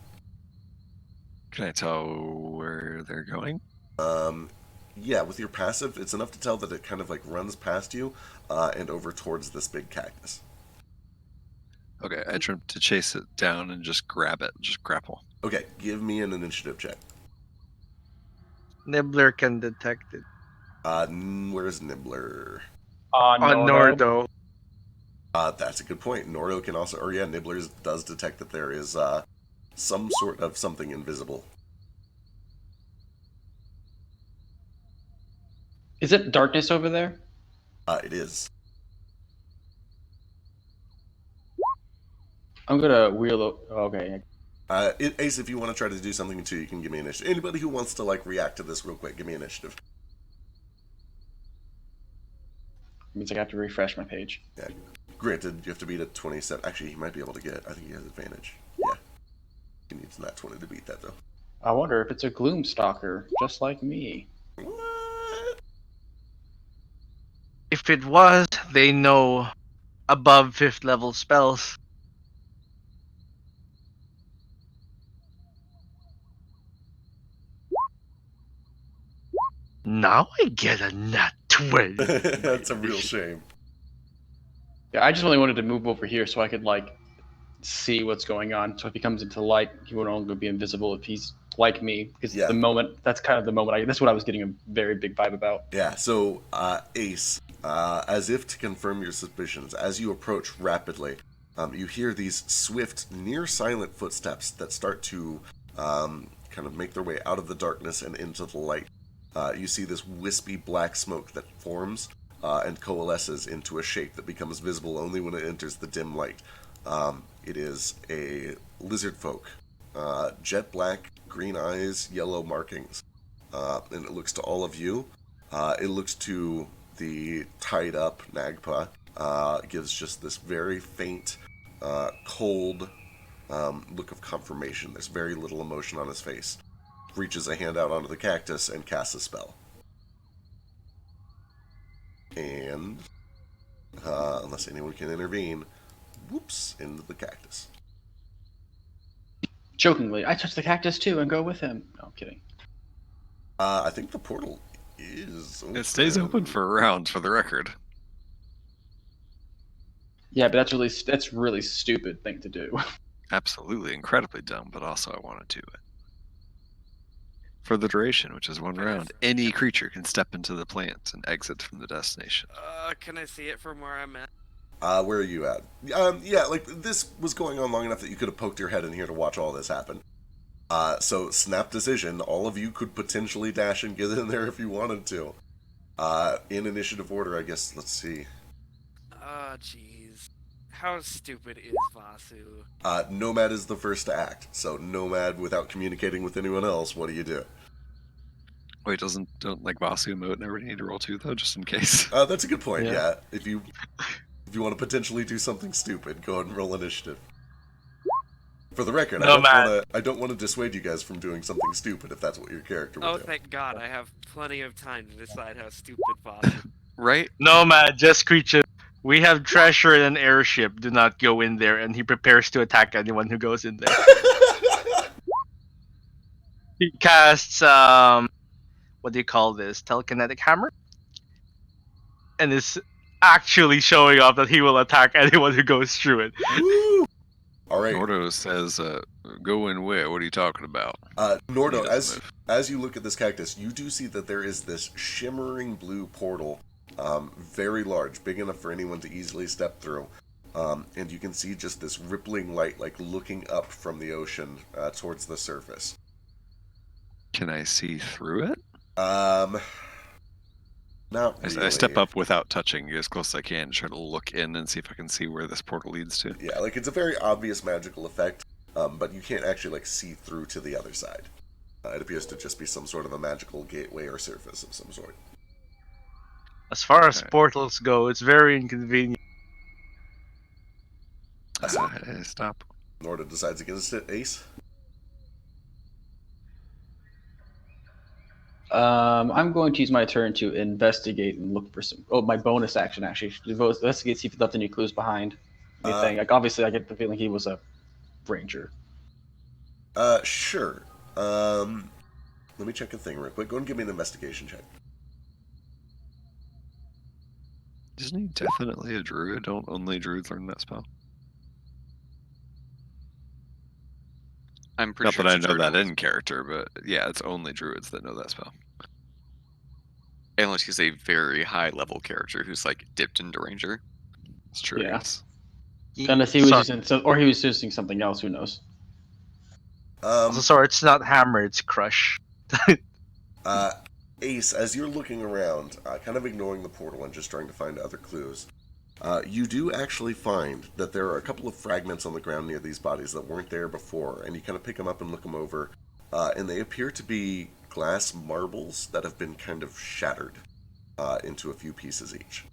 Can I tell where they're going? Yeah, with your passive, it's enough to tell that it kind of like runs past you and over towards this big cactus. Okay, I try to chase it down and just grab it, just grapple. Okay, give me an initiative check. Nibbler can detect it. Where's Nibbler? On Nordo. That's a good point. Nordo can also, or yeah, Nibbler does detect that there is some sort of something invisible. Is it darkness over there? It is. I'm gonna wheel. Okay. Ace, if you want to try to do something too, you can give me initiative. Anybody who wants to like react to this real quick, give me initiative. Means I have to refresh my page. Yeah. Granted, you have to beat a 27. Actually, he might be able to get. I think he has advantage. Yeah. He needs not 20 to beat that though. I wonder if it's a Gloomstalker, just like me. What? If it was, they know above 5th level spells. Now I get a nat 20. That's a real shame. Yeah, I just really wanted to move over here so I could like see what's going on. So if he comes into light, he won't only be invisible if he's like me. Because Yeah. the moment, that's kind of the moment. That's what I was getting a very big vibe about. Yeah, so Ace, as if to confirm your suspicions, as you approach rapidly, you hear these swift, near-silent footsteps that start to kind of make their way out of the darkness and into the light. You see this wispy black smoke that forms and coalesces into a shape that becomes visible only when it enters the dim light. It is a lizard folk, jet black, green eyes, yellow markings. And it looks to all of you. It looks to the tied up Nagpa. Gives just this very faint, cold look of confirmation. There's very little emotion on his face. Reaches a hand out onto the cactus and casts a spell. And, unless anyone can intervene, whoops, into the cactus. Jokingly, I touch the cactus too and go with him. No, I'm kidding. I think the portal is open. It stays open for a round, for the record. Yeah, but that's really stupid thing to do. Absolutely, incredibly dumb, but also I want to do it. For the duration, which is one round, any creature can step into the plant and exit from the destination. Can I see it from where I'm at? Where are you at? Yeah, like, this was going on long enough that you could have poked your head in here to watch all this happen. So, snap decision, all of you could potentially dash and get in there if you wanted to. In initiative order, I guess, let's see. Oh, jeez. How stupid is Vasu? Nomad is the first to act, so Nomad, without communicating with anyone else, what do you do? Wait, don't like Vasu emote and everybody need to roll 2 though, just in case? That's a good point, Yeah. yeah. If you want to potentially do something stupid, go ahead and roll initiative. For the record, I don't want to dissuade you guys from doing something stupid if that's what your character would Oh, do. thank God, I have plenty of time to decide how stupid Vasu. Right? Nomad, just creature. We have treasure in an airship. Do not go in there. And he prepares to attack anyone who goes in there. He casts, what do you call this? Telekinetic hammer? And is actually showing off that he will attack anyone who goes through it. Woo! All right. Nordo says, go in where? What are you talking about? Nordo, He doesn't move. as you look at this cactus, you do see that there is this shimmering blue portal, very large, big enough for anyone to easily step through. And you can see just this rippling light, like looking up from the ocean towards the surface. Can I see through it? Not really. I step up without touching as close as I can, try to look in and see if I can see where this portal leads to. Yeah, like it's a very obvious magical effect, but you can't actually like see through to the other side. It appears to just be some sort of a magical gateway or surface of some sort. As far as Okay. portals go, it's very inconvenient. I stop. Norda decides against it. Ace? I'm going to use my turn to investigate and look for some. Oh, my bonus action actually. Investigate, see if he left any clues behind. Anything. Like obviously, I get the feeling he was a ranger. Sure. Let me check a thing real quick. Go and give me an investigation check. Isn't he definitely a druid? Don't only druids learn that spell? I'm pretty Not sure that I it's a know druid that rules. in character, but yeah, it's only druids that know that spell. Unless he's a very high level character who's like dipped into ranger. It's true, I Yeah. guess. Unless he was So, using or he was using something else. Who knows? so it's not hammer, it's crush. Ace, as you're looking around, kind of ignoring the portal and just trying to find other clues, you do actually find that there are a couple of fragments on the ground near these bodies that weren't there before, and you kind of pick them up and look them over, and they appear to be glass marbles that have been kind of shattered into a few pieces each.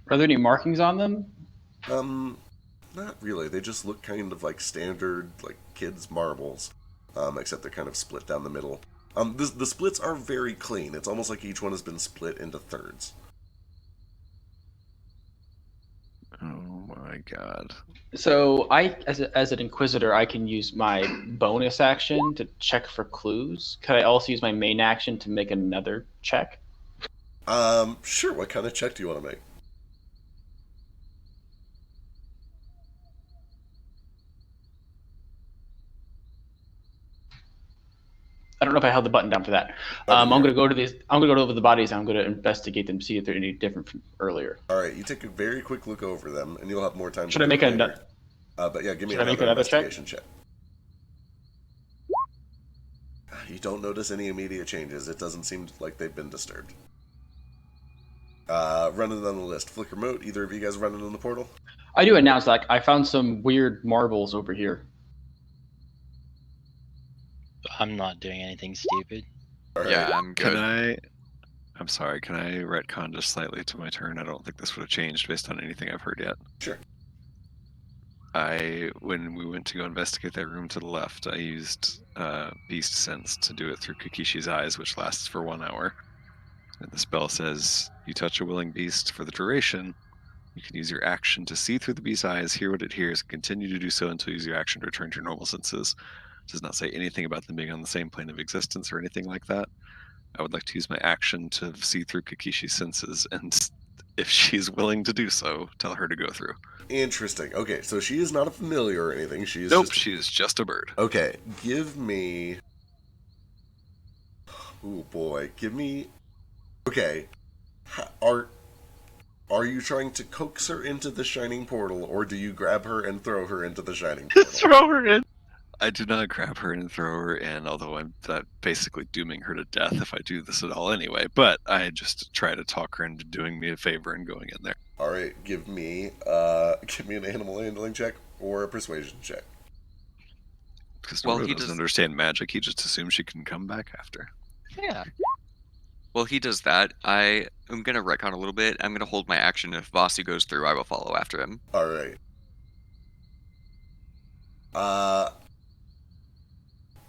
Are there any markings on them? Not really. They just look kind of like standard, like kids' marbles, except they're kind of split down the middle. The splits are very clean. It's almost like each one has been split into thirds. Oh my god. So I, as an inquisitor, I can use my bonus action to check for clues. Could I also use my main action to make another check? Sure. What kind of check do you want to make? I don't know if I held the button down for that. Okay, I'm yeah. gonna go to these. I'm gonna go over the bodies. And I'm gonna investigate them, see if they're any different from earlier. All right, you take a very quick look over them, and you'll have more time. Should to I make do it another? later. But yeah, give me Should I make another another check? investigation check. You don't notice any immediate changes. It doesn't seem like they've been disturbed. Running down the list. Flicker Moat, either of you guys running in the portal? I do announce like I found some weird marbles over here. I'm not doing anything stupid. All right. Yeah, I'm good. I'm sorry, can I retcon just slightly to my turn? I don't think this would have changed based on anything I've heard yet. Sure. When we went to go investigate that room to the left, I used Beast Sense to do it through Kakishi's eyes, which lasts for 1 hour. And the spell says, you touch a willing beast for the duration. You can use your action to see through the beast's eyes, hear what it hears, and continue to do so until you use your action to return to your normal senses. It does not say anything about them being on the same plane of existence or anything like that. I would like to use my action to see through Kakishi's senses, and if she's willing to do so, tell her to go through. Interesting. Okay, so she is not a familiar or anything. She's Nope, just... she is just a bird. Okay, give me... Oh boy, give me... Okay, are you trying to coax her into the shining portal, or do you grab her and throw her into the shining portal? Throw her in. I do not grab her and throw her in, although I'm basically dooming her to death if I do this at all anyway. But I just try to talk her into doing me a favor and going in there. All right, give me an animal handling check or a persuasion check. Because Well, Naruto he doesn't does- understand magic, he just assumes she can come back after. Yeah. Well, he does that. I am going to retcon a little bit. I'm going to hold my action. If Vasi goes through, I will follow after him. All right.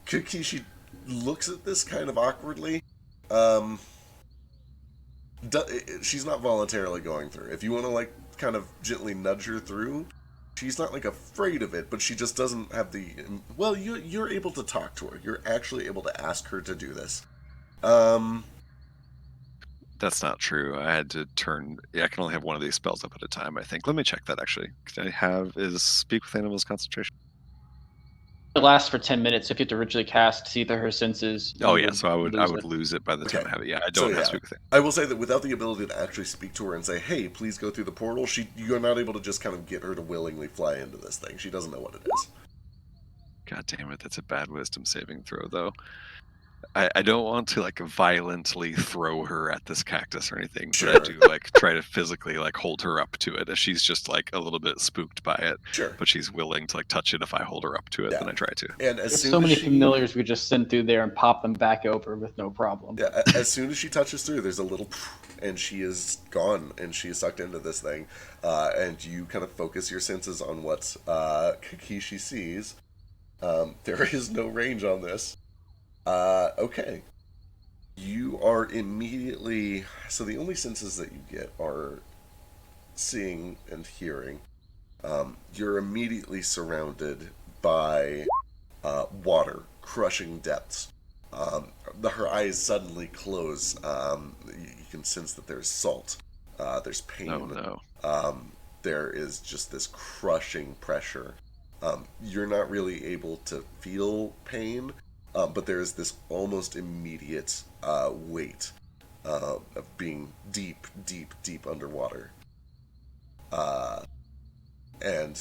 Kakishi looks at this kind of awkwardly. She's not voluntarily going through. If you want to like kind of gently nudge her through, she's not like afraid of it, but she just doesn't have the. Well, you're able to talk to her. You're actually able to ask her to do this. That's not true. I had to turn. Yeah, I can only have one of these spells up at a time, I think. Let me check that actually. Can I have is Speak with Animals concentration? It lasts for 10 minutes. If you have to originally cast See Through Her Senses. Oh you yeah, so I would lose it. lose it by the time Okay. I have it. Yeah, I So, don't have yeah. Speak with Animals. I will say that without the ability to actually speak to her and say, "Hey, please go through the portal," you're not able to just kind of get her to willingly fly into this thing. She doesn't know what it is. God damn it, that's a bad wisdom saving throw though. I don't want to like violently throw her at this cactus or anything, Sure. but I do like try to physically like hold her up to it as she's just like a little bit spooked by it. Sure. But she's willing to like touch it if I hold her up to it, then I try to. And as There's soon so as many she, familiars we just send through there and pop them back over with no problem. Yeah, as soon as she touches through, there's a little, and she is gone, and she is sucked into this thing. And you kind of focus your senses on what Kakishi sees. There is no range on this. Okay. You are immediately... So the only senses that you get are seeing and hearing. You're immediately surrounded by water, crushing depths. Her eyes suddenly close. You can sense that there's salt. There's pain. Oh no. There is just this crushing pressure. You're not really able to feel pain, but there is this almost immediate weight of being deep, deep, deep underwater. And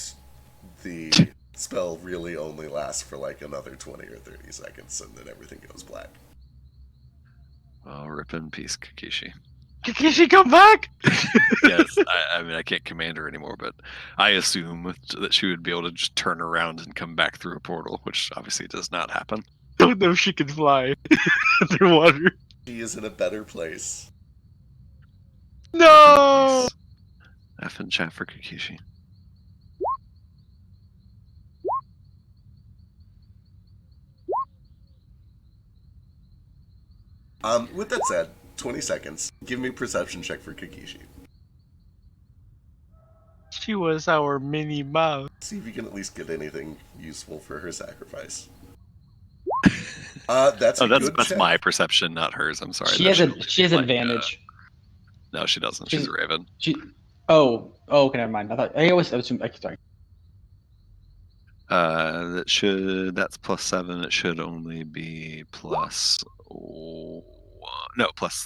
the spell really only lasts for like another 20 or 30 seconds, and then everything goes black. Oh, rip in peace, Kakishi. Kakishi, come back! Yes, I mean I can't command her anymore, but I assume that she would be able to just turn around and come back through a portal, which obviously does not happen. Don't know if she can fly underwater. She is in a better place. No! F in chat for Kakishi. With that said, 20 seconds. Give me a perception check for Kakishi. She was our mini mouse. See if you can at least get anything useful for her sacrifice. That's that's check. my perception, not hers. I'm sorry. She has advantage. No, she doesn't. She's a raven. Okay, never mind. I was sorry. That's +7. It should only be plus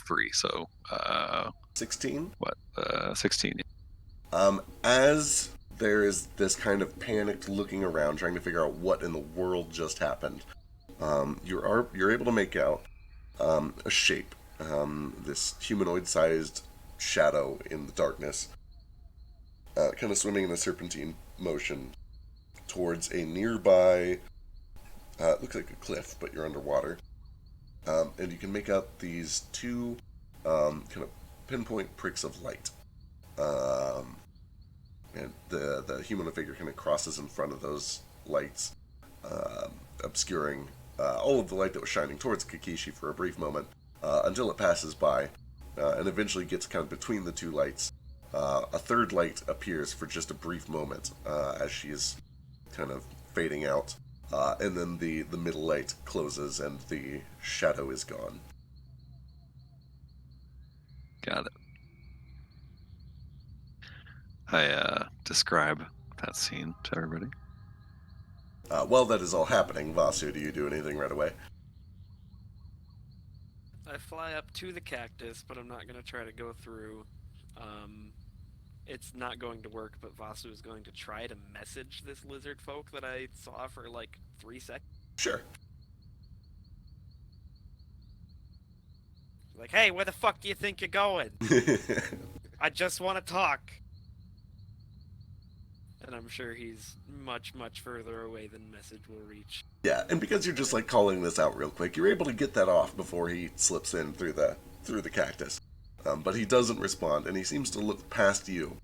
3. So 16. What? 16. As there is this kind of panicked looking around, trying to figure out what in the world just happened, you're able to make out a shape, this humanoid-sized shadow in the darkness, kind of swimming in a serpentine motion towards a nearby, looks like a cliff, but you're underwater. And you can make out these two kind of pinpoint pricks of light. And the humanoid figure kind of crosses in front of those lights, obscuring all of the light that was shining towards Kakishi for a brief moment, until it passes by, and eventually gets kind of between the two lights. A third light appears for just a brief moment as she is kind of fading out, and then the middle light closes and the shadow is gone. Got it. I describe that scene to everybody. While that is all happening, Vasu, do you do anything right away? I fly up to the cactus, but I'm not going to try to go through. It's not going to work, but Vasu is going to try to message this lizard folk that I saw for like 3 seconds. Sure. Like, hey, where the fuck do you think you're going? I just want to talk. And I'm sure he's much, much further away than message will reach. Yeah, and because you're just like calling this out real quick, you're able to get that off before he slips in through the cactus. But he doesn't respond, and he seems to look past you,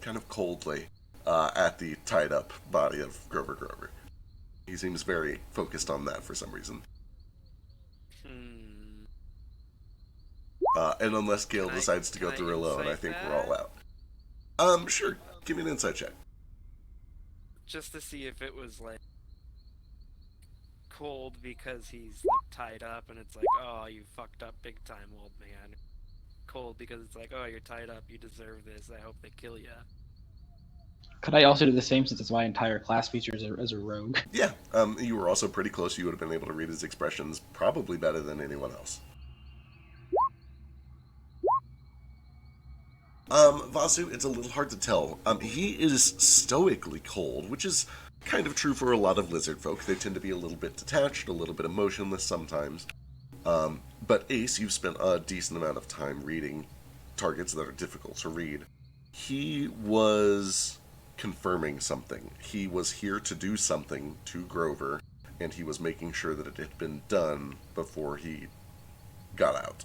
kind of coldly, at the tied-up body of Grover. He seems very focused on that for some reason. And unless Gale decides to go through alone, I think we're all out. Sure. Give me an insight check. Just to see if it was, like, cold because he's, like, tied up, and it's like, oh, you fucked up big time, old man. Cold because it's like, oh, you're tied up, you deserve this, I hope they kill you. Could I also do the same since it's my entire class feature as a rogue? Yeah, you were also pretty close. You would have been able to read his expressions probably better than anyone else. Vasu, it's a little hard to tell. He is stoically cold, which is kind of true for a lot of lizard folk. They tend to be a little bit detached, a little bit emotionless sometimes. But Ace, you've spent a decent amount of time reading targets that are difficult to read. He was confirming something. He was here to do something to Grover, and he was making sure that it had been done before he got out.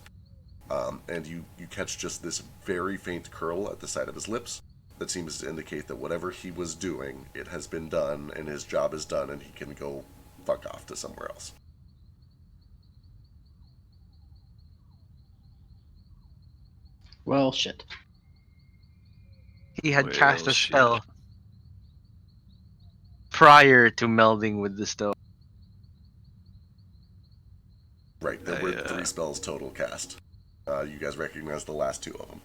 And you catch just this very faint curl at the side of his lips that seems to indicate that whatever he was doing, it has been done, and his job is done, and he can go fuck off to somewhere else. Well, shit. He had cast Well, a shit. spell prior to melding with the stone. Right, there were 3 spells total cast. You guys recognize the last 2 of them.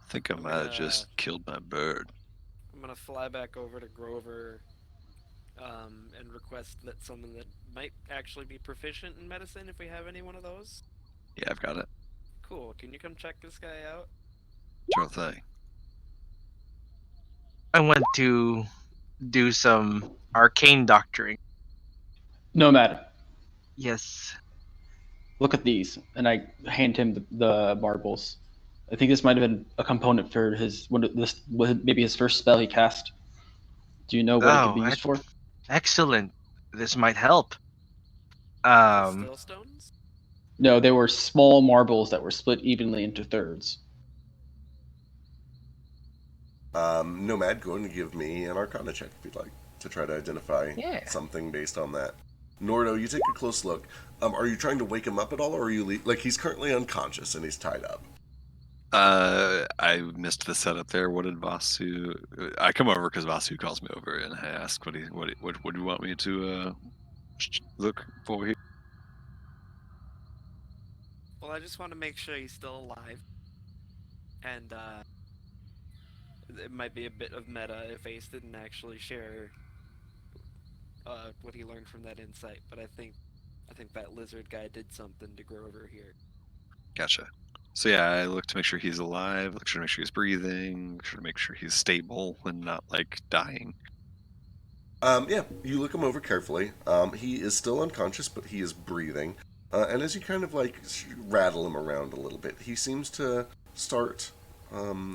I think I might have just killed my bird. I'm gonna fly back over to Grover, and request that someone that might actually be proficient in medicine, if we have any one of those. Yeah, I've got it. Cool. Can you come check this guy out? Sure thing. I went to do some arcane doctoring. Nomad, Yes. look at these, and I hand him the marbles. I think this might have been a component for his maybe his first spell he cast. Do you know what it could be used for? Excellent. This might help. Still stones? No, they were small marbles that were split evenly into thirds. Nomad, go ahead and give me an Arcana check if you'd like to try to identify something based on that. Nordo, you take a close look. Are you trying to wake him up at all, or are you like he's currently unconscious and he's tied up? I missed the setup there. What did Vasu? I come over because Vasu calls me over and I ask, "What do you want me to look for here?" Well, I just want to make sure he's still alive. And it might be a bit of meta if Ace didn't actually share what he learned from that insight, but I think that lizard guy did something to Grover here. Gotcha. So yeah, I look to make sure he's alive. Look to make sure he's breathing. Look to make sure he's stable and not like dying. Yeah, you look him over carefully. He is still unconscious, but he is breathing. And as you kind of like rattle him around a little bit, he seems to start,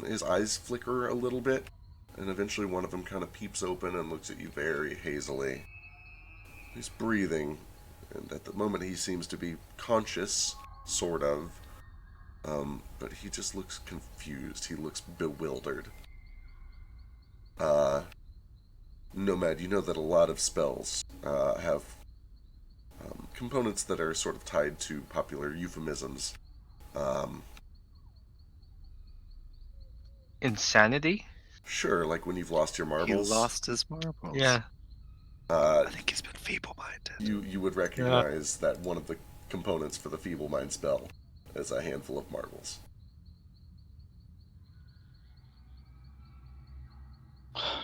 his eyes flicker a little bit, and eventually one of them kind of peeps open and looks at you very hazily. He's breathing, and at the moment he seems to be conscious, sort of, but he just looks confused. He looks bewildered. Nomad, you know that a lot of spells have components that are sort of tied to popular euphemisms. Insanity? Sure, like when you've lost your marbles. He lost his marbles. Yeah. I think he's been feeble-minded. You would recognize that one of the components for the feeble mind spell is a handful of marbles.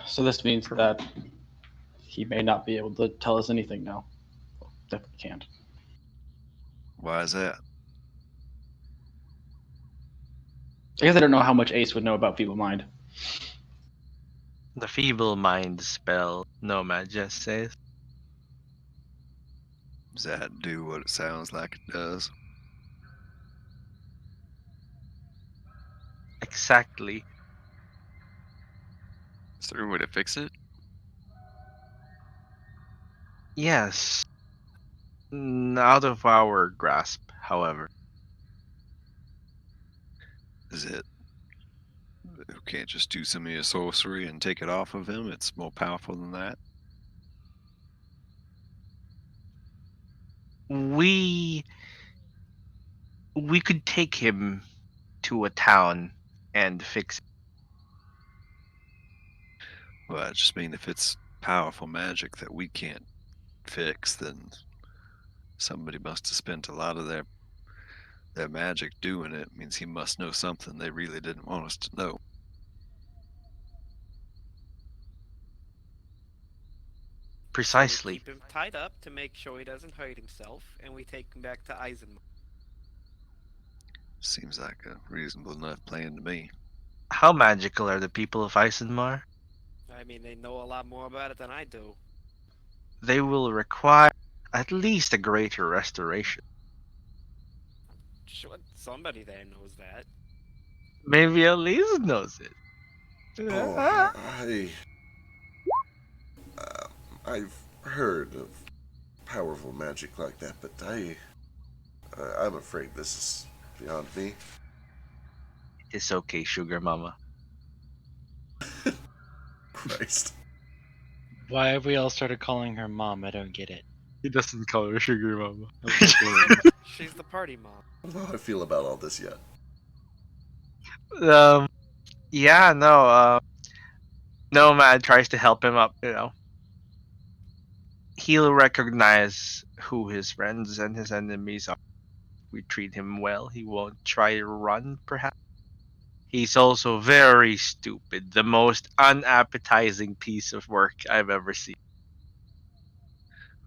So this means that he may not be able to tell us anything now. Well, definitely can't. Why is that? I guess I don't know how much Ace would know about Feeble Mind. The feeble mind spell, Nomad just says. Does that do what it sounds like it does? Exactly. Is there a way to fix it? Yes. Out of our grasp, however. Is it? You can't just do some of your sorcery and take it off of him? It's more powerful than that? We could take him to a town and fix it. Well, I just mean if it's powerful magic that we can't fix, then somebody must have spent a lot of their magic doing it. It means he must know something they really didn't want us to know. Precisely. So we keep him tied up to make sure he doesn't hurt himself, and we take him back to Eisenmar. Seems like a reasonable enough plan to me. How magical are the people of Eisenmar? I mean, they know a lot more about it than I do. They will require At least a greater restoration. Sure, somebody there knows that. Maybe Elise knows it. Oh, I've heard of powerful magic like that, but I'm afraid this is beyond me. It's okay, Sugar Mama. Christ. Why have we all started calling her mom? I don't get it. He doesn't call her Sugar Mama. She's the party mom. I don't know how I feel about all this yet. Yeah, no, Nomad tries to help him up, He'll recognize who his friends and his enemies are. We treat him well. He won't try to run, perhaps. He's also very stupid. The most unappetizing piece of work I've ever seen.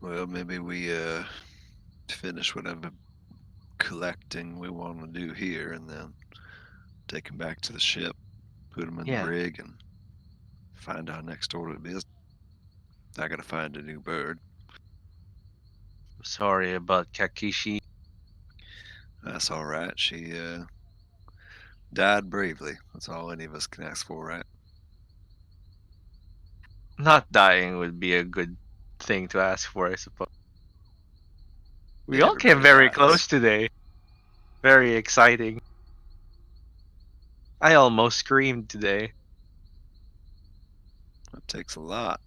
Well, maybe we finish whatever collecting we want to do here, and then take him back to the ship, put him in Yeah. the brig, and find our next order of business. I gotta find a new bird. Sorry about Kakishi. That's all right. She died bravely. That's all any of us can ask for, right? Not dying would be a good thing to ask for, I suppose. We all came Everybody very dies. close today. Very exciting. I almost screamed today. That takes a lot.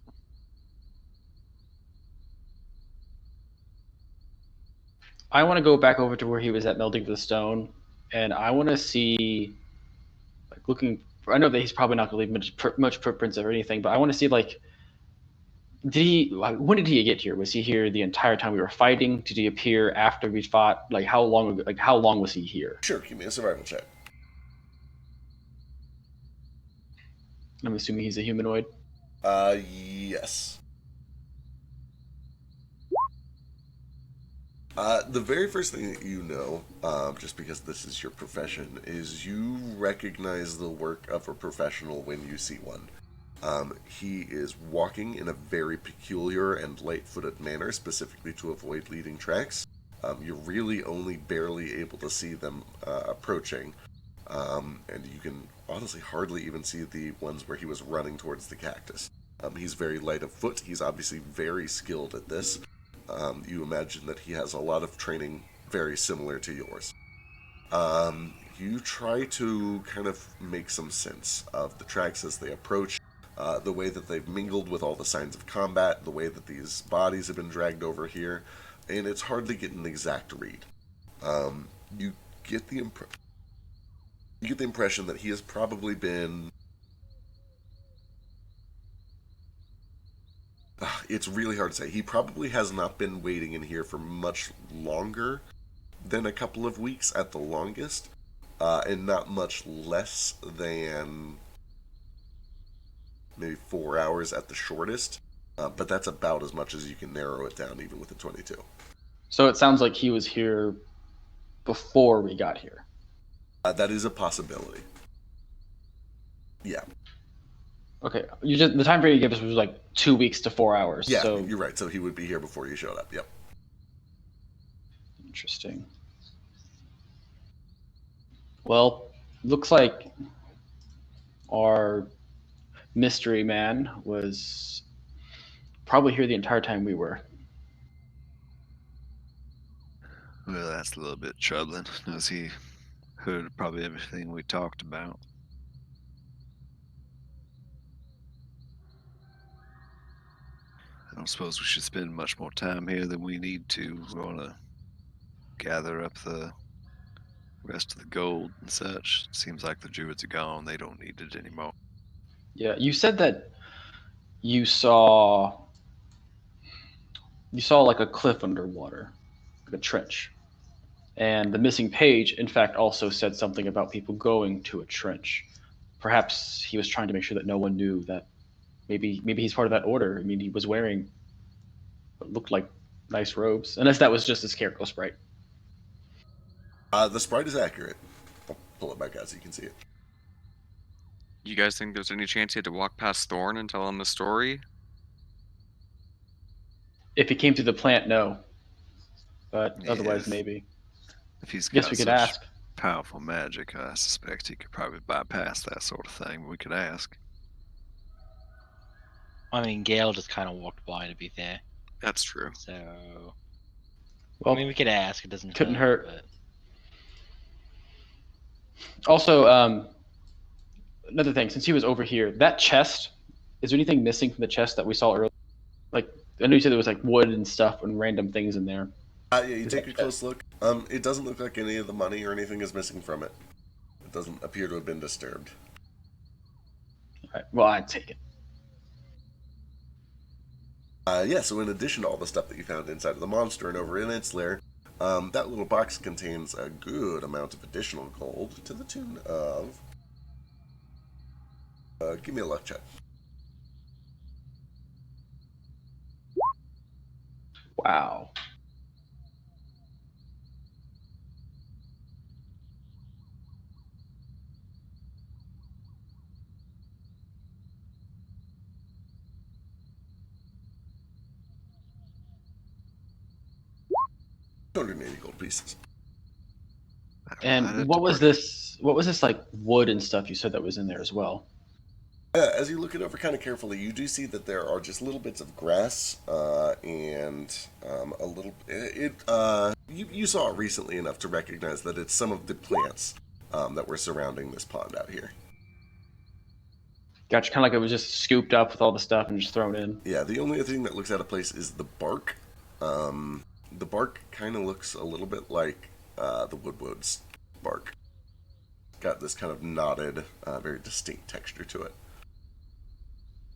I want to go back over to where he was at melting the stone, and I want to see, like, looking. I know that he's probably not going to leave much footprints or anything, but I want to see, like, when did he get here? Was he here the entire time we were fighting? Did he appear after we fought? Like, how long was he here? Sure, give me a survival check. I'm assuming he's a humanoid. Yes. The very first thing that you know, just because this is your profession, is you recognize the work of a professional when you see one. He is walking in a very peculiar and light-footed manner, specifically to avoid leading tracks. You're really only barely able to see them approaching, and you can honestly hardly even see the ones where he was running towards the cactus. He's very light of foot. He's obviously very skilled at this. You imagine that he has a lot of training very similar to yours. You try to kind of make some sense of the tracks as they approach, the way that they've mingled with all the signs of combat, the way that these bodies have been dragged over here, and it's hard to get an exact read. You get the impression that he has probably been. It's really hard to say. He probably has not been waiting in here for much longer than a couple of weeks at the longest, and not much less than maybe 4 hours at the shortest. But that's about as much as you can narrow it down, even with the 22. So it sounds like he was here before we got here. That is a possibility. Yeah. Okay, the time frame you gave us was like 2 weeks to 4 hours. Yeah, so you're right. So he would be here before you showed up. Yep. Interesting. Well, looks like our mystery man was probably here the entire time we were. Well, that's a little bit troubling. As he heard probably everything we talked about. I don't suppose we should spend much more time here than we need to. We want to gather up the rest of the gold and such. It seems like the druids are gone. They don't need it anymore. Yeah, you said that you saw like a cliff underwater, like a trench. And the missing page, in fact, also said something about people going to a trench. Perhaps he was trying to make sure that no one knew that maybe he's part of that order. I mean, he was wearing what looked like nice robes, unless that was just a scarecrow sprite. The sprite is accurate. I'll pull it back out so you can see it. You guys think there's any chance he had to walk past Thorn and tell him the story? If he came through the plant, no. but otherwise Yes. maybe. If he's Guess got we could such ask. powerful magic, I suspect he could probably bypass that sort of thing. We could ask. I mean, Gale just kind of walked by, to be fair. That's true. So, Well, I mean, we could ask. It doesn't couldn't hurt. But... Also, another thing, since he was over here, that chest, is there anything missing from the chest that we saw earlier? Like, I know you said there was like wood and stuff and random things in there. Yeah, you take a close look. It doesn't look like any of the money or anything is missing from it. It doesn't appear to have been disturbed. All right, well, I'd take it. Yeah, so in addition to all the stuff that you found inside of the monster and over in its lair, that little box contains a good amount of additional gold to the tune of... give me a luck check. Wow. $280 gold pieces. And what was this? What was this like wood and stuff you said that was in there as well? As you look it over kind of carefully, you do see that there are just little bits of grass and a little. You saw it recently enough to recognize that it's some of the plants that were surrounding this pond out here. Gotcha. Kind of like it was just scooped up with all the stuff and just thrown in. Yeah, the only other thing that looks out of place is the bark. The bark kind of looks a little bit like the woodwoods bark. Got this kind of knotted, very distinct texture to it.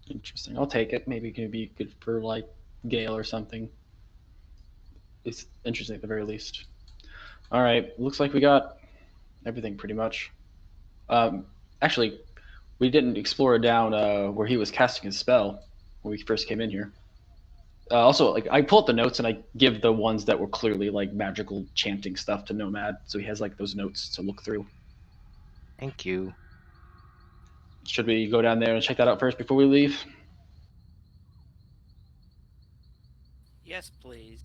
Interesting. I'll take it. Maybe it could be good for like Gale or something. It's interesting at the very least. All right. Looks like we got everything pretty much. Actually, we didn't explore down where he was casting his spell when we first came in here. Also, like I pull up the notes and I give the ones that were clearly like magical chanting stuff to Nomad, so he has like those notes to look through. Thank you. Should we go down there and check that out first before we leave? Yes, please.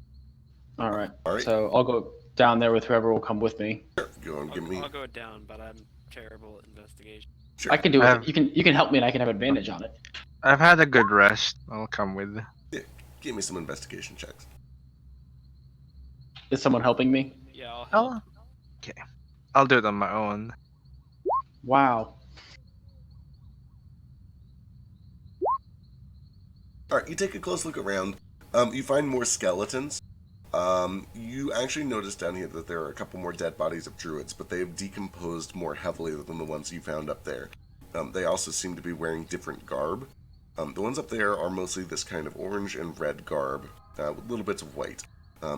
All right. All right. So I'll go down there with whoever will come with me. Sure, go and give me. I'll go down, but I'm terrible at investigation. Sure. I can do I've- it. You can help me and I can have advantage on it. I've had a good rest. I'll come with. Give me some investigation checks. Is someone helping me? Yeah, I'll help. Oh, okay. I'll do it on my own. Wow. All right, you take a close look around. You find more skeletons. You actually notice down here that there are a couple more dead bodies of druids, but they have decomposed more heavily than the ones you found up there. They also seem to be wearing different garb. The ones up there are mostly this kind of orange and red garb with little bits of white.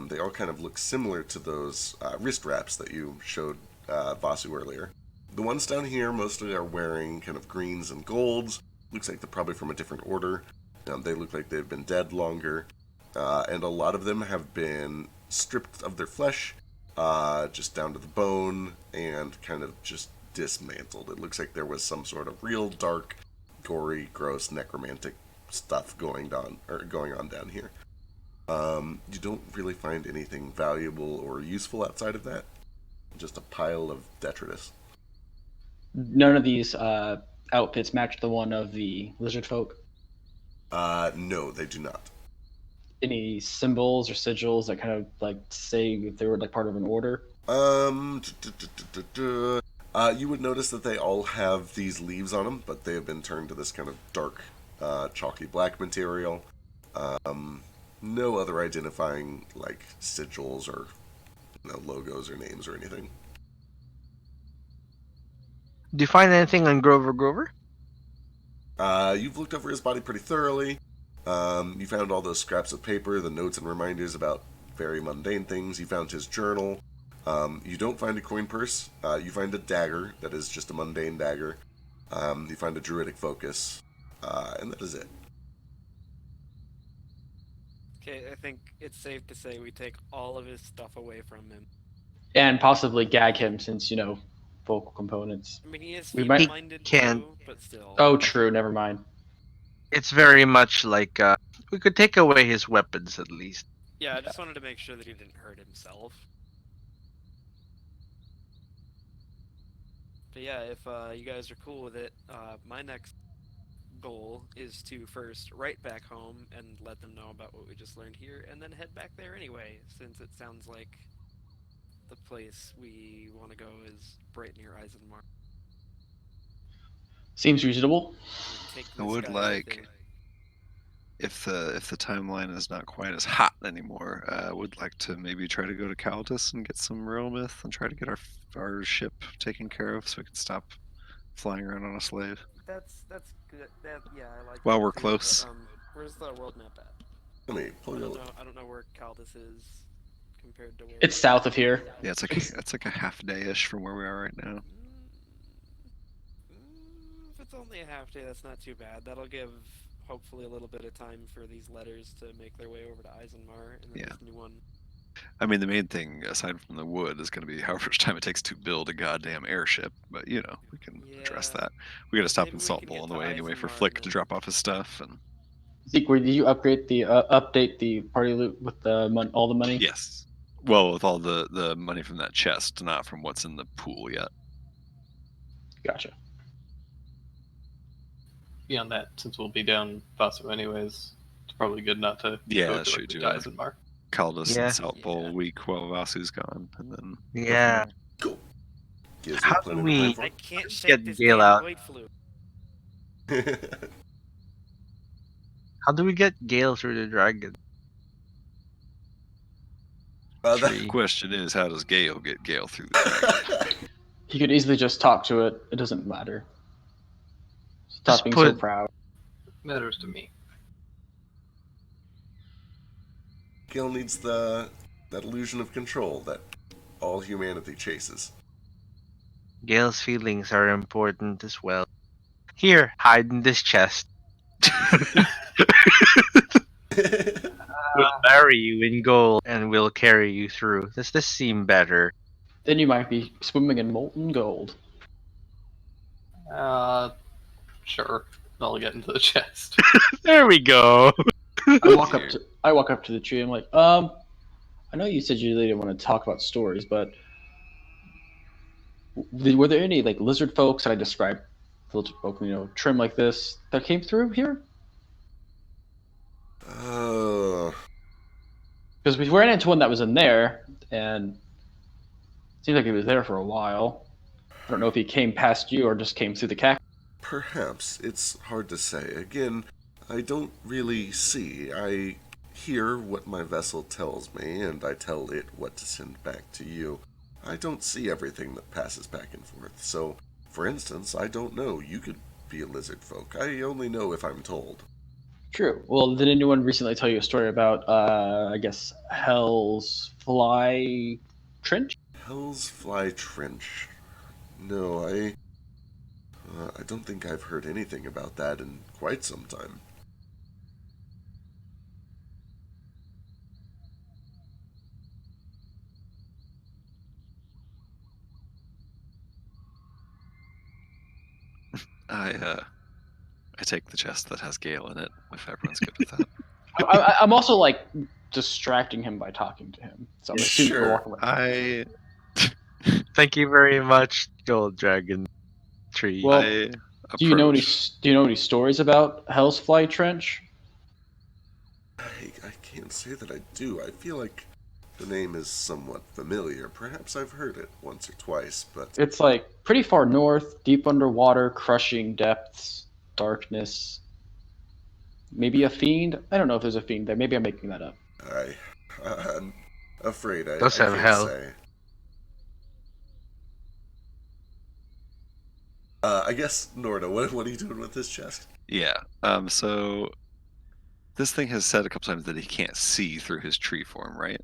They all kind of look similar to those wrist wraps that you showed Vasu earlier. The ones down here mostly are wearing kind of greens and golds. Looks like they're probably from a different order. They look like they've been dead longer. And a lot of them have been stripped of their flesh, just down to the bone, and kind of just dismantled. It looks like there was some sort of real dark, gory, gross, necromantic stuff going on down here. You don't really find anything valuable or useful outside of that. Just a pile of detritus. None of these outfits match the one of the lizard folk. No, they do not. Any symbols or sigils that kind of like say if they were like part of an order? You would notice that they all have these leaves on them, but they have been turned to this kind of dark, chalky black material. No other identifying like sigils or logos or names or anything. Do you find anything on Grover? You've looked over his body pretty thoroughly. You found all those scraps of paper, the notes and reminders about very mundane things. You found his journal. You don't find a coin purse. You find a dagger that is just a mundane dagger. You find a druidic focus. And that is it. Okay, I think it's safe to say we take all of his stuff away from him. And possibly gag him since, vocal components. I mean, he is We might- feeble-minded can't- too, but still. Oh, true. Never mind. It's very much like we could take away his weapons at least. Yeah, I just wanted to make sure that he didn't hurt himself. But yeah, if you guys are cool with it, my next goal is to first write back home and let them know about what we just learned here, and then head back there anyway, since it sounds like the place we want to go is right near Eisenmar. Seems reasonable. And take I this would guy like, with him. if the timeline is not quite as hot anymore, I would like to maybe try to go to Caldus and get some real myth and try to get our ship taken care of so we can stop flying around on a slave. That's good. Yeah, I like While that we're too, close. But, where's the world map at? Let me pull your. I don't know where Caldus is compared to where. It's south of here. Yeah, it's like a half day-ish from where we are right now. If it's only a half day, that's not too bad. That'll give hopefully a little bit of time for these letters to make their way over to Eisenmar, and then Yeah. this new one. I mean, the main thing, aside from the wood, is going to be however much time it takes to build a goddamn airship. But, we can address Yeah. that. We got to stop Maybe in we Salt can Bowl get on the to way anyway for Eisenmar Flick and to then- drop off his stuff. And Zeke, did you upgrade the update the party loot with the all the money? yes, well, with all the money from that chest, not from what's in the pool yet. Gotcha. Beyond that, since we'll be down Vaso anyways, it's probably good not to Yeah, go that's true, directly too. to Eisenmar. Caldus Yeah. and Salt Bowl Yeah. week while Vasu's gone, and then Yeah. Cool. Gives How you do plenty we- of I time can't Get shake this Gale damn out. void flu. for it. How do we get Gale through the dragon That- the tree? question is, how does Gale get Gale through the dragon? He could easily just talk to it. It doesn't matter. Stop Just being so put- proud. Matters to me. Gale needs that illusion of control that all humanity chases. Gale's feelings are important as well. Here, hide in this chest. We'll bury you in gold and we'll carry you through. Does this seem better? Then you might be swimming in molten gold. Sure. I'll get into the chest. There we go. I walk up to the tree. I'm like, I know you said you really didn't want to talk about stories, but were there any like lizard folks that I described, lizard folk, trim like this that came through here? Because we ran into one that was in there, and it seems like he was there for a while. I don't know if he came past you or just came through the cactus. Perhaps. It's hard to say. Again, I don't really see. I hear what my vessel tells me, and I tell it what to send back to you. I don't see everything that passes back and forth. So, for instance, I don't know. You could be a lizard folk. I only know if I'm told. True. Well, did anyone recently tell you a story about, I guess, Hell's Fly Trench? Hell's Fly Trench. No, I don't think I've heard anything about that in quite some time. I take the chest that has Gale in it, if everyone's good with that. I'm also like distracting him by talking to him. So I'm assuming Sure. we're walking away. Thank you very much, Gold Dragon Tree. Well, I Do you know approach. any stories about Hell's Fly Trench? I can't say that I do. I feel like the name is somewhat familiar. Perhaps I've heard it once or twice, but It's like pretty far north, deep underwater, crushing depths, darkness. Maybe a fiend? I don't know if there's a fiend there. Maybe I'm making that up. I'm afraid I Does have can't hell. say. I guess, Norda, what are you doing with this chest? Yeah. So this thing has said a couple times that he can't see through his tree form, right?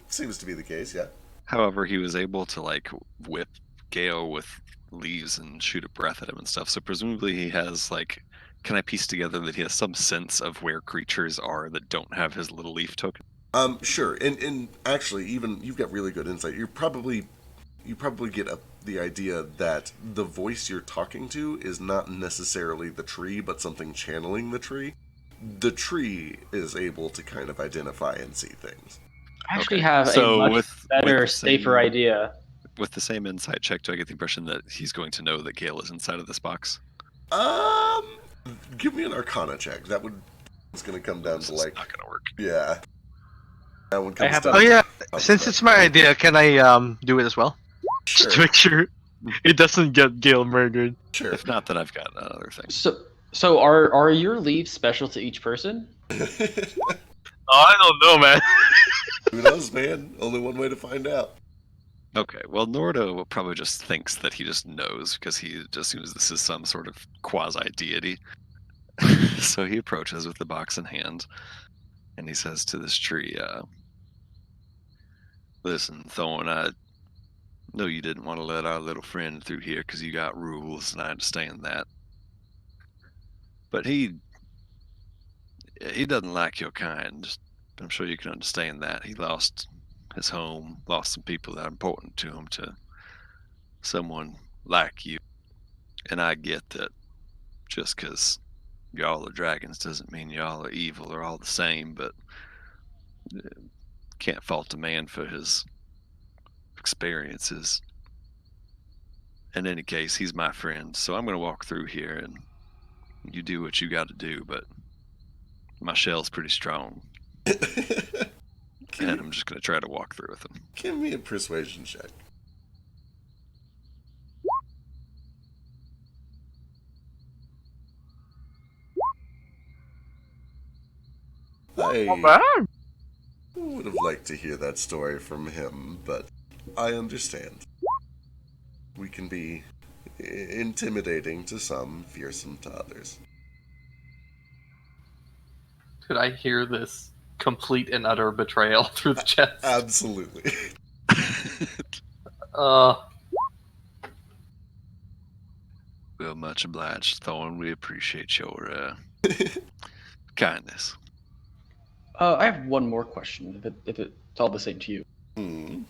Seems to be the case, yeah. However, he was able to like whip Gale with leaves and shoot a breath at him and stuff. So presumably he has like, can I piece together that he has some sense of where creatures are that don't have his little leaf token? Sure. And actually, even you've got really good insight. You probably get the idea that the voice you're talking to is not necessarily the tree, but something channeling the tree. the tree is able to kind of identify and see things. I actually Okay, have so a much with better, the safer same- idea. With the same insight check, do I get the impression that he's going to know that Gale is inside of this box? Give me an Arcana check. That would. It's going to come down This to is like. not going to work. Yeah. That one I comes have down. Oh yeah, to since it's my idea, can I do it as well? Just to Sure. make sure it doesn't get Gale murdered. Sure. If not, then I've got another thing. So are your leaves special to each person? Oh, I don't know, man. Who knows, man? Only one way to find out. Okay, well, Nordo probably just thinks that he just knows because he just assumes this is some sort of quasi-deity. So he approaches with the box in hand, and he says to this tree, listen, Thorn, I know you didn't want to let our little friend through here because you got rules, and I understand that. But he doesn't like your kind. I'm sure you can understand that. He lost his home, lost some people that are important to him, to someone like you. And I get that just because y'all are dragons doesn't mean y'all are evil or all the same, but can't fault a man for his experiences. In any case, he's my friend, so I'm going to walk through here and you do what you got to do, but my shell's pretty strong, and I'm just going to try to walk through with him. Give me a persuasion check. Not I bad. would have liked to hear that story from him, but I understand. We can be intimidating to some, fearsome to others. Could I hear this complete and utter betrayal through the chest? Absolutely. Well, much obliged, Thorn. We appreciate your kindness. I have one more question, if it's all the same to you. Hmm.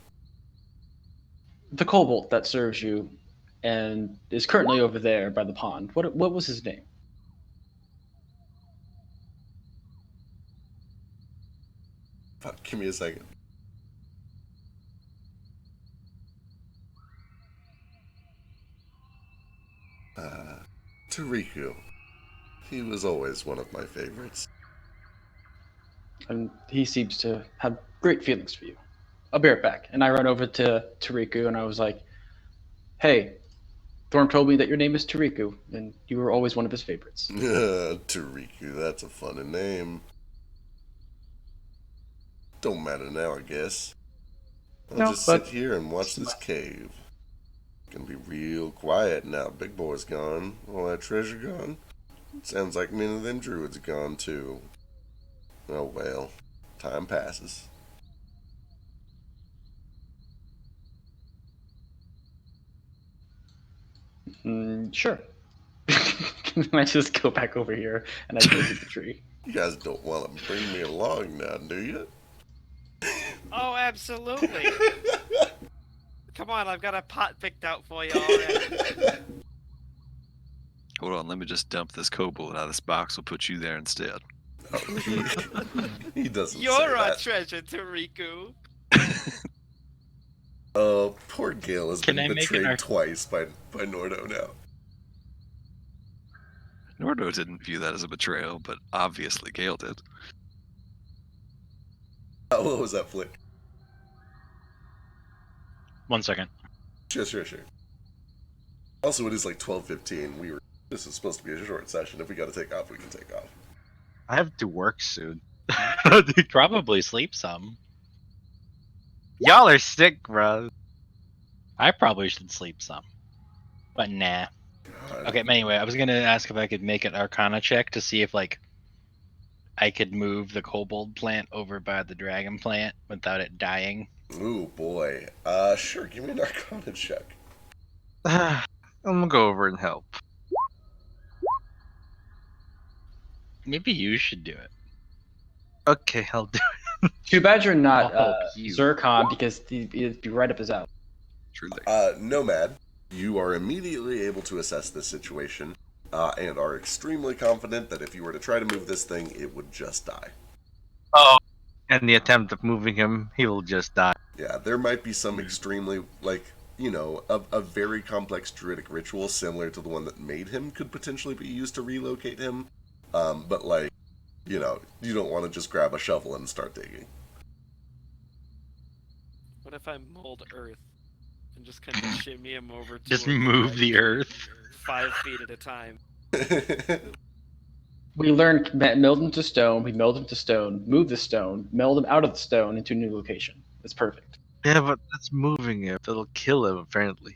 The kobold that serves you and is currently over there by the pond. What was his name? Fuck, give me a second. Tariku. He was always one of my favorites. And he seems to have great feelings for you. I'll be right back. And I run over to Tariku and I was like, hey, Thorn told me that your name is Tariku, and you were always one of his favorites. Tariku, that's a funny name. Don't matter now, I guess. I'll No, just sit but- here and watch this cave. Gonna be real quiet now. Big boy's gone. All that treasure gone. Sounds like many of them druids are gone too. Oh well. Time passes. Sure. I just go back over here and I go to the tree. You guys don't want to bring me along now, do you? Oh, absolutely. Come on, I've got a pot picked out for you already. Hold on, let me just dump this kobold out of this box. We'll put you there instead. Oh, he doesn't You're say a that. treasure, Tariku. Poor Gale has Can been I make an betrayed arc- twice by Nordo now. Nordo didn't view that as a betrayal, but obviously Gale did. What was that, Flick? 1 second. Sure. Also, it is like 12:15. This is supposed to be a short session. If we gotta take off, we can take off. I have to work soon. Probably sleep some. Y'all are sick, bro. I probably should sleep some. But nah. God. Okay, anyway, I was gonna ask if I could make an Arcana check to see if I could move the kobold plant over by the dragon plant without it dying. Ooh, boy. Sure, give me an Arcana check. I'm gonna go over and help. Maybe you should do it. Okay, I'll do Too bad you're not I'll help you. Zircon, because it'd be right up his alley. Truly. Nomad, you are immediately able to assess this situation. and are extremely confident that if you were to try to move this thing, it would just die. Oh. And the attempt of moving him, he will just die. Yeah, there might be some extremely, a very complex druidic ritual similar to the one that made him could potentially be used to relocate him. But, you don't want to just grab a shovel and start digging. What if I mold earth and just kind of shimmy him over to Just move the earth. 5 feet at a time? We learned meld them to stone. We meld them to stone. Move the stone. Meld them out of the stone into a new location. It's perfect. Yeah, but that's moving him. That'll kill him, apparently.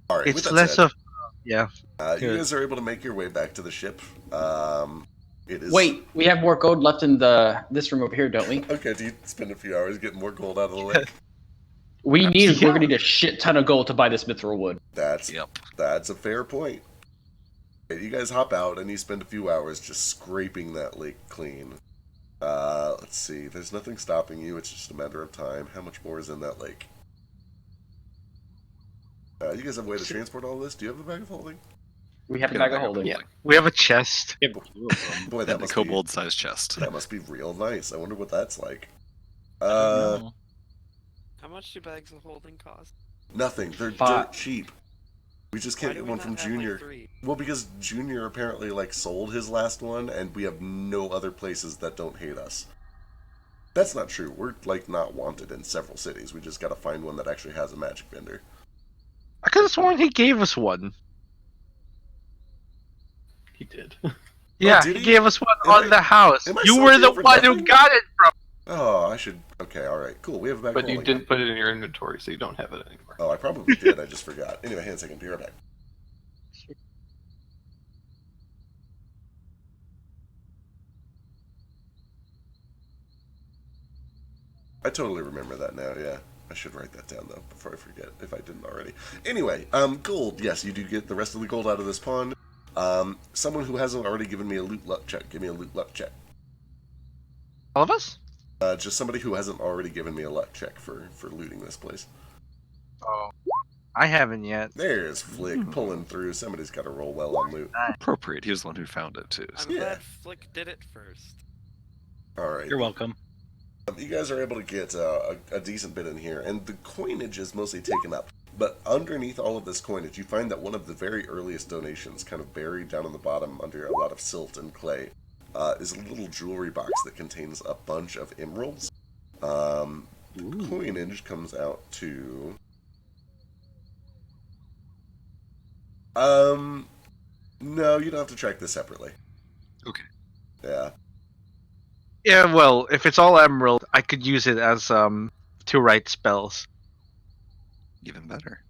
All right, with It's that less said, of... Yeah. you guys are able to make your way back to the ship. It is... Wait, we have more gold left in this room over here, don't we? Okay, do you spend a few hours getting more gold out of the lake? We're gonna need a shit ton of gold to buy this mithril wood. That's a fair point. Okay, you guys hop out and you spend a few hours just scraping that lake clean. Let's see. There's nothing stopping you. It's just a matter of time. How much more is in that lake? You guys have a way to transport all this? Do you have a bag of holding? We have a bag of holding. Yeah. We have a chest. Boy, And a kobold-sized chest. That must be real nice. I wonder what that's like. No. How much do bags of holding cost? Nothing. They're Five. dirt cheap. We just Why can't do get we one not from have, Junior. Like 3? Well, because Junior apparently sold his last one, and we have no other places that don't hate us. That's not true. We're not wanted in several cities. We just gotta find one that actually has a magic vendor. I could have sworn he gave us one. He did. Yeah, did he he? gave us one Am on I- the house. am I You were salty the over one who nothing? got it from. Oh, I should. Okay, all right, cool. We have a bag But of you holding. didn't put it in your inventory, so you don't have it anymore. Oh, I probably did. I just forgot. Anyway, hand second. Be right back. I totally remember that now, yeah. I should write that down, though, before I forget, if I didn't already. Anyway, gold. Yes, you do get the rest of the gold out of this pond. Someone who hasn't already given me a loot luck check. Give me a loot luck check. All of us? Just somebody who hasn't already given me a luck check for looting this place. Oh. I haven't yet. There's Flick pulling through. Somebody's got to roll well on loot. Appropriate. He was the one who found it, too. So. I'm glad Flick did it first. Alright. You're welcome. You guys are able to get a decent bit in here, and the coinage is mostly taken up. But underneath all of this coinage, you find that one of the very earliest donations, kind of buried down on the bottom under a lot of silt and clay, is a little jewelry box that contains a bunch of emeralds. The coinage comes out to... No, you don't have to track this separately. Okay. Yeah. Yeah, well, if it's all emerald, I could use it as to write spells. Even better.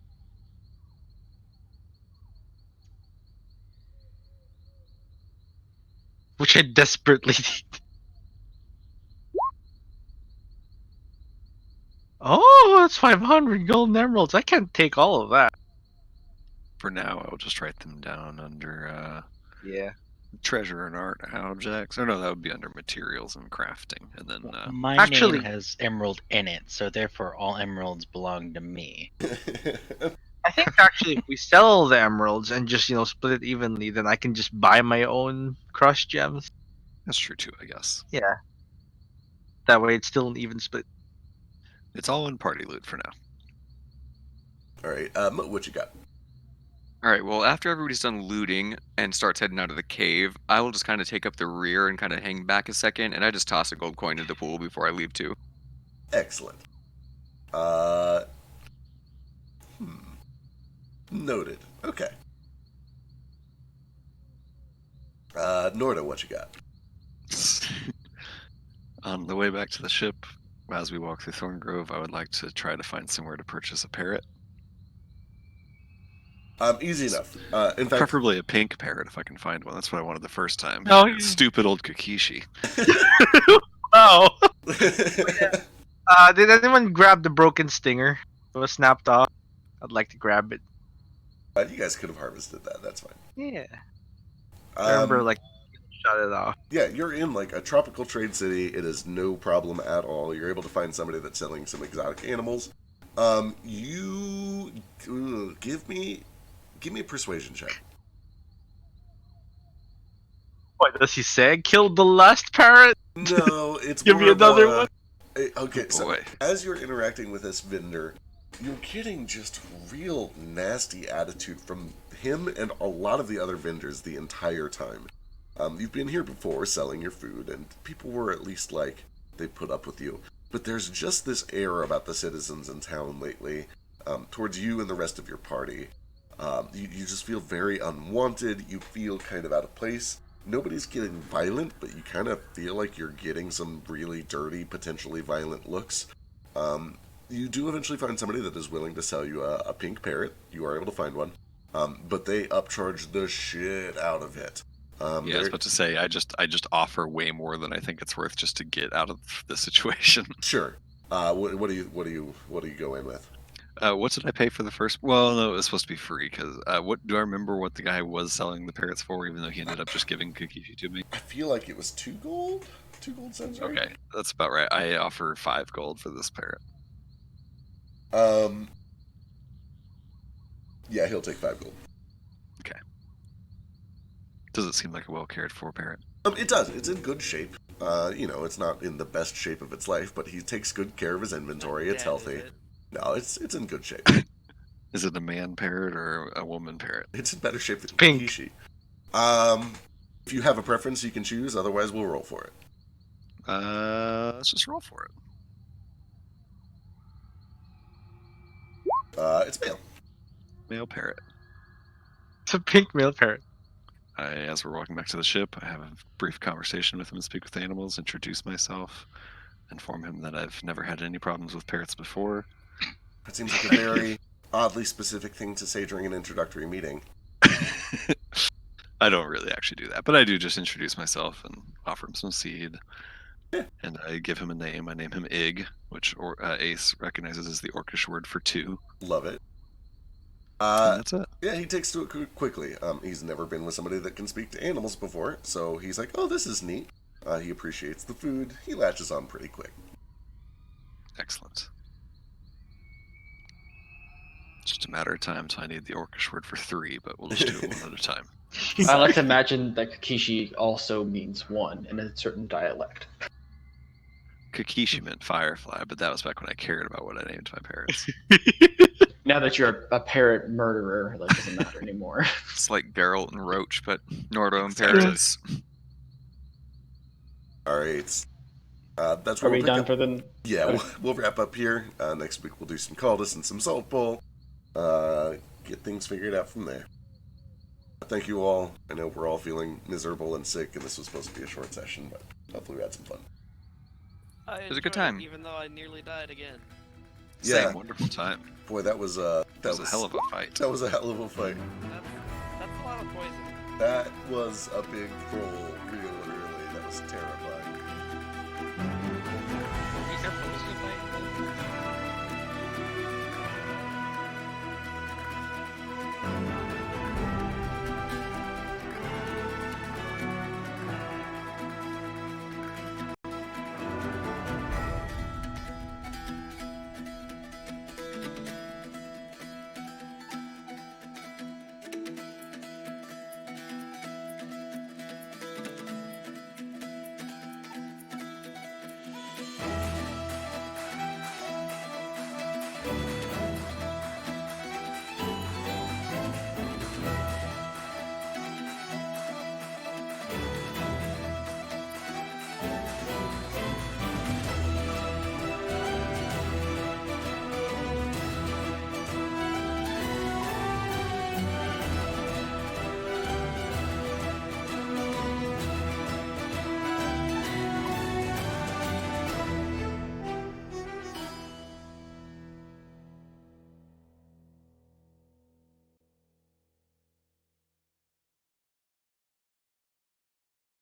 Which I desperately need. Oh, that's 500 golden emeralds. I can't take all of that. For now, I will just write them down under Yeah. treasure and art objects. Or no, that would be under materials and crafting. And then My Actually- name has emerald in it, so therefore all emeralds belong to me. I think actually if we sell the emeralds and just, split it evenly, then I can just buy my own crushed gems. that's true too, I guess. Yeah. That way it's still an even split. It's all in party loot for now. Alright, what you got? Alright, well, after everybody's done looting and starts heading out of the cave, I will just kind of take up the rear and kind of hang back a second, and I just toss a gold coin into the pool before I leave too. Excellent. Noted. Okay. Norda, what you got? On the way back to the ship, as we walk through Thorngrove, I would like to try to find somewhere to purchase a parrot. Easy enough. In fact, Preferably a pink parrot if I can find one. That's what I wanted the first time. Oh, yeah. Stupid old Kokishi. Oh! Did anyone grab the broken stinger? It was snapped off. I'd like to grab it. you guys could have harvested that. That's fine. Yeah. I remember, shut it off. Yeah, you're in a tropical trade city. It is no problem at all. You're able to find somebody that's selling some exotic animals. Give me a persuasion check. What does he say? Killed the last parrot? No, it's Give more me of another a- one. Okay, Good so boy. as you're interacting with this vendor, you're getting just real nasty attitude from him and a lot of the other vendors the entire time. You've been here before selling your food, and people were at least like, they put up with you. But there's just this air about the citizens in town lately, towards you and the rest of your party. You just feel very unwanted, you feel kind of out of place. Nobody's getting violent, but you kind of feel like you're getting some really dirty, potentially violent looks. You do eventually find somebody that is willing to sell you a pink parrot. You are able to find one. But they upcharge the shit out of it. Yeah, I was they're- about to say I just offer way more than I think it's worth just to get out of the situation. Sure. What do you go in with? What did I pay for the first? Well, no, it was supposed to be free because what do I remember what the guy was selling the parrots for? Even though he ended up just giving Kikishi to me. I feel like it was 2 gold. 2 gold sounds right. Okay, that's about right. I offer 5 gold for this parrot. Yeah, he'll take 5 gold. Does it seem like a well cared for parrot? It does. It's in good shape. It's not in the best shape of its life, but he takes good care of his inventory. It's Dead, is healthy. it? No, it's in good shape. Is it a man parrot or a woman parrot? It's in better shape than Pink. Kishi. If you have a preference, you can choose. Otherwise, we'll roll for it. Let's just roll for it. It's male. Male parrot. It's a pink male parrot. As we're walking back to the ship, I have a brief conversation with him and speak with the animals, introduce myself, inform him that I've never had any problems with parrots before. That seems like a very oddly specific thing to say during an introductory meeting. I don't really actually do that, but I do just introduce myself and offer him some seed. Yeah. And I give him a name. I name him Ig, which Ace recognizes as the Orcish word for 2. Love it. And that's it. Yeah, he takes to it quickly. He's never been with somebody that can speak to animals before, so he's like, oh, this is neat. He appreciates the food. He latches on pretty quick. Excellent. Just a matter of time till I need the Orcish word for 3, but we'll just do it one at a time. I like to imagine that Kikishi also means one in a certain dialect. Kakishi meant firefly, but that was back when I cared about what I named my parrots. Now that you're a parrot murderer, that doesn't matter anymore. It's like Geralt and Roach, but Nordo and Exactly. parrots. All right. That's Are where we we'll pick done up. for the? Yeah, we'll wrap up here. Next week we'll do some Caldus and some Salt Bowl. Get things figured out from there. Thank you all. I know we're all feeling miserable and sick, and this was supposed to be a short session, but hopefully we had some fun. It was a good time. even though I nearly died again. Yeah. Same wonderful time. Boy, that was That was a hell of a fight. That was a hell of a fight. That's a lot of poison. That was a big troll real early. That was terrifying.